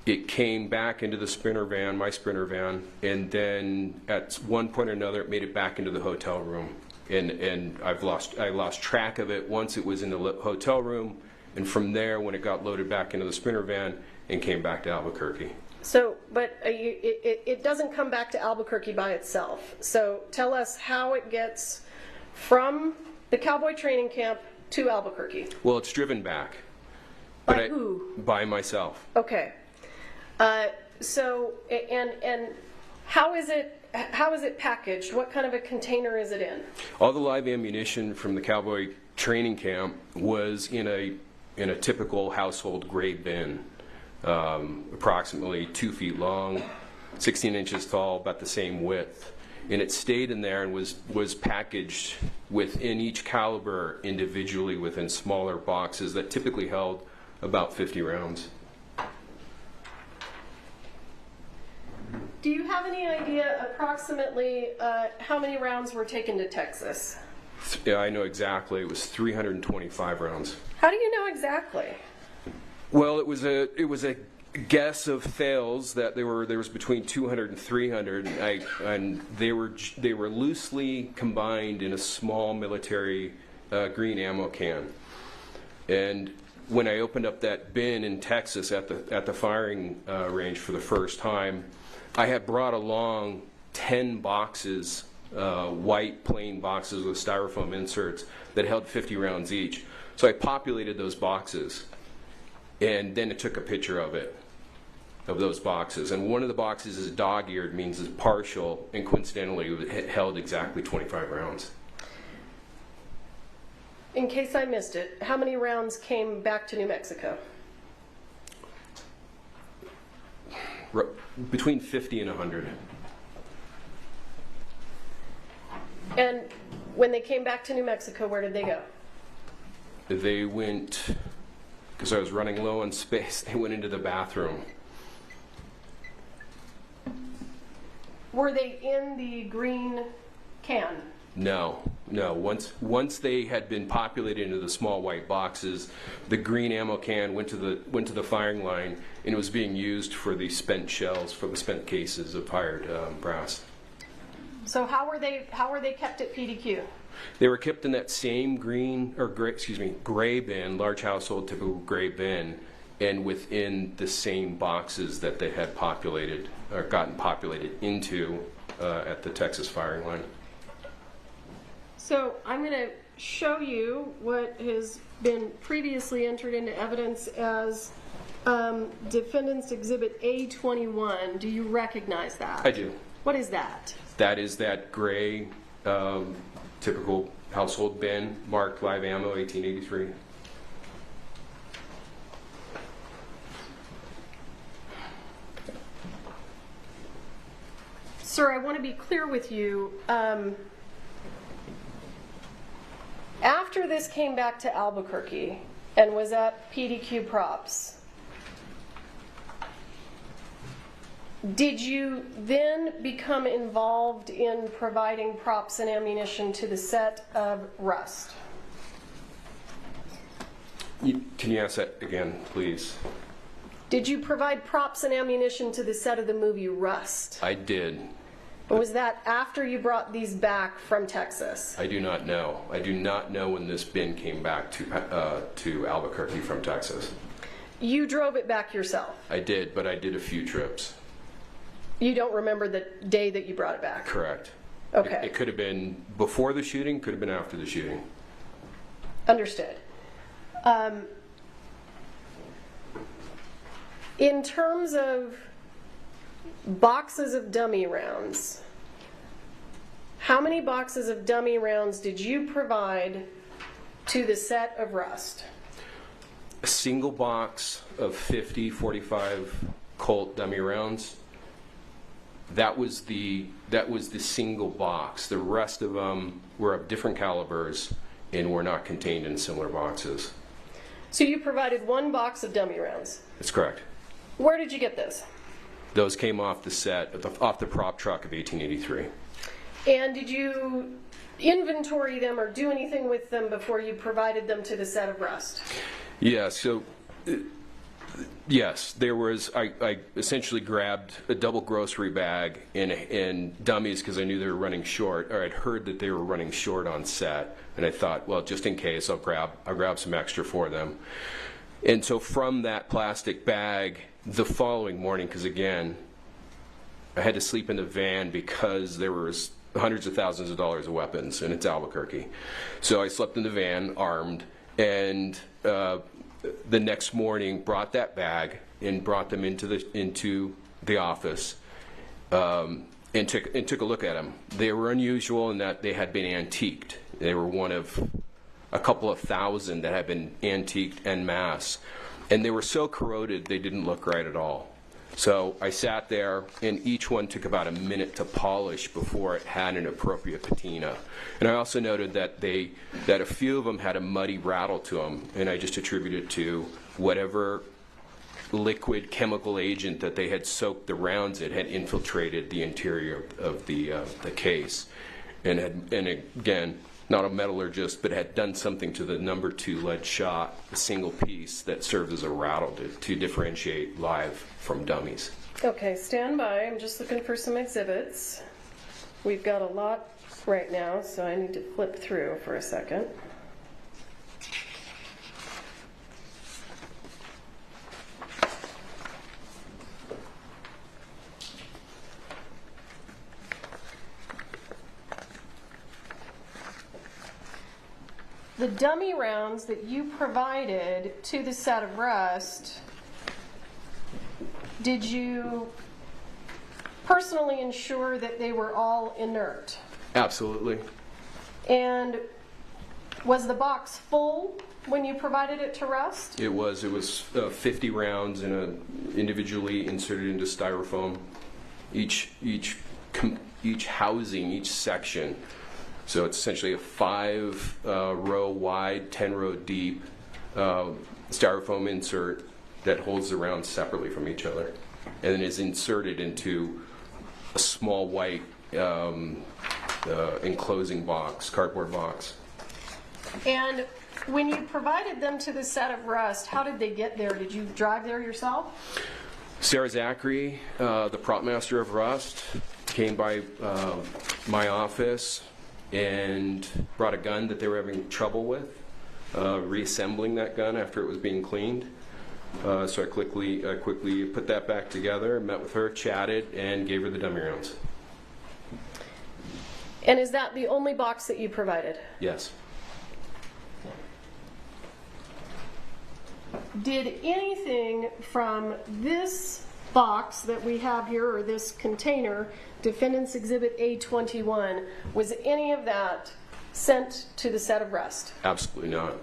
it came back into the Sprinter van, my Sprinter van, and then at one point or another it made it back into the hotel room. And I lost track of it once it was in the hotel room, and from there when it got loaded back into the Sprinter van and came back to Albuquerque. So, but it doesn't come back to Albuquerque by itself. So tell us how it gets from the cowboy training camp to Albuquerque. Well, it's driven back. By who? By myself. Okay. So, and how is it packaged? What kind of a container is it in? All the live ammunition from the cowboy training camp was in a typical household gray bin. Approximately 2 feet long, 16 inches tall, about the same width. And it stayed in there and was packaged within each caliber individually within smaller boxes that typically held about 50 rounds. Do you have any idea approximately how many rounds were taken to Texas? Yeah, I know exactly. It was 325 rounds. How do you know exactly? Well, it was a guess of Thales that there was between 200 and 300, and they were loosely combined in a small military green ammo can. And when I opened up that bin in Texas at the firing range for the first time, I had brought along 10 boxes, white plain boxes with styrofoam inserts that held 50 rounds each. So I populated those boxes. And then it took a picture of those boxes. And one of the boxes is dog-eared, means it's partial, and coincidentally it held exactly 25 rounds. In case I missed it, how many rounds came back to New Mexico? Between 50 and 100. And when they came back to New Mexico, where did they go? They went... because I was running low on space, they went into the bathroom. Were they in the green can? No. Once they had been populated into the small white boxes, the green ammo can went to the firing line, and it was being used for the spent shells, for the spent cases of fired brass. So how were they kept at PDQ? They were kept in that same gray bin, large household typical gray bin, and within the same boxes that they had populated or gotten populated into at the Texas firing line. So I'm going to show you what has been previously entered into evidence as Defendant's Exhibit A21. Do you recognize that? I do. What is that? That is that gray typical household bin marked live ammo 1883. Sir, I want to be clear with you. After this came back to Albuquerque and was at PDQ Props, did you then become involved in providing props and ammunition to the set of Rust? Can you ask that again, please? Did you provide props and ammunition to the set of the movie Rust? I did. Was that after you brought these back from Texas? I do not know. I do not know when this bin came back to Albuquerque from Texas. You drove it back yourself? I did, but I did a few trips. You don't remember the day that you brought it back? Correct. Okay. It could have been before the shooting, could have been after the shooting. Understood. In terms of boxes of dummy rounds, how many boxes of dummy rounds did you provide to the set of Rust? A single box of 50 45 Colt dummy rounds. That was the single box. The rest of them were of different calibers and were not contained in similar boxes. So you provided one box of dummy rounds. That's correct. Where did you get those? Those came off the set, off the prop truck of 1883. And did you inventory them or do anything with them before you provided them to the set of Rust? Yeah, so yes, there was, I essentially grabbed a double grocery bag and dummies because I knew they were running short, or I'd heard that they were running short on set, and I thought, well, just in case, I'll grab some extra for them. And so from that plastic bag, the following morning, because again, I had to sleep in the van because there was hundreds of thousands of dollars of weapons, and it's Albuquerque. So I slept in the van, armed, and the next morning brought that bag and brought them into the office and took a look at them. They were unusual in that they had been antiqued. They were one of a couple of thousand that had been antiqued en masse, and they were so corroded they didn't look right at all. So I sat there, and each one took about a minute to polish before it had an appropriate patina. And I also noted that a few of them had a muddy rattle to them, and I just attributed it to whatever liquid chemical agent that they had soaked the rounds in had infiltrated the interior of the case, and again, not a metallurgist, but had done something to the number 2 lead shot, a single piece that served as a rattle to differentiate live from dummies. Okay, stand by. I'm just looking for some exhibits. We've got a lot right now, so I need to flip through for a second. The dummy rounds that you provided to the set of Rust, did you personally ensure that they were all inert? Absolutely. And was the box full when you provided it to Rust? It was 50 rounds individually inserted into styrofoam. Each housing, each section. So it's essentially a 5-row wide, 10-row deep styrofoam insert that holds the rounds separately from each other, and then is inserted into a small white enclosing box, cardboard box. And when you provided them to the set of Rust, how did they get there? Did you drive there yourself? Sarah Zachary, the prop master of Rust, came by my office and brought a gun that they were having trouble with, reassembling that gun after it was being cleaned. So I quickly put that back together, met with her, chatted, and gave her the dummy rounds. And is that the only box that you provided? Yes. Did anything from this box that we have here, or this container, Defendant's Exhibit A21, was any of that sent to the set of Rust? Absolutely not.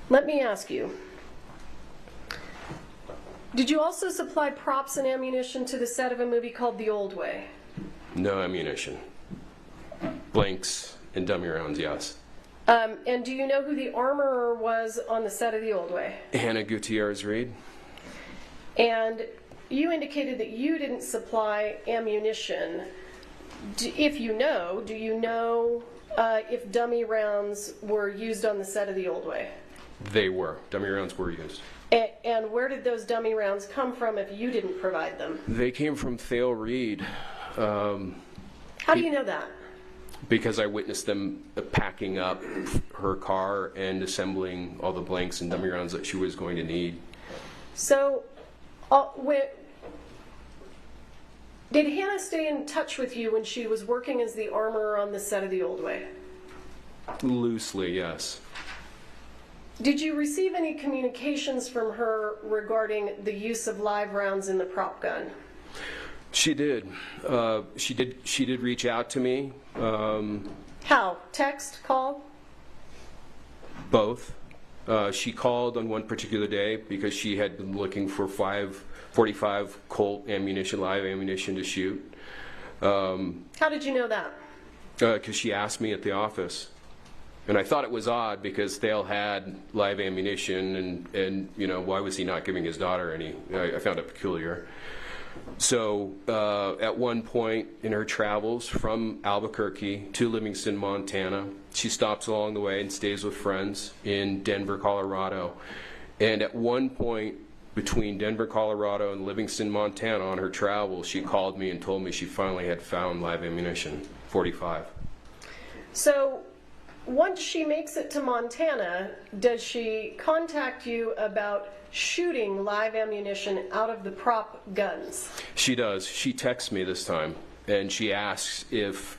Let me ask you, did you also supply props and ammunition to the set of a movie called The Old Way? No ammunition. Blanks and dummy rounds, yes. And do you know who the armorer was on the set of The Old Way? Hannah Gutierrez-Reed. And you indicated that you didn't supply ammunition. If you know, do you know if dummy rounds were used on the set of The Old Way? They were. Dummy rounds were used. And where did those dummy rounds come from if you didn't provide them? They came from Thale Reed. How do you know that? Because I witnessed them packing up her car and assembling all the blanks and dummy rounds that she was going to Did Hannah stay in touch with you when she was working as the armorer on the set of The Old Way? Loosely, yes. Did you receive any communications from her regarding the use of live rounds in the prop gun? She did. She did reach out to me. How? Text? Call? Both. She called on one particular day because she had been looking for 45 Colt ammunition, live ammunition to shoot. How did you know that? Because she asked me at the office. And I thought it was odd because Thale had live ammunition, and you know, why was he not giving his daughter any? I found it peculiar. So at one point in her travels from Albuquerque to Livingston, Montana, she stops along the way and stays with friends in Denver, Colorado. And at one point between Denver, Colorado and Livingston, Montana on her travels, she called me and told me she finally had found live ammunition, 45. So once she makes it to Montana, does she contact you about shooting live ammunition out of the prop guns? She does. She texts me this time, and she asks if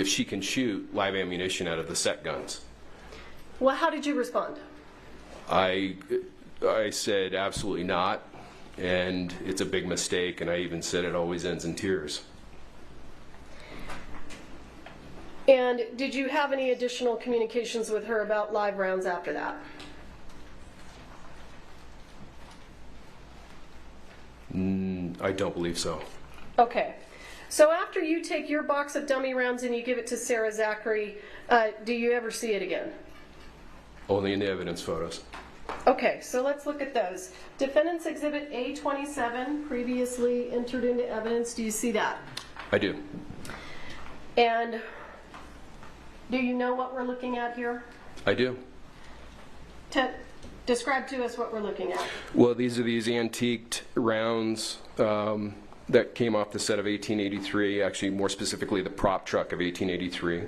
she can shoot live ammunition out of the set guns. Well, how did you respond? I said absolutely not, and it's a big mistake, and I even said it always ends in tears. And did you have any additional communications with her about live rounds after that? I don't believe so. Okay. So after you take your box of dummy rounds and you give it to Sarah Zachary, do you ever see it again? Only in the evidence photos. Okay, so let's look at those. Defendant's Exhibit A27, previously entered into evidence. Do you see that? I do. And do you know what we're looking at here? I do. Describe to us what we're looking at. Well, these are these antiqued rounds that came off the set of 1883, actually more specifically the prop truck of 1883.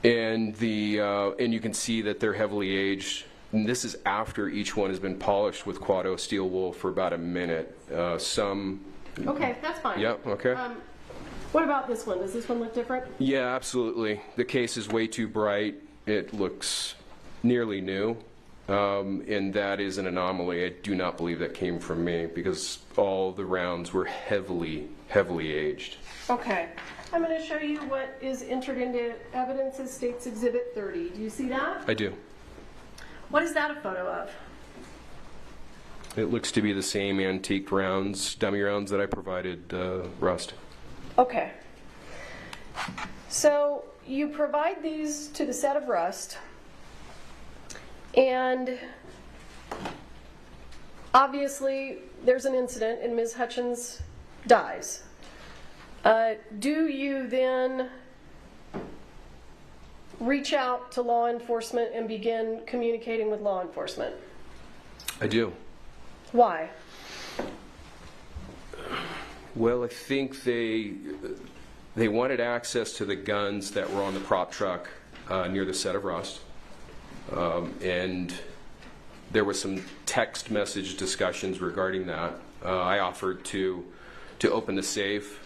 And you can see that they're heavily aged. And this is after each one has been polished with Quado steel wool for about a minute. Okay, that's fine. Yep, okay. What about this one? Does this one look different? Yeah, absolutely. The case is way too bright. It looks nearly new, and that is an anomaly. I do not believe that came from me because all the rounds were heavily aged. Okay. I'm going to show you what is entered into evidence as State's Exhibit 30. Do you see that? I do. What is that a photo of? It looks to be the same antique rounds, dummy rounds that I provided Rust. Okay. So you provide these to the set of Rust, and obviously there's an incident and Ms. Hutchins dies. Do you then reach out to law enforcement and begin communicating with law enforcement? I do. Why? Well, I think they wanted access to the guns that were on the prop truck near the set of Rust. And there was some text message discussions regarding that. I offered to open the safe.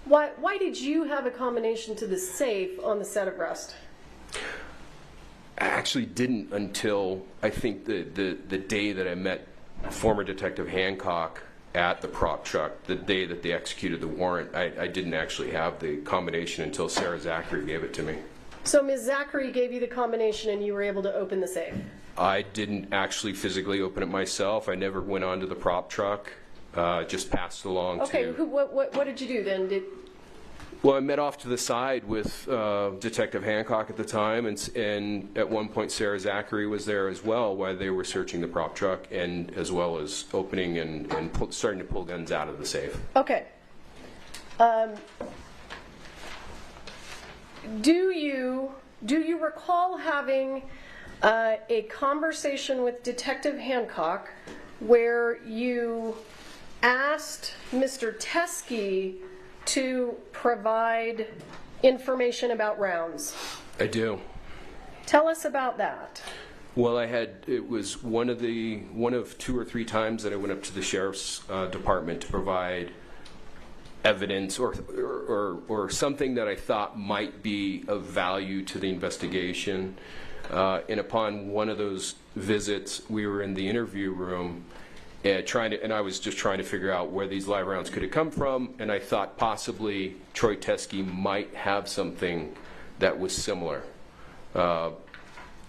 Why did you have a combination to the safe on the set of Rust? I actually didn't until I think the day that I met former Detective Hancock at the prop truck, the day that they executed the warrant. I didn't actually have the combination until Sarah Zachary gave it to me. So Ms. Zachary gave you the combination and you were able to open the safe? I didn't actually physically open it myself. I never went onto the prop truck. Just passed along to... What did you do then? Well, I met off to the side with Detective Hancock at the time, and at one point Sarah Zachary was there as well while they were searching the prop truck, and as well as opening and starting to pull guns out of the safe. Okay. Do you recall having a conversation with Detective Hancock where you asked Mr. Teskey to provide information about rounds? I do. Tell us about that. Well, it was one of 2 or 3 times that I went up to the sheriff's department to provide evidence or something that I thought might be of value to the investigation. And upon one of those visits, we were in the interview room and I was just trying to figure out where these live rounds could have come from, and I thought possibly Troy Teskey might have something that was similar.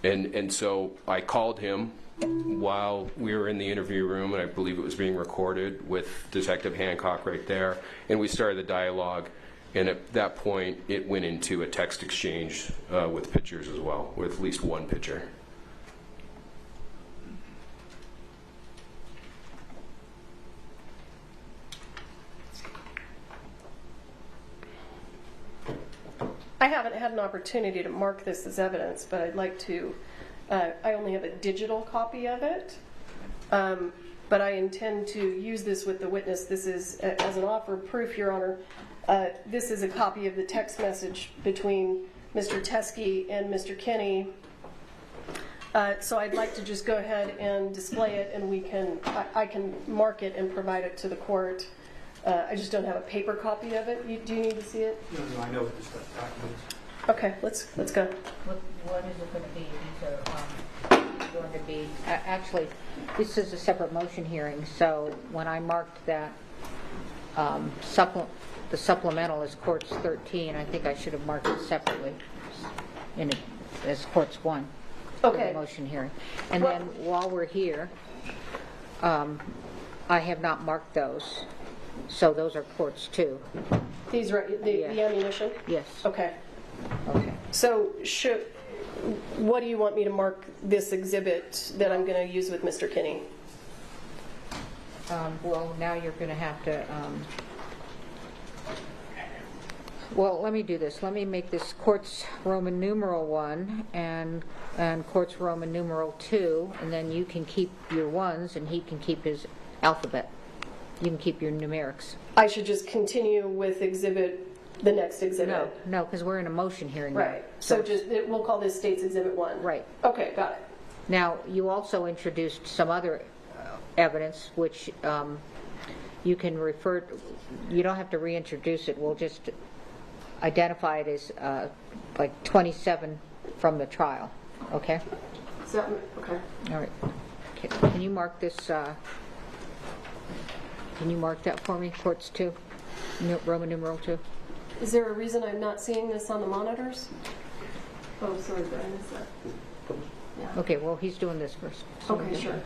And so I called him while we were in the interview room, and I believe it was being recorded with Detective Hancock right there, and we started the dialogue, and at that point it went into a text exchange with pictures as well, with at least one picture. I haven't had an opportunity to mark this as evidence, but I'd like to. I only have a digital copy of it, but I intend to use this with the witness. This is, as an offer of proof, Your Honor, this is a copy of the text message between Mr. Teskey and Mr. Kinney. So I'd like to just go ahead and display it, and I can mark it and provide it to the court. I just don't have a paper copy of it. Do you need to see it? No, I know what this document is. Okay, let's go. What is it going to be? These are going to be, actually, this is a separate motion hearing, so when I marked that the supplemental as courts 13, I think I should have marked it separately as courts 1. Okay. For the motion hearing. And then while we're here, I have not marked those. So those are courts 2. These are the ammunition? Yes. Okay. Okay. So what do you want me to mark this exhibit that I'm going to use with Mr. Kinney? Well, now you're going to have to... well, let me do this. Let me make this courts Roman numeral 1 and courts Roman numeral 2, and then you can keep your 1s and he can keep his alphabet. You can keep your numerics. I should just continue with the next exhibit? No, because we're in a motion hearing. Right. So we'll call this State's Exhibit 1. Right. Okay, got it. Now, you also introduced some other evidence, which you can refer to. You don't have to reintroduce it. We'll just identify it as like 27 from the trial. Okay? Okay. All right. Okay. Can you mark this? Can you mark that for me? Courts 2, Roman numeral 2. Is there a reason I'm not seeing this on the monitors? Oh, sorry, did I miss that? Yeah. Okay, well, he's doing this first. So okay, sure.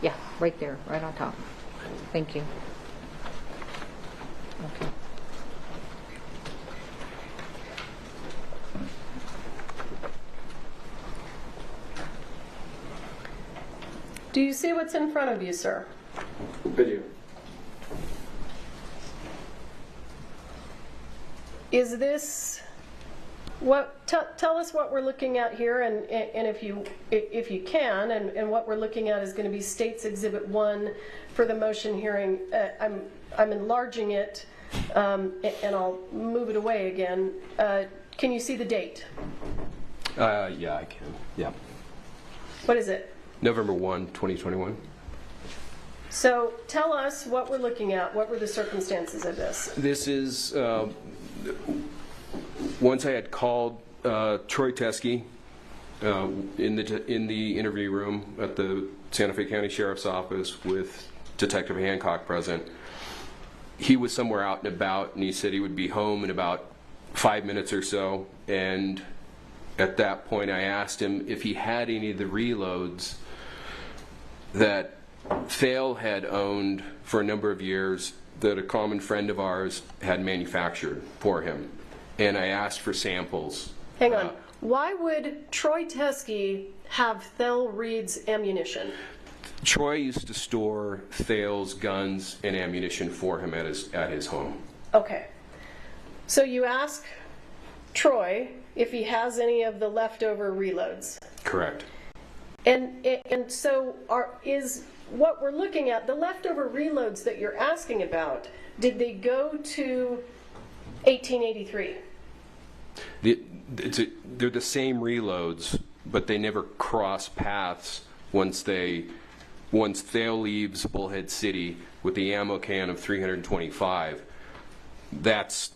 Yeah, right there, right on top. Thank you. Okay. Do you see what's in front of you, sir? Video. Is this what? Tell us what we're looking at here, and if you can, and what we're looking at is going to be State's Exhibit 1 for the motion hearing. I'm enlarging it, and I'll move it away again. Can you see the date? Yeah, I can. Yeah. What is it? November 1, 2021. So tell us what we're looking at. What were the circumstances of this? This is once I had called Troy Teskey in the interview room at the Santa Fe County Sheriff's Office with Detective Hancock present. He was somewhere out and about, and he said he would be home in about 5 minutes or so. And at that point, I asked him if he had any of the reloads that Thale had owned for a number of years that a common friend of ours had manufactured for him. And I asked for samples. Hang on. Why would Troy Teskey have Thale Reed's ammunition? Troy used to store Thale's guns and ammunition for him at his home. Okay. So you ask Troy if he has any of the leftover reloads. Correct. And so is what we're looking at, the leftover reloads that you're asking about, did they go to 1883? They're the same reloads but they never cross paths once Thale leaves Bullhead City with the ammo can of 325. That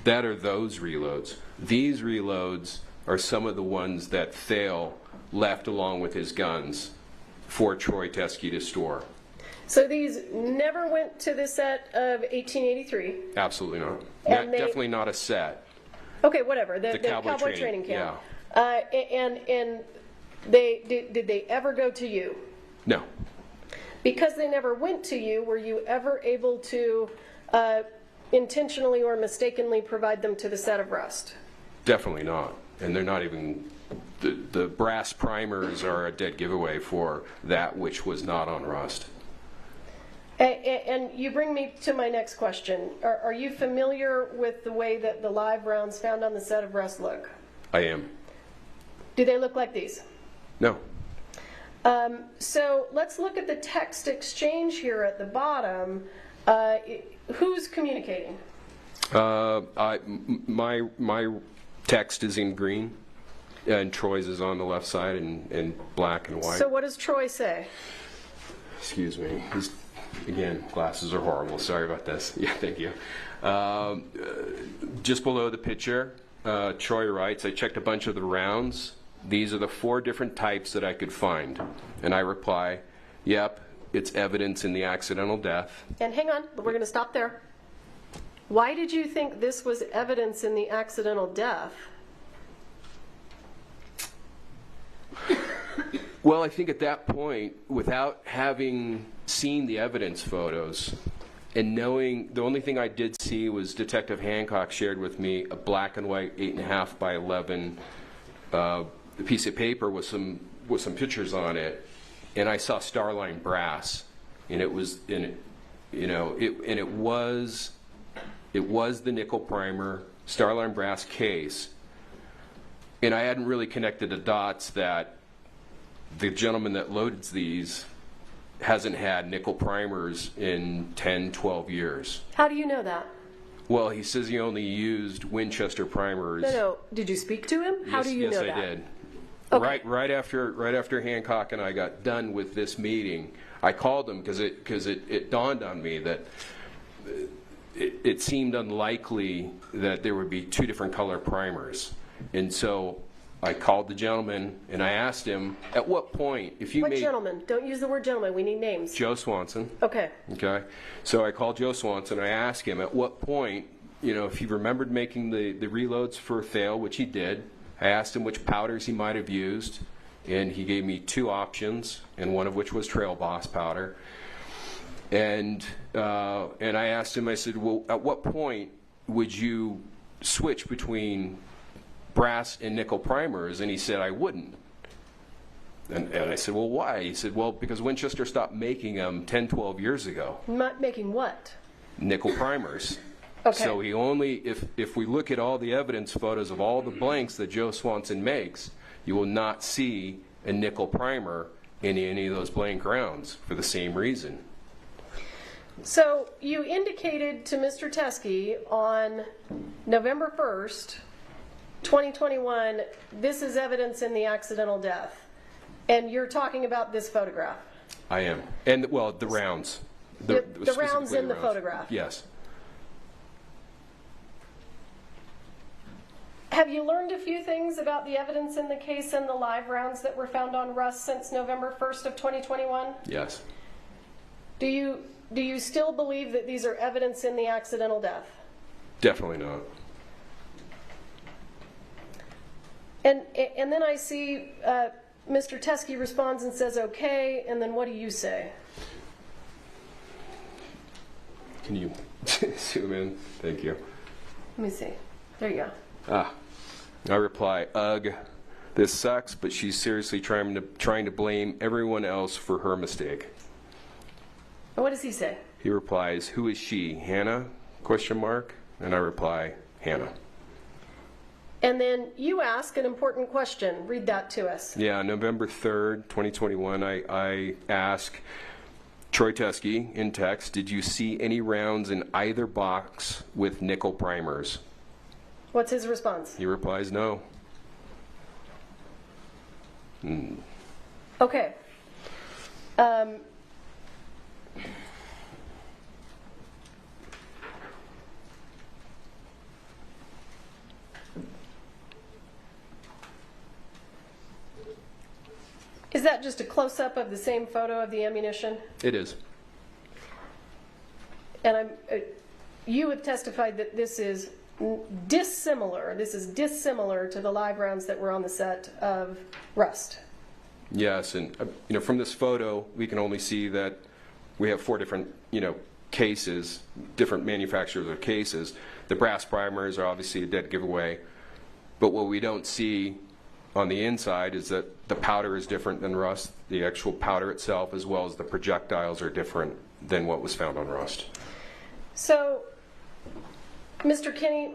are those reloads. These reloads are some of the ones that Thale left along with his guns for Troy Teske to store. So these never went to the set of 1883? Absolutely not. Definitely not a set. Okay, whatever. The cowboy training camp. Yeah. And did they ever go to you? No. Because they never went to you, were you ever able to intentionally or mistakenly provide them to the set of Rust? Definitely not. And they're not even, the brass primers are a dead giveaway for that which was not on Rust. And you bring me to my next question. Are you familiar with the way that the live rounds found on the set of Rust look? I am. Do they look like these? No. So let's look at the text exchange here at the bottom. Who's communicating? My text is in green, and Troy's is on the left side in black and white. So what does Troy say? Excuse me. Again, glasses are horrible. Sorry about this. Yeah, thank you. Just below the picture, Troy writes, I checked a bunch of the rounds. These are the 4 different types that I could find. And I reply, yep, it's evidence in the accidental death. And hang on, we're going to stop there. Why did you think this was evidence in the accidental death? Well, I think at that point, without having seen the evidence photos and knowing, the only thing I did see was Detective Hancock shared with me a black and white 8.5 by 11 piece of paper with some pictures on it, and I saw Starline brass, and it was the nickel primer Starline brass case, and I hadn't really connected the dots that the gentleman that loads these hasn't had nickel primers in 10, 12 years. How do you know that? Well, he says he only used Winchester primers. No. Did you speak to him? How do you know that? Yes, I did. Okay. Right after Hancock and I got done with this meeting, I called him because it dawned on me that it seemed unlikely that there would be 2 different color primers, and so I called the gentleman and I asked him, at what point, if you What gentleman? Don't use the word gentleman. We need names. Joe Swanson. Okay. Okay. So I called Joe Swanson. I asked him at what point, if he remembered making the reloads for Thale, which he did. I asked him which powders he might have used, and he gave me 2 options, and one of which was Trail Boss powder. And I asked him, I said, well, at what point would you switch between brass and nickel primers? And he said, I wouldn't. And I said, well, why? He said, well, because Winchester stopped making them 10, 12 years ago. Not making what? Nickel primers. Okay. So he only, if we look at all the evidence photos of all the blanks that Joe Swanson makes, you will not see a nickel primer in any of those blank rounds for the same reason. So you indicated to Mr. Teske on November 1st, 2021, this is evidence in the accidental death. And you're talking about this photograph. I am. And, well, the rounds. The rounds in the photograph. Yes. Have you learned a few things about the evidence in the case and the live rounds that were found on Rust since November 1st of 2021? Yes. Do you still believe that these are evidence in the accidental death? Definitely not. And then I see Mr. Teske responds and says, okay, and then what do you say? Can you zoom in? Thank you. Let me see. There you go. I reply, ugh, this sucks, but she's seriously trying to blame everyone else for her mistake. And what does he say? He replies, who is she, Hannah? ? And I reply, Hannah. And then you ask an important question. Read that to us. Yeah, November 3rd, 2021, I ask Troy Teske in text, did you see any rounds in either box with nickel primers? What's his response? He replies, no. Okay. Is that just a close-up of the same photo of the ammunition? It is. And you have testified that this is dissimilar. This is dissimilar to the live rounds that were on the set of Rust. Yes, and from this photo, we can only see that we have 4 different, cases, different manufacturers of cases. The brass primers are obviously a dead giveaway, but what we don't see on the inside is that the powder is different than Rust. The actual powder itself, as well as the projectiles, are different than what was found on Rust. So, Mr. Kinney,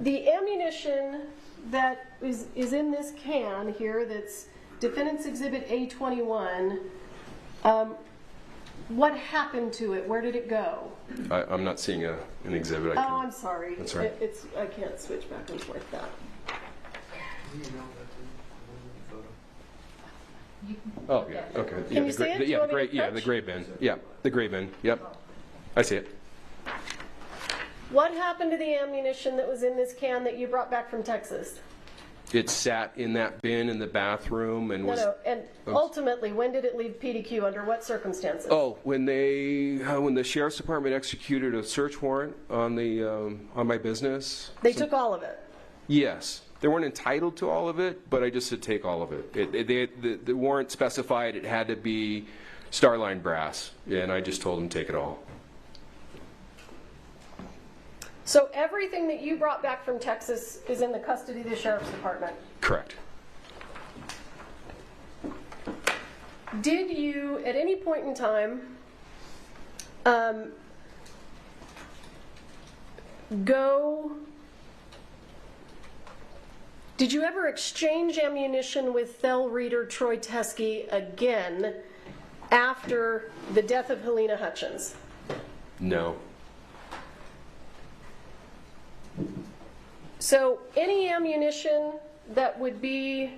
the ammunition that is in this can here, that's Defendant's Exhibit A21, what happened to it? Where did it go? I'm not seeing an exhibit. I'm sorry. That's right. I can't switch back and forth that. Oh, yeah, okay. Can you see it? Yeah, the gray bin. Yeah, the gray bin. Yep, I see it. What happened to the ammunition that was in this can that you brought back from Texas? It sat in that bin in the bathroom and was... And ultimately, when did it leave PDQ? Under what circumstances? Oh, when the Sheriff's Department executed a search warrant on my business. They took all of it? Yes. They weren't entitled to all of it, but I just said take all of it. The warrant specified it had to be Starline brass, and I just told them take it all. So everything that you brought back from Texas is in the custody of the Sheriff's Department? Correct. Did you, at any point in time, did you ever exchange ammunition with Thel Reader Troy Teskey again after the death of Helena Hutchins? No. So any ammunition that would be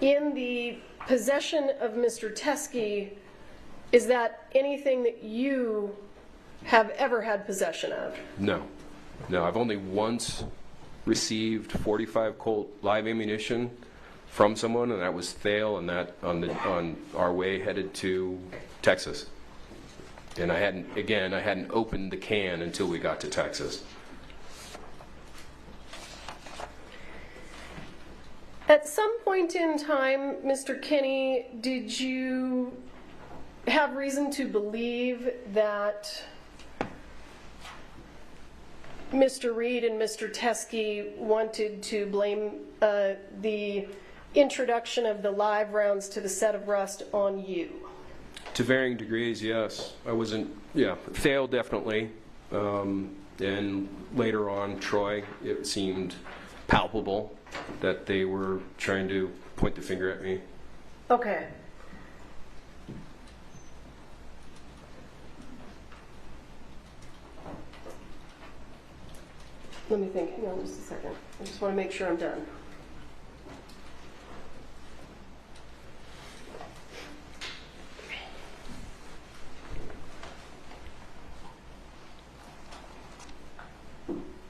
in the possession of Mr. Teskey, is that anything that you have ever had possession of? No. No, I've only once received 45 Colt live ammunition from someone, and that was Thale, and that on our way headed to Texas. And I hadn't opened the can until we got to Texas. At some point in time, Mr. Kinney, did you have reason to believe that Mr. Reed and Mr. Teskey wanted to blame the introduction of the live rounds to the set of Rust on you? To varying degrees, yes. I wasn't, Thale definitely. And later on, Troy, it seemed palpable that they were trying to point the finger at me. Okay. Let me think. Hang on just a second. I just want to make sure I'm done.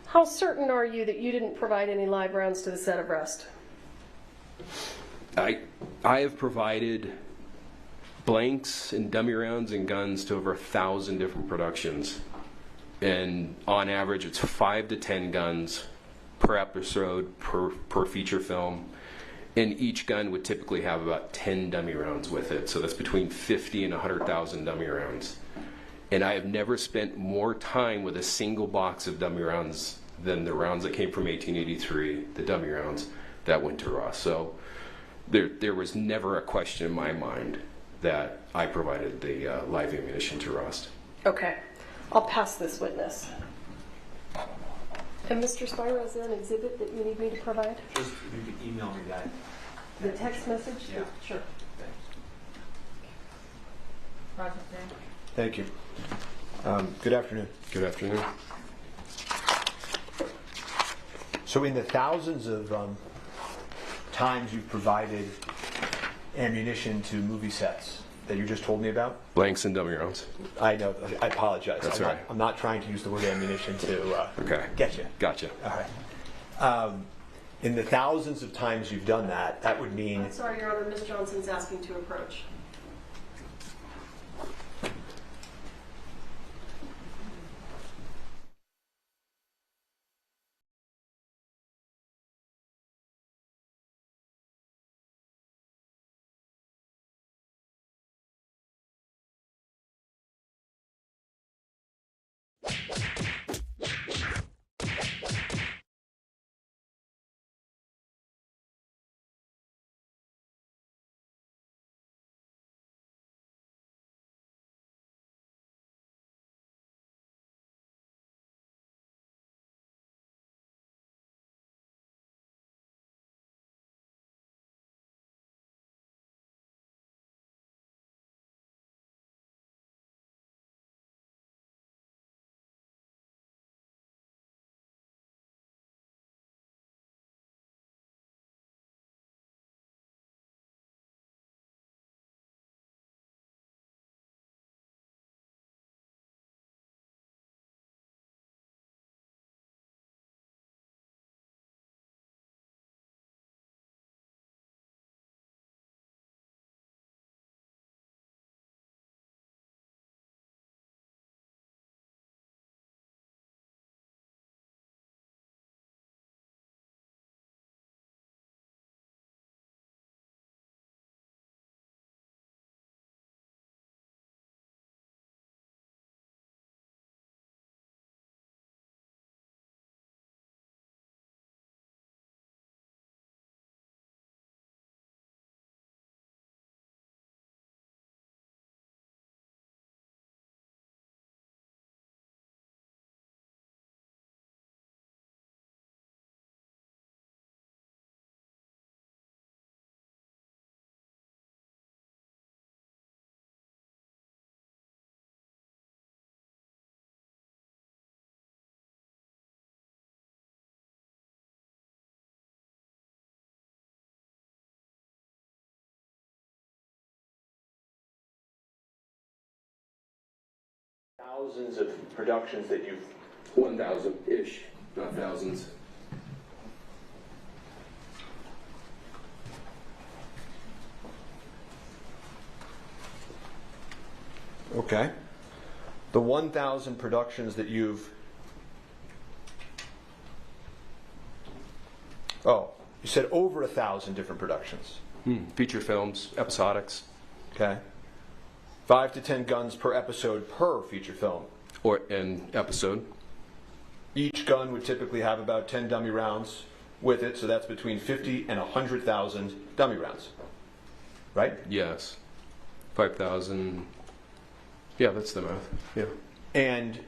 How certain are you that you didn't provide any live rounds to the set of Rust? I have provided blanks and dummy rounds and guns to over 1,000 different productions. And on average, it's 5 to 10 guns per episode, per feature film. And each gun would typically have about 10 dummy rounds with it. So that's between 50 and 100,000 dummy rounds. And I have never spent more time with a single box of dummy rounds than the rounds that came from 1883, the dummy rounds that went to Rust. So there was never a question in my mind that I provided the live ammunition to Rust. Okay. I'll pass this witness. And Mr. Spiro, is there an exhibit that you need me to provide? Just if you could email me that. The text message? Yeah. Sure. Thank you. Good afternoon. Good afternoon. So in the thousands of times you've provided ammunition to movie sets that you just told me about? Blanks and dummy rounds. I know. I apologize. That's all right. I'm not trying to use the word ammunition to get you. Gotcha. All right. In the thousands of times you've done that, that would mean... I'm sorry, Your Honor, Ms. Johnson's asking to approach. Thousands of productions that you've... 1,000-ish, not thousands. Okay. The 1,000 productions that you've... Oh, you said over 1,000 different productions. Feature films, episodics. Okay. 5 to 10 guns per episode per feature film. Or an episode. Each gun would typically have about 10 dummy rounds with it, so that's between 50 and 100,000 dummy rounds. Right? Yes. 5,000. Yeah, that's the math. Yeah. And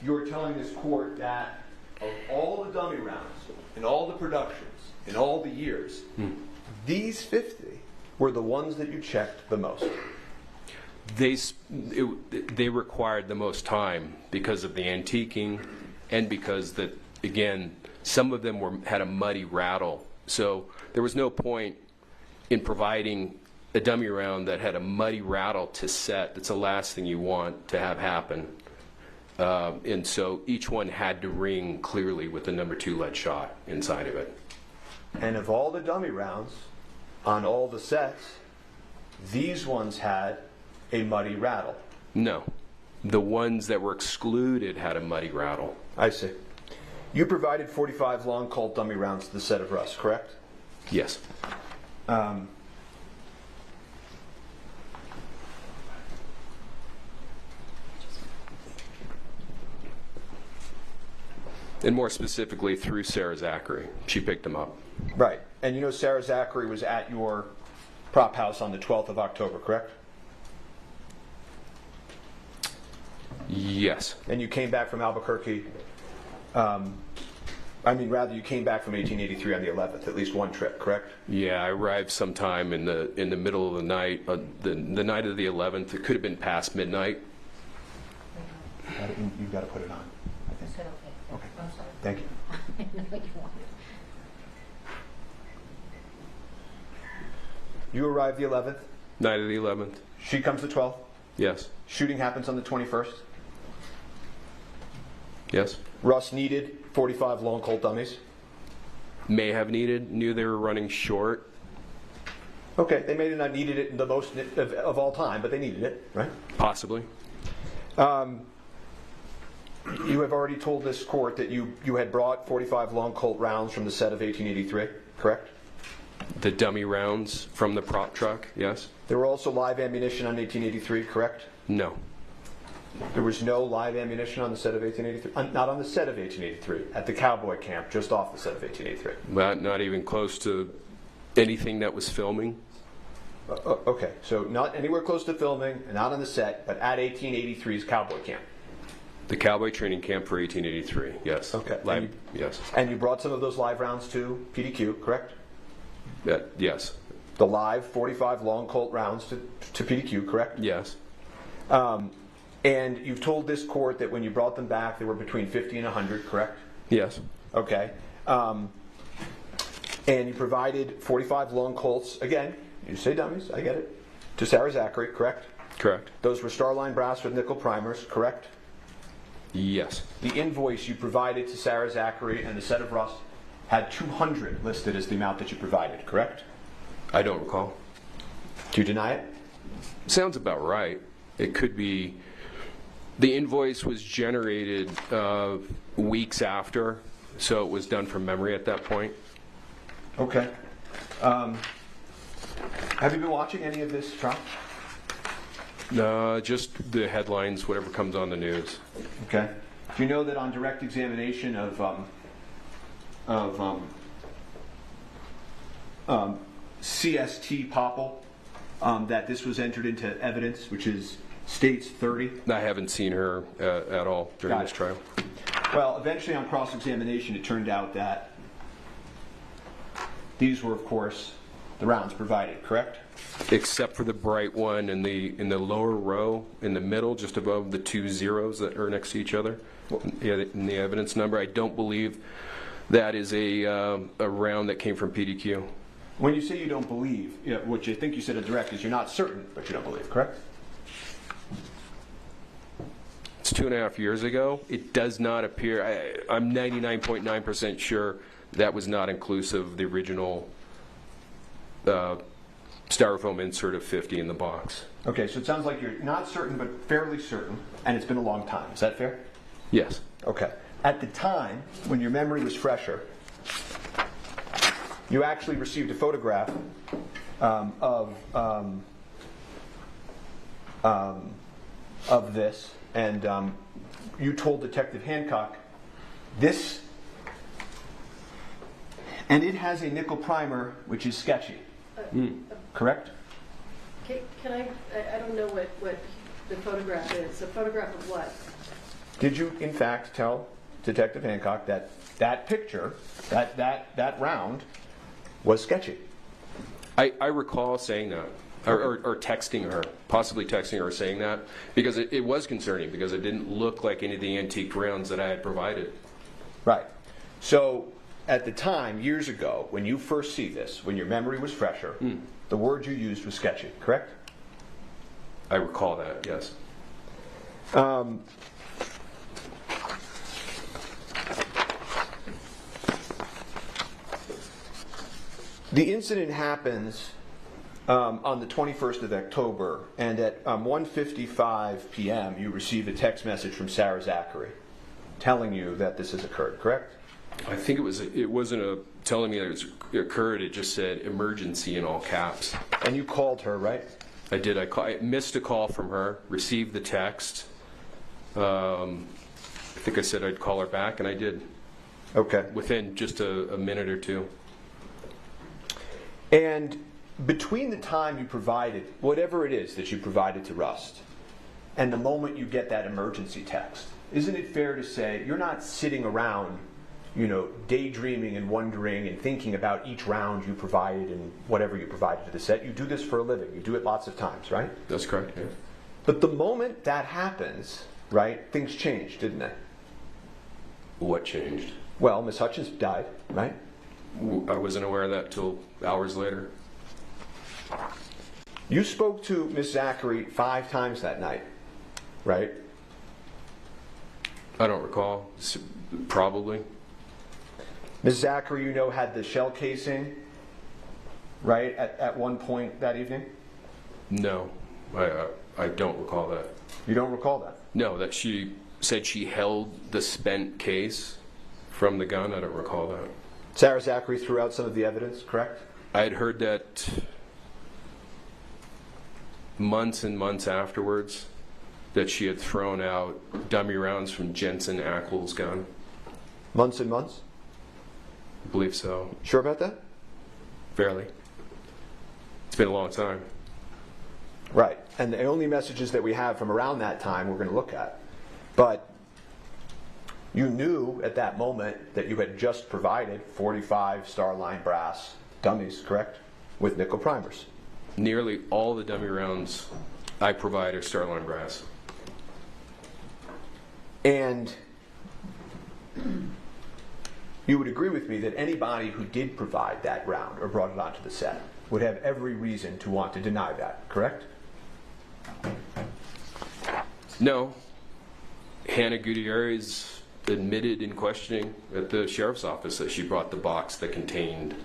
you're telling this court that of all the dummy rounds, in all the productions, in all the years, these 50 were the ones that you checked the most. They required the most time because of the antiquing and because that, again, some of them had a muddy rattle. So there was no point in providing a dummy round that had a muddy rattle to set. That's the last thing you want to have happen. And so each one had to ring clearly with the number 2 lead shot inside of it. And of all the dummy rounds on all the sets, these ones had a muddy rattle. No. The ones that were excluded had a muddy rattle. I see. You provided 45 long Colt dummy rounds to the set of Russ, correct? Yes. And more specifically through Sarah Zachary. She picked them up. Right. And you know Sarah Zachary was at your prop house on the 12th of October, correct? Yes. And you came back from Albuquerque, you came back from 1883 on the 11th, at least one trip, correct? Yeah, I arrived sometime in the middle of the night, the night of the 11th. It could have been past midnight. You've got to put it on, I think. Okay. Okay. I'm sorry. Thank you. what you want. You arrive the 11th. Night of the 11th. She comes the 12th. Yes. Shooting happens on the 21st. Yes. Russ needed 45 long Colt dummies. May have needed. Knew they were running short. Okay, they may have not needed it the most of all time, but they needed it, right? Possibly. You have already told this court that you had brought 45 long Colt rounds from the set of 1883, correct? The dummy rounds from the prop truck, yes. There were also live ammunition on 1883, correct? No. There was no live ammunition on the set of 1883? Not on the set of 1883, at the cowboy camp, just off the set of 1883. Not even close to anything that was filming. Okay, so not anywhere close to filming, not on the set, but at 1883's cowboy camp. The cowboy training camp for 1883, yes. Okay. Live, yes. And you brought some of those live rounds to PDQ, correct? Yes. The live 45 long Colt rounds to PDQ, correct? Yes. And you've told this court that when you brought them back, they were between 50 and 100, correct? Yes. Okay. And you provided 45 long Colts, again, you say dummies, I get it, to Sarah Zachary, correct? Correct. Those were Starline brass with nickel primers, correct? Yes. The invoice you provided to Sarah Zachary and the set of Rust had 200 listed as the amount that you provided, correct? I don't recall. Do you deny it? Sounds about right. It could be. The invoice was generated weeks after, so it was done from memory at that point. Okay. Have you been watching any of this trial? No, just the headlines, whatever comes on the news. Okay. Do you know that on direct examination of CST Popple, that this was entered into evidence, which is States 30? I haven't seen her at all during this trial. Well, eventually on cross-examination, it turned out that these were, of course, the rounds provided, correct? Except for the bright one in the lower row, in the middle, just above the two zeros that are next to each other, in the evidence number. I don't believe that is a round that came from PDQ. When you say you don't believe, what you think you said in direct is you're not certain, but you don't believe, correct? It's 2.5 years ago. It does not appear, I'm 99.9% sure that was not inclusive of the original styrofoam insert of 50 in the box. Okay, so it sounds like you're not certain, but fairly certain, and it's been a long time. Is that fair? Yes. Okay. At the time, when your memory was fresher, you actually received a photograph of this, and you told Detective Hancock this, and it has a nickel primer, which is sketchy. Correct? Can I don't know what the photograph is. A photograph of what? Did you, in fact, tell Detective Hancock that that picture, that round, was sketchy? I recall saying that, or texting her, possibly texting her saying that, because it was concerning, because it didn't look like any of the antique rounds that I had provided. Right. So, at the time, years ago, when you first see this, when your memory was fresher, the word you used was sketchy, correct? I recall that, yes. The incident happens on the 21st of October, and at 1:55 p.m. you receive a text message from Sarah Zachary telling you that this has occurred, correct? I think it wasn't telling me that it occurred, it just said emergency in all caps. And you called her, right? I did. I missed a call from her, received the text. I think I said I'd call her back, and I did. Okay. Within just a minute or two. And between the time you provided, whatever it is that you provided to Rust, and the moment you get that emergency text, isn't it fair to say you're not sitting around, daydreaming and wondering and thinking about each round you provided and whatever you provided to the set? You do this for a living. You do it lots of times, right? That's correct, yeah. But the moment that happens, right, things changed, didn't they? What changed? Well, Miss Hutchins died, right? I wasn't aware of that till hours later. You spoke to Miss Zachary 5 times that night, right? I don't recall. Probably. Ms. Zachary, you know, had the shell casing, right, at one point that evening? No, I don't recall that. You don't recall that? No, that she said she held the spent case from the gun. I don't recall that. Sarah Zachary threw out some of the evidence, correct? I had heard that months and months afterwards, that she had thrown out dummy rounds from Jensen Ackles' gun. Months and months? I believe so. Sure about that? Fairly. It's been a long time. Right. And the only messages that we have from around that time we're going to look at. But you knew at that moment that you had just provided 45 Starline brass dummies, correct? With nickel primers. Nearly all the dummy rounds I provide are Starline brass. And you would agree with me that anybody who did provide that round or brought it onto the set would have every reason to want to deny that, correct? No. Hannah Gutierrez admitted in questioning at the sheriff's office that she brought the box that contained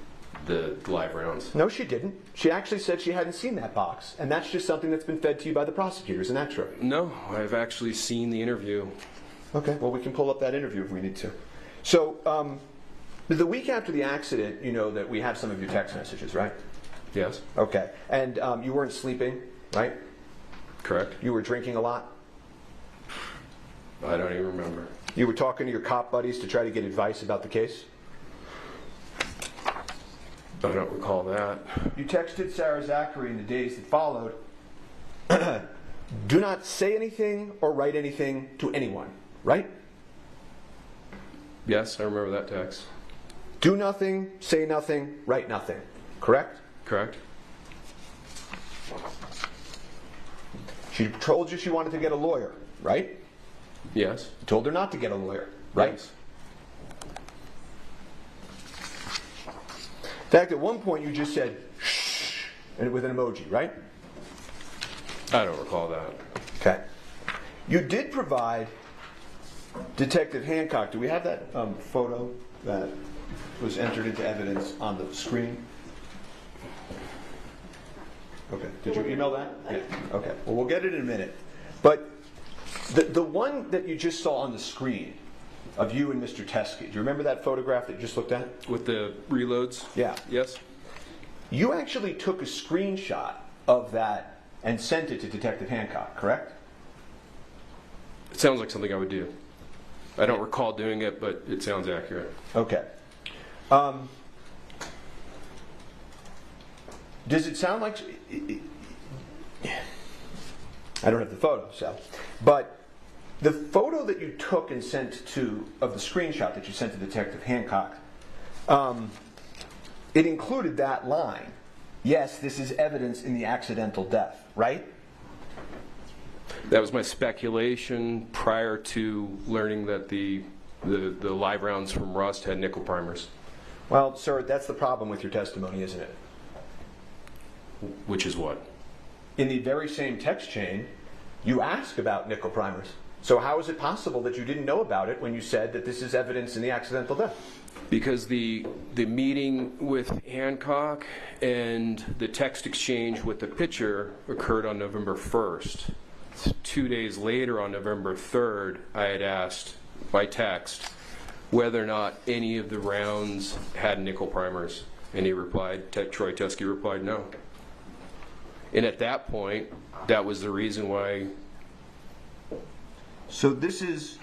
the live rounds. No, she didn't. She actually said she hadn't seen that box, and that's just something that's been fed to you by the prosecutors, isn't that true? No, I've actually seen the interview. Okay, well, we can pull up that interview if we need to. So, the week after the accident, you know that we have some of your text messages, right? Yes. Okay, and you weren't sleeping, right? Correct. You were drinking a lot? I don't even remember. You were talking to your cop buddies to try to get advice about the case? I don't recall that. You texted Sarah Zachary in the days that followed, do not say anything or write anything to anyone, right? Yes, I remember that text. Do nothing, say nothing, write nothing, correct? Correct. She told you she wanted to get a lawyer, right? Yes. You told her not to get a lawyer, right? Yes. In fact, at one point you just said, shh, and with an emoji, right? I don't recall that. Okay. You did provide Detective Hancock. Do we have that photo that was entered into evidence on the screen? Okay. Did you email that? Yeah. Okay. Well, we'll get it in a minute. But the one that you just saw on the screen of you and Mr. Teskey, do you remember that photograph that you just looked at? With the reloads? Yeah. Yes. You actually took a screenshot of that and sent it to Detective Hancock, correct? It sounds like something I would do. I don't recall doing it, but it sounds accurate. Okay. Does it sound like... I don't have the photo, so... But the photo that you took and sent to... of the screenshot that you sent to Detective Hancock, it included that line. Yes, this is evidence in the accidental death, right? That was my speculation prior to learning that the live rounds from Rust had nickel primers. Well, sir, that's the problem with your testimony, isn't it? Which is what? In the very same text chain, you ask about nickel primers. So how is it possible that you didn't know about it when you said that this is evidence in the accidental death? Because the meeting with Hancock and the text exchange with the pitcher occurred on November 1st. 2 days later, on November 3rd, I had asked by text whether or not any of the rounds had nickel primers. And he replied, Troy Teskey replied, no. And at that point, that was the reason why. So this is,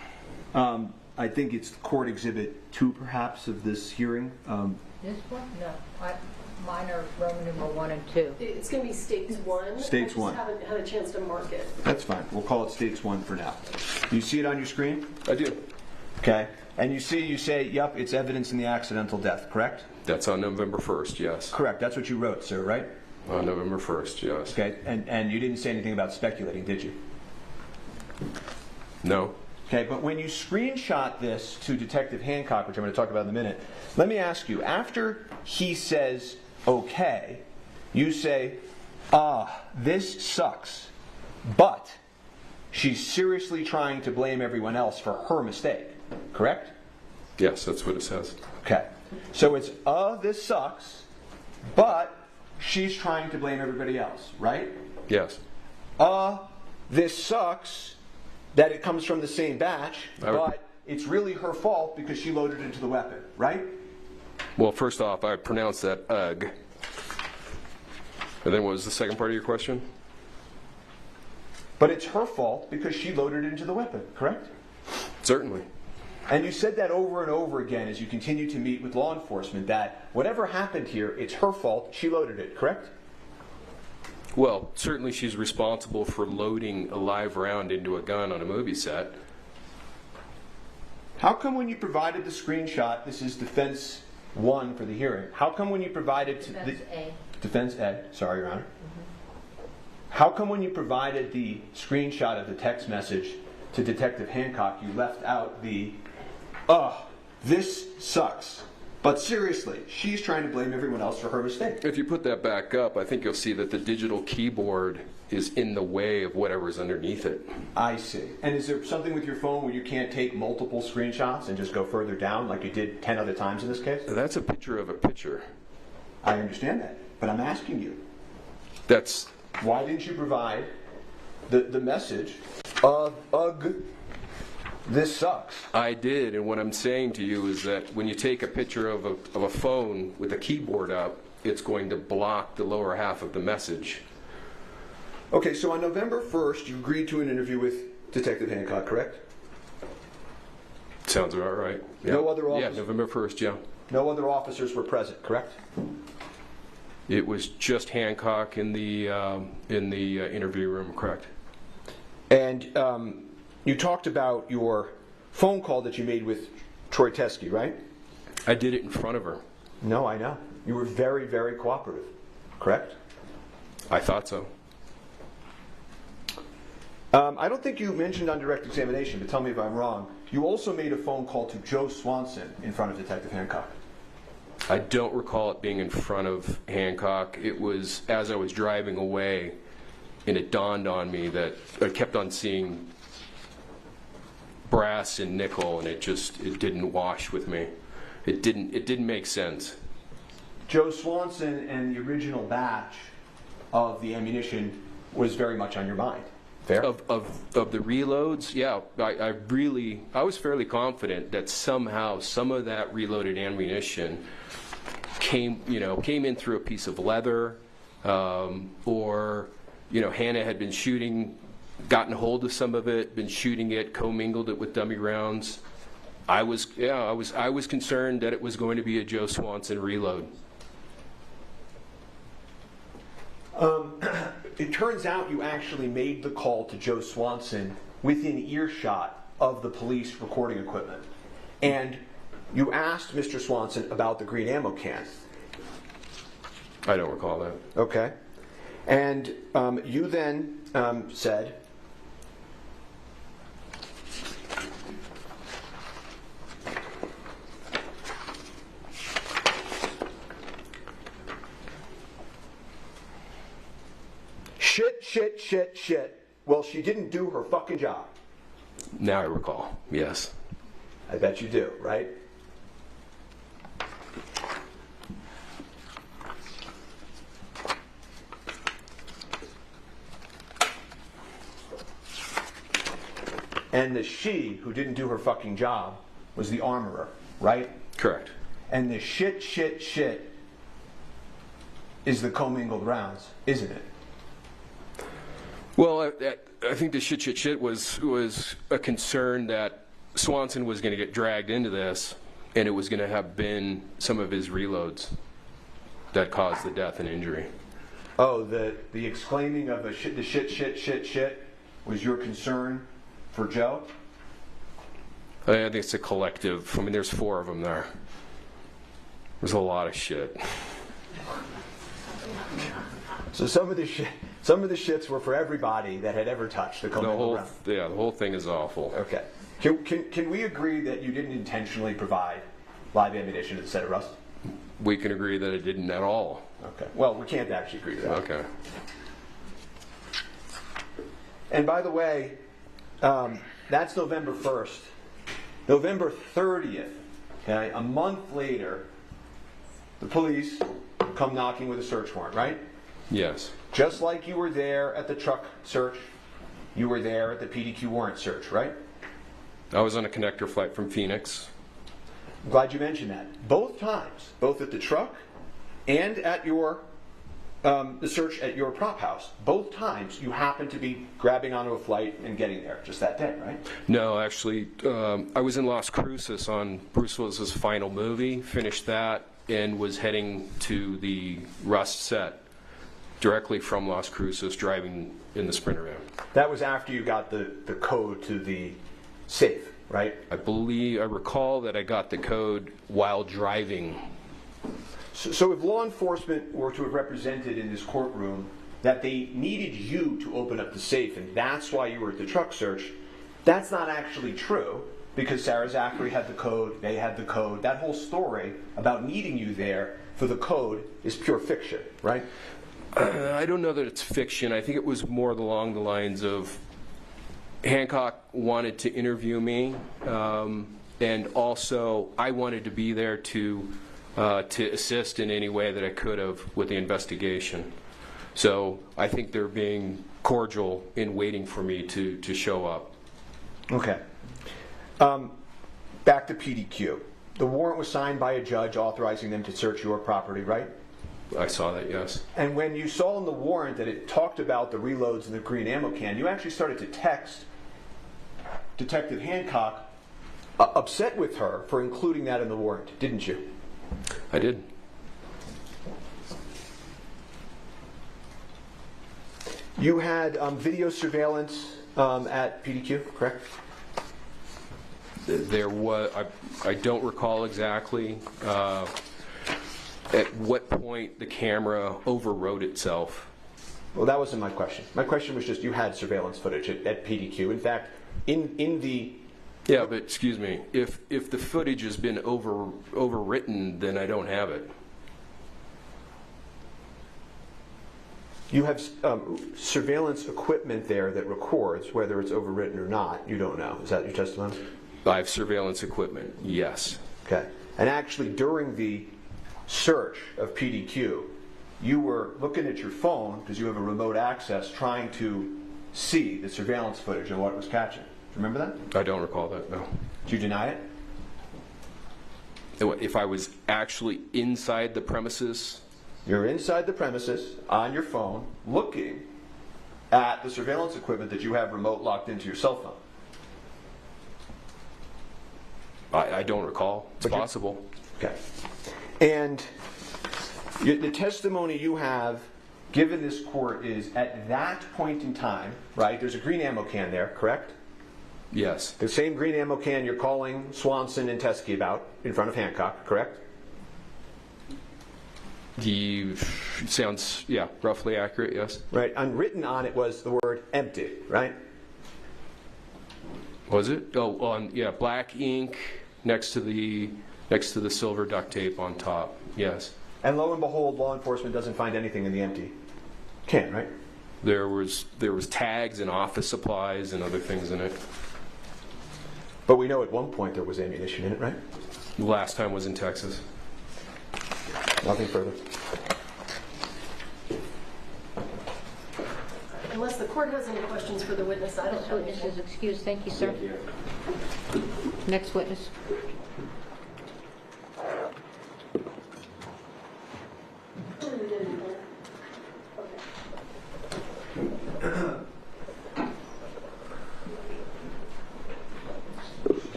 I think it's Court Exhibit 2, perhaps, of this hearing. This one? No. Mine are Roman numeral 1 and 2. It's going to be States 1. States 1. I just haven't had a chance to mark it. That's fine. We'll call it States 1 for now. You see it on your screen? I do. Okay. And you say, yep, it's evidence in the accidental death, correct? That's on November 1st, yes. Correct. That's what you wrote, sir, right? On November 1st, yes. Okay. And you didn't say anything about speculating, did you? No. Okay, but when you screenshot this to Detective Hancock, which I'm going to talk about in a minute, let me ask you, after he says, okay, you say, this sucks, but she's seriously trying to blame everyone else for her mistake, correct? Yes, that's what it says. Okay, so it's, this sucks, but she's trying to blame everybody else, right? Yes. This sucks that it comes from the same batch, but it's really her fault because she loaded into the weapon, right? Well, first off, I pronounced that ugh. And then what was the second part of your question? But it's her fault because she loaded it into the weapon, correct? Certainly. And you said that over and over again as you continue to meet with law enforcement, that whatever happened here, it's her fault, she loaded it, correct? Well, certainly she's responsible for loading a live round into a gun on a movie set. How come when you provided the screenshot, this is defense 1 for the hearing, how come when you provided Defense A, sorry, Your Honor. How come when you provided the screenshot of the text message to Detective Hancock, you left out the, this sucks? But seriously, she's trying to blame everyone else for her mistake. If you put that back up, I think you'll see that the digital keyboard is in the way of whatever's underneath it. I see. And is there something with your phone where you can't take multiple screenshots and just go further down like you did 10 other times in this case? That's a picture of a picture. I understand that, but I'm asking you. That's... Why didn't you provide the message of, this sucks? I did, and what I'm saying to you is that when you take a picture of a phone with a keyboard up, it's going to block the lower half of the message. Okay, so on November 1st, you agreed to an interview with Detective Hancock, correct? Sounds about right. Yeah. No other officers? Yeah, November 1st, yeah. No other officers were present, correct? It was just Hancock in the interview room, correct? And you talked about your phone call that you made with Troy Teskey, right? I did it in front of her. No, I know. You were very, very cooperative, correct? I thought so. I don't think you mentioned on direct examination, but tell me if I'm wrong. You also made a phone call to Joe Swanson in front of Detective Hancock. I don't recall it being in front of Hancock. It was as I was driving away, and it dawned on me that I kept on seeing brass and nickel, and it didn't wash with me. It didn't make sense. Joe Swanson and the original batch of the ammunition was very much on your mind. Fair? Of the reloads, yeah, I was fairly confident that somehow some of that reloaded ammunition came in through a piece of leather, or Hannah had been gotten hold of some of it, been shooting it, commingled it with dummy rounds. I was concerned that it was going to be a Joe Swanson reload. It turns out you actually made the call to Joe Swanson within earshot of the police recording equipment. And you asked Mr. Swanson about the green ammo can. I don't recall that. Okay. And you then said, shit. Well, she didn't do her fucking job. Now I recall, yes. I bet you do, right? And the she who didn't do her fucking job was the armorer, right? Correct. And the shit is the commingled rounds, isn't it? Well, I think the shit was a concern that Swanson was going to get dragged into this, and it was going to have been some of his reloads that caused the death and injury. Oh, the exclaiming of the shit was your concern for Joe? I think it's a collective. I mean, there's 4 of them there. There's a lot of shit. So some of the shit Some of the shits were for everybody that had ever touched the commingled round. Yeah, the whole thing is awful. Okay. Can we agree that you didn't intentionally provide live ammunition to the set of Rust? We can agree that it didn't at all. Okay. Well, we can't actually agree to that. Okay. And by the way, that's November 1st. November 30th, okay, a month later, the police come knocking with a search warrant, right? Yes. Just like you were there at the truck search, you were there at the PDQ warrant search, right? I was on a connector flight from Phoenix. I'm glad you mentioned that. Both times, both at the truck and at your the search at your prop house, both times you happened to be grabbing onto a flight and getting there just that day, right? No, actually, I was in Las Cruces on Bruce Willis's final movie, finished that, and was heading to the Rust set directly from Las Cruces, driving in the Sprinter van. That was after you got the code to the safe, right? I recall that I got the code while driving. So if law enforcement were to have represented in this courtroom that they needed you to open up the safe and that's why you were at the truck search, that's not actually true, because Sarah Zachary had the code, they had the code. That whole story about needing you there for the code is pure fiction, right? I don't know that it's fiction. I think it was more along the lines of Hancock wanted to interview me, and also I wanted to be there to assist in any way that I could have with the investigation. So I think they're being cordial in waiting for me to show up. Okay. Back to PDQ. The warrant was signed by a judge authorizing them to search your property, right? I saw that, yes. And when you saw in the warrant that it talked about the reloads in the green ammo can, you actually started to text Detective Hancock, upset with her for including that in the warrant, didn't you? I did. You had video surveillance at PDQ, correct? There was. I don't recall exactly at what point the camera overrode itself. Well, that wasn't my question. My question was just you had surveillance footage at PDQ. In fact, in the... Yeah, but excuse me. If the footage has been overwritten, then I don't have it. You have surveillance equipment there that records whether it's overwritten or not. You don't know. Is that your testimony? I have surveillance equipment, yes. Okay. And actually, during the search of PDQ, you were looking at your phone, because you have a remote access, trying to see the surveillance footage and what it was catching. Do you remember that? I don't recall that, no. Did you deny it? If I was actually inside the premises? You're inside the premises, on your phone, looking at the surveillance equipment that you have remote locked into your cell phone. I don't recall. It's possible. Okay. And the testimony you have given this court is at that point in time, right? There's a green ammo can there, correct? Yes. The same green ammo can you're calling Swanson and Teskey about in front of Hancock, correct? Sounds, yeah, roughly accurate, yes. Right. And written on it was the word empty, right? Was it? Oh, yeah, black ink next to the silver duct tape on top. Yes. And lo and behold, law enforcement doesn't find anything in the empty can, right? There was tags and office supplies and other things in it. But we know at one point there was ammunition in it, right? The last time was in Texas. Nothing further. Unless the court has any questions for the witness, I don't have Witness anything. is excused. Thank you, sir. Next witness.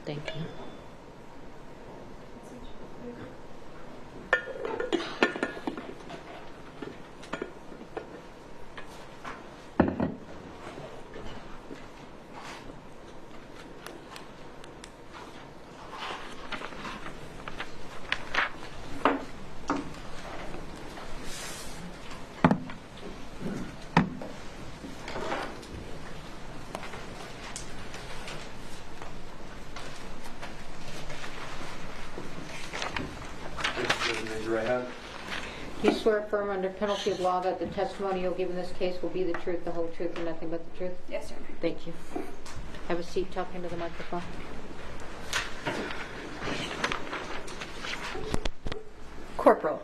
Thank you. Swear affirm under penalty of law that the testimony you'll give in this case will be the truth, the whole truth, and nothing but the truth? Yes, sir. Thank you. Have a seat, talk into the microphone. Corporal.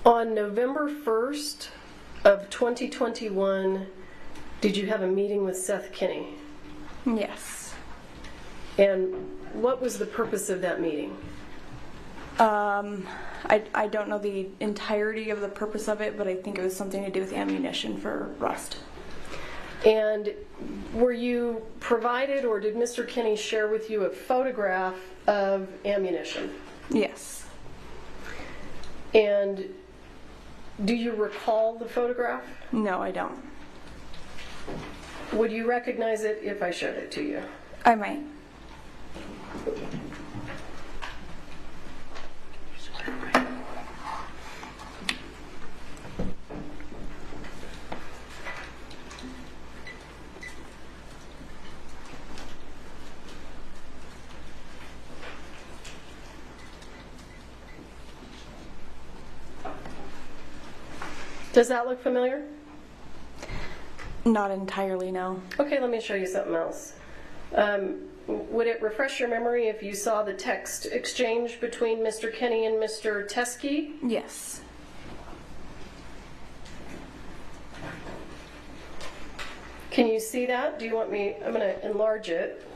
On November 1st of 2021, did you have a meeting with Seth Kinney? Yes. And what was the purpose of that meeting? I don't know the entirety of the purpose of it, but I think it was something to do with ammunition for Rust. And were you provided, or did Mr. Kinney share with you a photograph of ammunition? Yes. And do you recall the photograph? No, I don't. Would you recognize it if I showed it to you? I might. Does that look familiar? Not entirely, no. Okay, let me show you something else. Would it refresh your memory if you saw the text exchange between Mr. Kinney and Mr. Teskey? Yes. Can you see that? Do you want me, I'm going to enlarge it.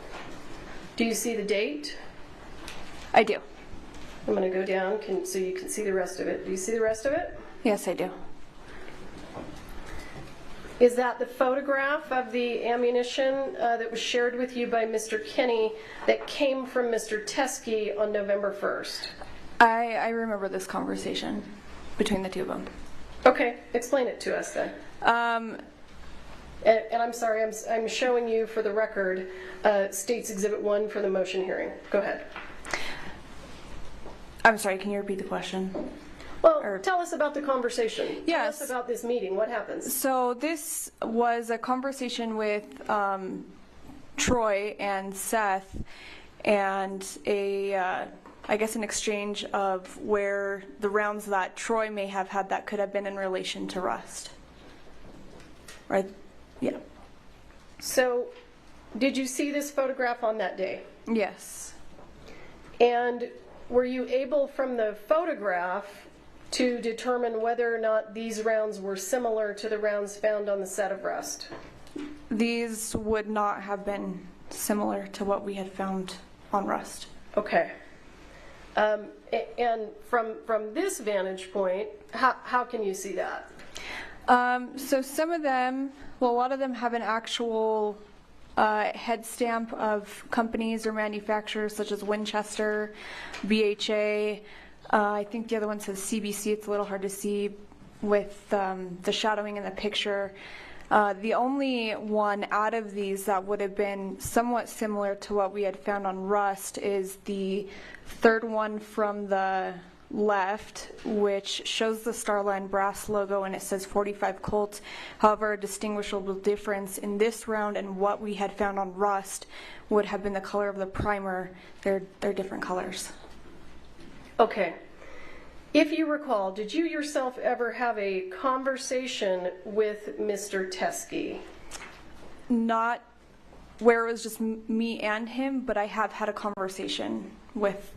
Do you see the date? I do. I'm going to go down so you can see the rest of it. Do you see the rest of it? Yes, I do. Is that the photograph of the ammunition that was shared with you by Mr. Kinney that came from Mr. Teskey on November 1st? I remember this conversation between the two of them. Okay, explain it to us then. And I'm sorry, I'm showing you for the record States Exhibit 1 for the motion hearing. Go ahead. I'm sorry, can you repeat the question? Well, tell us about the conversation. Yes. Tell us about this meeting. What happens? So this was a conversation with Troy and Seth, and I guess an exchange of where the rounds that Troy may have had that could have been in relation to Rust. Right? Yeah. So, did you see this photograph on that day? Yes. And were you able from the photograph to determine whether or not these rounds were similar to the rounds found on the set of Rust? These would not have been similar to what we had found on Rust. Okay. And from this vantage point, how can you see that? So some of them, well, a lot of them have an actual head stamp of companies or manufacturers such as Winchester, BHA. I think the other one says CBC. It's a little hard to see with the shadowing in the picture. The only one out of these that would have been somewhat similar to what we had found on Rust is the third one from the left, which shows the Starline brass logo and it says 45 Colt. However, a distinguishable difference in this round and what we had found on Rust would have been the color of the primer. They're different colors. Okay. If you recall, did you yourself ever have a conversation with Mr. Teskey? Not where it was just me and him, but I have had a conversation with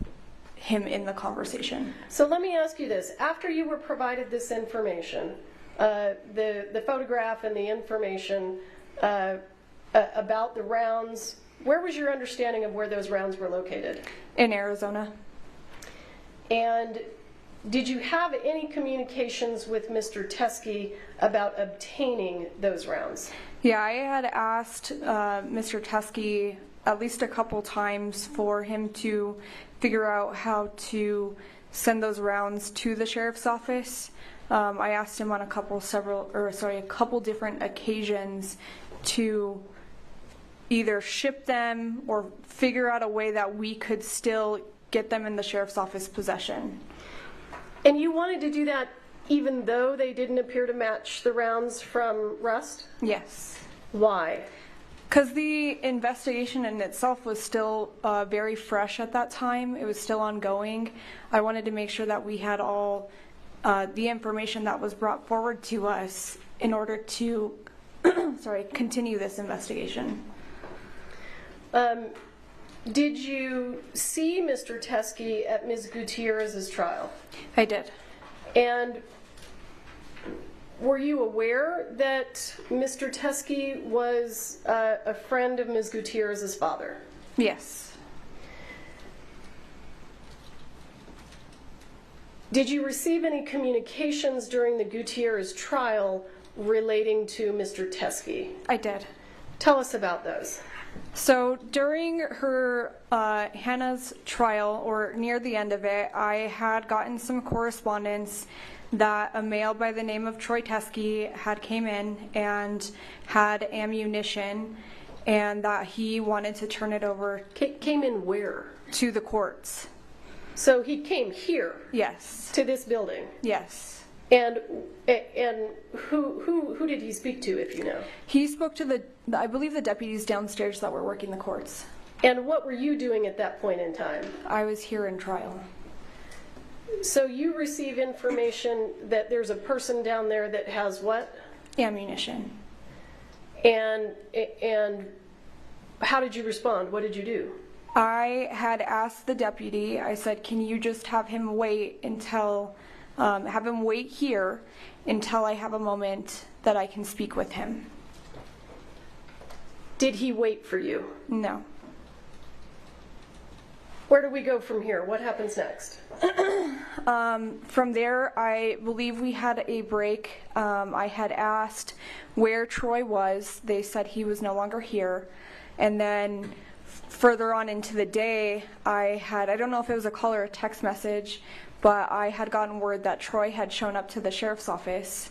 him in the conversation. So let me ask you this. After you were provided this information, the photograph and the information about the rounds, where was your understanding of where those rounds were located? In Arizona. And did you have any communications with Mr. Teskey about obtaining those rounds? Yeah, I had asked Mr. Teskey at least a couple times for him to figure out how to send those rounds to the sheriff's office. I asked him on a couple different occasions to either ship them or figure out a way that we could still get them in the sheriff's office possession. And you wanted to do that even though they didn't appear to match the rounds from Rust? Yes. Why? Because the investigation in itself was still very fresh at that time. It was still ongoing. I wanted to make sure that we had all the information that was brought forward to us in order to continue this investigation. Did you see Mr. Teskey at Ms. Gutierrez's trial? I did. And were you aware that Mr. Teskey was a friend of Ms. Gutierrez's father? Yes. Did you receive any communications during the Gutierrez trial relating to Mr. Teskey? I did. Tell us about those. So during her Hannah's trial, or near the end of it, I had gotten some correspondence that a male by the name of Troy Teskey had came in and had ammunition, and that he wanted to turn it over. Came in where? To the courts. So he came here? Yes. To this building? Yes. And who did he speak to, if you know? He spoke to I believe the deputies downstairs that were working the courts. And what were you doing at that point in time? I was here in trial. So you receive information that there's a person down there that has what? Ammunition. And how did you respond? What did you do? I had asked the deputy, I said, can you just have him wait until, have him wait here until I have a moment that I can speak with him. Did he wait for you? No. Where do we go from here? What happens next? From there, I believe we had a break. I had asked where Troy was. They said he was no longer here. And then further on into the day, I don't know if it was a call or a text message, but I had gotten word that Troy had shown up to the sheriff's office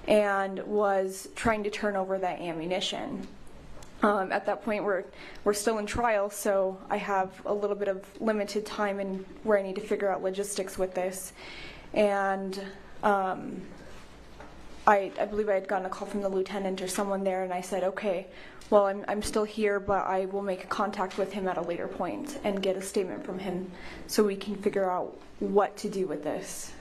and was trying to turn over that ammunition. At that point, we're still in trial, so I have a little bit of limited time in where I need to figure out logistics with this. And I believe I had gotten a call from the lieutenant or someone there, and I said, okay, well, I'm still here, but I will make contact with him at a later point and get a statement from him so we can figure out what to do with this.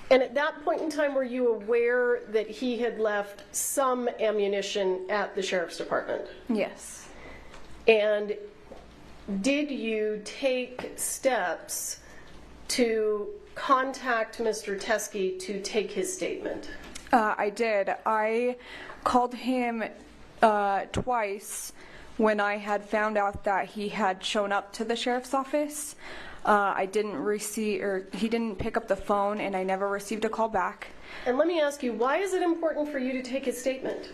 And at that point in time, were you aware that he had left some ammunition at the sheriff's department? Yes. And did you take steps to contact Mr. Teskey to take his statement? I did. I called him twice when I had found out that he had shown up to the sheriff's office. I didn't receive, or he didn't pick up the phone, and I never received a call back. And let me ask you, why is it important for you to take his statement?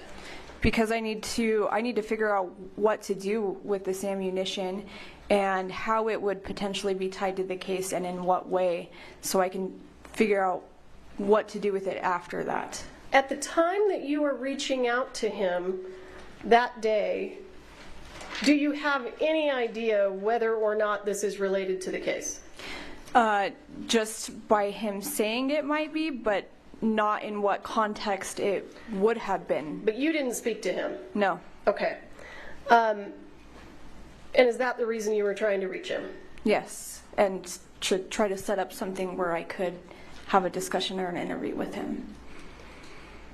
Because I need to figure out what to do with this ammunition and how it would potentially be tied to the case and in what way, so I can figure out what to do with it after that. At the time that you were reaching out to him that day, do you have any idea whether or not this is related to the case? Just by him saying it might be, but not in what context it would have been. But you didn't speak to him? No. Okay. And is that the reason you were trying to reach him? Yes, and to try to set up something where I could have a discussion or an interview with him.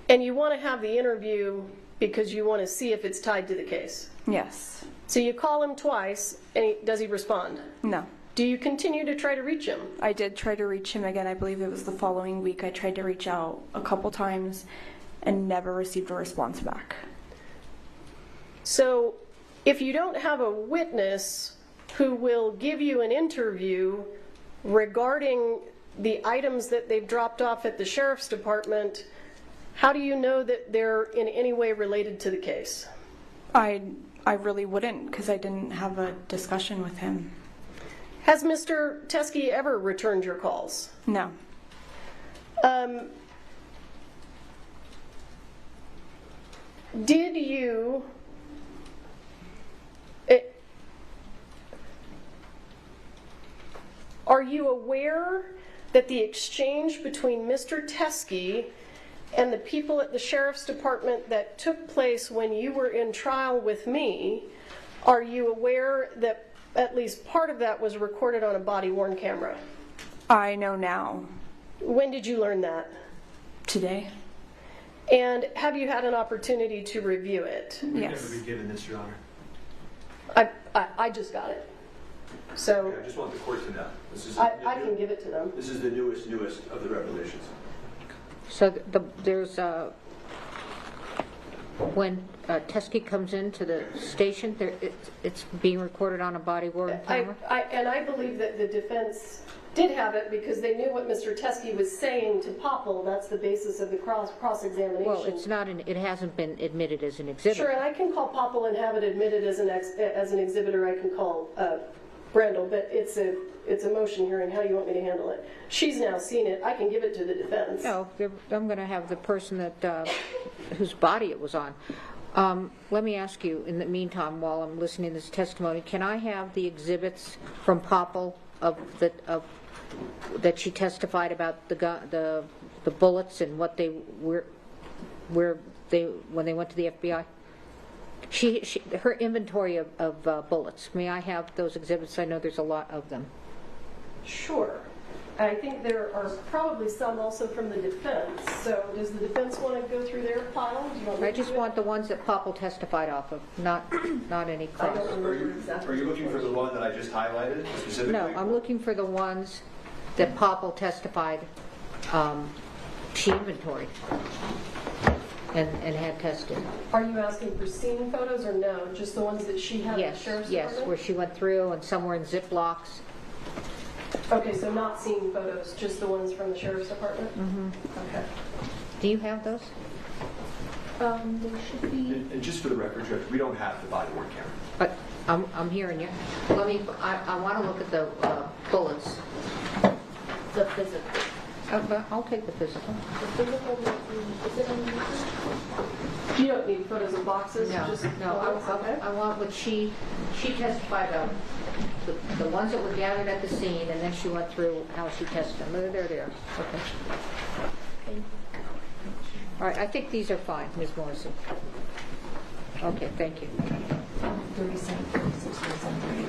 And you want to have the interview because you want to see if it's tied to the case? Yes. So you call him twice, and does he respond? No. Do you continue to try to reach him? I did try to reach him again. I believe it was the following week. I tried to reach out a couple times and never received a response back. So if you don't have a witness who will give you an interview regarding the items that they've dropped off at the sheriff's department, how do you know that they're in any way related to the case? I really wouldn't, because I didn't have a discussion with him. Has Mr. Teskey ever returned your calls? No. Did you... Are you aware that the exchange between Mr. Teskey and the people at the Sheriff's Department that took place when you were in trial with me, are you aware that at least part of that was recorded on a body-worn camera? I know now. When did you learn that? Today. And have you had an opportunity to review it? We've Yes. never been given this, Your Honor. I just got it. So I just want the court to know. This is I can give it to them. This is the newest of the revelations. So there's when Teskey comes into the station, it's being recorded on a body-worn camera? I believe that the defense did have it because they knew what Mr. Teskey was saying to Popple. That's the basis of the cross-examination. Well, it's not. It hasn't been admitted as an exhibit. Sure, and I can call Popple and have it admitted as an exhibitor. I can call Brendel, but it's a motion hearing. How do you want me to handle it? She's now seen it. I can give it to the defense. No, I'm going to have the person that whose body it was on. Let me ask you, in the meantime, while I'm listening to this testimony, can I have the exhibits from Popple that she testified about the bullets and what they were, when they went to the FBI? Her inventory of bullets. May I have those exhibits? I know there's a lot of them. Sure. I think there are probably some also from the defense. So does the defense want to go through their file? Do you want me I to just do it? want the ones that Popple testified off of, not any cross. I don't remember exactly. Are you looking for the one that I just highlighted specifically? No, I'm looking for the ones that Popple testified she inventoried and had tested. Are you asking for scene photos or no? Just the ones that she had at the Sheriff's Yes, Department? where she went through and somewhere in Ziplocs. Okay, so not scene photos, just the ones from the Sheriff's Department? Mm-hmm. Okay. Do you have those? They should be. And just for the record, Judge, we don't have the body-worn camera. But I'm hearing you. I want to look at the bullets. The physical. I'll take the physical. The physical, is it on the record? You don't need photos of boxes? No, just no. okay. I want what she testified of. The ones that were gathered at the scene, and then she went through how she tested them. There they are. Okay. All right, I think these are fine, Ms. Morrison. Okay, thank you. 37, 36, 37, 38.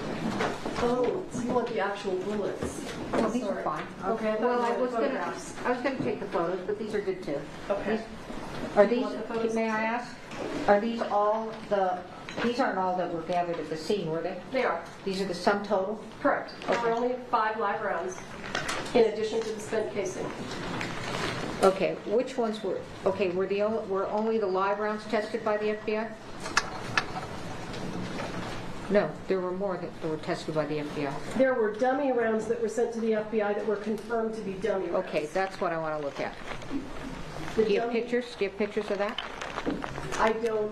Oh, so you want the actual bullets? Well, these are fine. Okay, well, I was going to take the photos, but these are good too. Okay. May I ask, are these all these aren't all that were gathered at the scene, were they? They are. These are the sum total? Correct. There were only 5 live rounds, in addition to the spent casing. Okay, which ones were, were only the live rounds tested by the FBI? No, there were more that were tested by the FBI. There were dummy rounds that were sent to the FBI that were confirmed to be dummy rounds. Okay, that's what I want to look at. Do you have pictures? Do you have pictures of that? I don't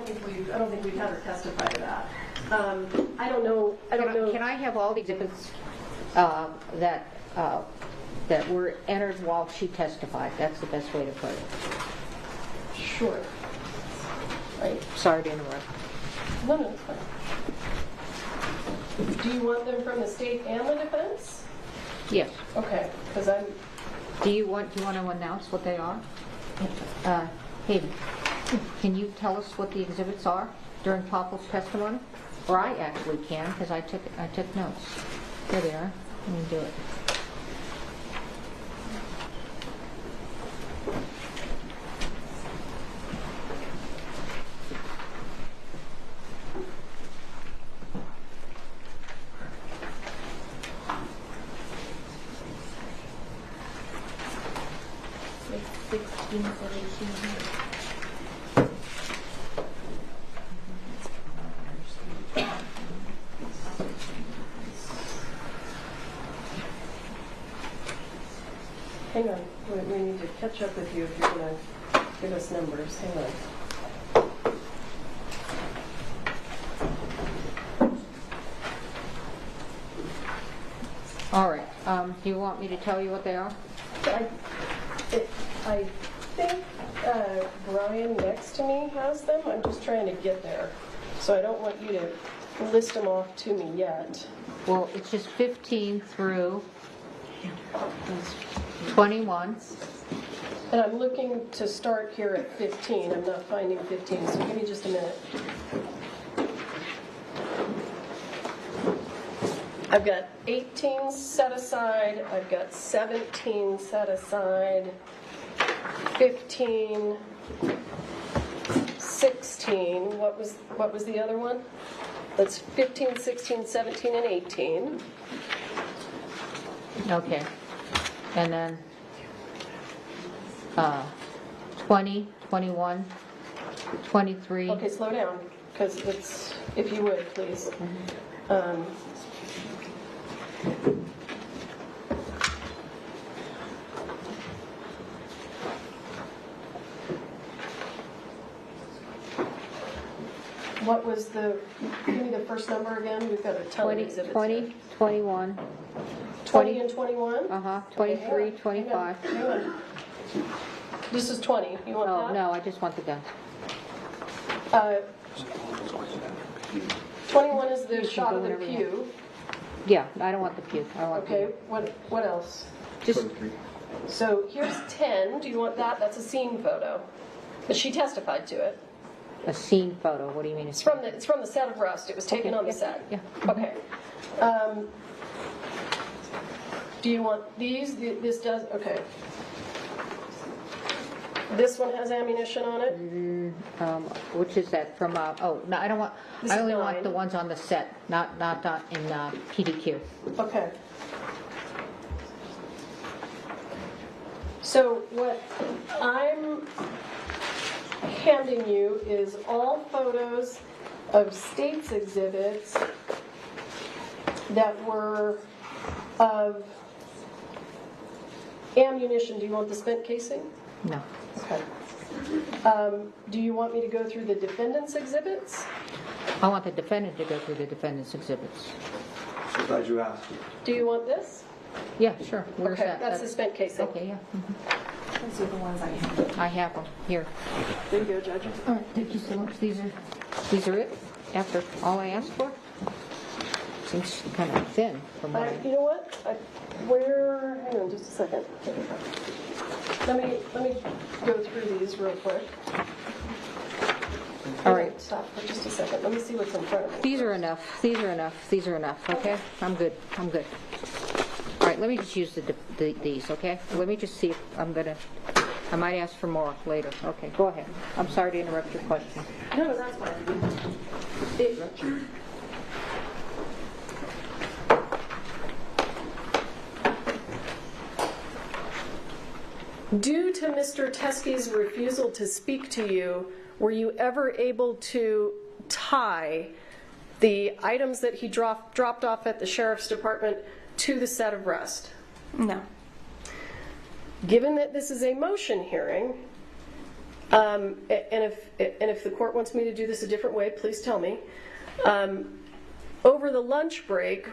think we've had her testify to that. I don't know. Can I have all the exhibits that were entered while she testified? That's the best way to put it. Sure. Right. Sorry to interrupt. No, it's fine. Do you want them from the state and the defense? Yes. Okay, because I'm. Do you want to announce what they are? Hayden, can you tell us what the exhibits are during Popple's testimony? Or I actually can, because I took notes. There they are. Let me do it. Hang on. We need to catch up with you if you're going to give us numbers. Hang on. All right. Do you want me to tell you what they are? I think Brian next to me has them. I'm just trying to get there. So I don't want you to list them off to me yet. Well, it's just 15 through 21. And I'm looking to start here at 15. I'm not finding 15, so give me just a minute. I've got 18 set aside, I've got 17 set aside, 15, 16. What was the other one? That's 15, 16, 17, and 18. Okay. And then 20, 21, 23. Okay, slow down, because it's, if you would, please. What was the, give me the first number again? We've got a ton of exhibits 20, here. 21. 20 and 21? 23, Okay, 25. hang on. This is 20. You want Oh, that? no, I just want the gun. 21 is the You can shot go of the whenever you pew. Yeah, I don't want the pew. I want Okay, what else? Just So here's 10. Do you want that? That's a scene photo. But she testified to it. a scene photo. What do you mean? It's from the set of Rust. It was taken on the set. Yeah. Okay. Do you want these? This does. Okay. This one has ammunition on it. Which is that from? Oh no, I don't want. This I is only 9. want the ones on the set, not in PDQ. Okay. So what I'm handing you is all photos of states exhibits that were of ammunition. Do you want the spent casing? No. Okay. Do you want me to go through the defendant's exhibits? I want the defendant to go through the defendant's exhibits. So glad you asked. Do you want this? Yeah, sure. Where's Okay, that? that's the spent casing. Okay, yeah. Those are the ones I have. I have them here. There you go, Judge. All right, thank you so much. These are it. After all I asked for. Seems kind of thin from what You know what? Hang on just a second. Let me go through these real quick. All right. Stop for just a second. Let me see what's in front of me. These are enough. These are enough. These are enough. Okay, I'm good. I'm good. All right, let me just use these. Okay, let me just see if I might ask for more later. Okay, go ahead. I'm sorry to interrupt your question. No, that's fine. Due to Mr. Teskey's refusal to speak to you, were you ever able to tie the items that he dropped off at the Sheriff's Department to the set of Rust? No. Given that this is a motion hearing, and if the court wants me to do this a different way, please tell me. Over the lunch break,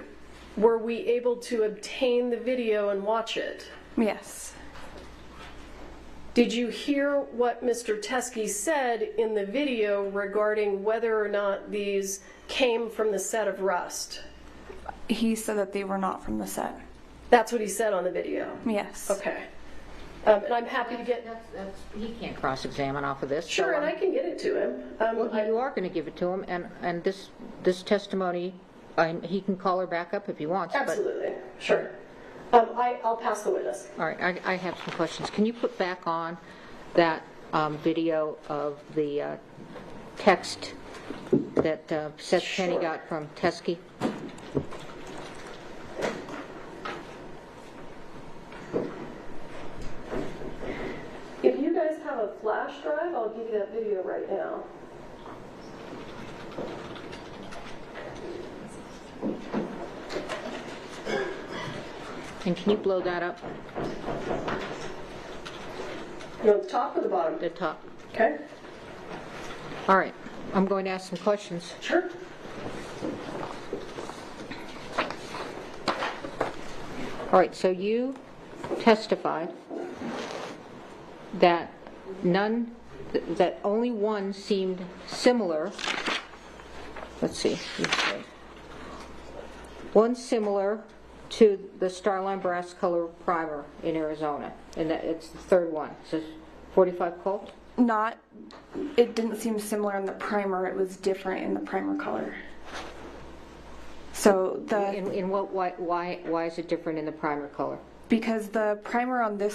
were we able to obtain the video and watch it? Yes. Did you hear what Mr. Teskey said in the video regarding whether or not these came from the set of Rust? He said that they were not from the set. That's what he said on the video? Yes. Okay. And I'm happy to get... He can't cross-examine off of this. Sure, and I can get it to him. Well, you are going to give it to him, and this testimony, he can call her back up if he wants. Absolutely. Sure. I'll pass the witness. All right, I have some questions. Can you put back on that video of the text that Seth Penny got from Teskey? If you guys have a flash drive, I'll give you that video right now. And can you blow that up? You want the top or the bottom? The top. Okay. All right, I'm going to ask some questions. Sure. All right, so you testified that that only one seemed similar. Let's see. One similar to the Starline Brass Color Primer in Arizona, and it's the third one. It says 45 Colt? It didn't seem similar in the primer. It was different in the primer color. So why is it different in the primer color? Because the primer on the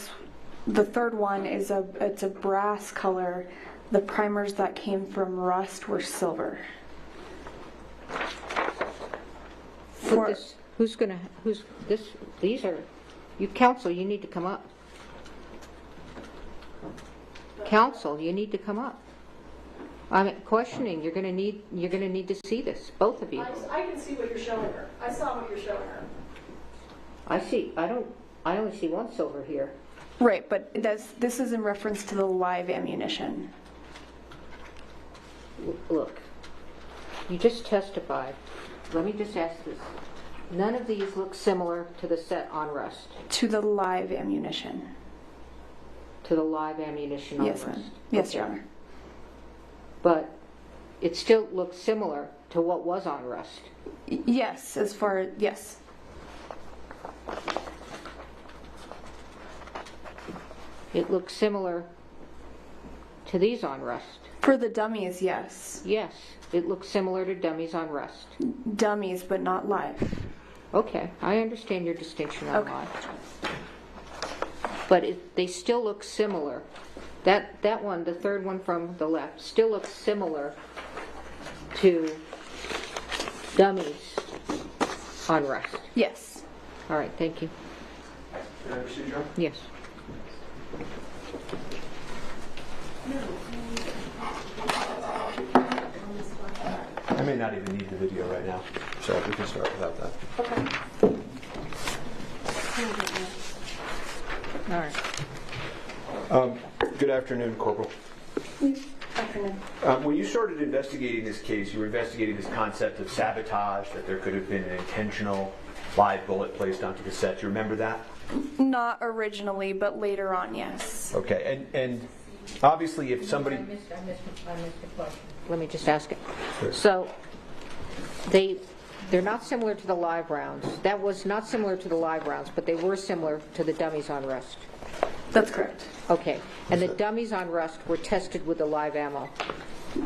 third one it's a brass color. The primers that came from Rust were silver. These are, you counsel, you need to come up. Counsel, you need to come up. I'm questioning, you're gonna need to see this, both of you. I can see what you're showing her. I saw what you're showing her. I only see one silver here. Right, but this is in reference to the live ammunition. Look, you just testified. Let me just ask this. None of these look similar to the set on Rust. To the live ammunition. To the live ammunition on Rust. Yes, okay. Your Honor. But it still looks similar to what was on Rust. Yes, yes. It looks similar to these on Rust. For the dummies, yes. Yes, it looks similar to dummies on Rust. Dummies, but not live. Okay, I understand your distinction on live. But they still look similar. That one, the third one from the left, still looks similar to dummies on Rust. Yes. All right, thank you. Can I proceed, John? Yes. I may not even need the video right now, so we can start without that. Okay. All right. Good afternoon, Corporal. Afternoon. When you started investigating this case, you were investigating this concept of sabotage, that there could have been an intentional live bullet placed onto the set. Do you remember that? Not originally, but later on, yes. Okay, and obviously if somebody... I missed the question. Let me just ask it. Sure. So they're not similar to the live rounds. That was not similar to the live rounds, but they were similar to the dummies on Rust. That's correct. Okay, and the dummies on Rust were tested with the live ammo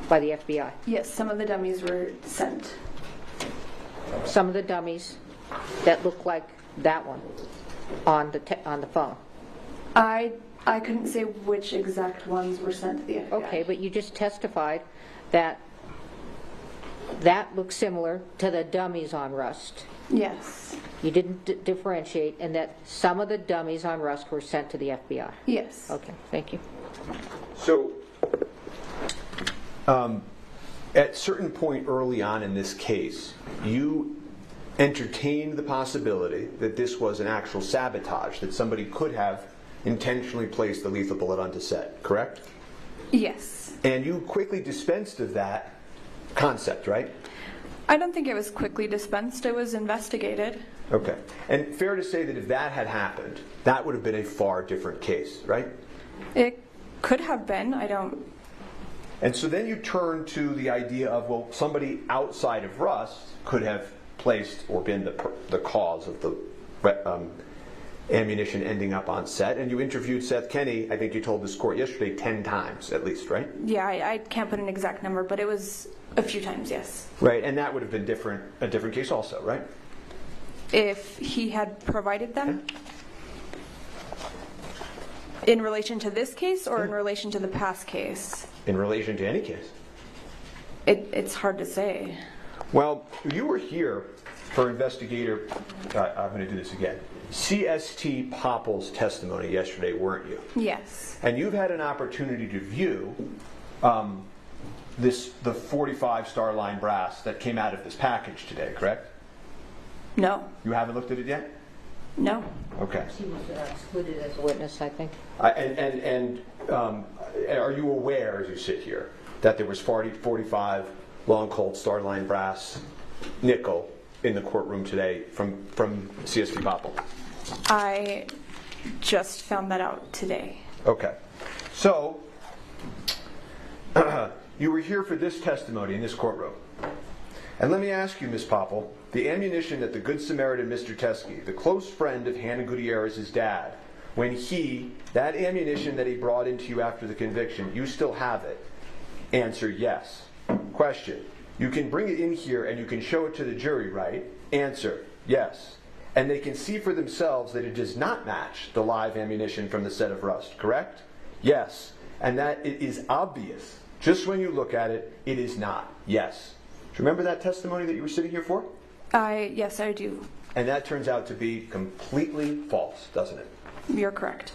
by the FBI? Yes, some of the dummies were sent. Some of the dummies that look like that one on the phone? I couldn't say which exact ones were sent to the FBI. Okay, but you just testified that looks similar to the dummies on Rust. Yes. You didn't differentiate, and that some of the dummies on Rust were sent to the FBI? Yes. Okay, thank you. So, at a certain point early on in this case, you entertained the possibility that this was an actual sabotage, that somebody could have intentionally placed the lethal bullet onto set, correct? Yes. And you quickly dispensed of that concept, right? I don't think it was quickly dispensed. It was investigated. Okay. And fair to say that if that had happened, that would have been a far different case, right? It could have been. I don't... And so then you turn to the idea of, well, somebody outside of Rust could have placed or been the cause of the ammunition ending up on set. And you interviewed Seth Kenney, I think you told this court yesterday, 10 times at least, right? Yeah, I can't put an exact number, but it was a few times, yes. Right, and that would have been a different case also, right? If he had provided them? In relation to this case or in relation to the past case? In relation to any case. It's hard to say. Well, you were here for investigator, I'm going to do this again, CST Popple's testimony yesterday, weren't you? Yes. And you've had an opportunity to view the 45 Starline brass that came out of this package today, correct? No. You haven't looked at it yet? No. Okay. She was excluded as a witness, I think. And are you aware, as you sit here, that there was 45 long Colt Starline brass nickel in the courtroom today from CST Popple? I just found that out today. Okay. So, you were here for this testimony in this courtroom. And let me ask you, Ms. Popple, the ammunition that the Good Samaritan Mr. Teskey, the close friend of Hannah Gutierrez's dad, when that ammunition that he brought into you after the conviction, you still have it? Answer, yes. Question, you can bring it in here and you can show it to the jury, right? Answer, yes. And they can see for themselves that it does not match the live ammunition from the set of Rust, correct? Yes. And that it is obvious. Just when you look at it, it is not. Yes. Do you remember that testimony that you were sitting here for? Yes, I do. And that turns out to be completely false, doesn't it? You're correct.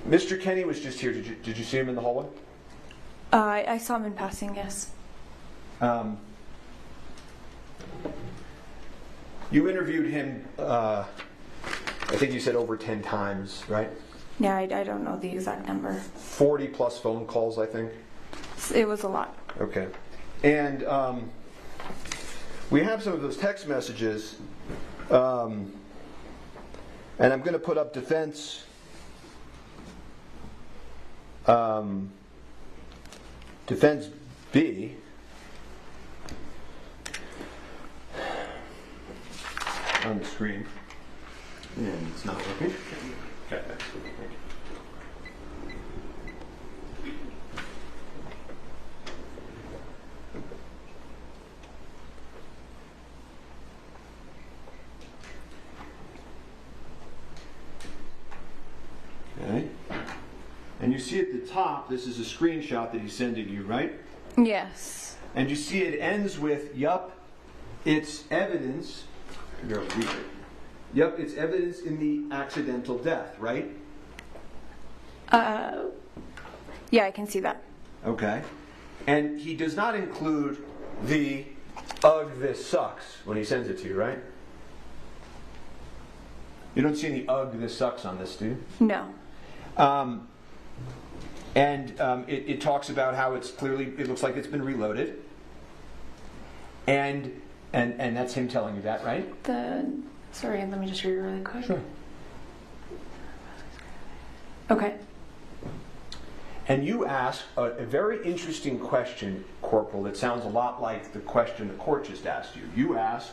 Mr. Kenny was just here. Did you see him in the hallway? I saw him in passing, yes. You interviewed him, I think you said over 10 times, right? Yeah, I don't know the exact number. 40 plus phone calls, I think? It was a lot. Okay. And we have some of those text messages, and I'm going to put up defense B. On the screen. And it's not working. Okay. Okay. And you see at the top, this is a screenshot that he's sending you, right? Yes. And you see it ends with, yup, it's evidence. Yep, it's evidence in the accidental death, right? Yeah, I can see that. Okay. And he does not include the ugh, this sucks when he sends it to you, right? You don't see any ugh, this sucks on this, do you? No. It talks about how it looks like it's been reloaded. And that's him telling you that, right? Sorry, let me just read it really quick. Sure. Okay. And you ask a very interesting question, Corporal, that sounds a lot like the question the court just asked you. You ask,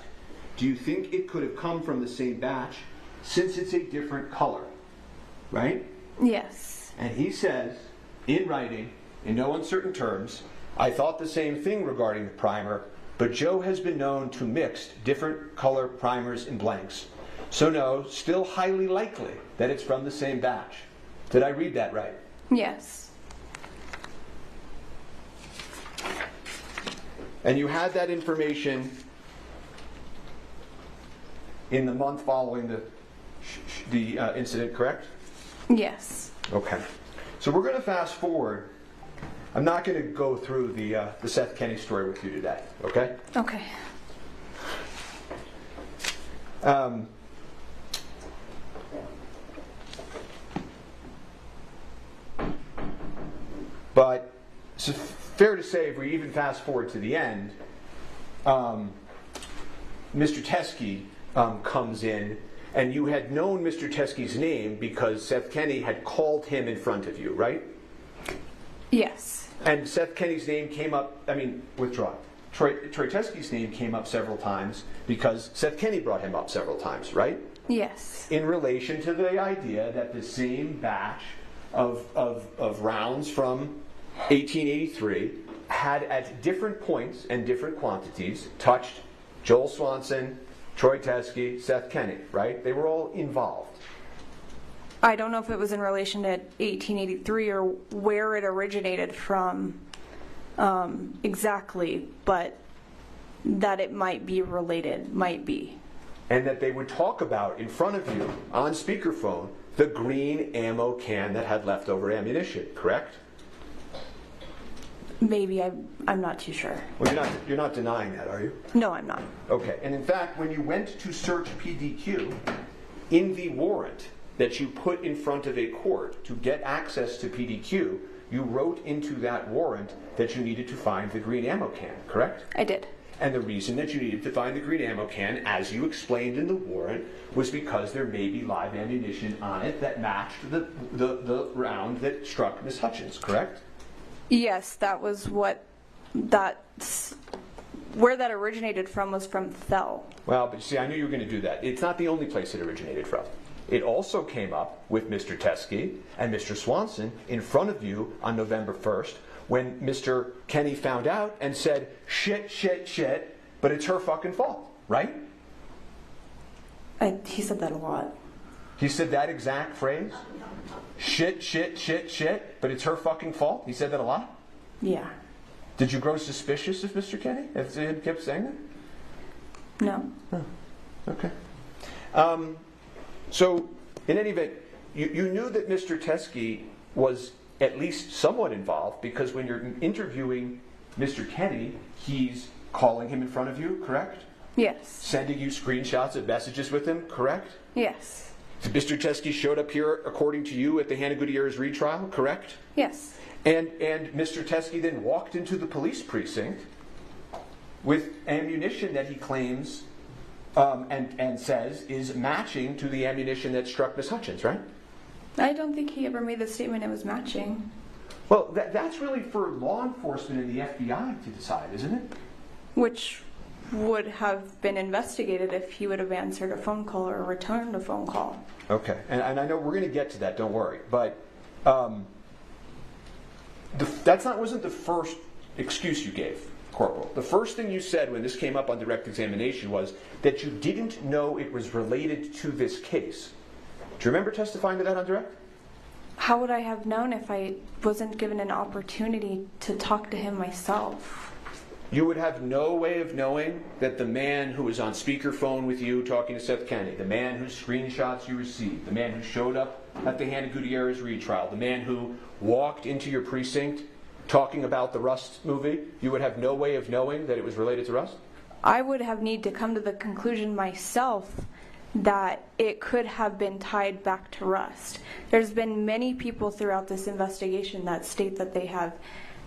do you think it could have come from the same batch since it's a different color? Right? Yes. And he says, in writing, in no uncertain terms, I thought the same thing regarding the primer, but Joe has been known to mix different color primers and blanks. So no, still highly likely that it's from the same batch. Did I read that right? Yes. And you had that information in the month following the incident, correct? Yes. Okay. So we're going to fast forward. I'm not going to go through the Seth Kenny story with you today, okay? Okay. But it's fair to say, if we even fast forward to the end, Mr. Teskey comes in, and you had known Mr. Teskey's name because Seth Kenny had called him in front of you, right? Yes. And Seth Kenny's name came up, withdraw. Troy Teskey's name came up several times because Seth Kenny brought him up several times, right? Yes. In relation to the idea that the same batch of rounds from 1883 had at different points and different quantities touched Joel Swanson, Troy Teskey, Seth Kenny, right? They were all involved. I don't know if it was in relation to 1883 or where it originated from exactly, but that it might be related, might be. And that they would talk about in front of you on speakerphone the green ammo can that had leftover ammunition, correct? Maybe, I'm not too sure. Well, you're not denying that, are you? No, I'm not. Okay, and in fact, when you went to search PDQ, in the warrant that you put in front of a court to get access to PDQ, you wrote into that warrant that you needed to find the green ammo can, correct? I did. And the reason that you needed to find the green ammo can, as you explained in the warrant, was because there may be live ammunition on it that matched the round that struck Miss Hutchins, correct? Yes, that was what where that originated from was from Thel. Well, but you see, I knew you were going to do that. It's not the only place it originated from. It also came up with Mr. Teskey and Mr. Swanson in front of you on November 1st when Mr. Kenny found out and said, shit, shit, shit, but it's her fucking fault, right? He said that a lot. He said that exact phrase? Shit, shit, shit, shit, but it's her fucking fault? He said that a lot? Yeah. Did you grow suspicious of Mr. Kenny if he kept saying that? No. Oh, okay. So, in any event, you knew that Mr. Teskey was at least somewhat involved because when you're interviewing Mr. Kenny, he's calling him in front of you, correct? Yes. Sending you screenshots of messages with him, correct? Yes. Mr. Teskey showed up here, according to you, at the Hannah Gutierrez retrial, correct? Yes. And Mr. Teskey then walked into the police precinct with ammunition that he claims and says is matching to the ammunition that struck Miss Hutchins, right? I don't think he ever made the statement it was matching. Well, that's really for law enforcement and the FBI to decide, isn't it? Which would have been investigated if he would have answered a phone call or returned a phone call. Okay, and I know we're going to get to that, don't worry. But wasn't the first excuse you gave, Corporal. The first thing you said when this came up on direct examination was that you didn't know it was related to this case. Do you remember testifying to that on direct? How would I have known if I wasn't given an opportunity to talk to him myself? You would have no way of knowing that the man who was on speakerphone with you talking to Seth Kennedy, the man whose screenshots you received, the man who showed up at the Hannah Gutierrez retrial, the man who walked into your precinct talking about the Rust movie, you would have no way of knowing that it was related to Rust? I would have need to come to the conclusion myself that it could have been tied back to Rust. There's been many people throughout this investigation that state that they have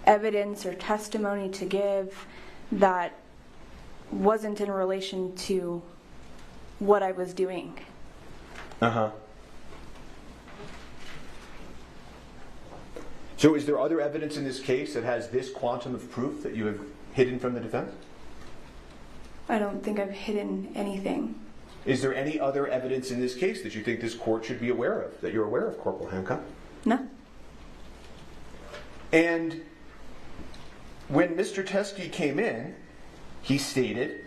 evidence or testimony to give that wasn't in relation to what I was doing. Uh-huh. So is there other evidence in this case that has this quantum of proof that you have hidden from the defense? I don't think I've hidden anything. Is there any other evidence in this case that you think this court should be aware of, that you're aware of, Corporal Hancock? No. And when Mr. Teskey came in, he stated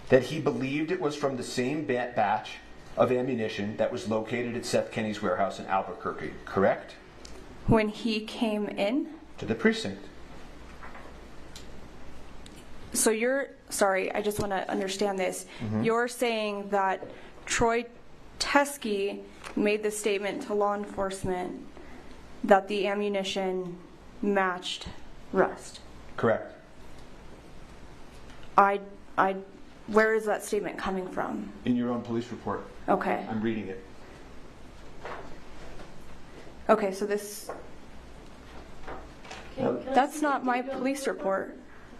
that he believed it was from the same batch of ammunition that was located at Seth Kenny's warehouse in Albuquerque, correct? When he came in? To the precinct. So sorry, I just want to understand this. Mm-hmm. You're saying that Troy Teskey made the statement to law enforcement that the ammunition matched Rust? Correct. Where is that statement coming from? In your own police report. Okay. I'm reading it. Okay, so that's not my police report.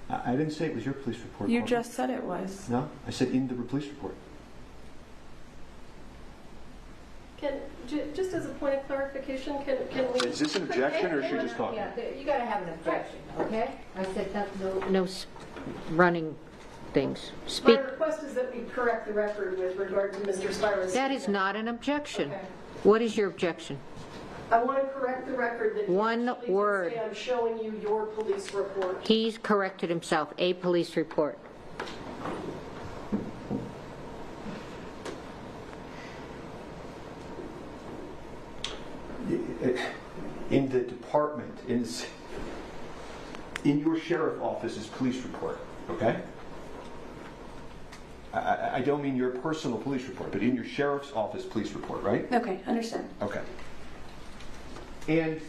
I didn't say it was your police report. You just said it was. No, I said in the police report. Just as a point of clarification, can we... Is this an objection or is she just talking? Yeah, you got to have an objection, okay? I said no running things. Speak. My request is that we correct the record with regard to Mr. Spira's... That is not an objection. Okay. What is your objection? I want to correct the record that one word. I'm showing you your police report. He's corrected himself. A police report. In the department, in your sheriff office's police report, okay? I don't mean your personal police report, but in your sheriff's office police report, right? Okay, understand. Okay. And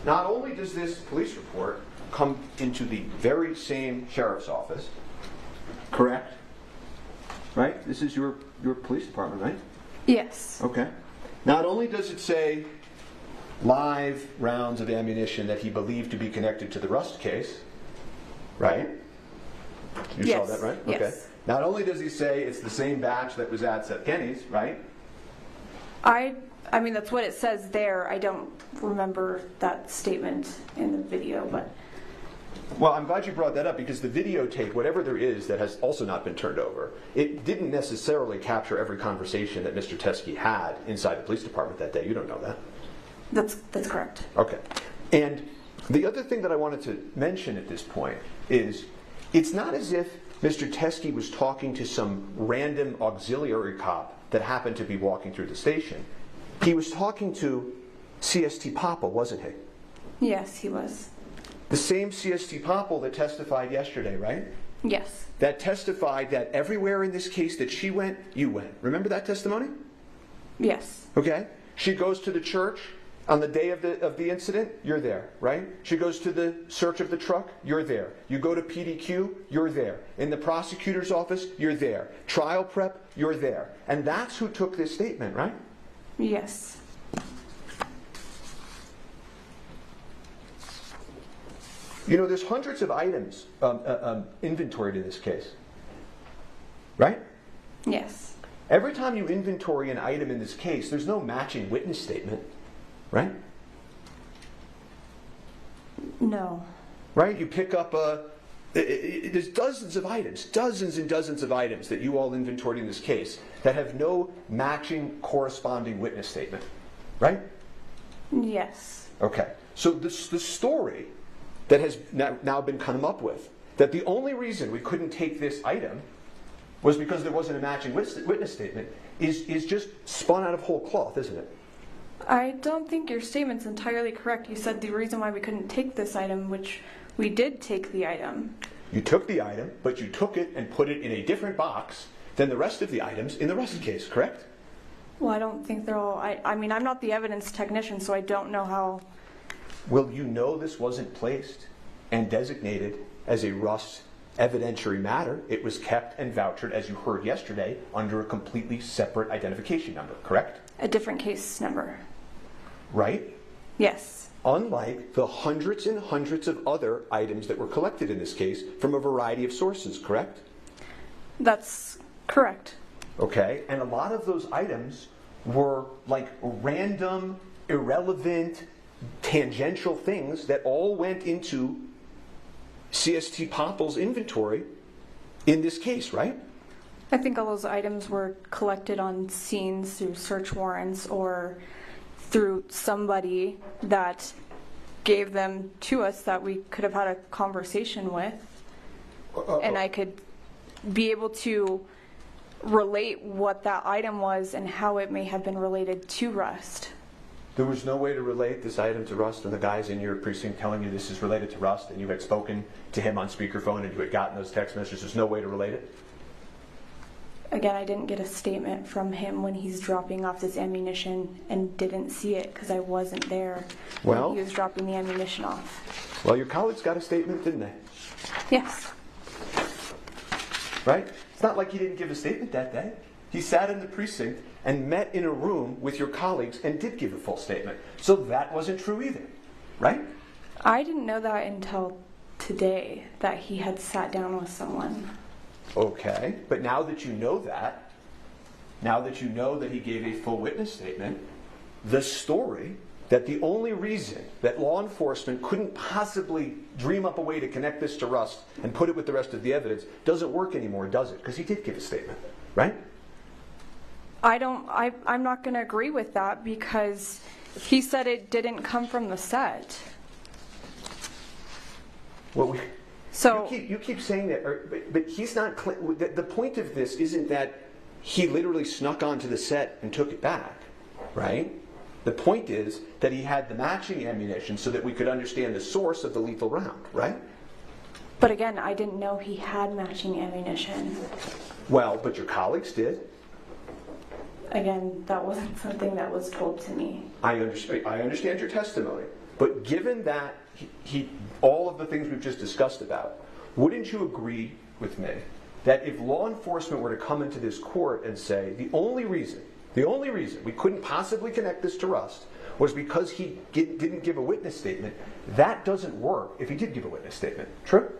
not only does this police report come into the very same sheriff's office, correct? Right? This is your police department, right? Yes. Okay. Not only does it say live rounds of ammunition that he believed to be connected to the Rust case, right? You yes. saw that, right? Yes. Okay. Not only does he say it's the same batch that was at Seth Kenny's, right? I I mean, that's what it says there. I don't remember that statement in the video, but. Well, I'm glad you brought that up, because the videotape, whatever there is that has also not been turned over, it didn't necessarily capture every conversation that Mr. Teskey had inside the police department that day. You don't know that. That's correct. Okay. And the other thing that I wanted to mention at this point is, it's not as if Mr. Teskey was talking to some random auxiliary cop that happened to be walking through the station. He was talking to CST Popple, wasn't he? Yes, he was. The same CST Popple that testified yesterday, right? Yes. That testified that everywhere in this case that she went, you went. Remember that testimony? Yes. Okay. She goes to the church on the day of the incident, you're there, right? She goes to the search of the truck, you're there. You go to PDQ, you're there. In the prosecutor's office, you're there. Trial prep, you're there. And that's who took this statement, right? Yes. You know, there's hundreds of items inventoried in this case, right? Yes. Every time you inventory an item in this case, there's no matching witness statement, right? No. Right? You pick up there's dozens of items, dozens and dozens of items that you all inventoried in this case that have no matching corresponding witness statement, right? Yes. Okay. So the story that has now been come up with, that the only reason we couldn't take this item was because there wasn't a matching witness statement, is just spun out of whole cloth, isn't it? I don't think your statement's entirely correct. You said the reason why we couldn't take this item, which we did take the item. You took the item, but you took it and put it in a different box than the rest of the items in the Rust case, correct? Well, I don't think they're all... I mean, I'm not the evidence technician, so I don't know how... Well, you know this wasn't placed and designated as a Rust evidentiary matter. It was kept and vouchered, as you heard yesterday, under a completely separate identification number, correct? A different case number. Right? Yes. Unlike the hundreds and hundreds of other items that were collected in this case from a variety of sources, correct? That's correct. Okay, and a lot of those items were like random, irrelevant, tangential things that all went into CST Popple's inventory in this case, right? I think all those items were collected on scenes through search warrants or through somebody that gave them to us that we could have had a conversation with. And I could be able to relate what that item was and how it may have been related to Rust. There was no way to relate this item to Rust, and the guys in your precinct telling you this is related to Rust, and you had spoken to him on speakerphone and you had gotten those text messages. There's no way to relate it? Again, I didn't get a statement from him when he's dropping off this ammunition and didn't see it because I wasn't there when he was dropping the ammunition off. Well, your colleagues got a statement, didn't they? Yes. Right? It's not like he didn't give a statement that day. He sat in the precinct and met in a room with your colleagues and did give a full statement. So that wasn't true either, right? I didn't know that until today, that he had sat down with someone. Okay, but now that you know that, now that you know that he gave a full witness statement, the story that the only reason that law enforcement couldn't possibly dream up a way to connect this to Rust and put it with the rest of the evidence doesn't work anymore, does it? Because he did give a statement, right? I'm not going to agree with that because he said it didn't come from the set. Well, so you keep saying that, but he's not. The point of this isn't that he literally snuck onto the set and took it back, right? The point is that he had the matching ammunition so that we could understand the source of the lethal round, right? But again, I didn't know he had matching ammunition. Well, but your colleagues did. Again, that wasn't something that was told to me. I understand your testimony, but given that all of the things we've just discussed about, wouldn't you agree with me that if law enforcement were to come into this court and say the only reason we couldn't possibly connect this to Rust was because he didn't give a witness statement, that doesn't work if he did give a witness statement? True?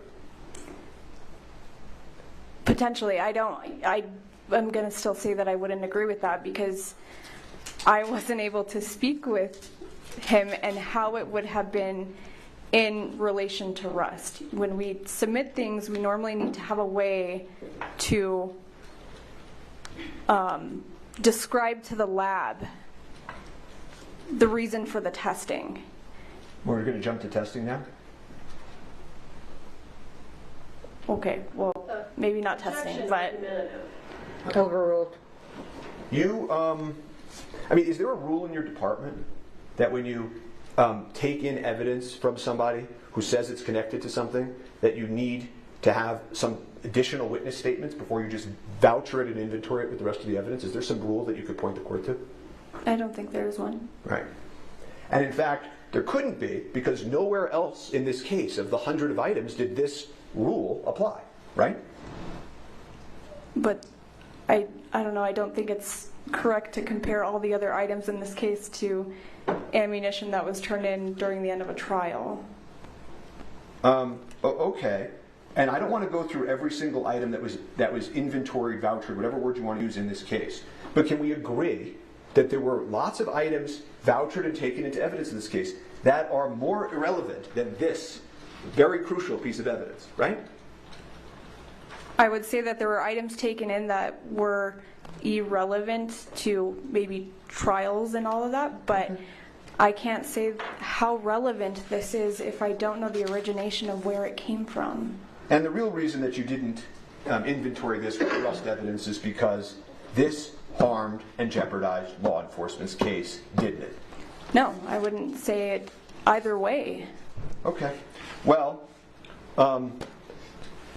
Potentially. I'm going to still say that I wouldn't agree with that because I wasn't able to speak with him and how it would have been in relation to rust. When we submit things, we normally need to have a way to describe to the lab the reason for the testing. We're going to jump to testing now? Okay, well, maybe not testing, but... Overruled. You, I mean, is there a rule in your department that when you take in evidence from somebody who says it's connected to something, that you need to have some additional witness statements before you just voucher it and inventory it with the rest of the evidence? Is there some rule that you could point the court to? I don't think there is one. Right. And in fact, there couldn't be, because nowhere else in this case of the 100 of items did this rule apply, right? But I don't know, I don't think it's correct to compare all the other items in this case to ammunition that was turned in during the end of a trial. Okay. And I don't want to go through every single item that was inventoried, vouchered, whatever word you want to use in this case. But can we agree that there were lots of items vouchered and taken into evidence in this case that are more irrelevant than this very crucial piece of evidence, right? I would say that there were items taken in that were irrelevant to maybe trials and all of that, but I can't say how relevant this is if I don't know the origination of where it came from. And the real reason that you didn't inventory this with rust evidence is because this harmed and jeopardized law enforcement's case, didn't it? No, I wouldn't say it either way. Okay. Well,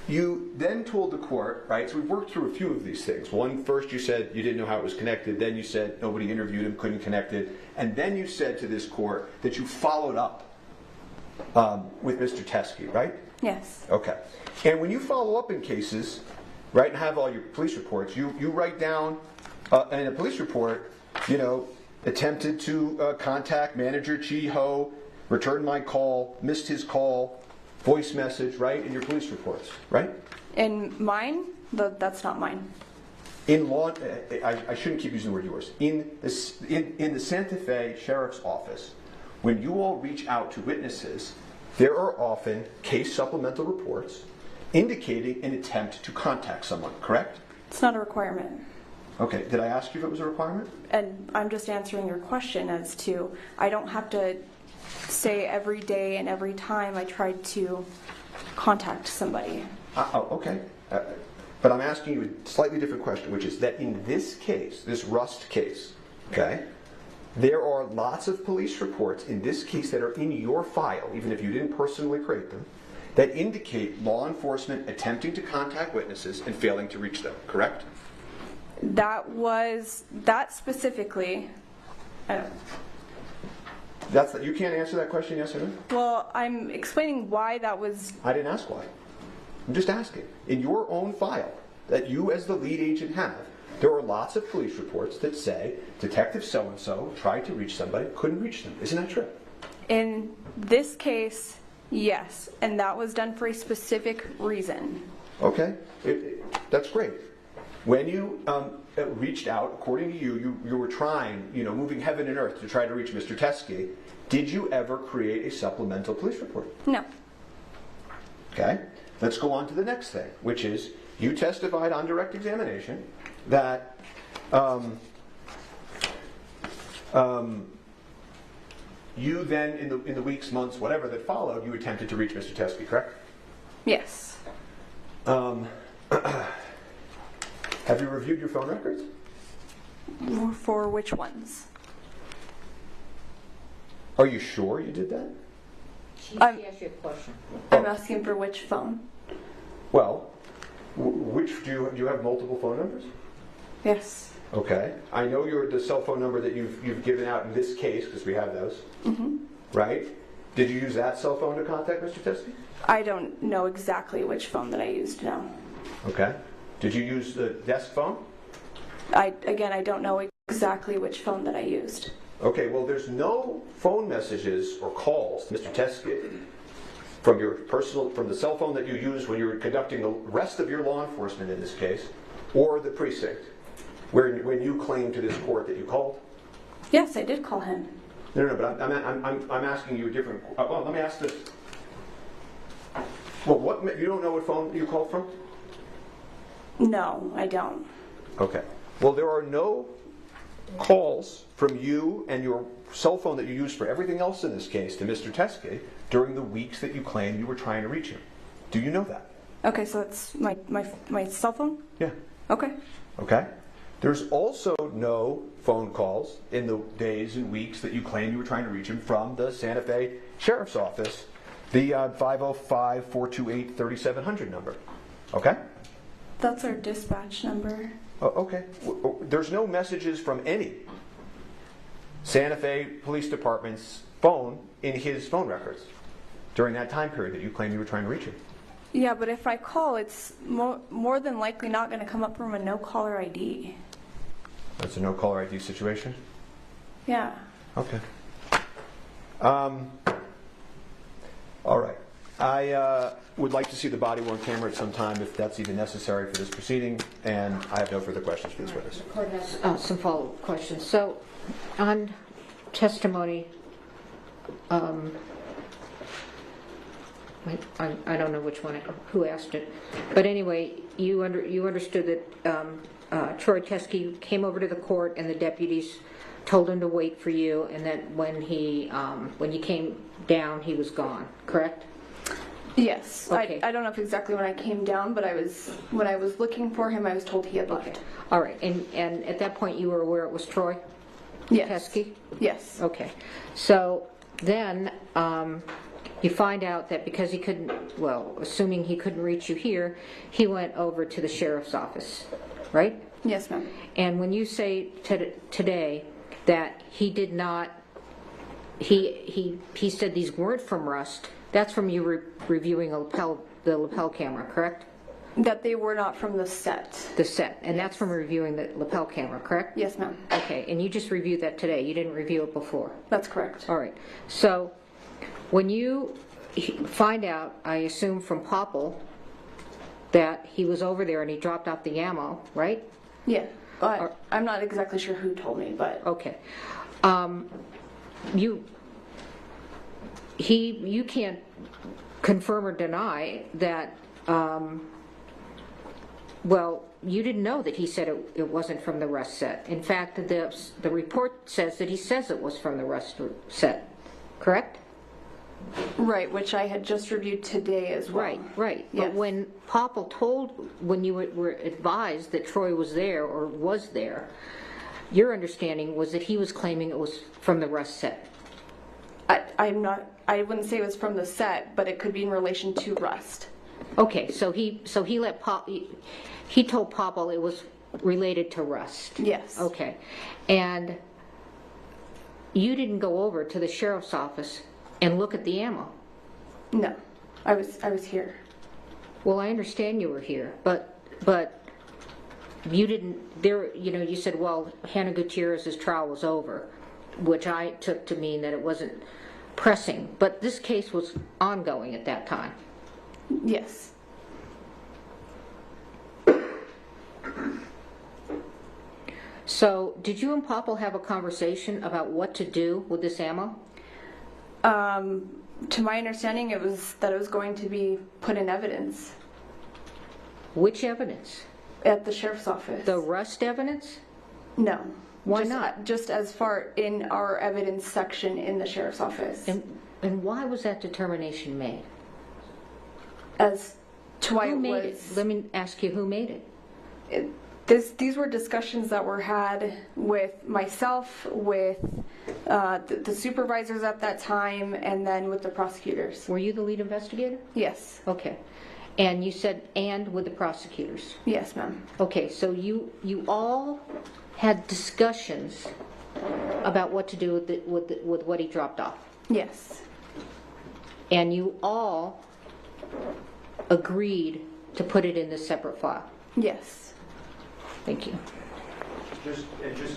you then told the court, right, so we've worked through a few of these things. One, first you said you didn't know how it was connected. Then you said nobody interviewed him, couldn't connect it. And then you said to this court that you followed up with Mr. Teskey, right? Yes. Okay. And when you follow up in cases, right, and have all your police reports, you write down in a police report, you know, attempted to contact manager Chi Ho, returned my call, missed his call, voice message, right, in your police reports, right? In mine? That's not mine. In law, I shouldn't keep using the word yours. In the Santa Fe Sheriff's Office, when you all reach out to witnesses, there are often case supplemental reports indicating an attempt to contact someone, correct? It's not a requirement. Okay, did I ask you if it was a requirement? And I'm just answering your question as to, I don't have to say every day and every time I tried to contact somebody. Okay. But I'm asking you a slightly different question, which is that in this case, this Rust case, okay, there are lots of police reports in this case that are in your file, even if you didn't personally create them, that indicate law enforcement attempting to contact witnesses and failing to reach them, correct? That specifically, I don't know. You can't answer that question, yes or no? Well, I'm explaining why that was... I didn't ask why. I'm just asking. In your own file that you as the lead agent have, there are lots of police reports that say Detective so-and-so tried to reach somebody, couldn't reach them. Isn't that true? In this case, yes. And that was done for a specific reason. Okay. That's great. When you reached out, according to you were trying, moving heaven and earth to try to reach Mr. Teskey. Did you ever create a supplemental police report? No. Okay. Let's go on to the next thing, which is you testified on direct examination that you then, in the weeks, months, whatever that followed, you attempted to reach Mr. Teskey, correct? Yes. Have you reviewed your phone records? For which ones? Are you sure you did that? She asked you a question. I'm asking for which phone. Well, which do you have multiple phone numbers? Yes. Okay. I know the cell phone number that you've given out in this case, because we have those. Mm-hmm. Right? Did you use that cell phone to contact Mr. Teskey? I don't know exactly which phone that I used, no. Okay. Did you use the desk phone? I don't know exactly which phone that I used. Okay, well, there's no phone messages or calls to Mr. Teskey from the cell phone that you used when you were conducting the rest of your law enforcement in this case, or the precinct, when you claimed to this court that you called? Yes, I did call him. No, but I'm asking you a different. Well, let me ask this. Well, what you don't know what phone you called from? No, I don't. Okay. Well, there are no calls from you and your cell phone that you used for everything else in this case to Mr. Teskey during the weeks that you claimed you were trying to reach him. Do you know that? Okay, so that's my cell phone? Yeah. Okay. Okay. There's also no phone calls in the days and weeks that you claimed you were trying to reach him from the Santa Fe Sheriff's Office, the 505-428-3700 number. Okay? That's our dispatch number. Oh, okay. There's no messages from any Santa Fe Police Department's phone in his phone records during that time period that you claimed you were trying to reach him. Yeah, but if I call, it's more than likely not going to come up from a no-caller ID. That's a no-caller ID situation? Yeah. Okay. All right. I would like to see the body-worn camera at some time if that's even necessary for this proceeding, and I have no further questions for this witness. The court has some follow-up questions. So, on testimony, I don't know which one, who asked it, but anyway, you understood that Troy Teskey came over to the court and the deputies told him to wait for you, and that when you came down, he was gone. Correct? Yes. Okay. I don't know if exactly when I came down, but when I was looking for him, I was told he had left. All right. And at that point, you were aware it was Troy Teskey? Yes. Okay. So then you find out that because he couldn't, well, assuming he couldn't reach you here, he went over to the sheriff's office, right? Yes, ma'am. And when you say today that he did not, he said these weren't from Rust, that's from you reviewing the lapel camera, correct? That they were not from the set. The set, and that's from reviewing the lapel camera, correct? Yes, ma'am. Okay, and you just reviewed that today. You didn't review it before. That's correct. All right. So when you find out, I assume from Popple, that he was over there and he dropped off the ammo, right? Yeah. I'm not exactly sure who told me, but... Okay. You can't confirm or deny that, well, you didn't know that he said it wasn't from the Rust set. In fact, the report says that he says it was from the Rust set, correct? Right, which I had just reviewed today as well. Right. Yes. But when Popple when you were advised that Troy was there or was there, your understanding was that he was claiming it was from the Rust set. I wouldn't say it was from the set, but it could be in relation to Rust. Okay, so he told Popple it was related to Rust. Yes. Okay. And you didn't go over to the sheriff's office and look at the ammo? No. I was here. Well, I understand you were here, but you didn't you said, well, Hannah Gutierrez's trial was over, which I took to mean that it wasn't pressing, but this case was ongoing at that time. Yes. So, did you and Popple have a conversation about what to do with this ammo? To my understanding, it was going to be put in evidence. Which evidence? At the sheriff's office. The Rust evidence? No. Why not? Just as far in our evidence section in the sheriff's office. And why was that determination made? As to why who it made was... it? Let me ask you, who made it? These were discussions that were had with myself, with the supervisors at that time, and then with the prosecutors. Were you the lead investigator? Yes. Okay. And you said, and with the prosecutors? Yes, ma'am. Okay, so you all had discussions about what to do with what he dropped off? Yes. And you all agreed to put it in this separate file? Yes. Thank you. Just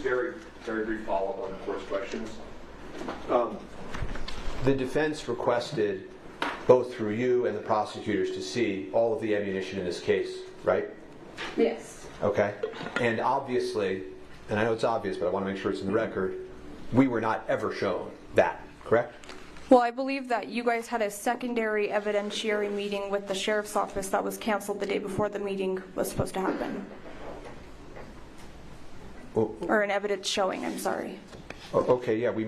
very, very brief follow-up on the court's questions. The defense requested, both through you and the prosecutors, to see all of the ammunition in this case, right? Yes. Okay. And obviously, and I know it's obvious, but I want to make sure it's in the record, we were not ever shown that, correct? Well, I believe that you guys had a secondary evidentiary meeting with the sheriff's office that was canceled the day before the meeting was supposed to happen. Or an evidence showing, I'm sorry. Okay, yeah, we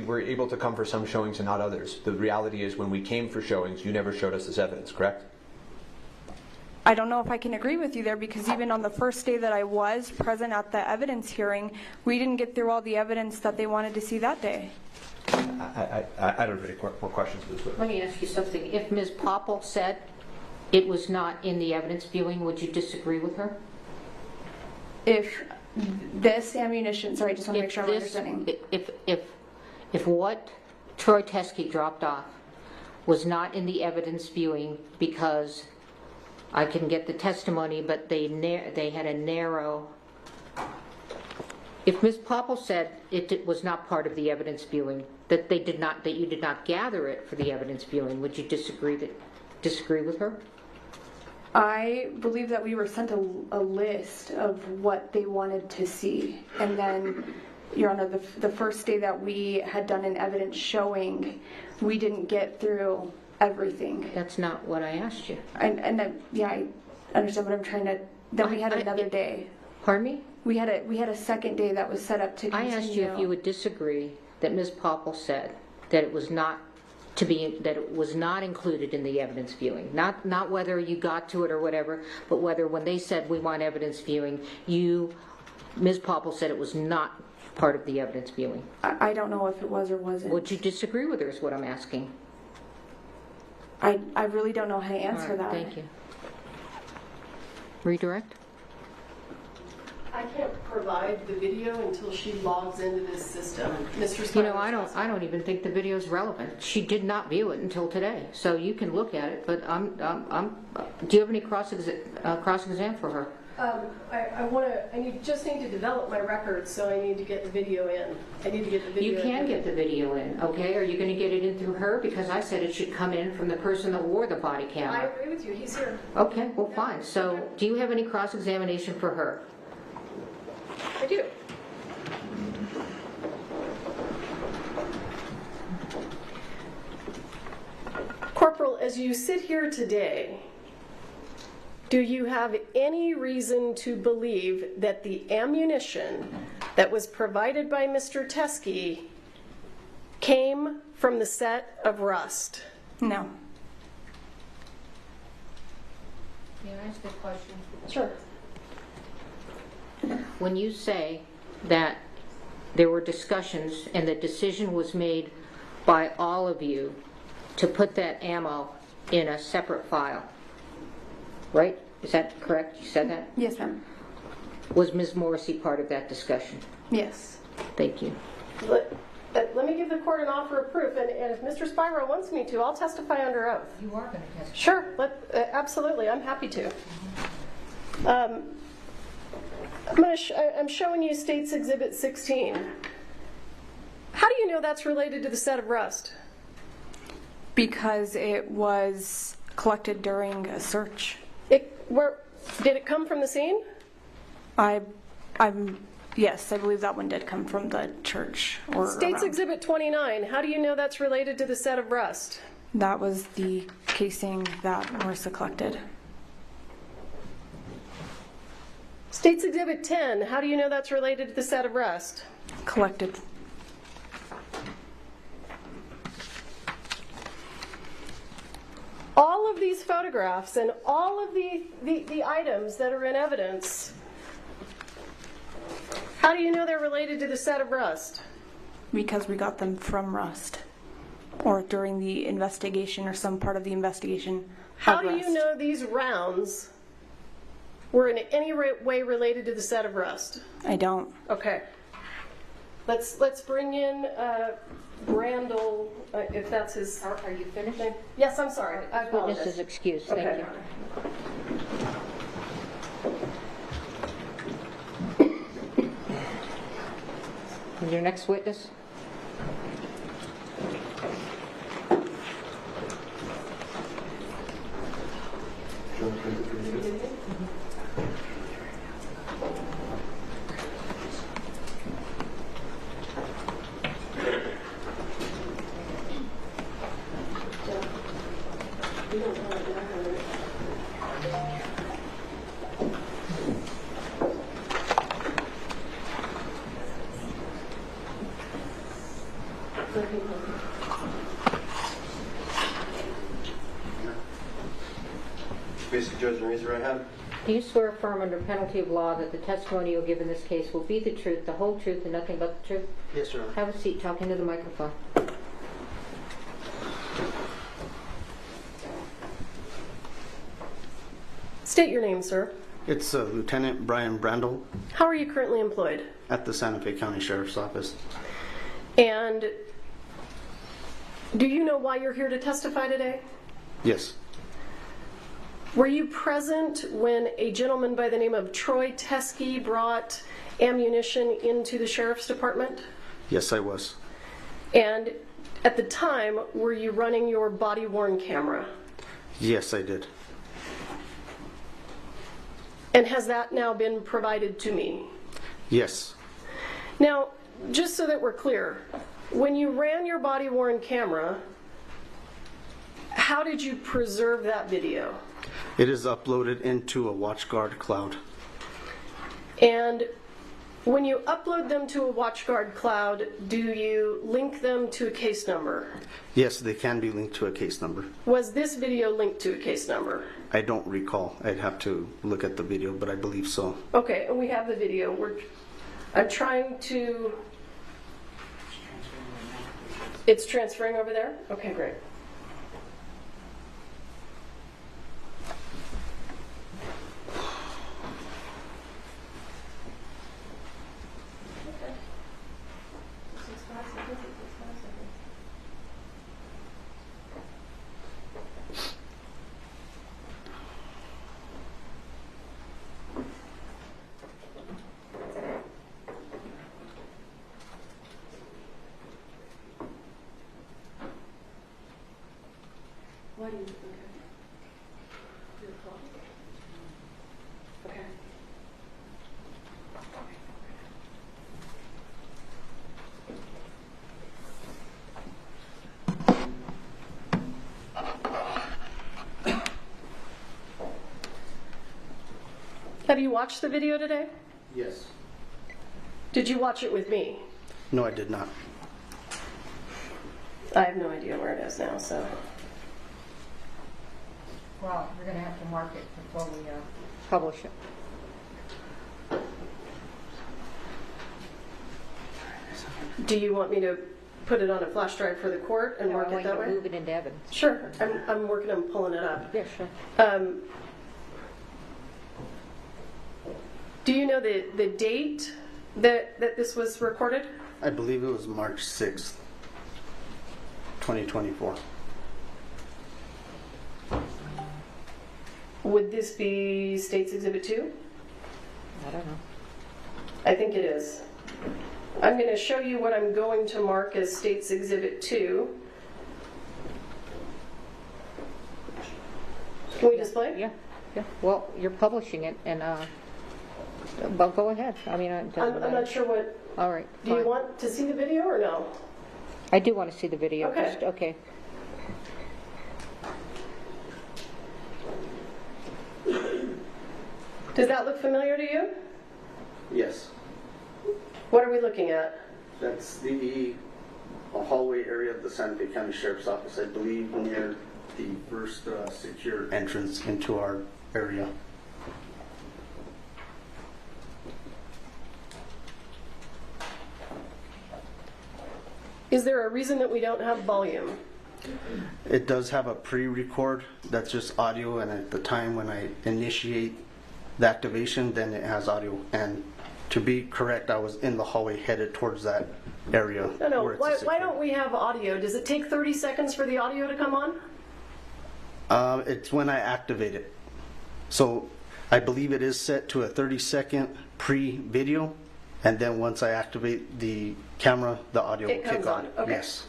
were able to come for some showings and not others. The reality is when we came for showings, you never showed us this evidence, correct? I don't know if I can agree with you there, because even on the first day that I was present at the evidence hearing, we didn't get through all the evidence that they wanted to see that day. I don't have any more questions for this witness. Let me ask you something. If Ms. Popple said it was not in the evidence viewing, would you disagree with her? If this ammunition, sorry, I just want to make sure I'm understanding. If what Troy Teskey dropped off was not in the evidence viewing because I can get the testimony, but they had a narrow. If Ms. Popple said it was not part of the evidence viewing, that you did not gather it for the evidence viewing, would you disagree with her? I believe that we were sent a list of what they wanted to see, and then, Your Honor, the first day that we had done an evidence showing, we didn't get through everything. That's not what I asked you. Yeah, I understand what I'm trying to. Then we had another day. Pardon me? We had a second day that was set up to continue. I asked you if you would disagree that Ms. Popple said that it was not included in the evidence viewing. Not whether you got to it or whatever, but whether when they said we want evidence viewing, Ms. Popple said it was not part of the evidence viewing. I don't know if it was or wasn't. Would you disagree with her is what I'm asking. I really don't know how to answer that. Thank you. Redirect? I can't provide the video until she logs into this system. Mr. Spivey, You know, I don't even think the video is relevant. She did not view it until today, so you can look at it. But do you have any cross-exam for her? I just need to develop my records, so I need to get the video in. I need to get the video. You can get the video in, okay? Are you going to get it in through her? Because I said it should come in from the person that wore the body camera. I agree with you. He's here. Okay, well, fine. So, do you have any cross-examination for her? I do. Corporal, as you sit here today, do you have any reason to believe that the ammunition that was provided by Mr. Teskey came from the set of Rust? No. May I ask a question? Sure. When you say that there were discussions and the decision was made by all of you to put that ammo in a separate file, right? Is that correct? You said that? Yes, ma'am. Was Ms. Morrissey part of that discussion? Yes. Thank you. Let me give the court an offer of proof, and if Mr. Spiro wants me to, I'll testify under oath. You are going to testify? Sure. Absolutely. I'm happy to. I'm showing you State's Exhibit 16. How do you know that's related to the set of Rust? Because it was collected during a search. Did it come from the scene? Yes, I believe that one did come from the church. State's Exhibit 29. How do you know that's related to the set of Rust? That was the casing that Marissa collected. State's Exhibit 10. How do you know that's related to the set of Rust? Collected. All of these photographs and all of the items that are in evidence, how do you know they're related to the set of Rust? Because we got them from Rust, or during the investigation or some part of the investigation. How do you know these rounds were in any way related to the set of Rust? I don't. Okay. Let's bring in Brandel, if that's his. Are you finished? Yes, I'm sorry. I apologize. Witness is excused. Thank you. Your next witness? Basic judge, raise your right hand. Do you swear affirm under penalty of law that the testimony you'll give in this case will be the truth, the whole truth, and nothing but the truth? Yes, Your Honor. Have a seat. Talk into the microphone. State your name, sir. It's Lieutenant Brian Brandel How are you currently employed? at the Santa Fe County Sheriff's Office. And do you know why you're here to testify today? Yes. Were you present when a gentleman by the name of Troy Teskey brought ammunition into the Sheriff's Department? Yes, I was. And at the time, were you running your body-worn camera? Yes, I did. And has that now been provided to me? Yes. Now, just so that we're clear, when you ran your body-worn camera, how did you preserve that video? It is uploaded into a WatchGuard cloud. And when you upload them to a WatchGuard cloud, do you link them to a case number? Yes, they can be linked to a case number. Was this video linked to a case number? I don't recall. I'd have to look at the video, but I believe so. Okay, and we have the video. I'm trying to... It's transferring over there? Okay, great. Why do you, okay. Your call? Okay. Have you watched the video today? Yes. Did you watch it with me? No, I did not. I have no idea where it is now, so. Well, we're going to have to mark it before we publish it. Do you want me to put it on a flash drive for the court and mark it that way? Move it into evidence. Sure. I'm working on pulling it up. Yeah, sure. Do you know the date that this was recorded? I believe it was March 6th, 2024. Would this be State's Exhibit 2? I don't know. I think it is. I'm going to show you what I'm going to mark as State's Exhibit 2. Can we display? Yeah, yeah. Well, you're publishing it, and but go ahead. I mean, I'm not sure what. All right. Do you want to see the video or no? I do want to see the video. Okay. Just, okay. Does that look familiar to you? Yes. What are we looking at? That's the hallway area of the Santa Fe County Sheriff's Office, I believe, near the first secure entrance into our area. Is there a reason that we don't have volume? It does have a pre-record that's just audio, and at the time when I initiate the activation, then it has audio. And to be correct, I was in the hallway headed towards that area. No. Why don't we have audio? Does it take 30 seconds for the audio to come on? It's when I activate it. So I believe it is set to a 30-second pre-video, and then once I activate the camera, the audio will kick on. Okay. Yes.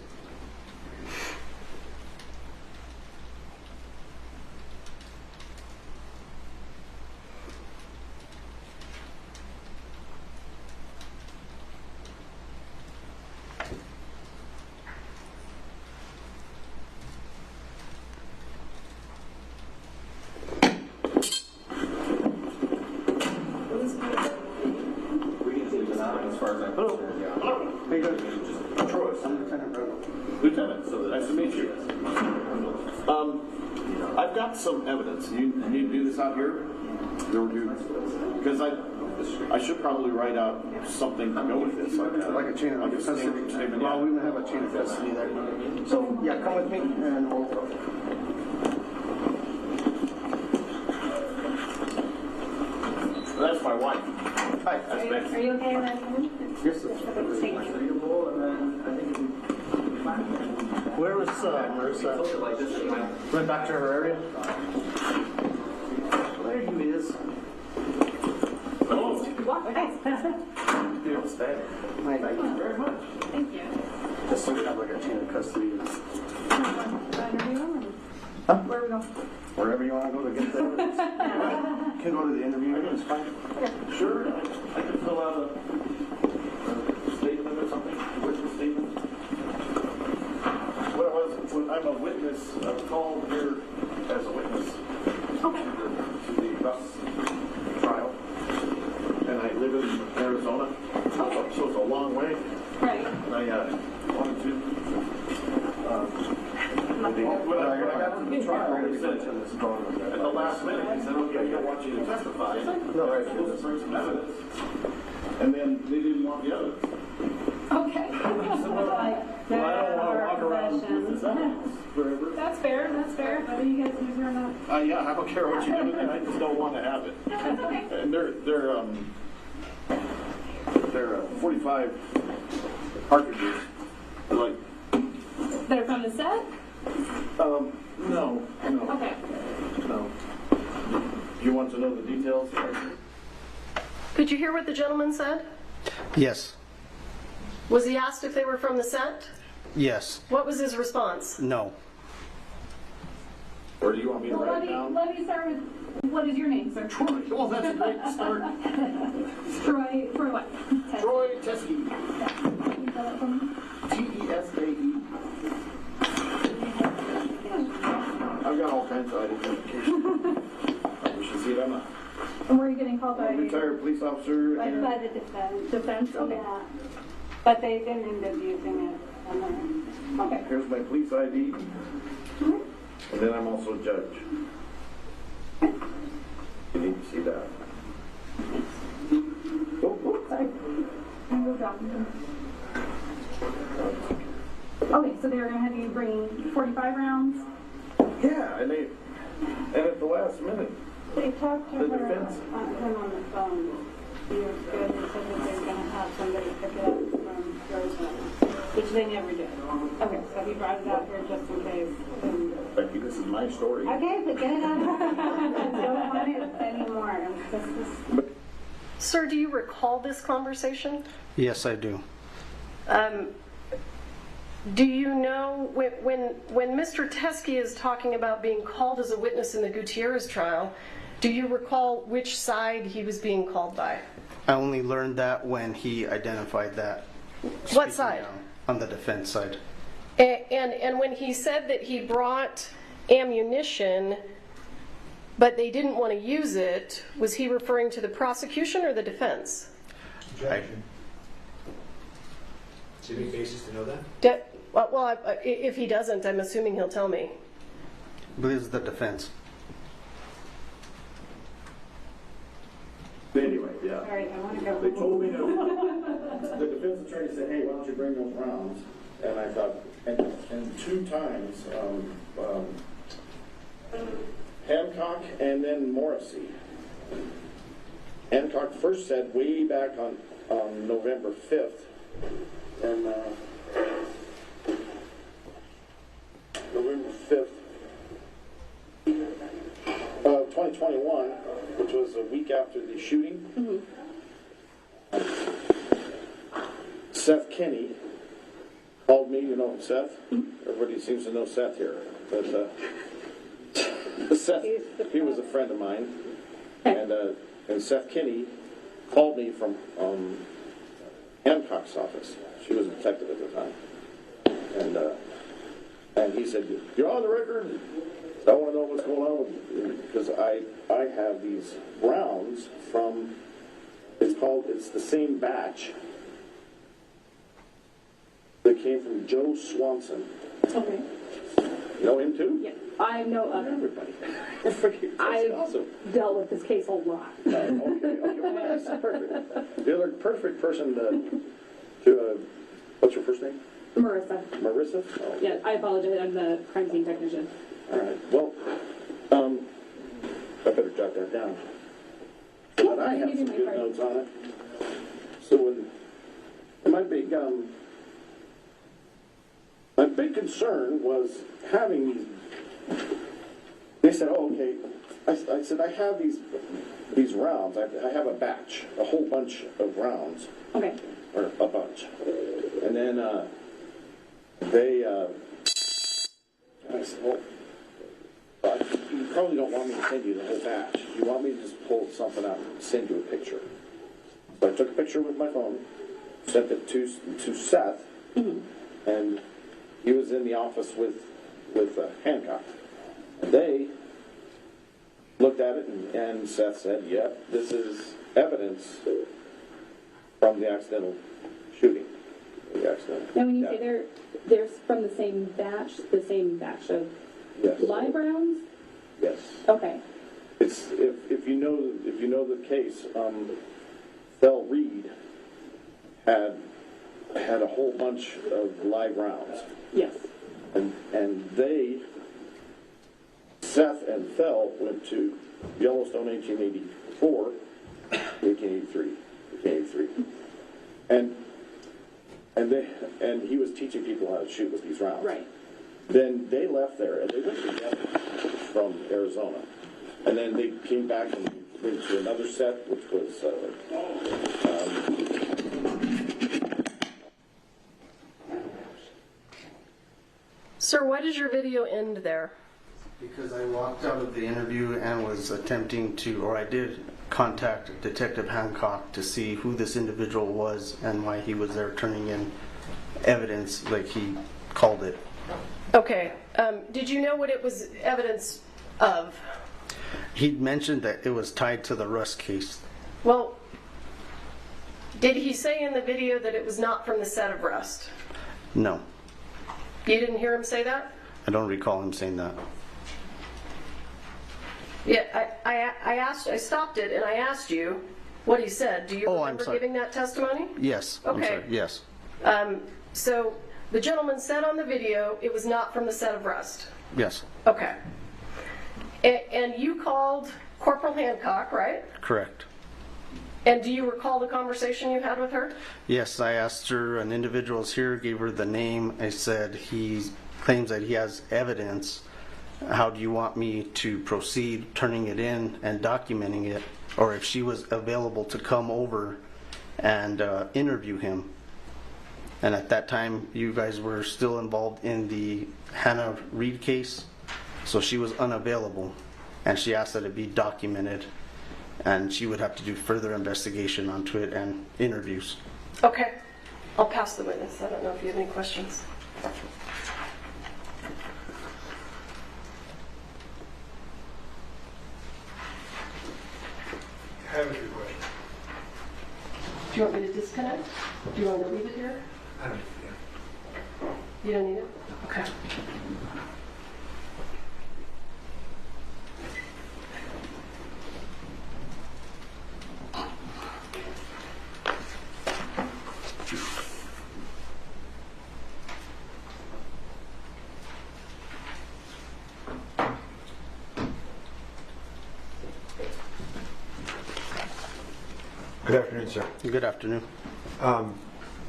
As far as I'm concerned, yeah. Hey, good. Troy, I'm Lieutenant Brandel. meet you. I've got some evidence. You need to do this out here? Because I should probably write out something to go with this. Like a chain of custody. Well, we have a chain of custody there. So, yeah, come with me and we'll go. That's my wife. Hi. That's Becky. Are you okay with that? Yes, sir. Thank you. Where was Marissa? Went back to her area? There he is. Hello. Beautiful stay. Thank you very much. Thank you. Just so we have like a chain of custody. Where are we going? Wherever you want to go to get the evidence. Can go to the interview. It's fine. Sure. I can fill out a statement or something. Witness statement. When I'm a witness, I'm called here as a witness to the bus trial. And I live in Arizona, so it's a long way. Right. And I wanted to. When I got to the trial, they said at the last minute, he said, "Okay, I want you to testify." No, right. Bring some evidence. And then they didn't want the evidence. Okay. Well, I don't want to walk around with this evidence forever. That's fair. That's fair. Whether you guys use it or not. Yeah, I don't care what you do with it. I just don't want to have it. That's okay. And they're 45 cartridges. Like. They're from the set? No. Okay. No. You want to know the details? Could you hear what the gentleman said? Yes. Was he asked if they were from the set? Yes. What was his response? No. Or do you want me to write it down? Let me start with, what is your name, sir? Troy. Well, that's a great start. Troy what? Troy Teske. Can you spell that for me? T-E-S-A-E. I've got all kinds of identification. You should see it on that. And where are you getting called by? Retired police officer. By the defense. Defense, okay. Yeah. But they didn't end up using it somewhere. Okay. Here's my police ID. And then I'm also a judge. You need to see that. Sorry. I'm going to drop them. Okay, so they're going to have you bring 45 rounds? Yeah, and at the last minute, They talked to the him defense. on the phone. He was good. They said that they were going to have somebody pick it up from Arizona, which they never did. Okay, so he brought it out here just in case. Becky, this is my story. Okay, but get it out. Don't want it anymore. Sir, do you recall this conversation? Yes, I do. Do you know when Mr. Teske is talking about being called as a witness in the Gutierrez trial, do you recall which side he was being called by? I only learned that when he identified that. What side? On the defense side. And when he said that he brought ammunition, but they didn't want to use it, was he referring to the prosecution or the defense? Objection. Is there any basis to know that? Well, if he doesn't, I'm assuming he'll tell me. I believe it's the defense. Anyway, yeah. All right, I want to go. They told me to. The defense attorney said, "Hey, why don't you bring those rounds?" And I thought, and 2 times, Hancock and then Morrissey. Hancock first said way back on November 5th, and November 5th, 2021, which was a week after the shooting. Seth Kinney called me. You know Seth? Everybody seems to know Seth here. But Seth, he was a friend of mine. And Seth Kinney called me from Hancock's office. She was a detective at the time. And he said, "You're on the record. I want to know what's going on with you." Because I have these rounds from, it's the same batch that came from Joe Swanson. Okay. Know him too? Yeah, I know of him. Everybody. I've awesome. dealt with this case a lot. Okay, well, that's perfect. The other perfect person to what's your first name? Marissa. Marissa? Oh. Yeah, I apologize. I'm the crime scene technician. All right. Well, I better jot that down. But I have some good notes on it. So my big concern was having these. They said, "Oh, okay." I said, "I have these rounds. I have a batch, a whole bunch of rounds." Okay. Or a bunch. And then I said, "Well, you probably don't want me to send you the whole batch. You want me to just pull something out and send you a picture." So I took a picture with my phone, sent it to Seth, and he was in the office with Hancock. They looked at it, and Seth said, "Yep, this is evidence from the accidental shooting." Now, when you say they're from the same batch of live rounds? Yes. Okay. It's if you know the case, Thel Reed had a whole bunch of live rounds. Yes. And Seth and Thel went to Yellowstone 1884, 1883, and he was teaching people how to shoot with these rounds. Right. Then they left there and they went together from Arizona, and then they came back and went to another set, which was. Sir, why did your video end there? Because I walked out of the interview and was attempting to, or I did contact Detective Hancock to see who this individual was and why he was there turning in evidence, like he called it. Okay. Did you know what it was evidence of? He mentioned that it was tied to the Rust case. Well, did he say in the video that it was not from the set of Rust? No. You didn't hear him say that? I don't recall him saying that. Yeah, I stopped it and I asked you what he said. Do you remember giving that testimony? Yes. Okay. I'm sorry. Yes. So the gentleman said on the video it was not from the set of Rust. Yes. Okay. And you called Corporal Hancock, right? Correct. And do you recall the conversation you had with her? Yes, I asked her, an individual's here, gave her the name. I said, he claims that he has evidence. How do you want me to proceed turning it in and documenting it? Or if she was available to come over and interview him. And at that time, you guys were still involved in the Hannah Reed case. So she was unavailable. And she asked that it be documented. And she would have to do further investigation onto it and interviews. Okay. I'll pass the witness. I don't know if you have any questions. I have a few questions. Do you want me to disconnect? Do you want me to leave it here? I don't know. You don't need it? Okay. Good afternoon, sir. Good afternoon.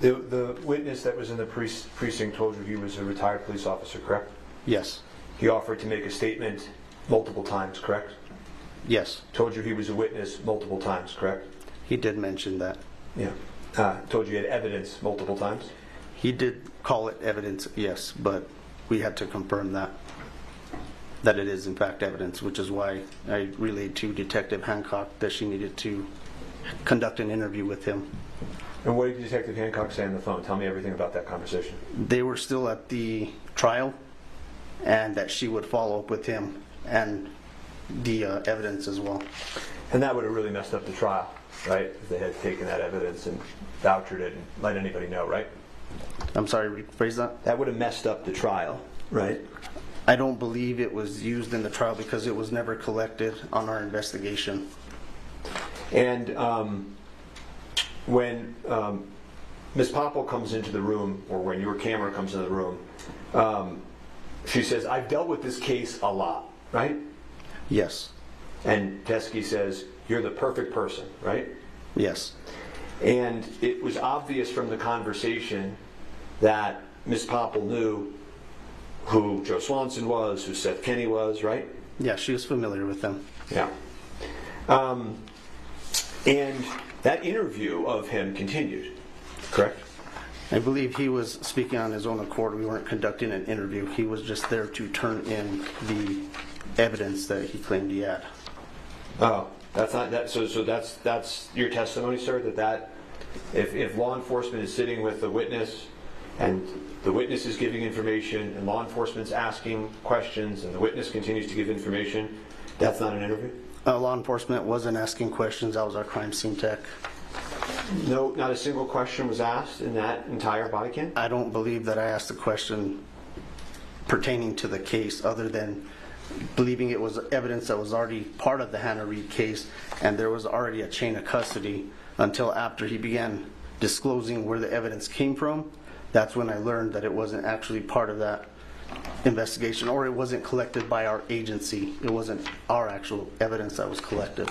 The witness that was in the precinct told you he was a retired police officer, correct? Yes. He offered to make a statement multiple times, correct? Yes. Told you he was a witness multiple times, correct? He did mention that. Yeah. Told you he had evidence multiple times? He did call it evidence, yes, but we had to confirm that it is in fact evidence, which is why I relayed to Detective Hancock that she needed to conduct an interview with him. And what did Detective Hancock say on the phone? Tell me everything about that conversation. They were still at the trial, and that she would follow up with him and the evidence as well. And that would have really messed up the trial, right? If they had taken that evidence and vouchered it and let anybody know, right? I'm sorry, rephrase that? That would have messed up the trial, right? I don't believe it was used in the trial because it was never collected on our investigation. And when Ms. Popple comes into the room, or when your camera comes into the room, she says, "I've dealt with this case a lot," right? Yes. And Teskey says, "You're the perfect person," right? Yes. And it was obvious from the conversation that Ms. Popple knew who Joe Swanson was, who Seth Kenny was, right? Yeah, she was familiar with them. Yeah. And that interview of him continued, correct? I believe he was speaking on his own accord. We weren't conducting an interview. He was just there to turn in the evidence that he claimed he had. Oh, that's not that. So that's your testimony, sir. That if law enforcement is sitting with the witness, and the witness is giving information, and law enforcement's asking questions, and the witness continues to give information, that's not an interview? Law enforcement wasn't asking questions. I was our crime scene tech. No, not a single question was asked in that entire body cam? I don't believe that I asked a question pertaining to the case, other than believing it was evidence that was already part of the Hannah Reed case, and there was already a chain of custody until after he began disclosing where the evidence came from. That's when I learned that it wasn't actually part of that investigation, or it wasn't collected by our agency. It wasn't our actual evidence that was collected.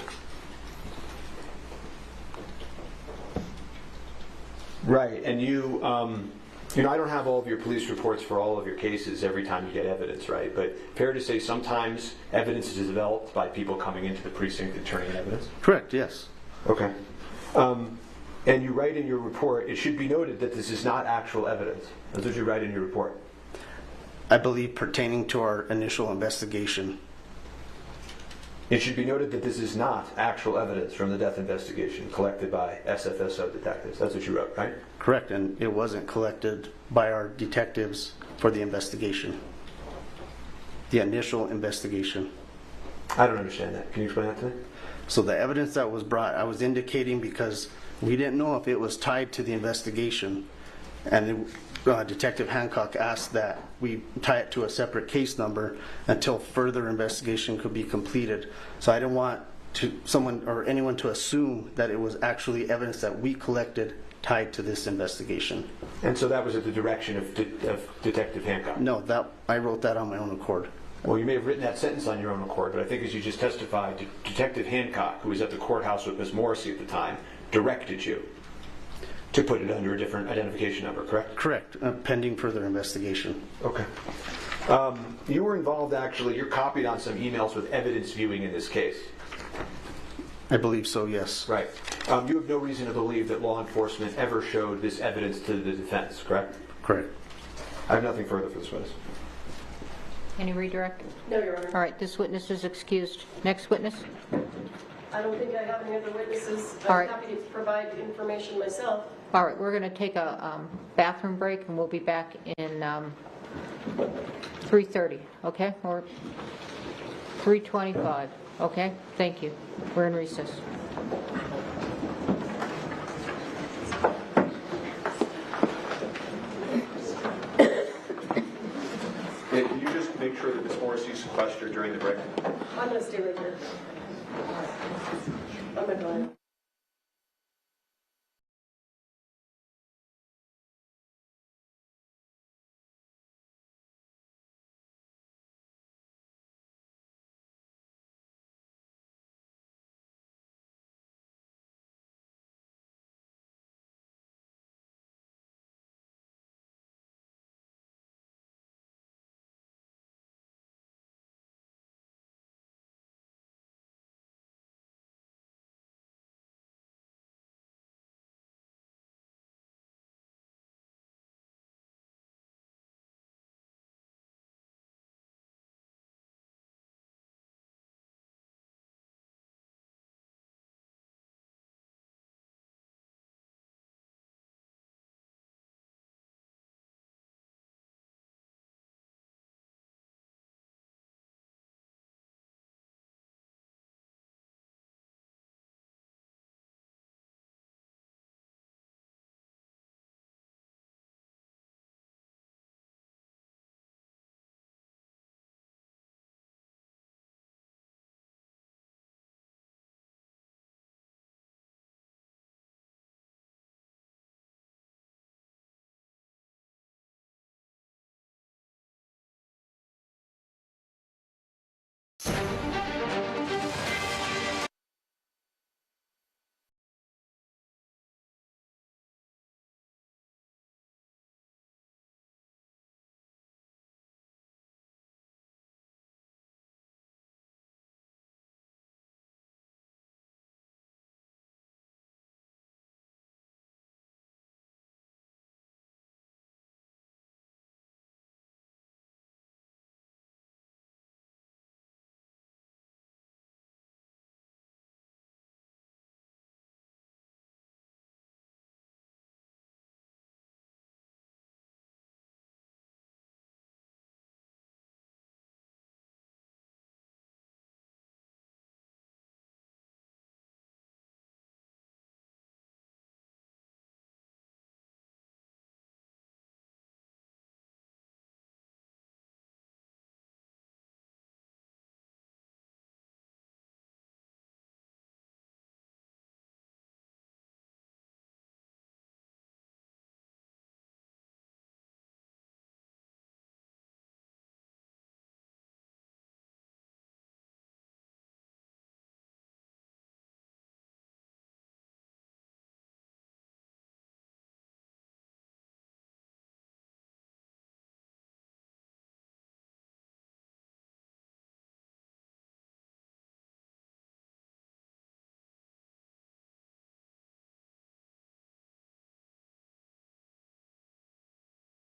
Right, and you know, I don't have all of your police reports for all of your cases every time you get evidence, right? But fair to say sometimes evidence is developed by people coming into the precinct and turning in evidence? Correct, yes. Okay. And you write in your report, "It should be noted that this is not actual evidence." That's what you write in your report. I believe pertaining to our initial investigation. It should be noted that this is not actual evidence from the death investigation collected by SFSO detectives. That's what you wrote, right? Correct, and it wasn't collected by our detectives for the investigation. The initial investigation. I don't understand that. Can you explain that to me? So the evidence that was brought, I was indicating because we didn't know if it was tied to the investigation, and Detective Hancock asked that we tie it to a separate case number until further investigation could be completed. So I didn't want someone or anyone to assume that it was actually evidence that we collected tied to this investigation. And so that was at the direction of Detective Hancock? No, I wrote that on my own accord. Well, you may have written that sentence on your own accord, but I think as you just testified, Detective Hancock, who was at the courthouse with Ms. Morrissey at the time, directed you to put it under a different identification number, correct? Correct, pending further investigation. Okay. You were involved, actually, you're copied on some emails with evidence viewing in this case. I believe so, yes. Right. You have no reason to believe that law enforcement ever showed this evidence to the defense, correct? Correct. I have nothing further for this witness. Any redirect? No, Your Honor. All right, this witness is excused. Next witness? I don't think I have any other witnesses. All I'm right. happy to provide information myself. All right, we're going to take a bathroom break, and we'll be back in 3:30, okay? Or 3:25, okay? Thank you. We're in recess. Can you just make sure that Ms. Morrissey's sequestered during the break? I'm going to stay right here. I'm going to go ahead.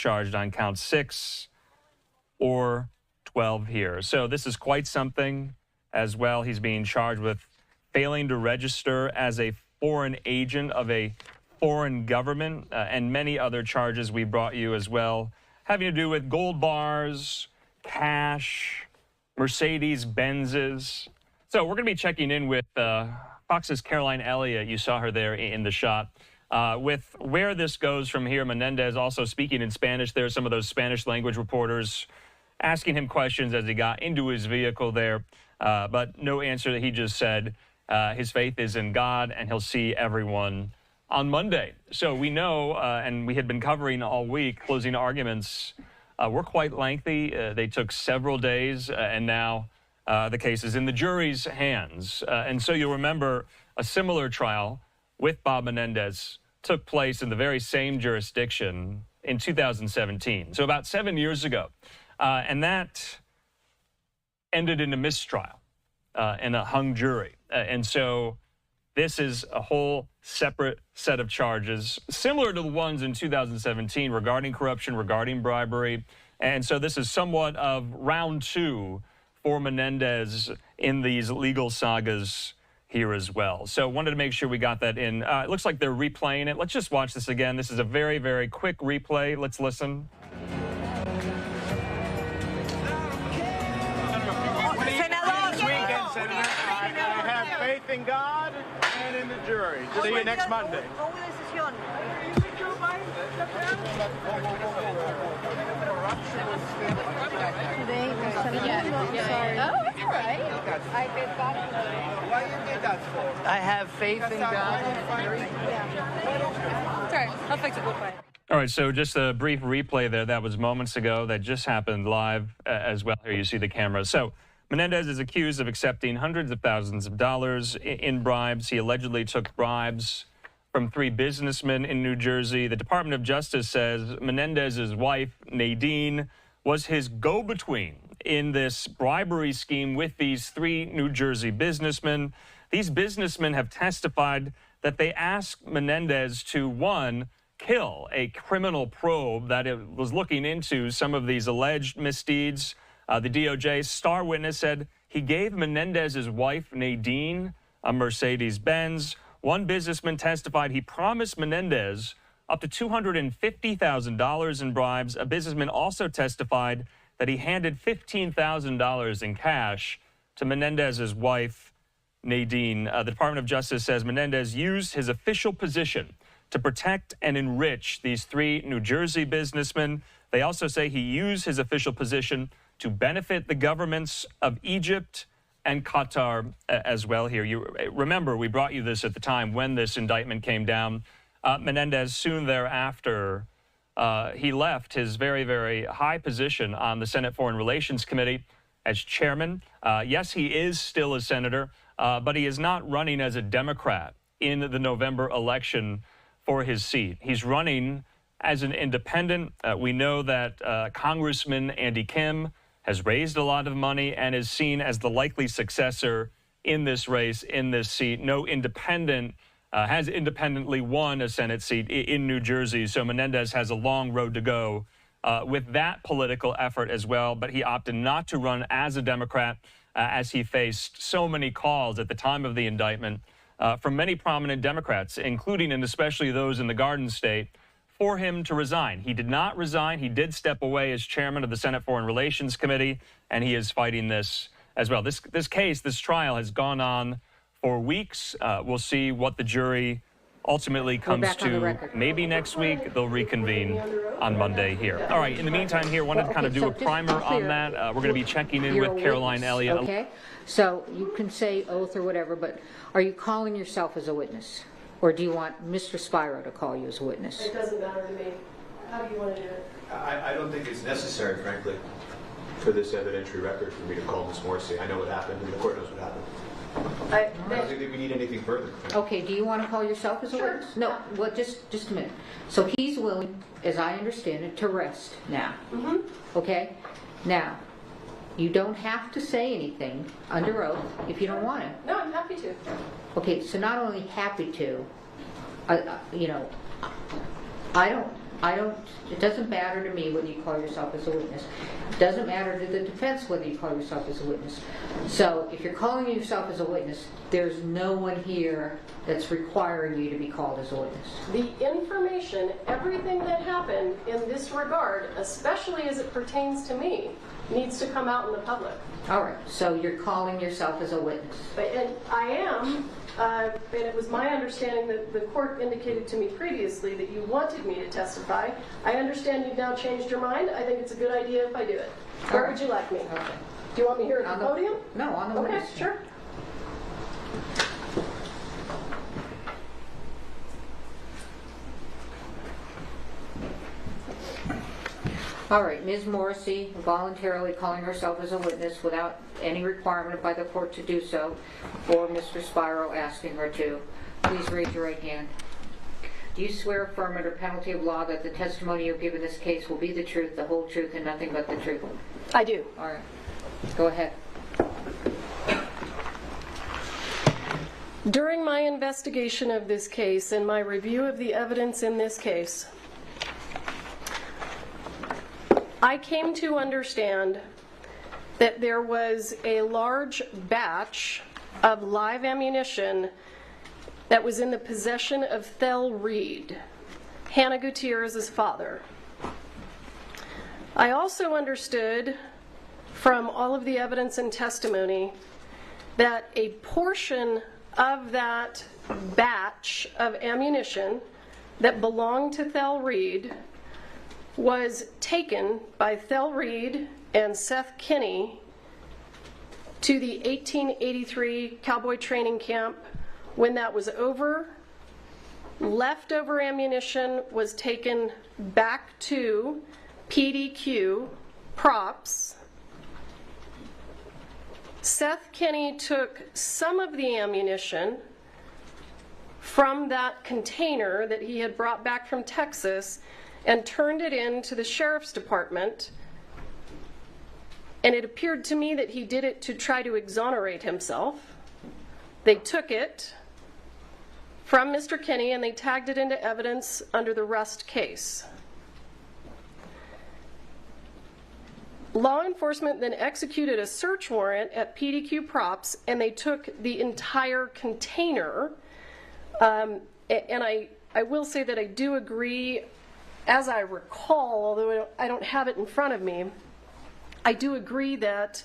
charged on count 6 or 12 here. So this is quite something as well. He's being charged with failing to register as a foreign agent of a foreign government and many other charges we brought you as well, having to do with gold bars, cash, Mercedes-Benzes. So we're going to be checking in with Fox's Caroline Elliott. You saw her there in the shot. With where this goes from here, Menendez also speaking in Spanish. There are some of those Spanish language reporters asking him questions as he got into his vehicle there, but no answer. He just said his faith is in God and he'll see everyone on Monday. So we know, and we had been covering all week, closing arguments were quite lengthy. They took several days, and now the case is in the jury's hands. And so you'll remember a similar trial with Bob Menendez took place in the very same jurisdiction in 2017, so about 7 years ago. And that ended in a mistrial and a hung jury. And so this is a whole separate set of charges, similar to the ones in 2017 regarding corruption, regarding bribery. And so this is somewhat of round 2 for Menendez in these legal sagas here as well. So wanted to make sure we got that in. It looks like they're replaying it. Let's just watch this again. This is a very, very quick replay. Let's listen. I have faith in God and in the jury. See you next Monday. I have faith in God. Sorry, I'll fix it. We'll play. All right, so just a brief replay there. That was moments ago. That just happened live as well. Here you see the camera. So Menendez is accused of accepting hundreds of thousands of dollars in bribes. He allegedly took bribes from 3 businessmen in New Jersey. The Department of Justice says Menendez's wife, Nadine, was his go-between in this bribery scheme with these 3 New Jersey businessmen. These businessmen have testified that they asked Menendez to, 1, kill a criminal probe that it was looking into some of these alleged misdeeds. The DOJ star witness said he gave Menendez's wife, Nadine, a Mercedes-Benz. One businessman testified he promised Menendez up to $250,000 in bribes. A businessman also testified that he handed $15,000 in cash to Menendez's wife, Nadine. The Department of Justice says Menendez used his official position to protect and enrich these 3 New Jersey businessmen. They also say he used his official position to benefit the governments of Egypt and Qatar as well here. You remember, we brought you this at the time when this indictment came down. Menendez, soon thereafter, he left his very, very high position on the Senate Foreign Relations Committee as chairman. Yes, he is still a senator, but he is not running as a Democrat in the November election for his seat. He's running as an independent. We know that Congressman Andy Kim has raised a lot of money and is seen as the likely successor in this race, in this seat. No independent has independently won a Senate seat in New Jersey. So Menendez has a long road to go with that political effort as well. But he opted not to run as a Democrat as he faced so many calls at the time of the indictment from many prominent Democrats, including and especially those in the Garden State, for him to resign. He did not resign. He did step away as chairman of the Senate Foreign Relations Committee, and he is fighting this as well. This case, this trial has gone on for weeks. We'll see what the jury ultimately comes to. Maybe next week they'll reconvene on Monday here. All right, in the meantime here, wanted to kind of do a primer on that. We're going to be checking in with Caroline Elliott. Okay, so you can say oath or whatever, but are you calling yourself as a witness? Or do you want Mr. Spiro to call you as a witness? It doesn't matter to me. How do you want to do it? I don't think it's necessary, frankly, for this evidentiary record for me to call Ms. Morrissey. I know what happened, and the court knows what happened. I don't think we need anything further. Okay, do you want to call yourself as a witness? No, well, just a minute. So he's willing, as I understand it, to rest now. Mm-hmm. Okay? Now, you don't have to say anything under oath if you don't want to. No, I'm happy to. Okay, so not only happy to, you know, it doesn't matter to me whether you call yourself as a witness. It doesn't matter to the defense whether you call yourself as a witness. So if you're calling yourself as a witness, there's no one here that's requiring you to be called as a witness. The information, everything that happened in this regard, especially as it pertains to me, needs to come out in the public. All right, so you're calling yourself as a witness. And I am, and it was my understanding that the court indicated to me previously that you wanted me to testify. I understand you've now changed your mind. I think it's a good idea if I do it. Where would you like me? Okay. Do you want me here at the podium? No, on the witness. Okay, sure. All right, Ms. Morrissey voluntarily calling herself as a witness without any requirement by the court to do so, or Mr. Spiro asking her to. Please raise your right hand. Do you swear affirm under penalty of law that the testimony you give in this case will be the truth, the whole truth, and nothing but the truth? I do. All right. Go ahead. During my investigation of this case and my review of the evidence in this case, I came to understand that there was a large batch of live ammunition that was in the possession of Thel Reed, Hannah Gutierrez's father. I also understood from all of the evidence and testimony that a portion of that batch of ammunition that belonged to Thel Reed was taken by Thel Reed and Seth Kinney to the 1883 Cowboy Training Camp. When that was over, leftover ammunition was taken back to PDQ Props. Seth Kinney took some of the ammunition from that container that he had brought back from Texas and turned it into the sheriff's department. And it appeared to me that he did it to try to exonerate himself. They took it from Mr. Kinney and they tagged it into evidence under the Rust case. Law enforcement then executed a search warrant at PDQ Props and they took the entire container. And I will say that I do agree, as I recall, although I don't have it in front of me, I do agree that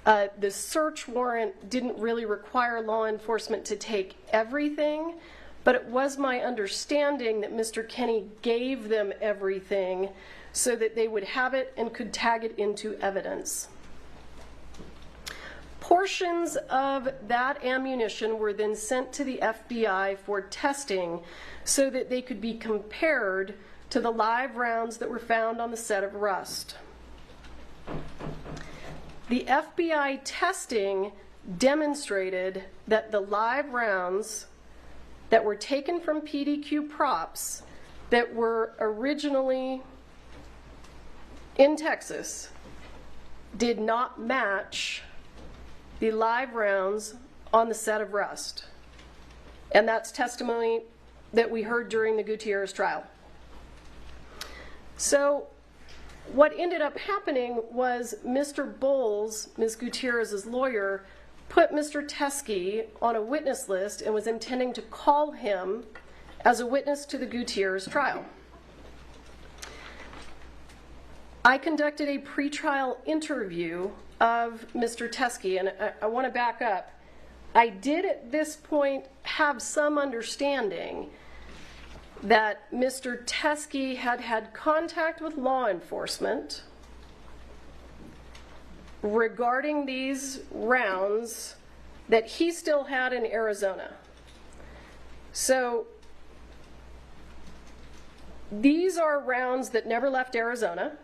the search warrant didn't really require law enforcement to take everything, but it was my understanding that Mr. Kinney gave them everything so that they would have it and could tag it into evidence. Portions of that ammunition were then sent to the FBI for testing so that they could be compared to the live rounds that were found on the set of Rust. The FBI testing demonstrated that the live rounds that were taken from PDQ Props that were originally in Texas did not match the live rounds on the set of Rust. And that's testimony that we heard during the Gutierrez trial. So what ended up happening was Mr. Bowles, Ms. Gutierrez's lawyer, put Mr. Teskey on a witness list and was intending to call him as a witness to the Gutierrez trial. I conducted a pretrial interview of Mr. Teskey, and I want to back up. I did at this point have some understanding that Mr. Teskey had had contact with law enforcement regarding these rounds that he still had in Arizona. So these are rounds that never left Arizona.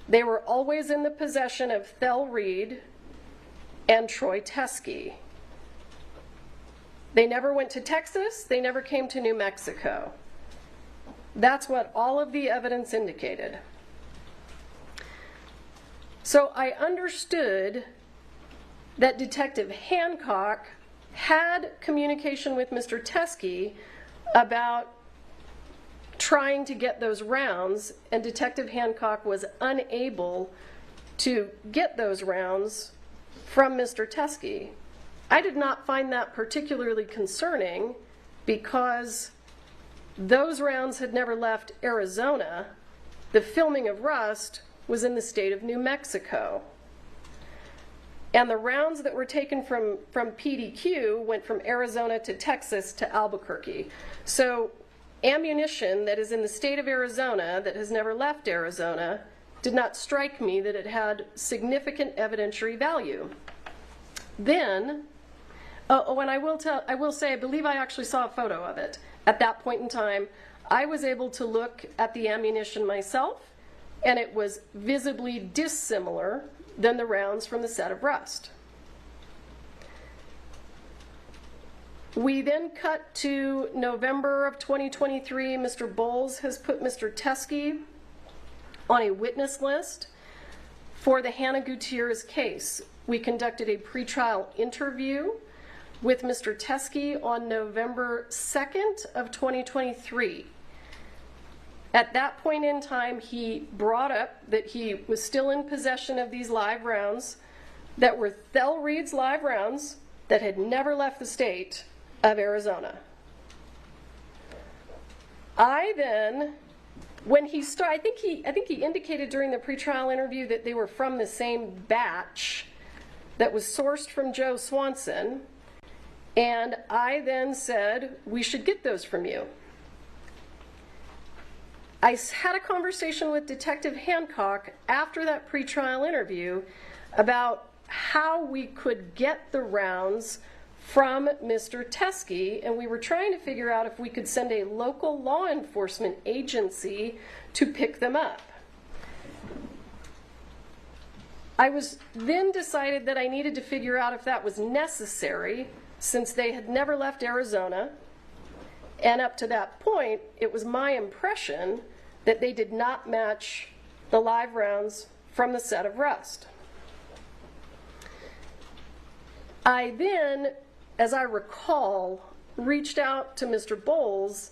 They were always in the possession of Thel Reed and Troy Teskey. They never went to Texas. They never came to New Mexico. That's what all of the evidence indicated. So I understood that Detective Hancock had communication with Mr. Teskey about trying to get those rounds, and Detective Hancock was unable to get those rounds from Mr. Teskey. I did not find that particularly concerning because those rounds had never left Arizona. The filming of Rust was in the state of New Mexico. And the rounds that were taken from PDQ went from Arizona to Texas to Albuquerque. So ammunition that is in the state of Arizona that has never left Arizona did not strike me that it had significant evidentiary value. Then, and I will say, I believe I actually saw a photo of it. At that point in time, I was able to look at the ammunition myself, and it was visibly dissimilar than the rounds from the set of Rust. We then cut to November of 2023. Mr. Bowles has put Mr. Teskey on a witness list for the Hannah Gutierrez case. We conducted a pretrial interview with Mr. Teskey on November 2nd of 2023. At that point in time, he brought up that he was still in possession of these live rounds that were Thel Reed's live rounds that had never left the state of Arizona. I then, when he started, I think he indicated during the pretrial interview that they were from the same batch that was sourced from Joe Swanson, and I then said, we should get those from you. I had a conversation with Detective Hancock after that pretrial interview about how we could get the rounds from Mr. Teskey, and we were trying to figure out if we could send a local law enforcement agency to pick them up. I was then decided that I needed to figure out if that was necessary, since they had never left Arizona, and up to that point, it was my impression that they did not match the live rounds from the set of Rust. I then, as I recall, reached out to Mr. Bowles.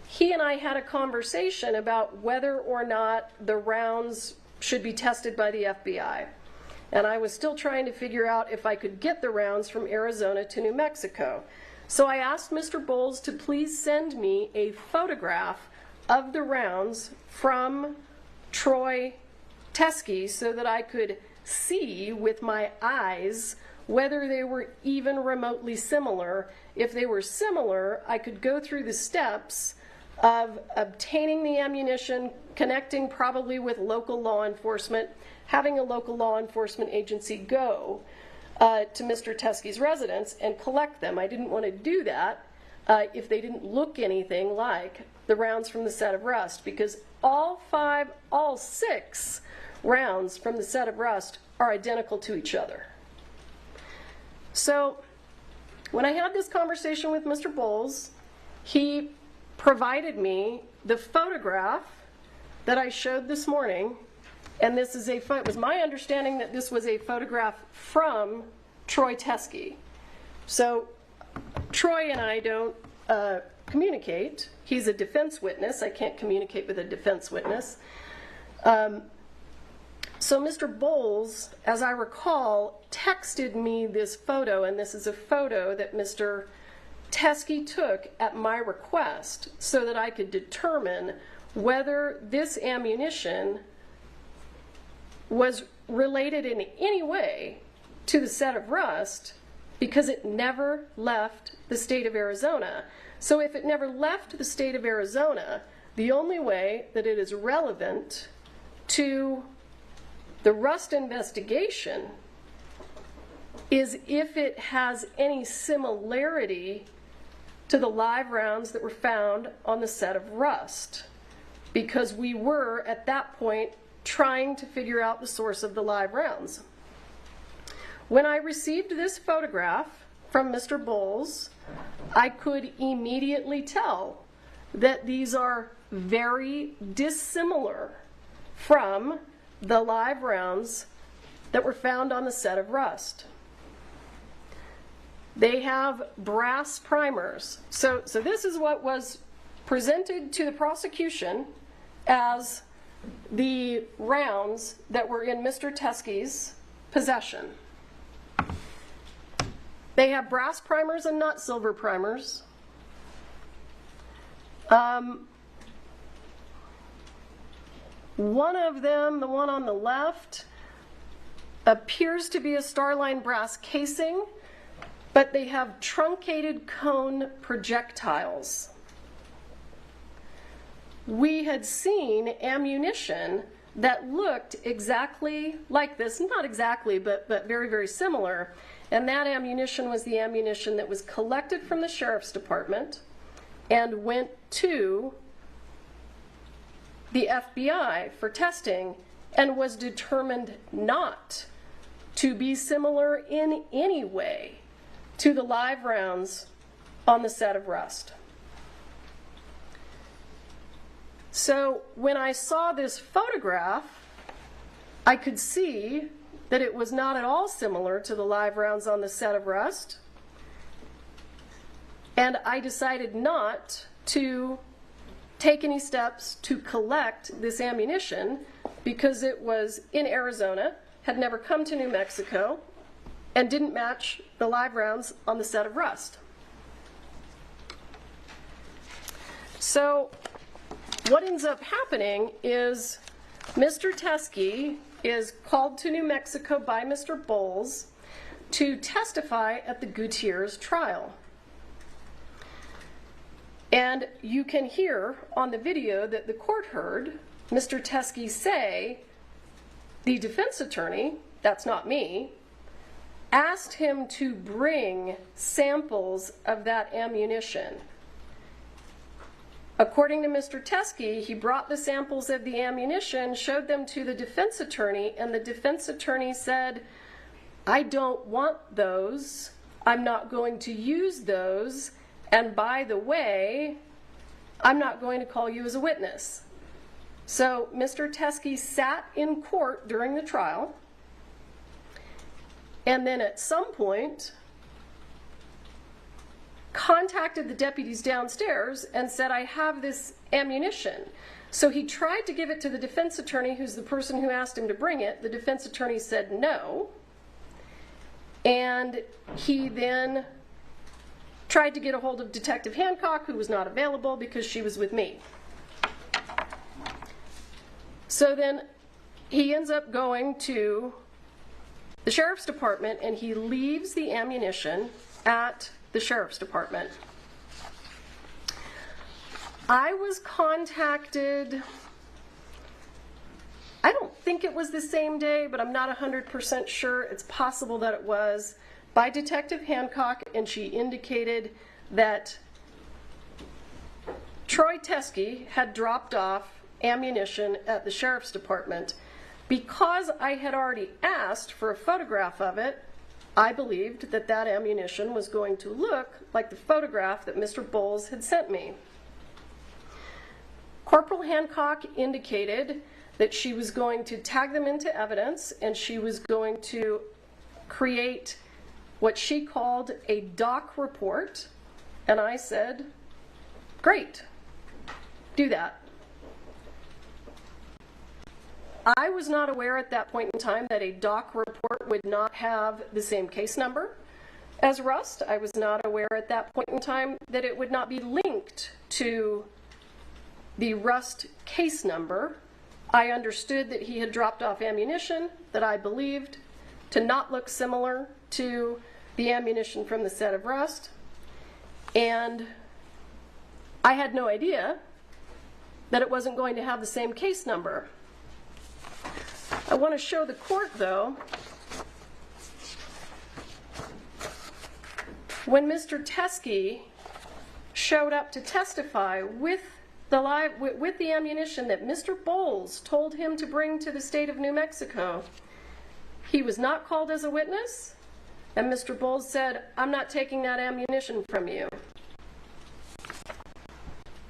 He and I had a conversation about whether or not the rounds should be tested by the FBI. And I was still trying to figure out if I could get the rounds from Arizona to New Mexico. So I asked Mr. Bowles to please send me a photograph of the rounds from Troy Teskey so that I could see with my eyes whether they were even remotely similar. If they were similar, I could go through the steps of obtaining the ammunition, connecting probably with local law enforcement, having a local law enforcement agency go to Mr. Teskey's residence and collect them. I didn't want to do that if they didn't look anything like the rounds from the set of Rust, because all six rounds from the set of Rust are identical to each other. So when I had this conversation with Mr. Bowles, he provided me the photograph that I showed this morning, and this is it was my understanding that this was a photograph from Troy Teskey. So Troy and I don't communicate. He's a defense witness. I can't communicate with a defense witness. So Mr. Bowles, as I recall, texted me this photo, and this is a photo that Mr. Teskey took at my request so that I could determine whether this ammunition was related in any way to the set of Rust, because it never left the state of Arizona. So if it never left the state of Arizona, the only way that it is relevant to the Rust investigation is if it has any similarity to the live rounds that were found on the set of Rust, because we were, at that point, trying to figure out the source of the live rounds. When I received this photograph from Mr. Bowles, I could immediately tell that these are very dissimilar from the live rounds that were found on the set of Rust. They have brass primers. So this is what was presented to the prosecution as the rounds that were in Mr. Teskey's possession. They have brass primers and not silver primers. One of them, the one on the left, appears to be a Starline brass casing, but they have truncated cone projectiles. We had seen ammunition that looked exactly like this, not exactly, but very, very similar, and that ammunition was the ammunition that was collected from the Sheriff's Department and went to the FBI for testing and was determined not to be similar in any way to the live rounds on the set of Rust. So when I saw this photograph, I could see that it was not at all similar to the live rounds on the set of Rust, and I decided not to take any steps to collect this ammunition because it was in Arizona, had never come to New Mexico, and didn't match the live rounds on the set of Rust. So what ends up happening is Mr. Teskey is called to New Mexico by Mr. Bowles to testify at the Gutierrez trial. And you can hear on the video that the court heard Mr. Teskey say, the defense attorney, that's not me, asked him to bring samples of that ammunition. According to Mr. Teskey, he brought the samples of the ammunition, showed them to the defense attorney, and the defense attorney said, I don't want those. I'm not going to use those. And by the way, I'm not going to call you as a witness. So Mr. Teskey sat in court during the trial, and then at some point contacted the deputies downstairs and said, I have this ammunition. So he tried to give it to the defense attorney, who's the person who asked him to bring it. The defense attorney said no. And he then tried to get a hold of Detective Hancock, who was not available because she was with me. So then he ends up going to the Sheriff's Department, and he leaves the ammunition at the Sheriff's Department. I was contacted, I don't think it was the same day, but I'm not 100% sure. It's possible that it was, by Detective Hancock, and she indicated that Troy Teskey had dropped off ammunition at the Sheriff's Department. Because I had already asked for a photograph of it, I believed that that ammunition was going to look like the photograph that Mr. Bowles had sent me. Corporal Hancock indicated that she was going to tag them into evidence, and she was going to create what she called a doc report, and I said, great, do that. I was not aware at that point in time that a doc report would not have the same case number as Rust. I was not aware at that point in time that it would not be linked to the Rust case number. I understood that he had dropped off ammunition that I believed to not look similar to the ammunition from the set of Rust, and I had no idea that it wasn't going to have the same case number. I want to show the court, though, when Mr. Teskey showed up to testify with the ammunition that Mr. Bowles told him to bring to the state of New Mexico, he was not called as a witness, and Mr. Bowles said, I'm not taking that ammunition from you.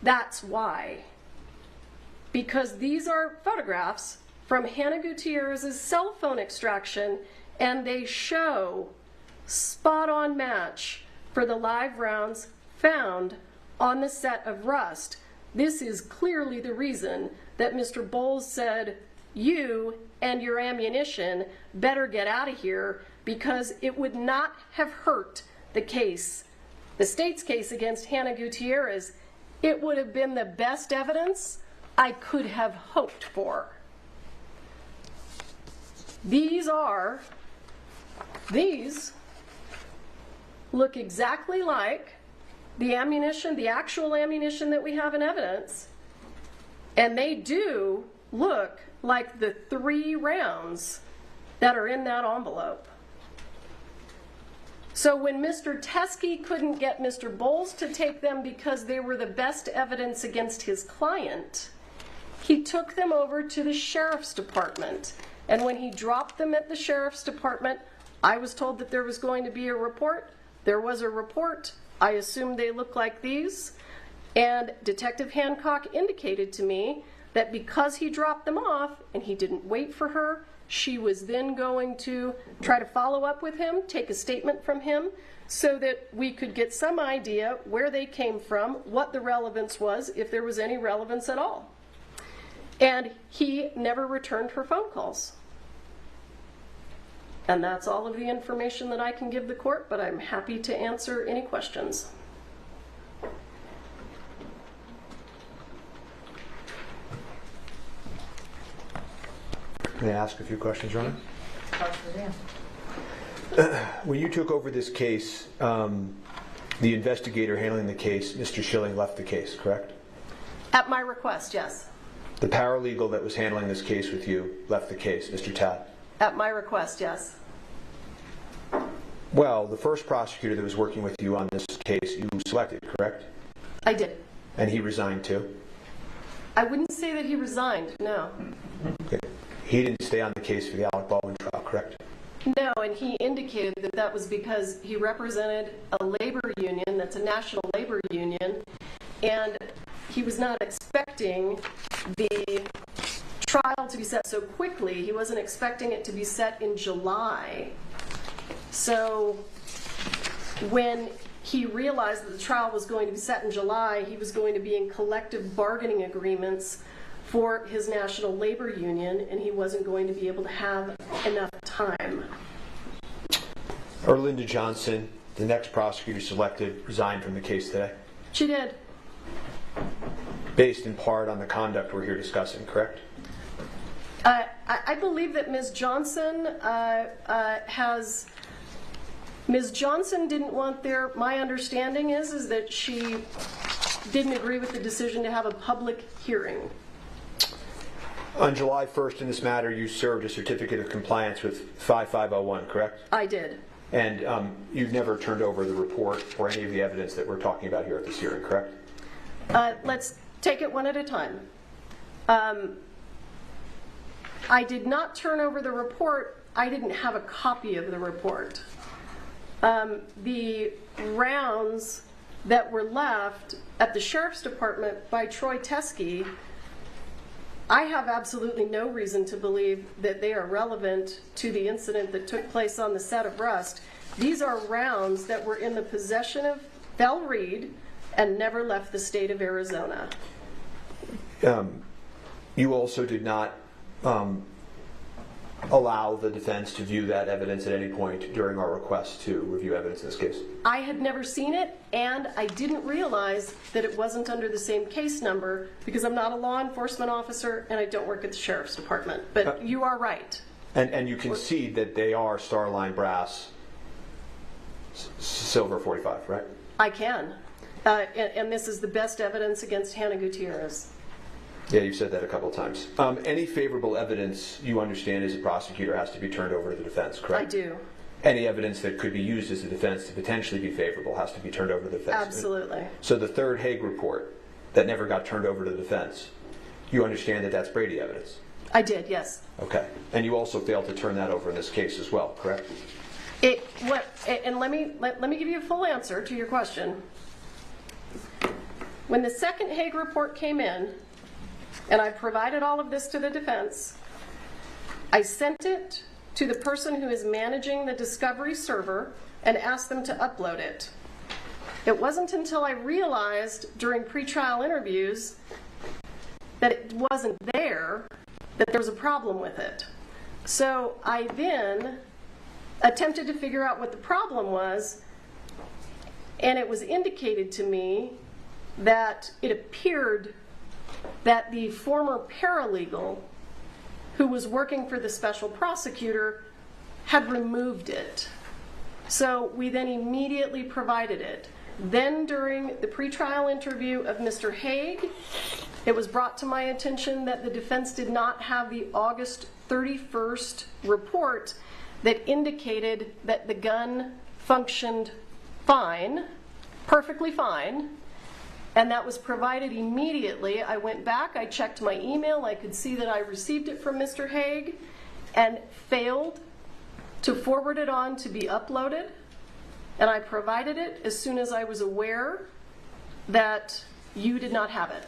That's why. Because these are photographs from Hannah Gutierrez's cell phone extraction, and they show spot-on match for the live rounds found on the set of Rust. This is clearly the reason that Mr. Bowles said, you and your ammunition better get out of here, because it would not have hurt the case, the state's case against Hannah Gutierrez. It would have been the best evidence I could have hoped for. These look exactly like the ammunition, the actual ammunition that we have in evidence, and they do look like the 3 rounds that are in that envelope. So when Mr. Teskey couldn't get Mr. Bowles to take them because they were the best evidence against his client, he took them over to the sheriff's department. And when he dropped them at the sheriff's department, I was told that there was going to be a report. There was a report. I assumed they looked like these. And Detective Hancock indicated to me that because he dropped them off and he didn't wait for her, she was then going to try to follow up with him, take a statement from him, so that we could get some idea where they came from, what the relevance was, if there was any relevance at all. And he never returned her phone calls. And that's all of the information that I can give the court, but I'm happy to answer any questions. May I ask a few questions, Your Honor? When you took over this case, the investigator handling the case, Mr. Schilling, left the case, correct? At my request, yes. The paralegal that was handling this case with you left the case, Mr. Tad? At my request, yes. Well, the first prosecutor that was working with you on this case, you selected, correct? I did. And he resigned too? I wouldn't say that he resigned, no. Okay. He didn't stay on the case for the Alec Balwin trial, correct? No, and he indicated that that was because he represented a labor union, that's a national labor union, and he was not expecting the trial to be set so quickly. He wasn't expecting it to be set in July. So when he realized that the trial was going to be set in July, he was going to be in collective bargaining agreements for his national labor union, and he wasn't going to be able to have enough time. Erlinda Johnson, the next prosecutor selected, resigned from the case today? She did. Based in part on the conduct we're here discussing, correct? I believe that Ms. Johnson Ms. Johnson didn't want my understanding is that she didn't agree with the decision to have a public hearing. On July 1st in this matter, you served a certificate of compliance with 5501, correct? I did. And you've never turned over the report or any of the evidence that we're talking about here at this hearing, correct? Let's take it one at a time. I did not turn over the report. I didn't have a copy of the report. The rounds that were left at the Sheriff's Department by Troy Teskey, I have absolutely no reason to believe that they are relevant to the incident that took place on the set of Rust. These are rounds that were in the possession of Bell Reed and never left the state of Arizona. You also did not allow the defense to view that evidence at any point during our request to review evidence in this case? I had never seen it, and I didn't realize that it wasn't under the same case number because I'm not a law enforcement officer and I don't work at the Sheriff's Department. But you are right. And you concede that they are Starline brass silver 45, right? I can. And this is the best evidence against Hannah Gutierrez. Yeah, you've said that a couple of times. Any favorable evidence you understand as a prosecutor has to be turned over to the defense, correct? I do. Any evidence that could be used as a defense to potentially be favorable has to be turned over to the defense. Absolutely. So the third Hague report that never got turned over to the defense, you understand that that's Brady evidence? I did, yes. Okay. And you also failed to turn that over in this case as well, correct? And let me give you a full answer to your question. When the second Hague report came in, and I provided all of this to the defense, I sent it to the person who is managing the discovery server and asked them to upload it. It wasn't until I realized during pretrial interviews that it wasn't there that there was a problem with it. So I then attempted to figure out what the problem was, and it was indicated to me that it appeared that the former paralegal who was working for the special prosecutor had removed it. So we then immediately provided it. Then during the pretrial interview of Mr. Haig, it was brought to my attention that the defense did not have the August 31st report that indicated that the gun functioned fine, perfectly fine, and that was provided immediately. I went back, I checked my email, I could see that I received it from Mr. Haig and failed to forward it on to be uploaded. And I provided it as soon as I was aware that you did not have it.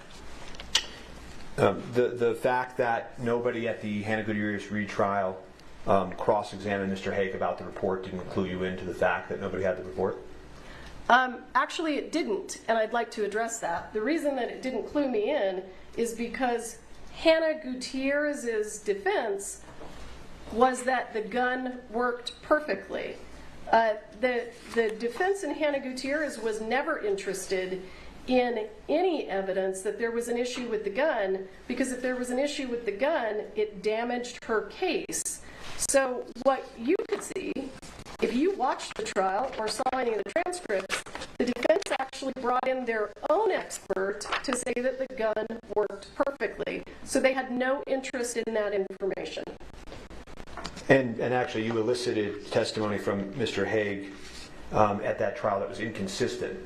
The fact that nobody at the Hannah Gutierrez retrial cross-examined Mr. Haig about the report didn't clue you into the fact that nobody had the report? Actually, it didn't, and I'd like to address that. The reason that it didn't clue me in is because Hannah Gutierrez's defense was that the gun worked perfectly. The defense in Hannah Gutierrez was never interested in any evidence that there was an issue with the gun, because if there was an issue with the gun, it damaged her case. So what you could see, if you watched the trial or saw any of the transcripts, the defense actually brought in their own expert to say that the gun worked perfectly. So they had no interest in that information. And actually, you elicited testimony from Mr. Haig at that trial that was inconsistent,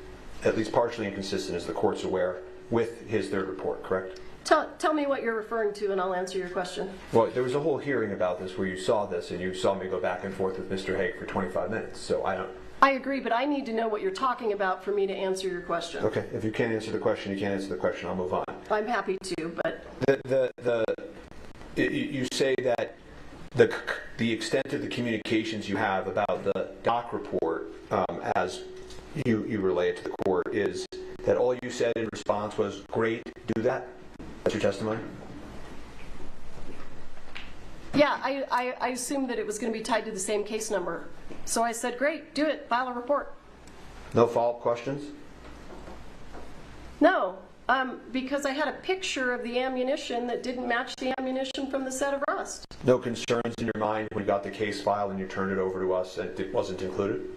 at least partially inconsistent, as the court's aware, with his third report, correct? Tell me what you're referring to, and I'll answer your question. Well, there was a whole hearing about this where you saw this, and you saw me go back and forth with Mr. Haig for 25 minutes. So I don't. I agree, but I need to know what you're talking about for me to answer your question. Okay, if you can't answer the question, you can't answer the question. I'll move on. I'm happy to, but you say that the extent of the communications you have about the doc report, as you relay it to the court, is that all you said in response was, "Great, do that." That's your testimony? Yeah, I assumed that it was going to be tied to the same case number. So I said, great, do it, file a report. No follow-up questions? No, because I had a picture of the ammunition that didn't match the ammunition from the set of rust. No concerns in your mind when you got the case file and you turned it over to us and it wasn't included?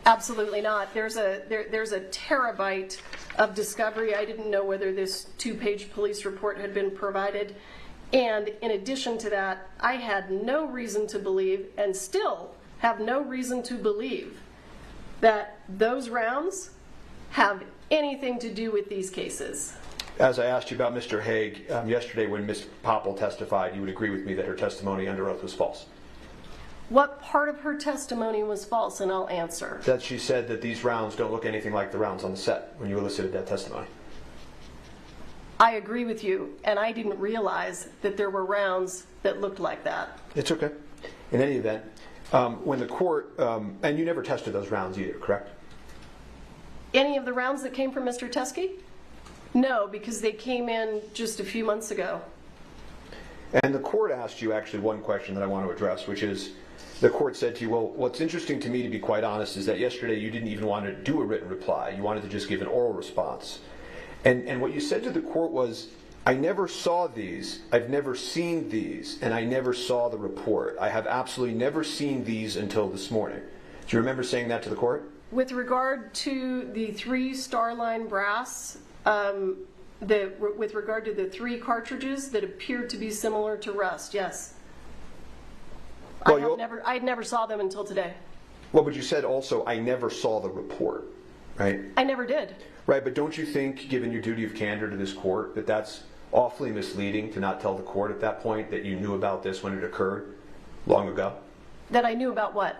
Absolutely not. There's a terabyte of discovery. I didn't know whether this 2-page police report had been provided. And in addition to that, I had no reason to believe, and still have no reason to believe, that those rounds have anything to do with these cases. As I asked you about Mr. Haig yesterday when Ms. Popple testified, you would agree with me that her testimony under oath was false? What part of her testimony was false, and I'll answer. That she said that these rounds don't look anything like the rounds on the set when you elicited that testimony. I agree with you, and I didn't realize that there were rounds that looked like that. It's okay. In any event, when the court, and you never tested those rounds either, correct? Any of the rounds that came from Mr. Teskey? No, because they came in just a few months ago. And the court asked you actually one question that I want to address, which is, the court said to you, well, what's interesting to me, to be quite honest, is that yesterday you didn't even want to do a written reply. You wanted to just give an oral response. And what you said to the court was, I never saw these, I've never seen these, and I never saw the report. I have absolutely never seen these until this morning. Do you remember saying that to the court? With regard to the 3 Starline brass, with regard to the 3 cartridges that appeared to be similar to rust, yes. Well, I never saw them until today. Well, but you said also, I never saw the report, right? I never did. Right, but don't you think, given your duty of candor to this court, that that's awfully misleading to not tell the court at that point that you knew about this when it occurred long ago? That I knew about what?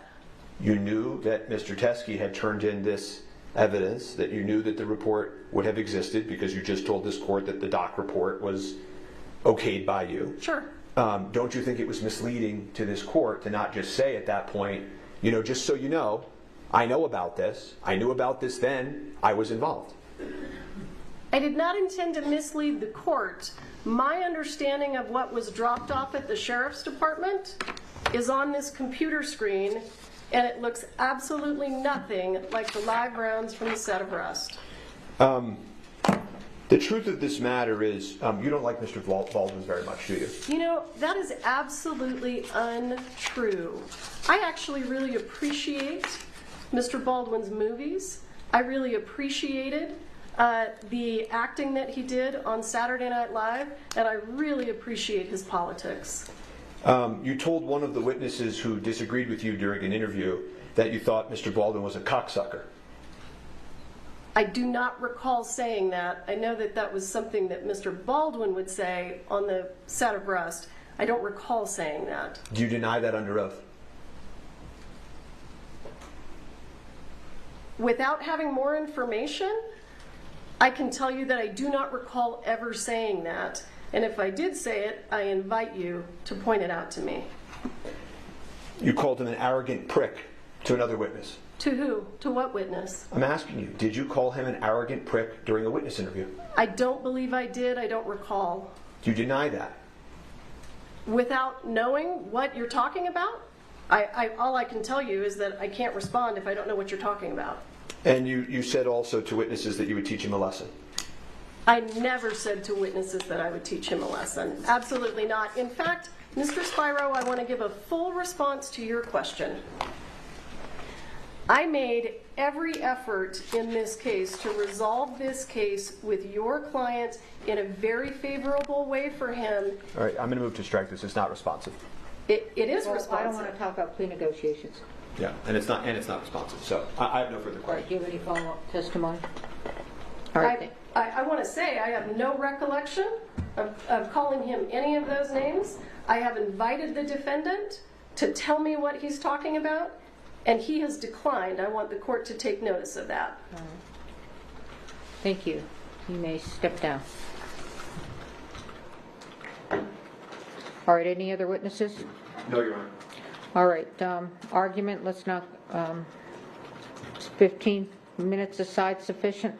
You knew that Mr. Teskey had turned in this evidence, that you knew that the report would have existed because you just told this court that the doc report was okayed by you. Sure. Don't you think it was misleading to this court to not just say at that point, you know, just so you know, I know about this. I knew about this then. I was involved. I did not intend to mislead the court. My understanding of what was dropped off at the sheriff's department is on this computer screen, and it looks absolutely nothing like the live rounds from the set of Rust. The truth of this matter is, you don't like Mr. Baldwin very much, do you? You know, that is absolutely untrue. I actually really appreciate Mr. Baldwin's movies. I really appreciated the acting that he did on Saturday Night Live, and I really appreciate his politics. You told one of the witnesses who disagreed with you during an interview that you thought Mr. Baldwin was a cocksucker. I do not recall saying that. I know that that was something that Mr. Baldwin would say on the set of Rust. I don't recall saying that. Do you deny that under oath? Without having more information, I can tell you that I do not recall ever saying that. And if I did say it, I invite you to point it out to me. You called him an arrogant prick to another witness. To who? To what witness? I'm asking you, did you call him an arrogant prick during a witness interview? I don't believe I did. I don't recall. Do you deny that? Without knowing what you're talking about? All I can tell you is that I can't respond if I don't know what you're talking about. And you said also to witnesses that you would teach him a lesson. I never said to witnesses that I would teach him a lesson. Absolutely not. In fact, Mr. Spiro, I want to give a full response to your question. I made every effort in this case to resolve this case with your client in a very favorable way for him. All right, I'm going to move to strike this. It's not responsive. It is responsive. I don't want to talk about plea negotiations. Yeah, and it's not responsive. So I have no further questions. All right, do you have any follow-up testimony? All right. I want to say I have no recollection of calling him any of those names. I have invited the defendant to tell me what he's talking about, and he has declined. I want the court to take notice of that. Thank you. You may step down. All right, any other witnesses? No, Your Honor. All right, argument, let's not, 15 minutes aside sufficient?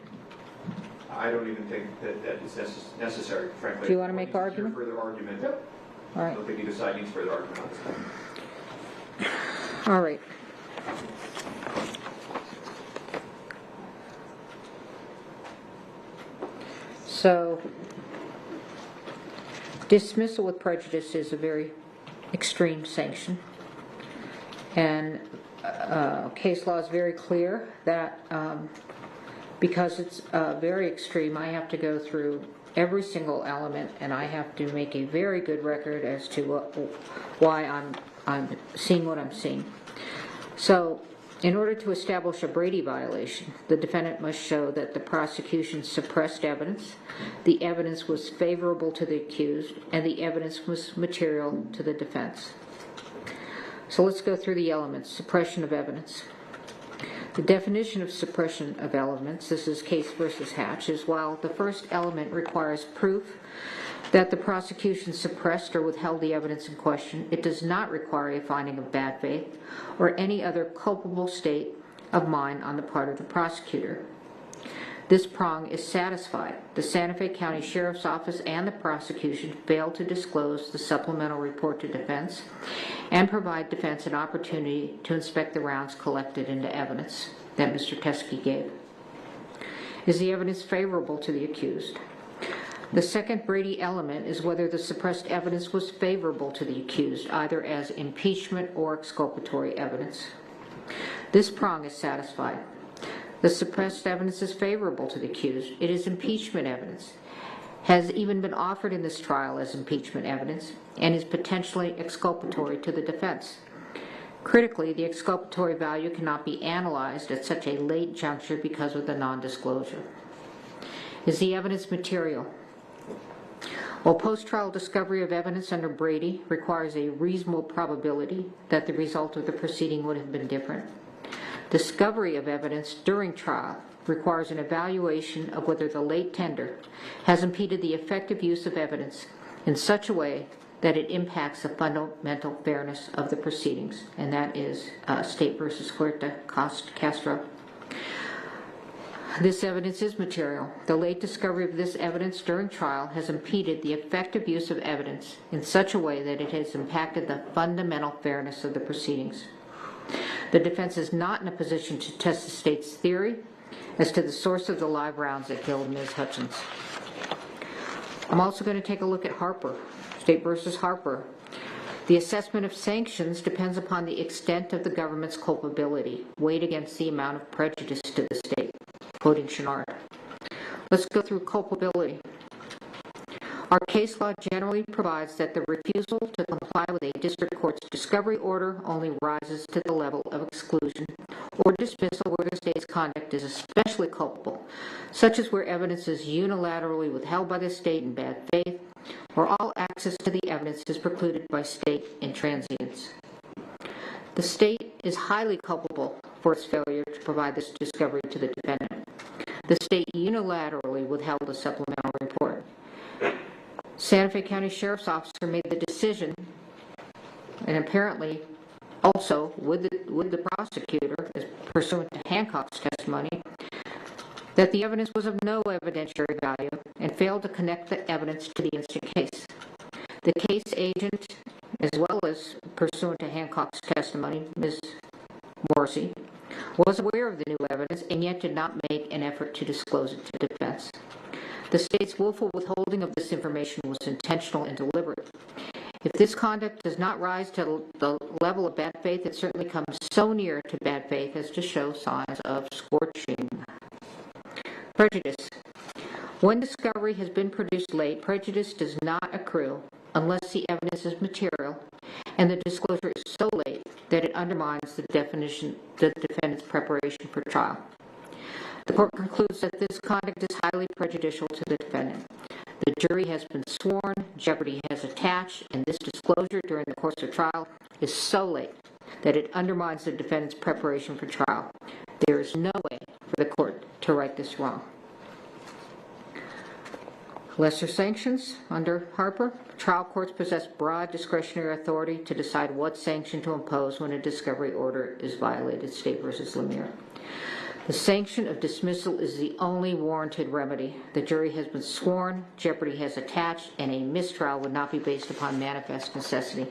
I don't even think that is necessary, frankly. Do you want to make argument? Further argument. Nope. All right. I don't think either side needs further argument on this. All right. So, dismissal with prejudice is a very extreme sanction. And case law is very clear that because it's very extreme, I have to go through every single element, and I have to make a very good record as to why I'm seeing what I'm seeing. So, in order to establish a Brady violation, the defendant must show that the prosecution suppressed evidence, the evidence was favorable to the accused, and the evidence was material to the defense. So let's go through the elements. Suppression of evidence. The definition of suppression of elements, this is Case versus Hatch, is while the first element requires proof that the prosecution suppressed or withheld the evidence in question, it does not require a finding of bad faith or any other culpable state of mind on the part of the prosecutor. This prong is satisfied. The Santa Fe County Sheriff's Office and the prosecution failed to disclose the supplemental report to defense and provide defense an opportunity to inspect the rounds collected into evidence that Mr. Teske gave. Is the evidence favorable to the accused? The second Brady element is whether the suppressed evidence was favorable to the accused, either as impeachment or exculpatory evidence. This prong is satisfied. The suppressed evidence is favorable to the accused. It is impeachment evidence, has even been offered in this trial as impeachment evidence, and is potentially exculpatory to the defense. Critically, the exculpatory value cannot be analyzed at such a late juncture because of the non-disclosure. Is the evidence material? While post-trial discovery of evidence under Brady requires a reasonable probability that the result of the proceeding would have been different, discovery of evidence during trial requires an evaluation of whether the late tender has impeded the effective use of evidence in such a way that it impacts the fundamental fairness of the proceedings, and that is State versus Huerta Castro. This evidence is material. The late discovery of this evidence during trial has impeded the effective use of evidence in such a way that it has impacted the fundamental fairness of the proceedings. The defense is not in a position to test the state's theory as to the source of the live rounds that killed Ms. Hutchins. I'm also going to take a look at Harper, State versus Harper. The assessment of sanctions depends upon the extent of the government's culpability, weighed against the amount of prejudice to the state. Quoting Chenard. Let's go through culpability. Our case law generally provides that the refusal to comply with a district court's discovery order only rises to the level of exclusion or dismissal where the state's conduct is especially culpable, such as where evidence is unilaterally withheld by the state in bad faith, or all access to the evidence is precluded by state intransience. The state is highly culpable for its failure to provide this discovery to the defendant. The state unilaterally withheld a supplemental report. Santa Fe County Sheriff's Officer made the decision, and apparently also with the prosecutor, as pursuant to Hancock's testimony, that the evidence was of no evidentiary value and failed to connect the evidence to the instant case. The case agent, as well as pursuant to Hancock's testimony, Ms. Morrissey, was aware of the new evidence and yet did not make an effort to disclose it to defense. The state's willful withholding of this information was intentional and deliberate. If this conduct does not rise to the level of bad faith, it certainly comes so near to bad faith as to show signs of scorching. Prejudice. When discovery has been produced late, prejudice does not accrue unless the evidence is material and the disclosure is so late that it undermines the defendant's preparation for trial. The court concludes that this conduct is highly prejudicial to the defendant. The jury has been sworn, jeopardy has attached, and this disclosure during the course of trial is so late that it undermines the defendant's preparation for trial. There is no way for the court to right this wrong. Lesser sanctions under Harper. Trial courts possess broad discretionary authority to decide what sanction to impose when a discovery order is violated, State versus Lemire. The sanction of dismissal is the only warranted remedy. The jury has been sworn, jeopardy has attached, and a mistrial would not be based upon manifest necessity.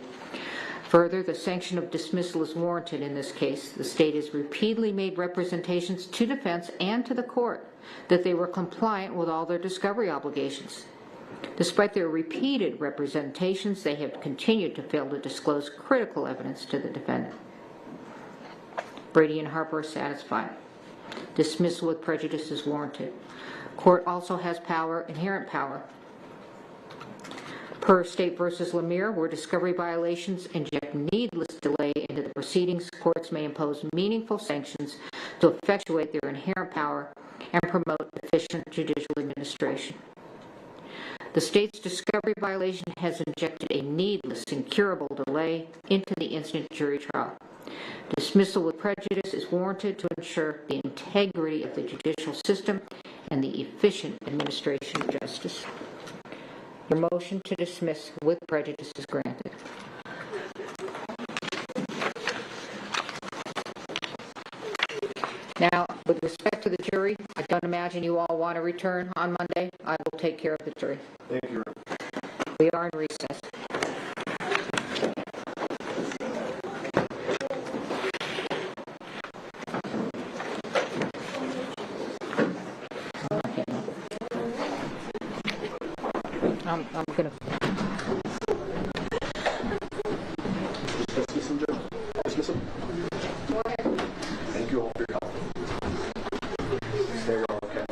Further, the sanction of dismissal is warranted in this case. The state has repeatedly made representations to defense and to the court that they were compliant with all their discovery obligations. Despite their repeated representations, they have continued to fail to disclose critical evidence to the defendant. Brady and Harper are satisfied. Dismissal with prejudice is warranted. Court also has power, inherent power. Per State versus Lemire, where discovery violations inject needless delay into the proceedings, courts may impose meaningful sanctions to effectuate their inherent power and promote efficient judicial administration. The state's discovery violation has injected a needless, incurable delay into the instant jury trial. Dismissal with prejudice is warranted to ensure the integrity of the judicial system and the efficient administration of justice. Your motion to dismiss with prejudice is granted. Now, with respect to the jury, I don't imagine you all want to return on Monday. I will take care of the jury. Thank you. We are in recess. I'm going to... Dismiss him, Judge. Dismiss him. Go ahead. Thank you all for your help. Stay well, okay?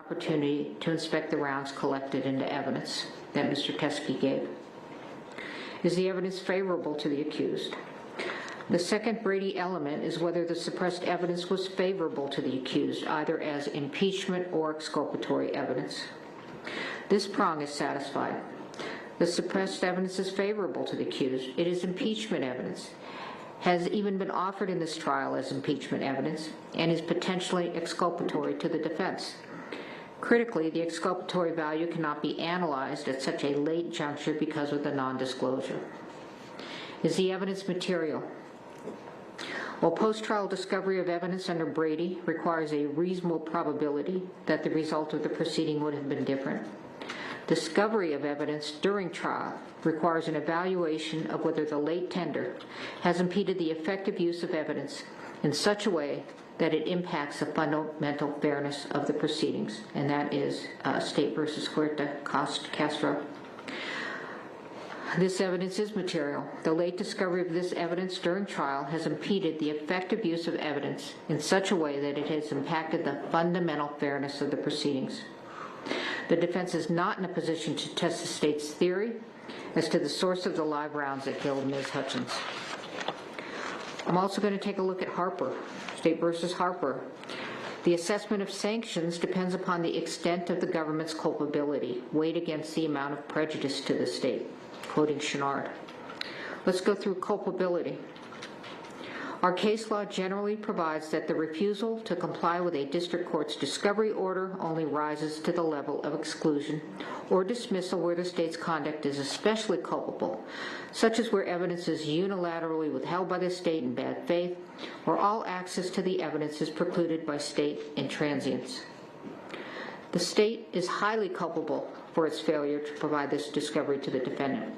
opportunity to inspect the rounds collected into evidence that Mr. Teske gave. Is the evidence favorable to the accused? The second Brady element is whether the suppressed evidence was favorable to the accused, either as impeachment or exculpatory evidence. This prong is satisfied. The suppressed evidence is favorable to the accused. It is impeachment evidence, has even been offered in this trial as impeachment evidence, and is potentially exculpatory to the defense. Critically, the exculpatory value cannot be analyzed at such a late juncture because of the nondisclosure. Is the evidence material? While post-trial discovery of evidence under Brady requires a reasonable probability that the result of the proceeding would have been different, discovery of evidence during trial requires an evaluation of whether the late tender has impeded the effective use of evidence in such a way that it impacts the fundamental fairness of the proceedings, and that is State versus Huerta Castro. This evidence is material. The late discovery of this evidence during trial has impeded the effective use of evidence in such a way that it has impacted the fundamental fairness of the proceedings. The defense is not in a position to test the state's theory as to the source of the live rounds that killed Ms. Hutchins. I'm also going to take a look at Harper, State versus Harper. The assessment of sanctions depends upon the extent of the government's culpability, weighed against the amount of prejudice to the state. Quoting Chenard. Let's go through culpability. Our case law generally provides that the refusal to comply with a district court's discovery order only rises to the level of exclusion or dismissal where the state's conduct is especially culpable, such as where evidence is unilaterally withheld by the state in bad faith, or all access to the evidence is precluded by state intransience. The state is highly culpable for its failure to provide this discovery to the defendant.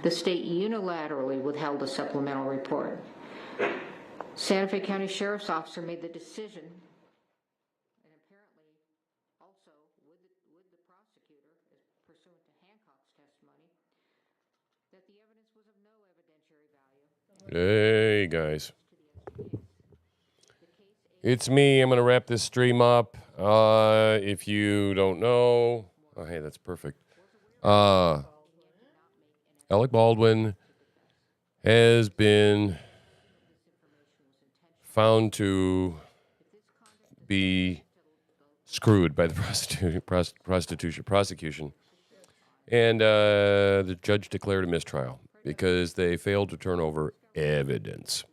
The state unilaterally withheld a supplemental report. Santa Fe County Sheriff's Officer made the decision, and apparently also with the prosecutor, pursuant to Hancock's testimony, that the evidence was of no evidentiary value. Hey, guys. It's me. I'm going to wrap this stream up. If you don't know... Oh, hey, that's perfect. Alec Baldwin has been found to be screwed by the prosecution. And the judge declared a mistrial because they failed to turn over evidence.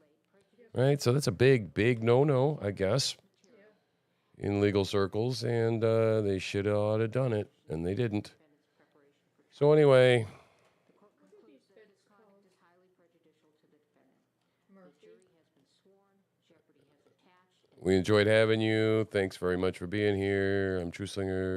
Right? So that's a big, big no-no, I guess, in legal circles. And they should have ought to done it, and they didn't. So anyway... We enjoyed having you. Thanks very much for being here. I'm TruthSlinger.